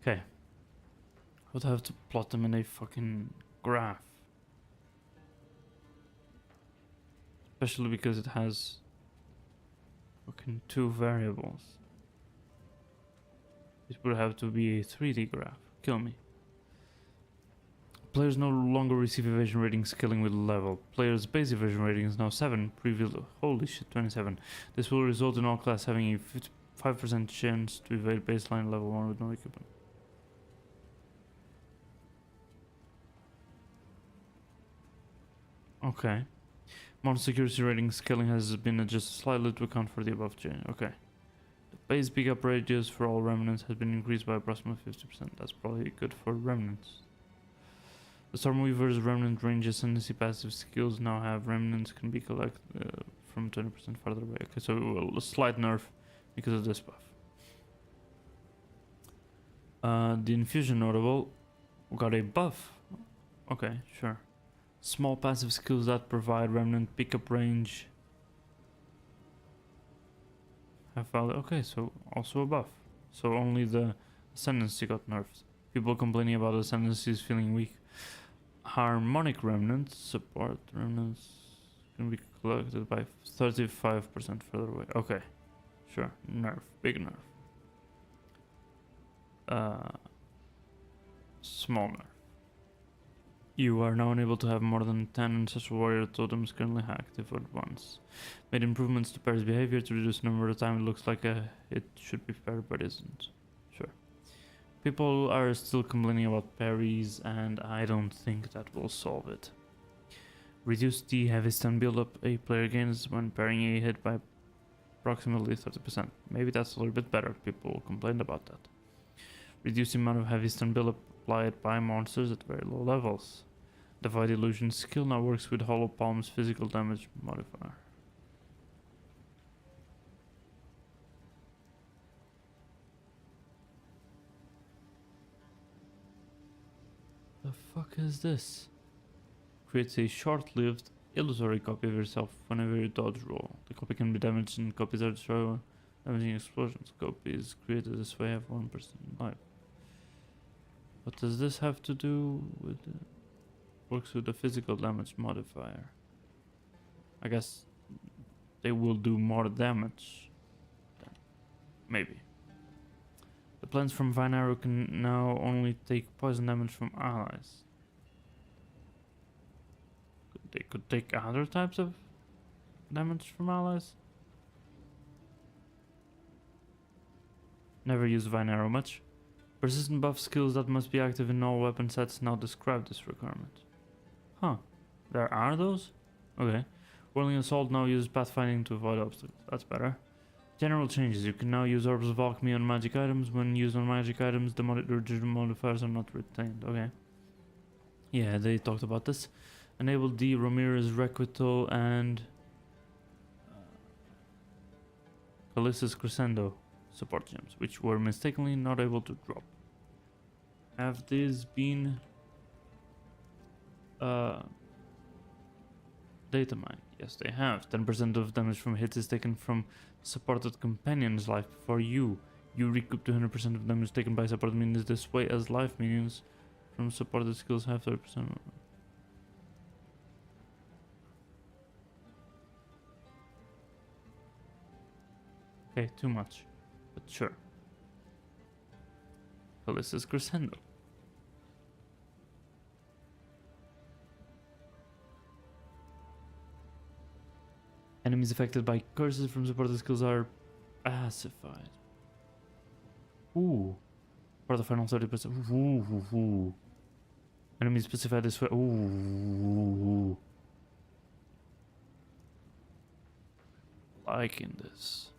Okay. I would have to plot them in a fucking graph. Especially because it has fucking 2 variables. It would have to be a 3D graph. Kill me. Players no longer receive evasion rating scaling with level. Players' base evasion rating is now 7, previous holy shit 27. This will result in all class having a 5% chance to evade baseline level 1 with no equipment. Okay. Monster accuracy rating scaling has been adjusted slightly to account for the above change. Okay. The Base pickup radius for all remnants has been increased by approximately 50%. That's probably good for remnants. The Stormweaver's remnant range ascendancy passive skills now have remnants can be collected from 20% farther away. Okay, so a slight nerf because of this buff. The infusion notable got a buff. Okay, sure. Small passive skills that provide remnant pickup range have value. Okay, so also a buff. So only the ascendancy got nerfed. People complaining about ascendancies feeling weak. Harmonic remnants support remnants can be collected by 35% further away. Okay, sure. Nerf, big nerf. Small nerf. You are now unable to have more than 10 ancestral warrior totems currently active at once. Made improvements to Parry's behavior to reduce the number of time it looks like it should be paired, but isn't. Sure. People are still complaining about parries, and I don't think that will solve it. Reduce the heavy stun buildup a player gains when parrying a hit by approximately 30%. Maybe that's a little bit better. People complained about that. Reduce the amount of heavy stun buildup applied by monsters at very low levels. The Void Illusion skill now works with Hollow Palm's physical damage modifier. The fuck is this? Creates a short-lived illusory copy of yourself whenever you dodge roll. The copy can be damaged and copies are destroyed. Damaging explosions. Copies created this way have 1% life. What does this have to do with it? Works with the physical damage modifier. I guess they will do more damage. Then. Maybe. The plants from Vine Arrow can now only take poison damage from allies. They could take other types of damage from allies. Never use Vine Arrow much. Persistent buff skills that must be active in all weapon sets now describe this requirement. Huh. There are those? Okay. Whirling Assault now uses pathfinding to avoid obstacles. That's better. General changes. You can now use Orbs of Alchemy on magic items. When used on magic items, the original modifiers are not retained. Okay. Yeah, they talked about this. Enable the Ramirez Requital and Callissus Crescendo support gems, which were mistakenly not able to drop. Have these been data mined? Yes, they have. 10% of damage from hits is taken from supported companion's life before you. You recoup 200% of damage taken by supported minions this way, as life minions from supported skills have 30%. Okay, too much. But sure. Callissus Crescendo. Enemies affected by curses from supported skills are pacified. Ooh. For the final 30%. Ooh. Enemies specified this way. Ooh. Liking this.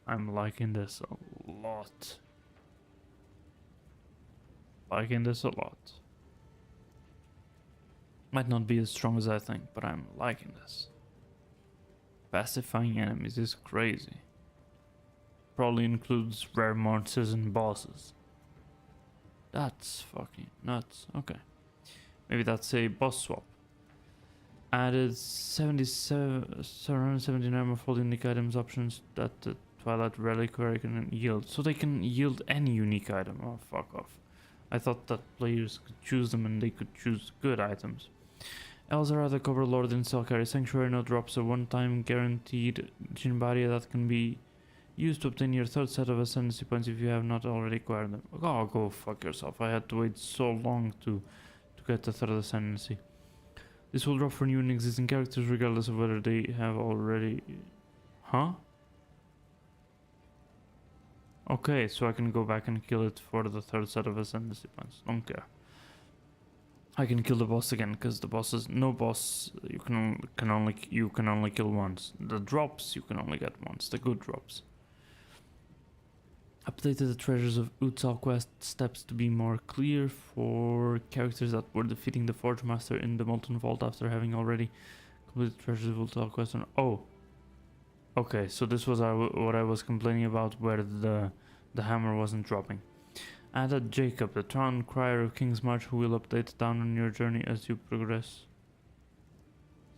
I'm liking this a lot. Liking this a lot. Might not be as strong as I think, but I'm liking this. Pacifying enemies is crazy. Probably includes rare monsters and bosses. That's fucking nuts. Okay. Maybe that's a boss swap. Added 779 more fold unique items options that the Twilight Reliquary can yield. So they can yield any unique item. Oh, fuck off. I thought that players could choose them and they could choose good items. Elzara, the Cover Lord in Selkari Sanctuary, now drops a one-time guaranteed Jin barrier that can be used to obtain your third set of ascendancy points if you have not already acquired them. Oh, go fuck yourself. I had to wait so long to get the third ascendancy. This will drop for new and existing characters regardless of whether they have already... Huh? Okay, so I can go back and kill it for the third set of ascendancy points. Don't care. I can kill the boss again because the boss is no boss. You can only kill once. The drops you can only get once. The good drops. Updated the treasures of Utsal quest steps to be more clear for characters that were defeating the Forge Master in the Molten Vault after having already completed treasures of Utsal quest. Oh, okay. So this was what I was complaining about, where the hammer wasn't dropping. Added Jacob, the town crier of King's March, who will update the town on your journey as you progress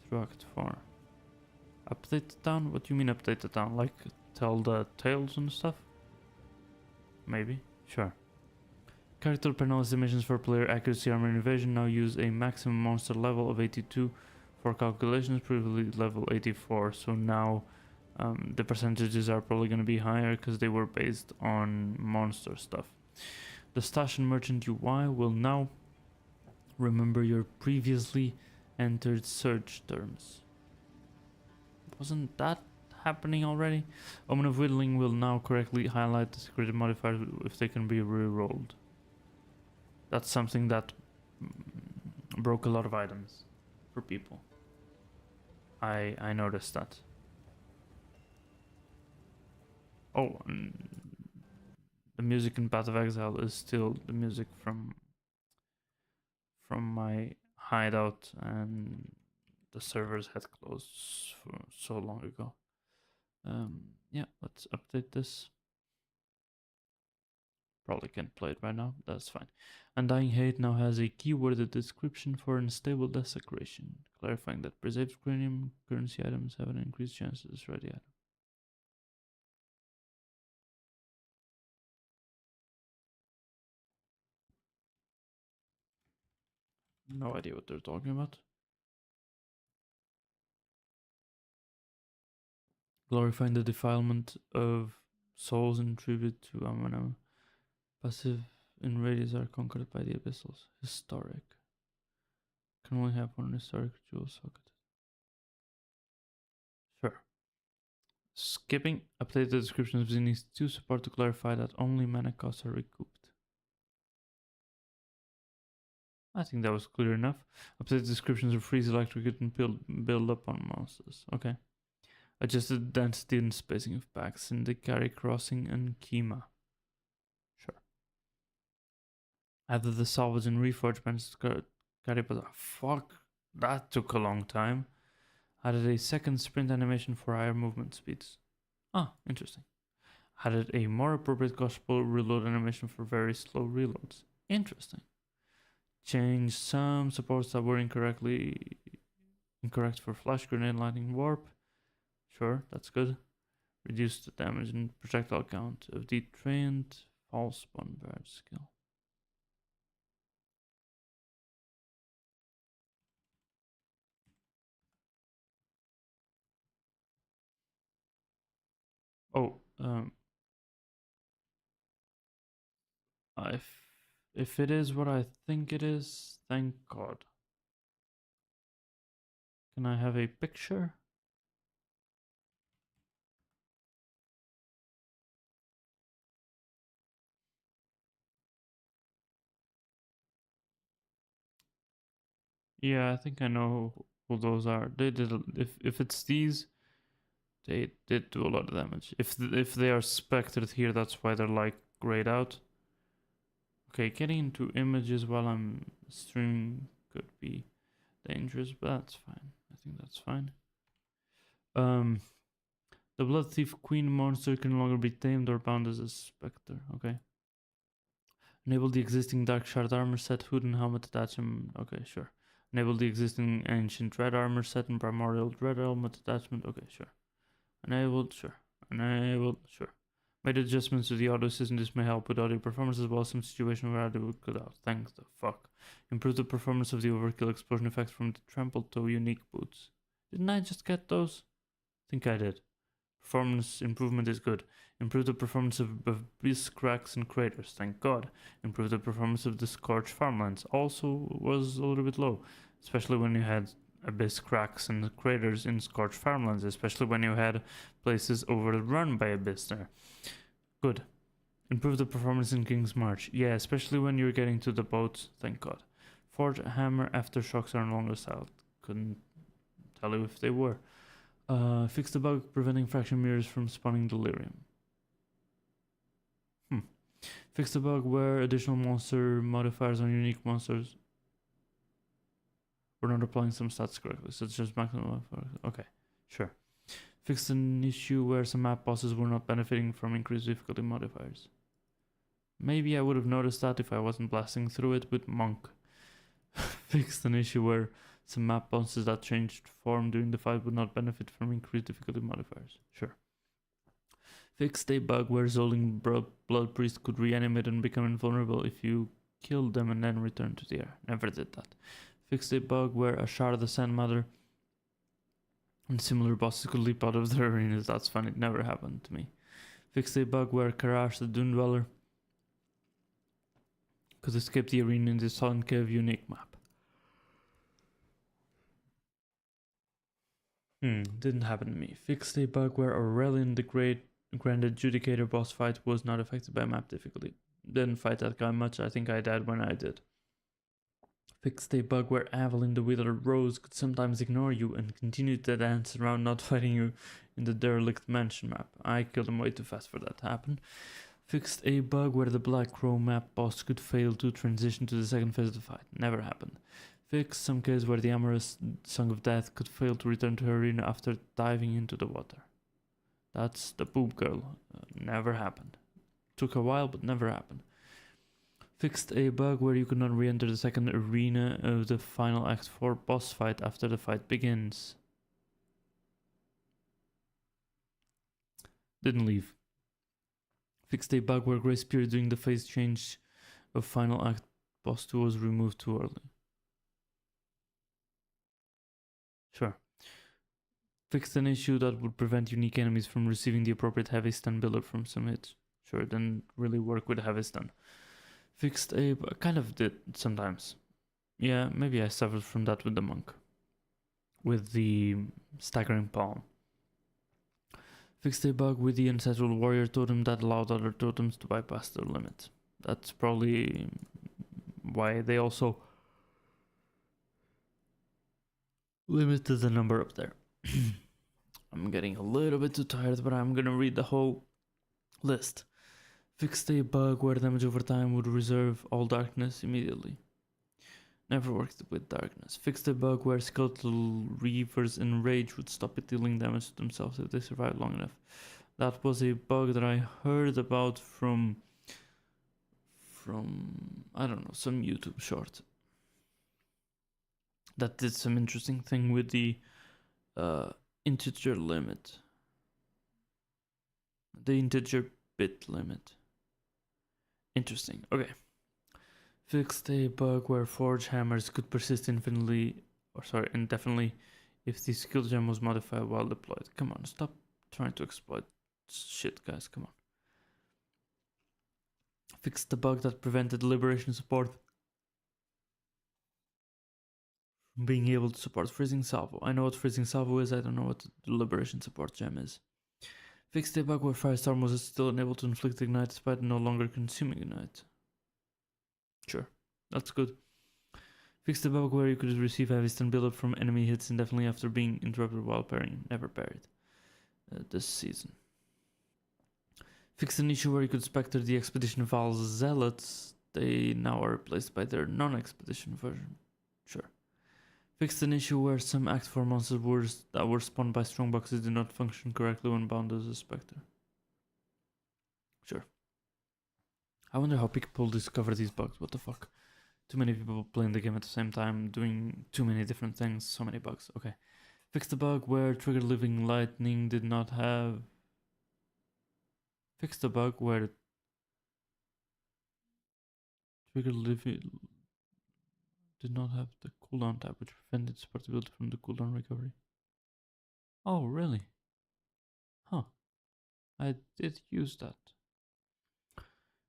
through Act 4. Update the town? What do you mean update the town? Like tell the tales and stuff? Maybe. Sure. Character panel estimations for player accuracy, armor, and evasion now use a maximum monster level of 82 for calculations, previously level 84. So now the percentages are probably going to be higher because they were based on monster stuff. The Stash and Merchant UI will now remember your previously entered search terms. Wasn't that happening already? Omen of Whittling will now correctly highlight the security modifiers if they can be re-rolled. That's something that broke a lot of items for people. I noticed that. Oh, the music in Path of Exile is still the music from my hideout, and the servers had closed for so long ago. Yeah, let's update this. Probably can't play it right now, that's fine. Undying Hate now has a keyworded description for unstable desecration, clarifying that preserved cranium currency items have an increased chance to destroy the item. No idea what they're talking about. Glorifying the defilement of souls in tribute to Amanam. Passive in radius are conquered by the abyssals. Historic. Can only have one historic jewel socket. Sure. Skipping. Update the description of Zenith's 2 support to clarify that only mana costs are recouped. I think that was clear enough. Update the descriptions of freeze, electrocute, and build up on monsters. Okay. Adjusted density and spacing of packs in the Carry Crossing and Kima. Sure. Added the salvage and reforge bands to Carry Bazaar. Fuck, that took a long time. Added a second sprint animation for higher movement speeds. Ah, interesting. Added a more appropriate gospel reload animation for very slow reloads. Interesting. Changed some supports that were incorrect for flash grenade, lightning, warp. Sure, that's good. Reduced the damage and projectile count of the trained false bombard skill. Oh, if it is what I think it is, thank God. Can I have a picture? Yeah, I think I know who those are. They did. If it's these, they did do a lot of damage. If they are spectered here, that's why they're like grayed out. Okay, getting into images while I'm streaming could be dangerous, but that's fine. I think that's fine. The Blood Thief Queen monster can no longer be tamed or bound as a specter. Okay. Enable the existing Dark Shard armor set, hood and helmet attachment. Okay, sure. Enable the existing Ancient Dread armor set and Primordial Dread helmet attachment. Okay, sure. Enabled, sure. Enabled, sure. Made adjustments to the audio system. This may help with audio performance as well as some situation where audio would cut out. Thanks the fuck. Improve the performance of the overkill explosion effect from the trampled toe unique boots. Didn't I just get those? I think I did. Performance improvement is good. Improve the performance of abyss cracks and craters. Thank God. Improve the performance of the scorched farmlands. Also was a little bit low, especially when you had abyss cracks and craters in scorched farmlands, especially when you had places overrun by abyss there. Good. Improve the performance in King's March. Yeah, especially when you're getting to the boats. Thank God. Forge hammer aftershocks are no longer silent. Couldn't tell you if they were. Fix the bug preventing fraction mirrors from spawning delirium. Fix the bug where additional monster modifiers on unique monsters were not applying some stats correctly, such as maximum modifiers. Okay, sure. Fix an issue where some map bosses were not benefiting from increased difficulty modifiers. Maybe I would have noticed that if I wasn't blasting through it with Monk. Fixed an issue where some map bosses that changed form during the fight would not benefit from increased difficulty modifiers. Sure. Fixed a bug where Zoling Blood Priest could reanimate and become invulnerable if you killed them and then return to the air. Never did that. Fixed a bug where Ashara the Sand Mother and similar bosses could leap out of their arenas. That's fun, it never happened to me. Fixed a bug where Karash the Dune Dweller could escape the arena in the Sun Cave unique map. Didn't happen to me. Fixed a bug where Aurelian the Great Grand Adjudicator boss fight was not affected by map difficulty. Didn't fight that guy much, I think I died when I did. Fixed a bug where Evelyn the Withered Rose could sometimes ignore you and continue to dance around not fighting you in the derelict mansion map. I killed him way too fast for that to happen. Fixed a bug where the Black Crow map boss could fail to transition to the second phase of the fight. Never happened. Fixed some case where the amorous Song of Death could fail to return to her arena after diving into the water. That's the poop girl. Never happened. Took a while, but never happened. Fixed a bug where you could not re-enter the second arena of the final Act 4 boss fight after the fight begins. Didn't leave. Fixed a bug where Grace Period during the phase change of final Act boss 2 was removed too early. Sure. Fixed an issue that would prevent unique enemies from receiving the appropriate heavy stun buildup from some hits. Sure, it didn't really work with heavy stun. Fixed a... kind of did sometimes. Yeah, maybe I suffered from that with the monk. With the staggering palm. Fixed a bug with the ancestral warrior totem that allowed other totems to bypass their limit. That's probably why they also limited the number up there. I'm getting a little bit too tired, but I'm gonna read the whole list. Fixed a bug where damage over time would reserve all darkness immediately. Never worked with darkness. Fixed a bug where skeletal reavers in rage would stop it dealing damage to themselves if they survived long enough. That was a bug that I heard about from I don't know, some YouTube short. That did some interesting thing with the integer limit. The integer bit limit. Interesting. Okay. Fixed a bug where forge hammers could persist indefinitely if the skill gem was modified while deployed. Come on, stop trying to exploit shit, guys. Come on. Fixed the bug that prevented liberation support from being able to support freezing salvo. I know what freezing salvo is, I don't know what the liberation support gem is. Fixed a bug where Firestorm was still unable to inflict ignite despite no longer consuming ignite. Sure, that's good. Fixed the bug where you could receive heavy stun buildup from enemy hits indefinitely after being interrupted while parrying. Never parried this season. Fixed an issue where you could specter the Expedition Val's Zealots. They now are replaced by their non-expedition version. Sure. Fixed an issue where some Act 4 monsters that were spawned by strongboxes did not function correctly when bound as a specter. Sure. I wonder how people discover these bugs. What the fuck? Too many people playing the game at the same time, doing too many different things, so many bugs. Okay. Fixed the bug where Trigger Living Lightning did not have... Fixed the bug where Trigger Living did not have the cooldown tab, which prevented supportability from the cooldown recovery. Oh, really? Huh. I did use that.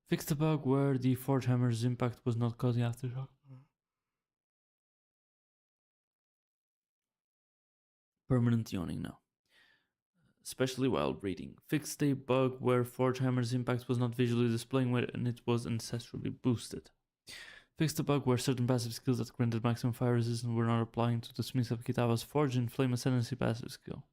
Fixed the bug where the Forge Hammer's impact was not causing aftershock. Permanent yawning now. Especially while reading. Fixed a bug where Forge Hammer's impact was not visually displaying when it was ancestrally boosted. Fixed a bug where certain passive skills that granted maximum fire resistance were not applying to the Smith of Kitava's Forge and Flame Ascendancy passive skill.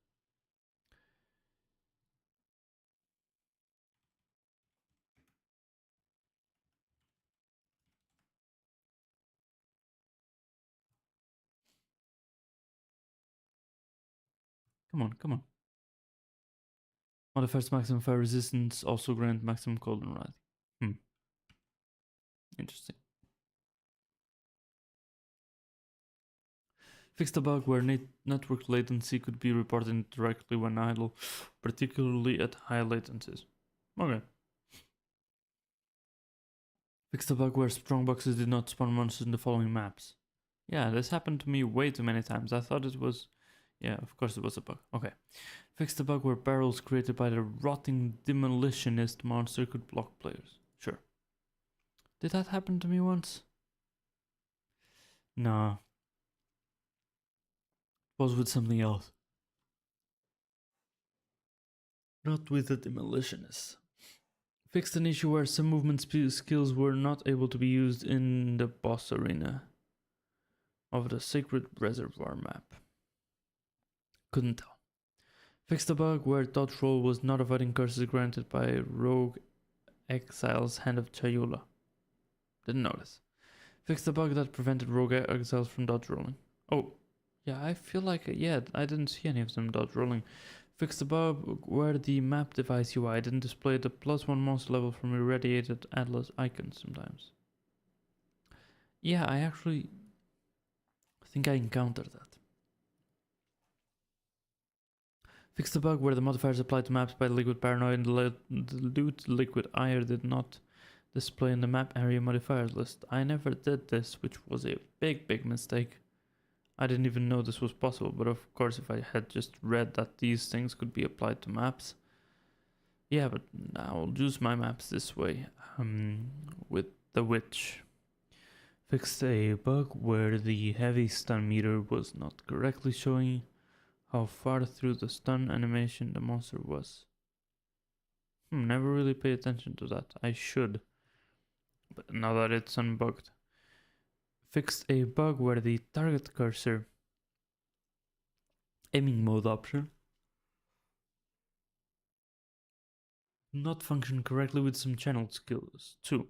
Come on, come on. Modifiers maximum fire resistance also grant maximum cold and ride. Interesting. Fixed a bug where network latency could be reported directly when idle, particularly at high latencies. Okay. Fixed a bug where strongboxes did not spawn monsters in the following maps. Yeah, this happened to me way too many times. I thought it was... Yeah, of course it was a bug. Okay. Fixed a bug where barrels created by the rotting demolitionist monster could block players. Sure. Did that happen to me once? Nah. It was with something else. Not with the demolitionist. Fixed an issue where some movement skills were not able to be used in the boss arena of the Sacred Reservoir map. Couldn't tell. Fixed a bug where dodge roll was not avoiding curses granted by Rogue Exile's Hand of Chayula. Didn't notice. Fixed a bug that prevented Rogue Exiles from dodge rolling. Oh, yeah, I feel like, yeah, I didn't see any of them dodge rolling. Fixed a bug where the map device UI didn't display the +1 monster level from irradiated Atlas icons sometimes. Yeah, I actually think I encountered that. Fixed a bug where the modifiers applied to maps by the Liquid Paranoid and the Loot Liquid Ire did not display in the map area modifiers list. I never did this, which was a big mistake. I didn't even know this was possible, but of course if I had just read that these things could be applied to maps. Yeah, but I'll use my maps this way, with the Witch. Fixed a bug where the heavy stun meter was not correctly showing how far through the stun animation the monster was. Never really pay attention to that. I should. But now that it's unbugged. Fixed a bug where the target cursor aiming mode option not function correctly with some channeled skills. 2.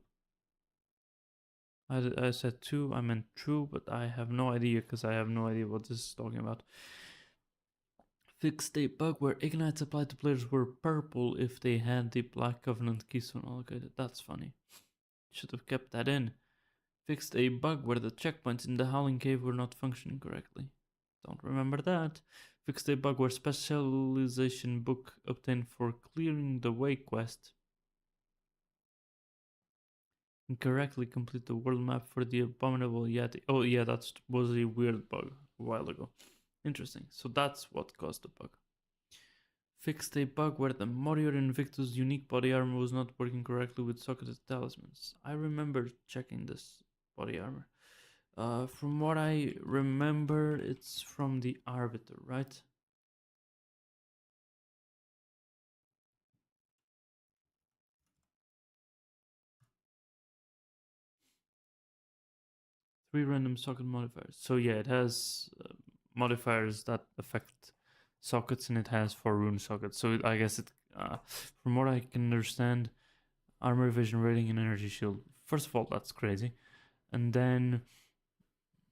I said 2, I meant true, but I have no idea because I have no idea what this is talking about. Fixed a bug where ignites applied to players were purple if they had the Black Covenant keystone allocated. That's funny. Should have kept that in. Fixed a bug where the checkpoints in the Howling Cave were not functioning correctly. Don't remember that. Fixed a bug where specialization book obtained for clearing the way quest incorrectly complete the world map for the abominable Yeti. Oh yeah, that was a weird bug a while ago. Interesting. So that's what caused the bug. Fixed a bug where the Warrior Invictus unique body armor was not working correctly with socketed talismans. I remember checking this body armor. From what I remember, it's from the Arbiter, right? Three random socket modifiers. So yeah, it has modifiers that affect sockets, and it has 4 rune sockets. So I guess it, from what I can understand, armor, vision, rating, and energy shield. First of all, that's crazy, and then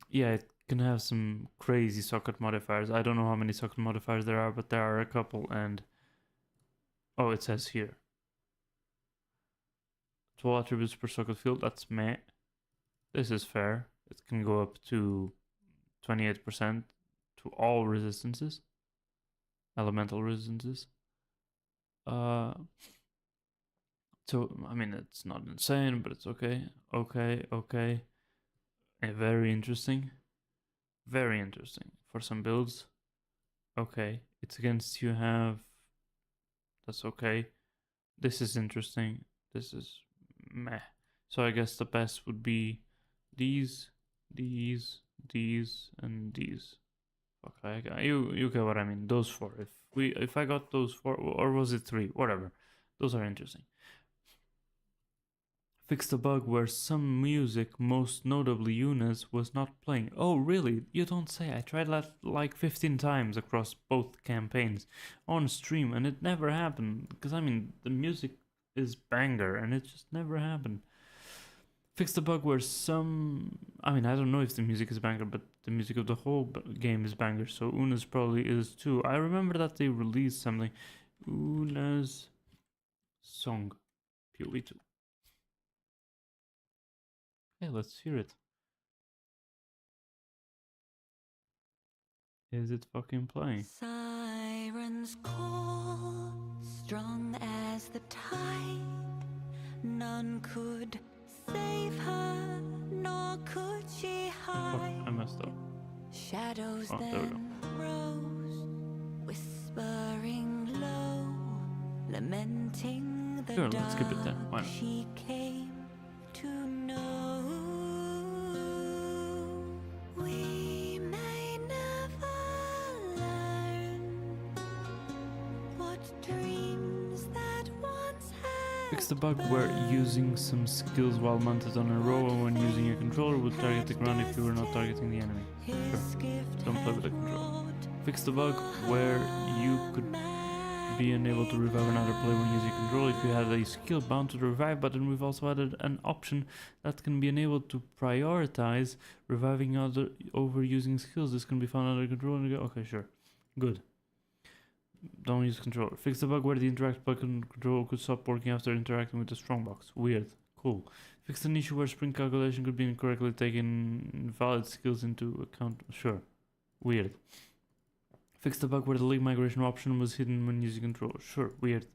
yeah, it can have some crazy socket modifiers. I don't know how many socket modifiers there are, but there are a couple. And oh, it says here 12 attributes per socket field. That's meh. This is fair. It can go up to 28% to all resistances, elemental resistances. So I mean, it's not insane, but it's okay. Okay. Very interesting. Very interesting for some builds. Okay, it's against you have. That's okay. This is interesting. This is meh. So I guess the best would be these, and these. Okay, you get what I mean. Those 4. If I got those 4, or was it 3? Whatever. Those are interesting. Fixed a bug where some music, most notably Yuna's, was not playing. Oh, really? You don't say. I tried that like 15 times across both campaigns on stream, and it never happened. Because, I mean, the music is banger, and it just never happened. Fix the bug where some... I mean, I don't know if the music is banger, but the music of the whole game is banger, so Una's probably is too. I remember that they released something. Una's song. POV2. Hey, let's hear it. Is it fucking playing? Sirens call, strong as the tide. None could save her, nor could she Oh, hide. I messed up. Shadows Oh, there we go. then rose, whispering low, lamenting the Sure, let's skip it then. dark Why not? she came to know. We may never learn what dreams that once had. Fix the bug where using some skills while mounted on a row or when using a controller would target the ground if you were not targeting the enemy. Sure. Don't play with the controller. Fix the bug where you could be unable to revive another player when using control. If you had a skill bound to the revive button, we've also added an option that can be enabled to prioritize reviving other over using skills. This can be found under control. Okay, sure. Good. Don't use controller. Fix the bug where the interact button control could stop working after interacting with the strongbox. Weird. Cool. Fix an issue where sprint calculation could be incorrectly taking valid skills into account. Sure. Weird. Fix the bug where the link migration option was hidden when using controller. Sure. Weird.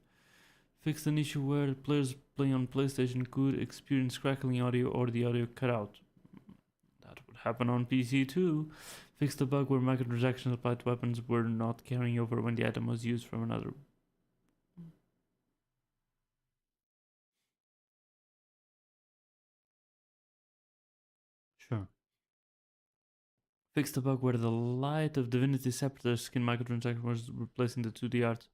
Fix an issue where players playing on PlayStation could experience crackling audio or the audio cut out. That would happen on PC too. Fix the bug where microtransactions applied to weapons were not carrying over when the item was used from another. Sure. Fix the bug where the light of Divinity Scepter skin microtransaction was replacing the 2D art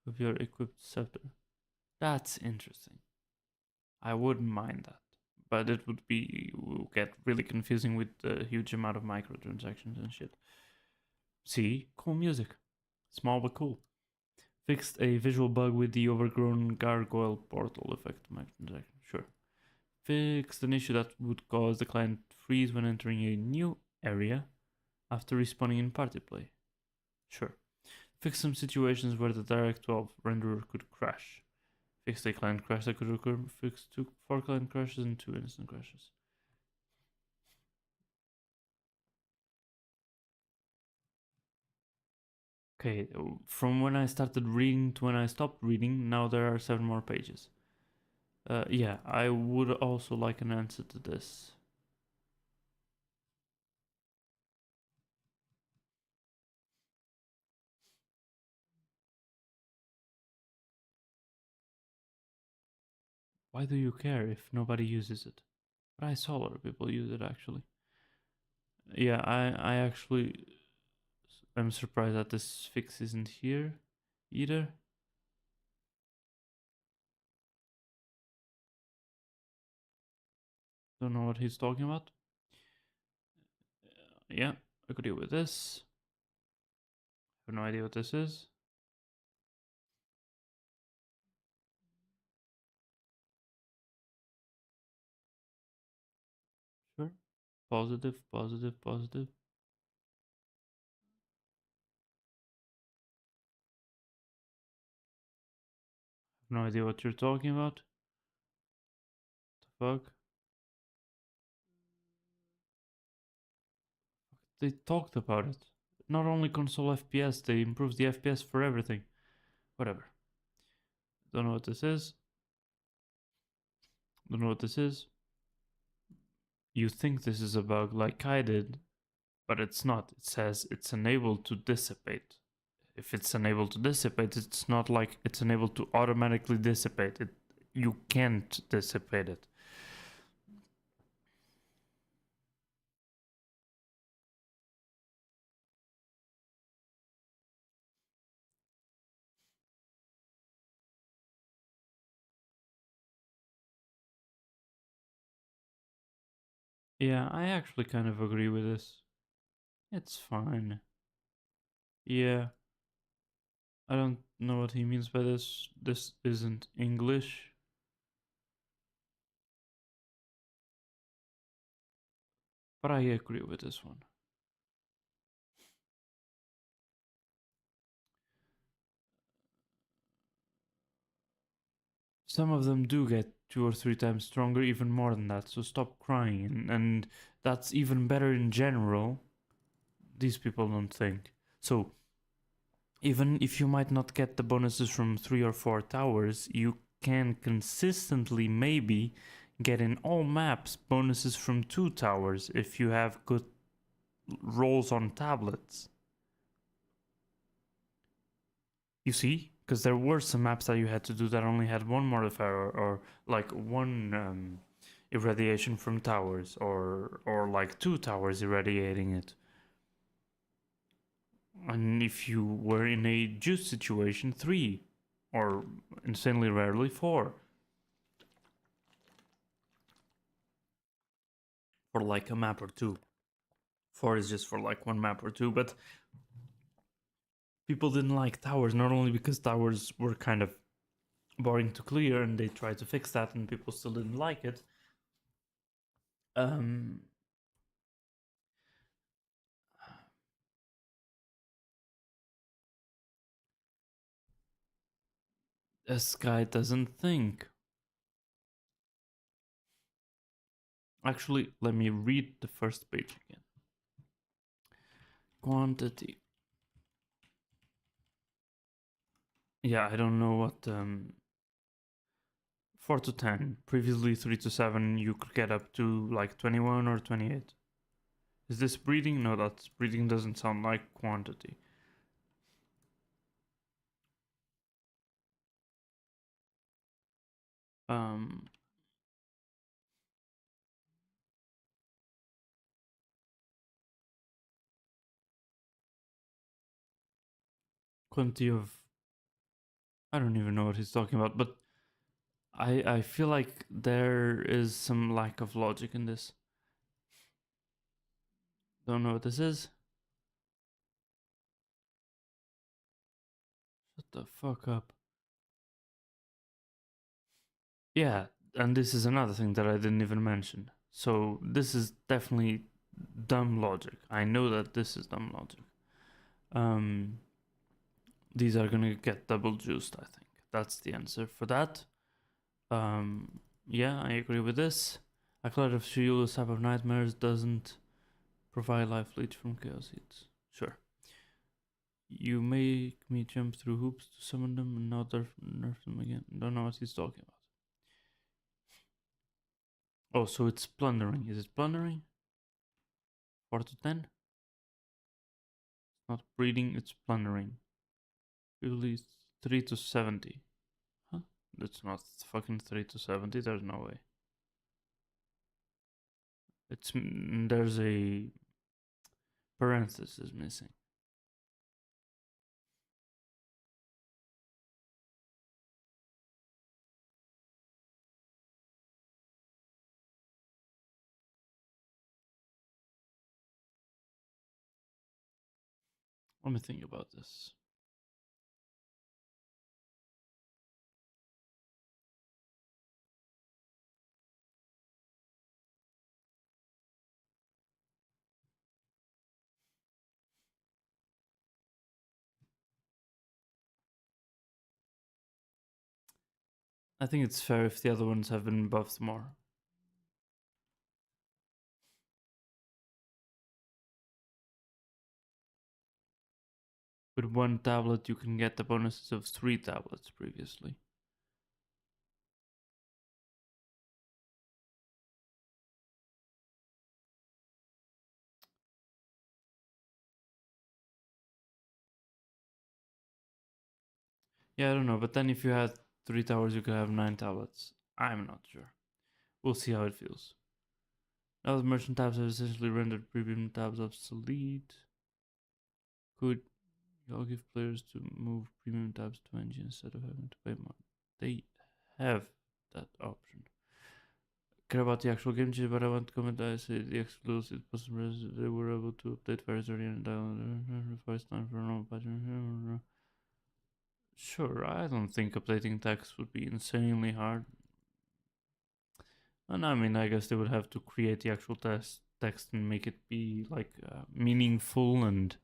of your equipped scepter. That's interesting. I wouldn't mind that. But it would get really confusing with the huge amount of microtransactions and shit. See? Cool music. Small but cool. Fixed a visual bug with the overgrown gargoyle portal effect microtransaction. Sure. Fixed an issue that would cause the client freeze when entering a new area after respawning in party play. Sure. Fix some situations where the Direct12 renderer could crash. Fix a client crash that could occur. Fix 4 client crashes and 2 instant crashes. Okay, from when I started reading to when I stopped reading, now there are 7 more pages. Yeah, I would also like an answer to this. Why do you care if nobody uses it? But I saw a lot of people use it actually. Yeah, I actually am surprised that this fix isn't here either. Don't know what he's talking about. Yeah, I could deal with this. Have no idea what this is. Sure. Positive, positive, positive. Have no idea what you're talking about. The fuck? They talked about it. Not only console FPS, they improved the FPS for everything. Whatever. Don't know what this is. Don't know what this is. You think this is a bug like I did, but it's not. It says it's enabled to dissipate. If it's enabled to dissipate, it's not like it's enabled to automatically dissipate it. You can't dissipate it. Yeah, I actually kind of agree with this. It's fine. Yeah. I don't know what he means by this. This isn't English. But I agree with this one. Some of them do get 2 or 3 times stronger, even more than that. So stop crying, and that's even better in general. These people don't think so. Even if you might not get the bonuses from 3 or 4 towers, you can consistently maybe get in all maps bonuses from 2 towers if you have good rolls on tablets. You see? Because there were some maps that you had to do that only had one modifier or like one irradiation from towers or like 2 towers irradiating it. And if you were in a juice situation, 3 or insanely rarely 4 for like a map or 2. 4 is just for like one map or 2, but people didn't like towers, not only because towers were kind of boring to clear and they tried to fix that and people still didn't like it. This guy doesn't think. Actually, let me read the first page again. Quantity. Yeah, I don't know what 4 to 10. Previously 3 to 7 you could get up to like 21 or 28. Is this breeding? No, that's breeding doesn't sound like quantity. Quantity of, I don't even know what he's talking about, but I feel like there is some lack of logic in this. Don't know what this is. Shut the fuck up. Yeah, and this is another thing that I didn't even mention. So this is definitely dumb logic. I know that this is dumb logic. These are gonna get double juiced, I think. That's the answer for that. Yeah, I agree with this. A cloud of shield, a sap of nightmares doesn't provide life leech from chaos heats. Sure. You make me jump through hoops to summon them and now nerf them again. Don't know what he's talking about. Oh, so it's plundering. Is it plundering? 4 to 10? It's not breeding, it's plundering. Usually 3 to 70. Huh? That's not fucking 3 to 70, there's no way. There's a parenthesis missing. Let me think about this. I think it's fair if the other ones have been buffed more. With 1 tablet, you can get the bonuses of 3 tablets previously. Yeah, I don't know, but then if you had 3 towers, you could have 9 tablets. I'm not sure. We'll see how it feels. Now the merchant tabs have essentially rendered premium tabs obsolete. Could y'all give players to move premium tabs to engine instead of having to pay more? They have that option. Care about the actual game change, but I want to comment that I say the exclusive customers they were able to update various early and download first time for normal patch. Sure, I don't think updating text would be insanely hard. And I mean, I guess they would have to create the actual text and make it be like meaningful and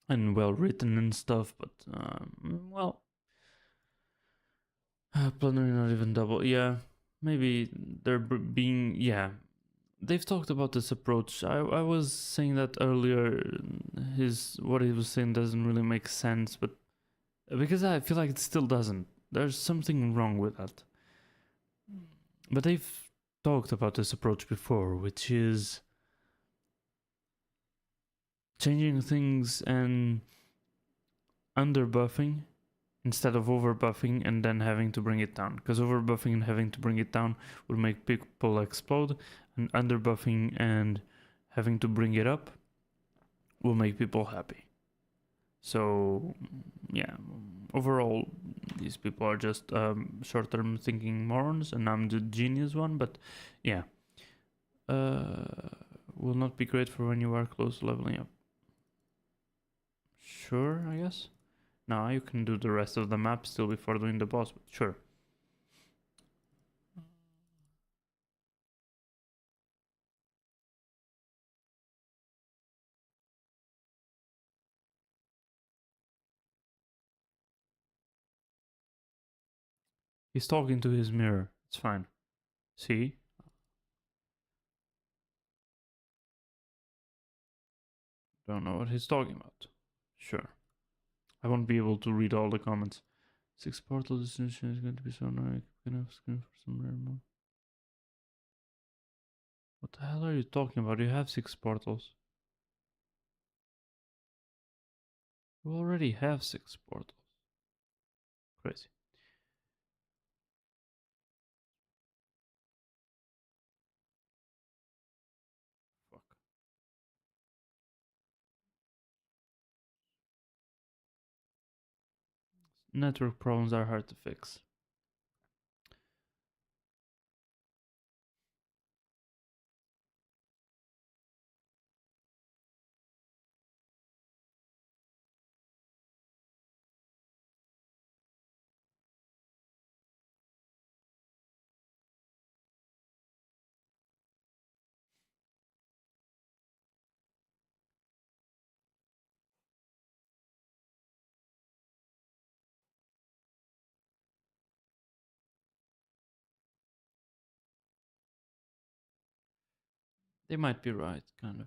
well written and stuff. But well, plenary not even double. Yeah, maybe they're being they've talked about this approach. I was saying that earlier. What he was saying doesn't really make sense, but because I feel like it still doesn't. There's something wrong with that. But they've talked about this approach before, which is changing things and underbuffing instead of overbuffing and then having to bring it down. Because overbuffing and having to bring it down would make people explode, and underbuffing and having to bring it up will make people happy. So, yeah, overall, these people are just short-term thinking morons, and I'm the genius one, but yeah. Will not be great for when you are close to leveling up. Sure, I guess. Now you can do the rest of the map still before doing the boss, but sure. He's talking to his mirror. It's fine. See? Don't know what he's talking about. Sure. I won't be able to read all the comments. 6 portal destination is going to be so annoying. Enough screen for some rare mode. What the hell are you talking about? You have 6 portals. You already have 6 portals. Crazy. Fuck. Network problems are hard to fix. They might be right, kind of.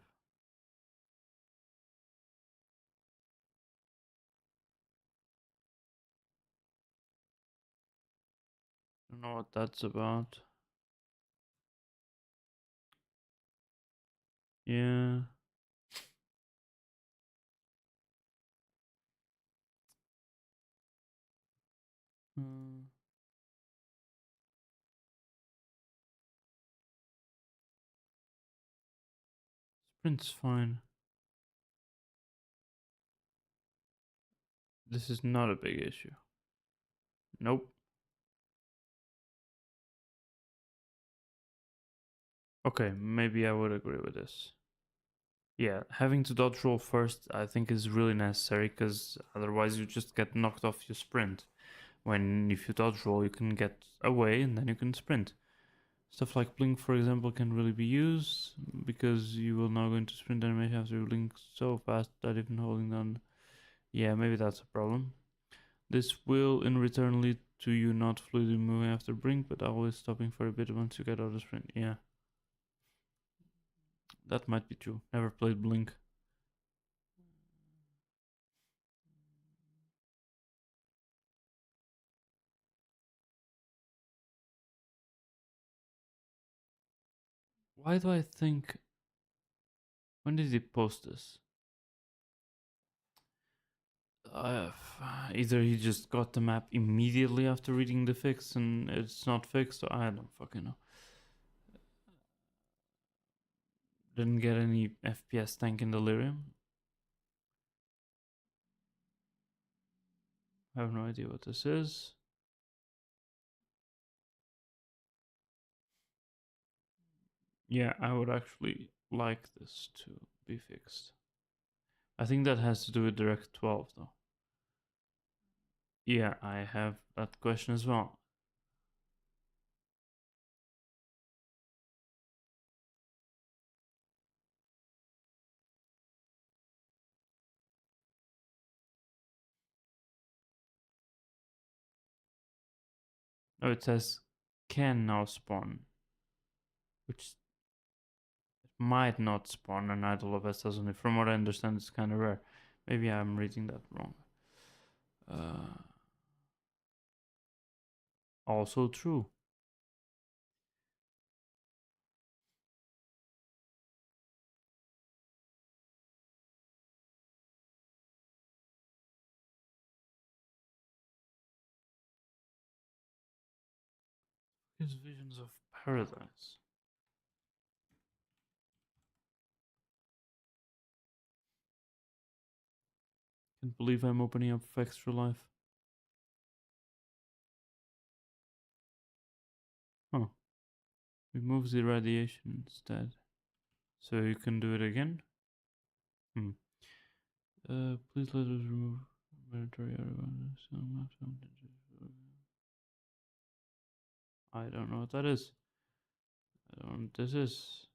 Don't know what that's about. Yeah. Hmm. Sprint's fine. This is not a big issue. Nope. Okay, maybe I would agree with this. Yeah, having to dodge roll first I think is really necessary, because otherwise you just get knocked off your sprint. When if you dodge roll you can get away and then you can sprint. Stuff like blink, for example, can really be used, because you will now go into sprint animation after you blink so fast that even holding down... Yeah, maybe that's a problem. This will in return lead to you not fluidly moving after blink, but always stopping for a bit once you get out of sprint. Yeah. That might be true. Never played blink. Why do I think... When did he post this? Uh, Either he just got the map immediately after reading the fix and it's not fixed, or I don't fucking know. Didn't get any FPS tank in delirium. I have no idea what this is. Yeah, I would actually like this to be fixed. I think that has to do with Direct 12 though. Yeah, I have that question as well. No, it says can now spawn, which might not spawn an idol of Estus only. From what I understand, it's kind of rare. Maybe I'm reading that wrong. Also true. His visions of paradise. Can't believe I'm opening up for extra life. Huh. Removes the radiation instead. So you can do it again? Please let us remove mandatory I don't know what that is. I don't know what this is.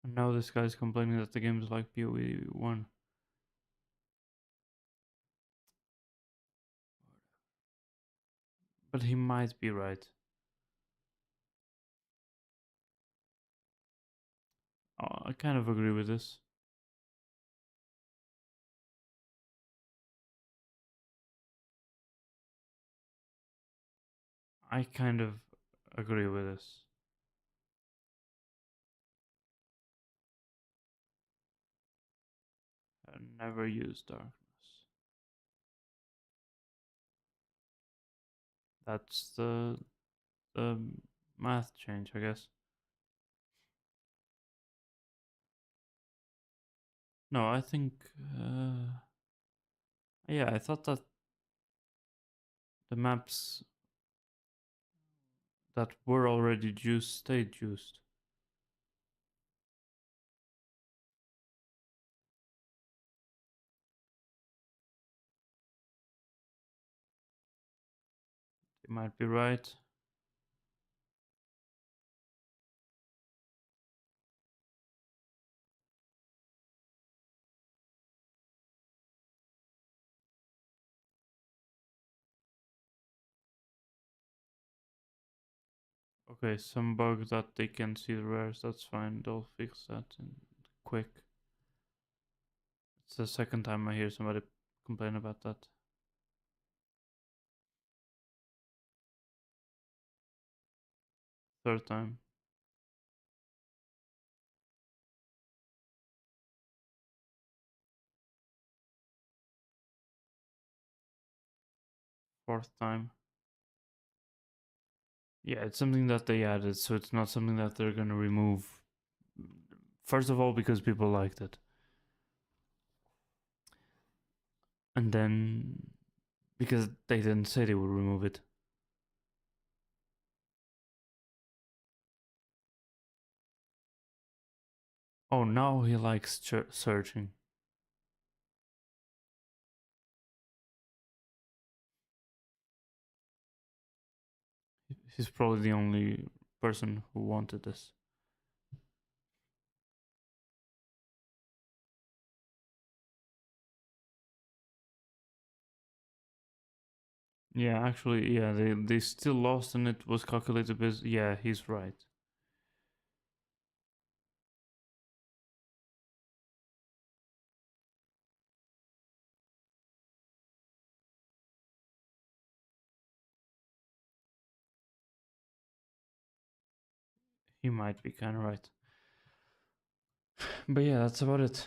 And now this guy's complaining that the game is like PoE 1. But he might be right. I kind of agree with this. I kind of agree with this. I never use darkness. That's the math change, I guess. No, I think. Yeah, I thought that the maps that were already juiced stayed juiced. They might be right. Okay, some bug that they can see the rares, that's fine. They'll fix that in quick. It's the second time I hear somebody complain about that. Third time. Fourth time. Yeah, it's something that they added, so it's not something that they're gonna remove. First of all, because people liked it. And then because they didn't say they would remove it. Oh, now he likes searching. He's probably the only person who wanted this. Yeah, actually, yeah, they still lost and it was calculated as, yeah, he's right. He might be kind of right. But yeah, that's about it.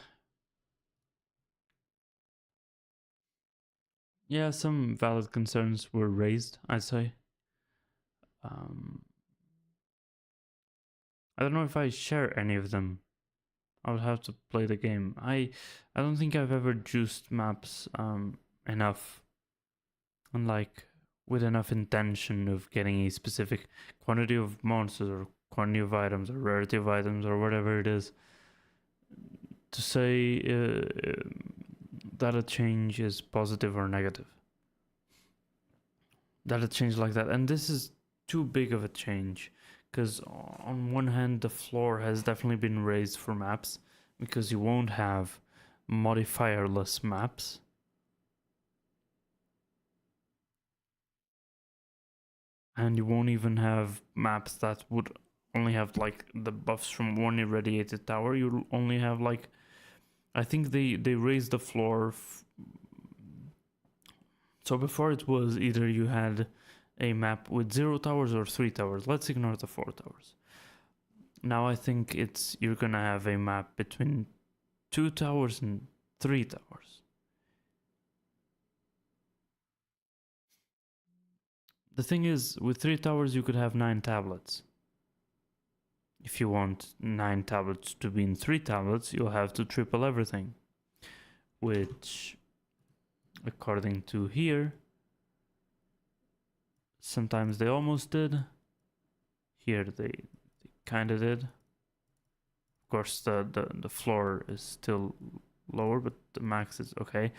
Yeah, some valid concerns were raised, I'd say. I don't know if I share any of them. I would have to play the game. I don't think I've ever juiced maps enough and like with enough intention of getting a specific quantity of monsters or quantity of items or rarity of items or whatever it is, to say that a change is positive or negative. That a change like that. And this is too big of a change, because on one hand the floor has definitely been raised for maps, because you won't have modifierless maps. And you won't even have maps that would only have like the buffs from one irradiated tower. You'll only have like, I think they raised the floor. So before it was either you had a map with 0 towers or 3 towers. Let's ignore the 4 towers. Now I think you're gonna have a map between 2 towers and 3 towers. The thing is, with 3 towers you could have 9 tablets. If you want 9 tablets to be in 3 tablets, you'll have to triple everything. Which, according to here, sometimes they almost did. Here they kind of did. Of course, the floor is still lower, but the max is okay.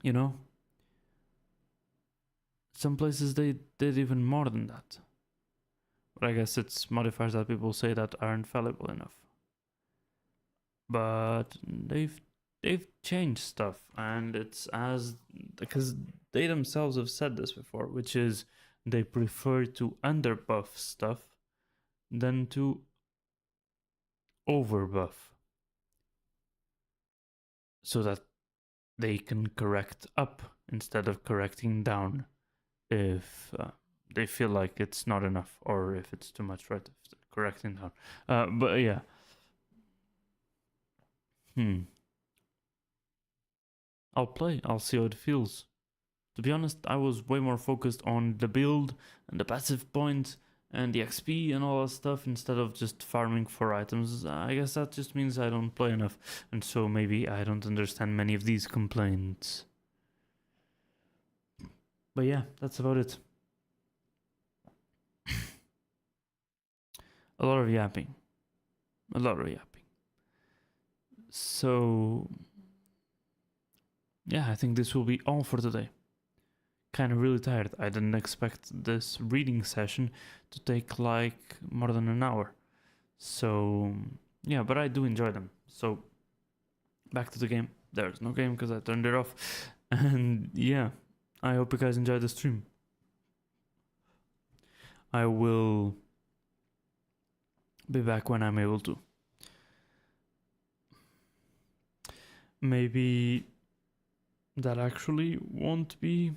You know, some places they did even more than that. But I guess it's modifiers that people say that aren't valuable enough. But they've changed stuff, and it's because they themselves have said this before, which is they prefer to underbuff stuff than to overbuff, so that they can correct up instead of correcting down if they feel like it's not enough, or if it's too much, right? If correcting down. But yeah. I'll play. I'll see how it feels. To be honest, I was way more focused on the build and the passive points and the XP and all that stuff instead of just farming for items. I guess that just means I don't play enough, and so maybe I don't understand many of these complaints. But yeah, that's about it. A lot of yapping. So yeah, I think this will be all for today. Kind of really tired. I didn't expect this reading session to take like more than an hour. So yeah, but I do enjoy them. So back to the game. There's no game because I turned it off. And yeah, I hope you guys enjoyed the stream. I will be back when I'm able to. Maybe that actually won't be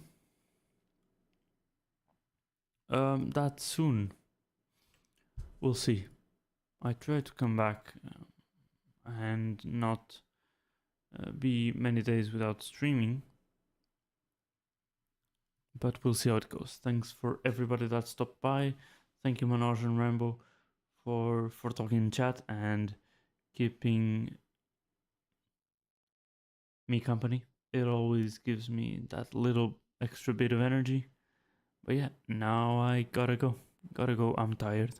that soon. We'll see. I try to come back and not be many days without streaming, but we'll see how it goes. Thanks for everybody that stopped by. Thank you, Manoj and Rambo, for talking in chat and keeping me company. It always gives me that little extra bit of energy. But yeah, now I gotta go. I'm tired.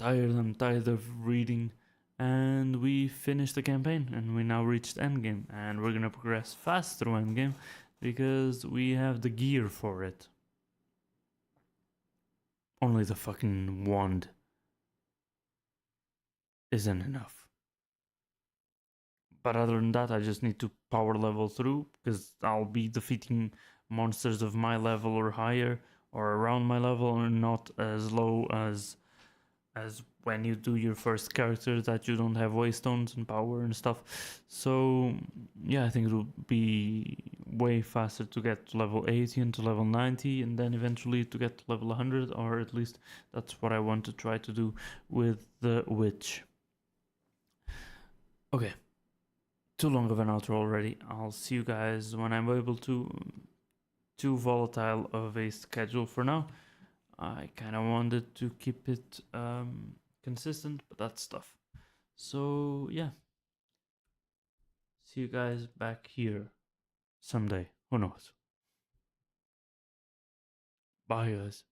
I'm tired of reading. And we finished the campaign, and we now reached endgame. And we're gonna progress fast through endgame because we have the gear for it. Only the fucking wand isn't enough. But other than that, I just need to power level through, because I'll be defeating monsters of my level or higher, or around my level, and not as low as when you do your first character that you don't have waystones and power and stuff. So yeah, I think it'll be way faster to get to level 80 and to level 90, and then eventually to get to level 100, or at least that's what I want to try to do with the witch. Okay, too long of an outro already. I'll see you guys when I'm able to. Too volatile of a schedule for now. I kind of wanted to keep it consistent, but that's tough. So yeah, see you guys back here someday. Who knows? Bye, guys.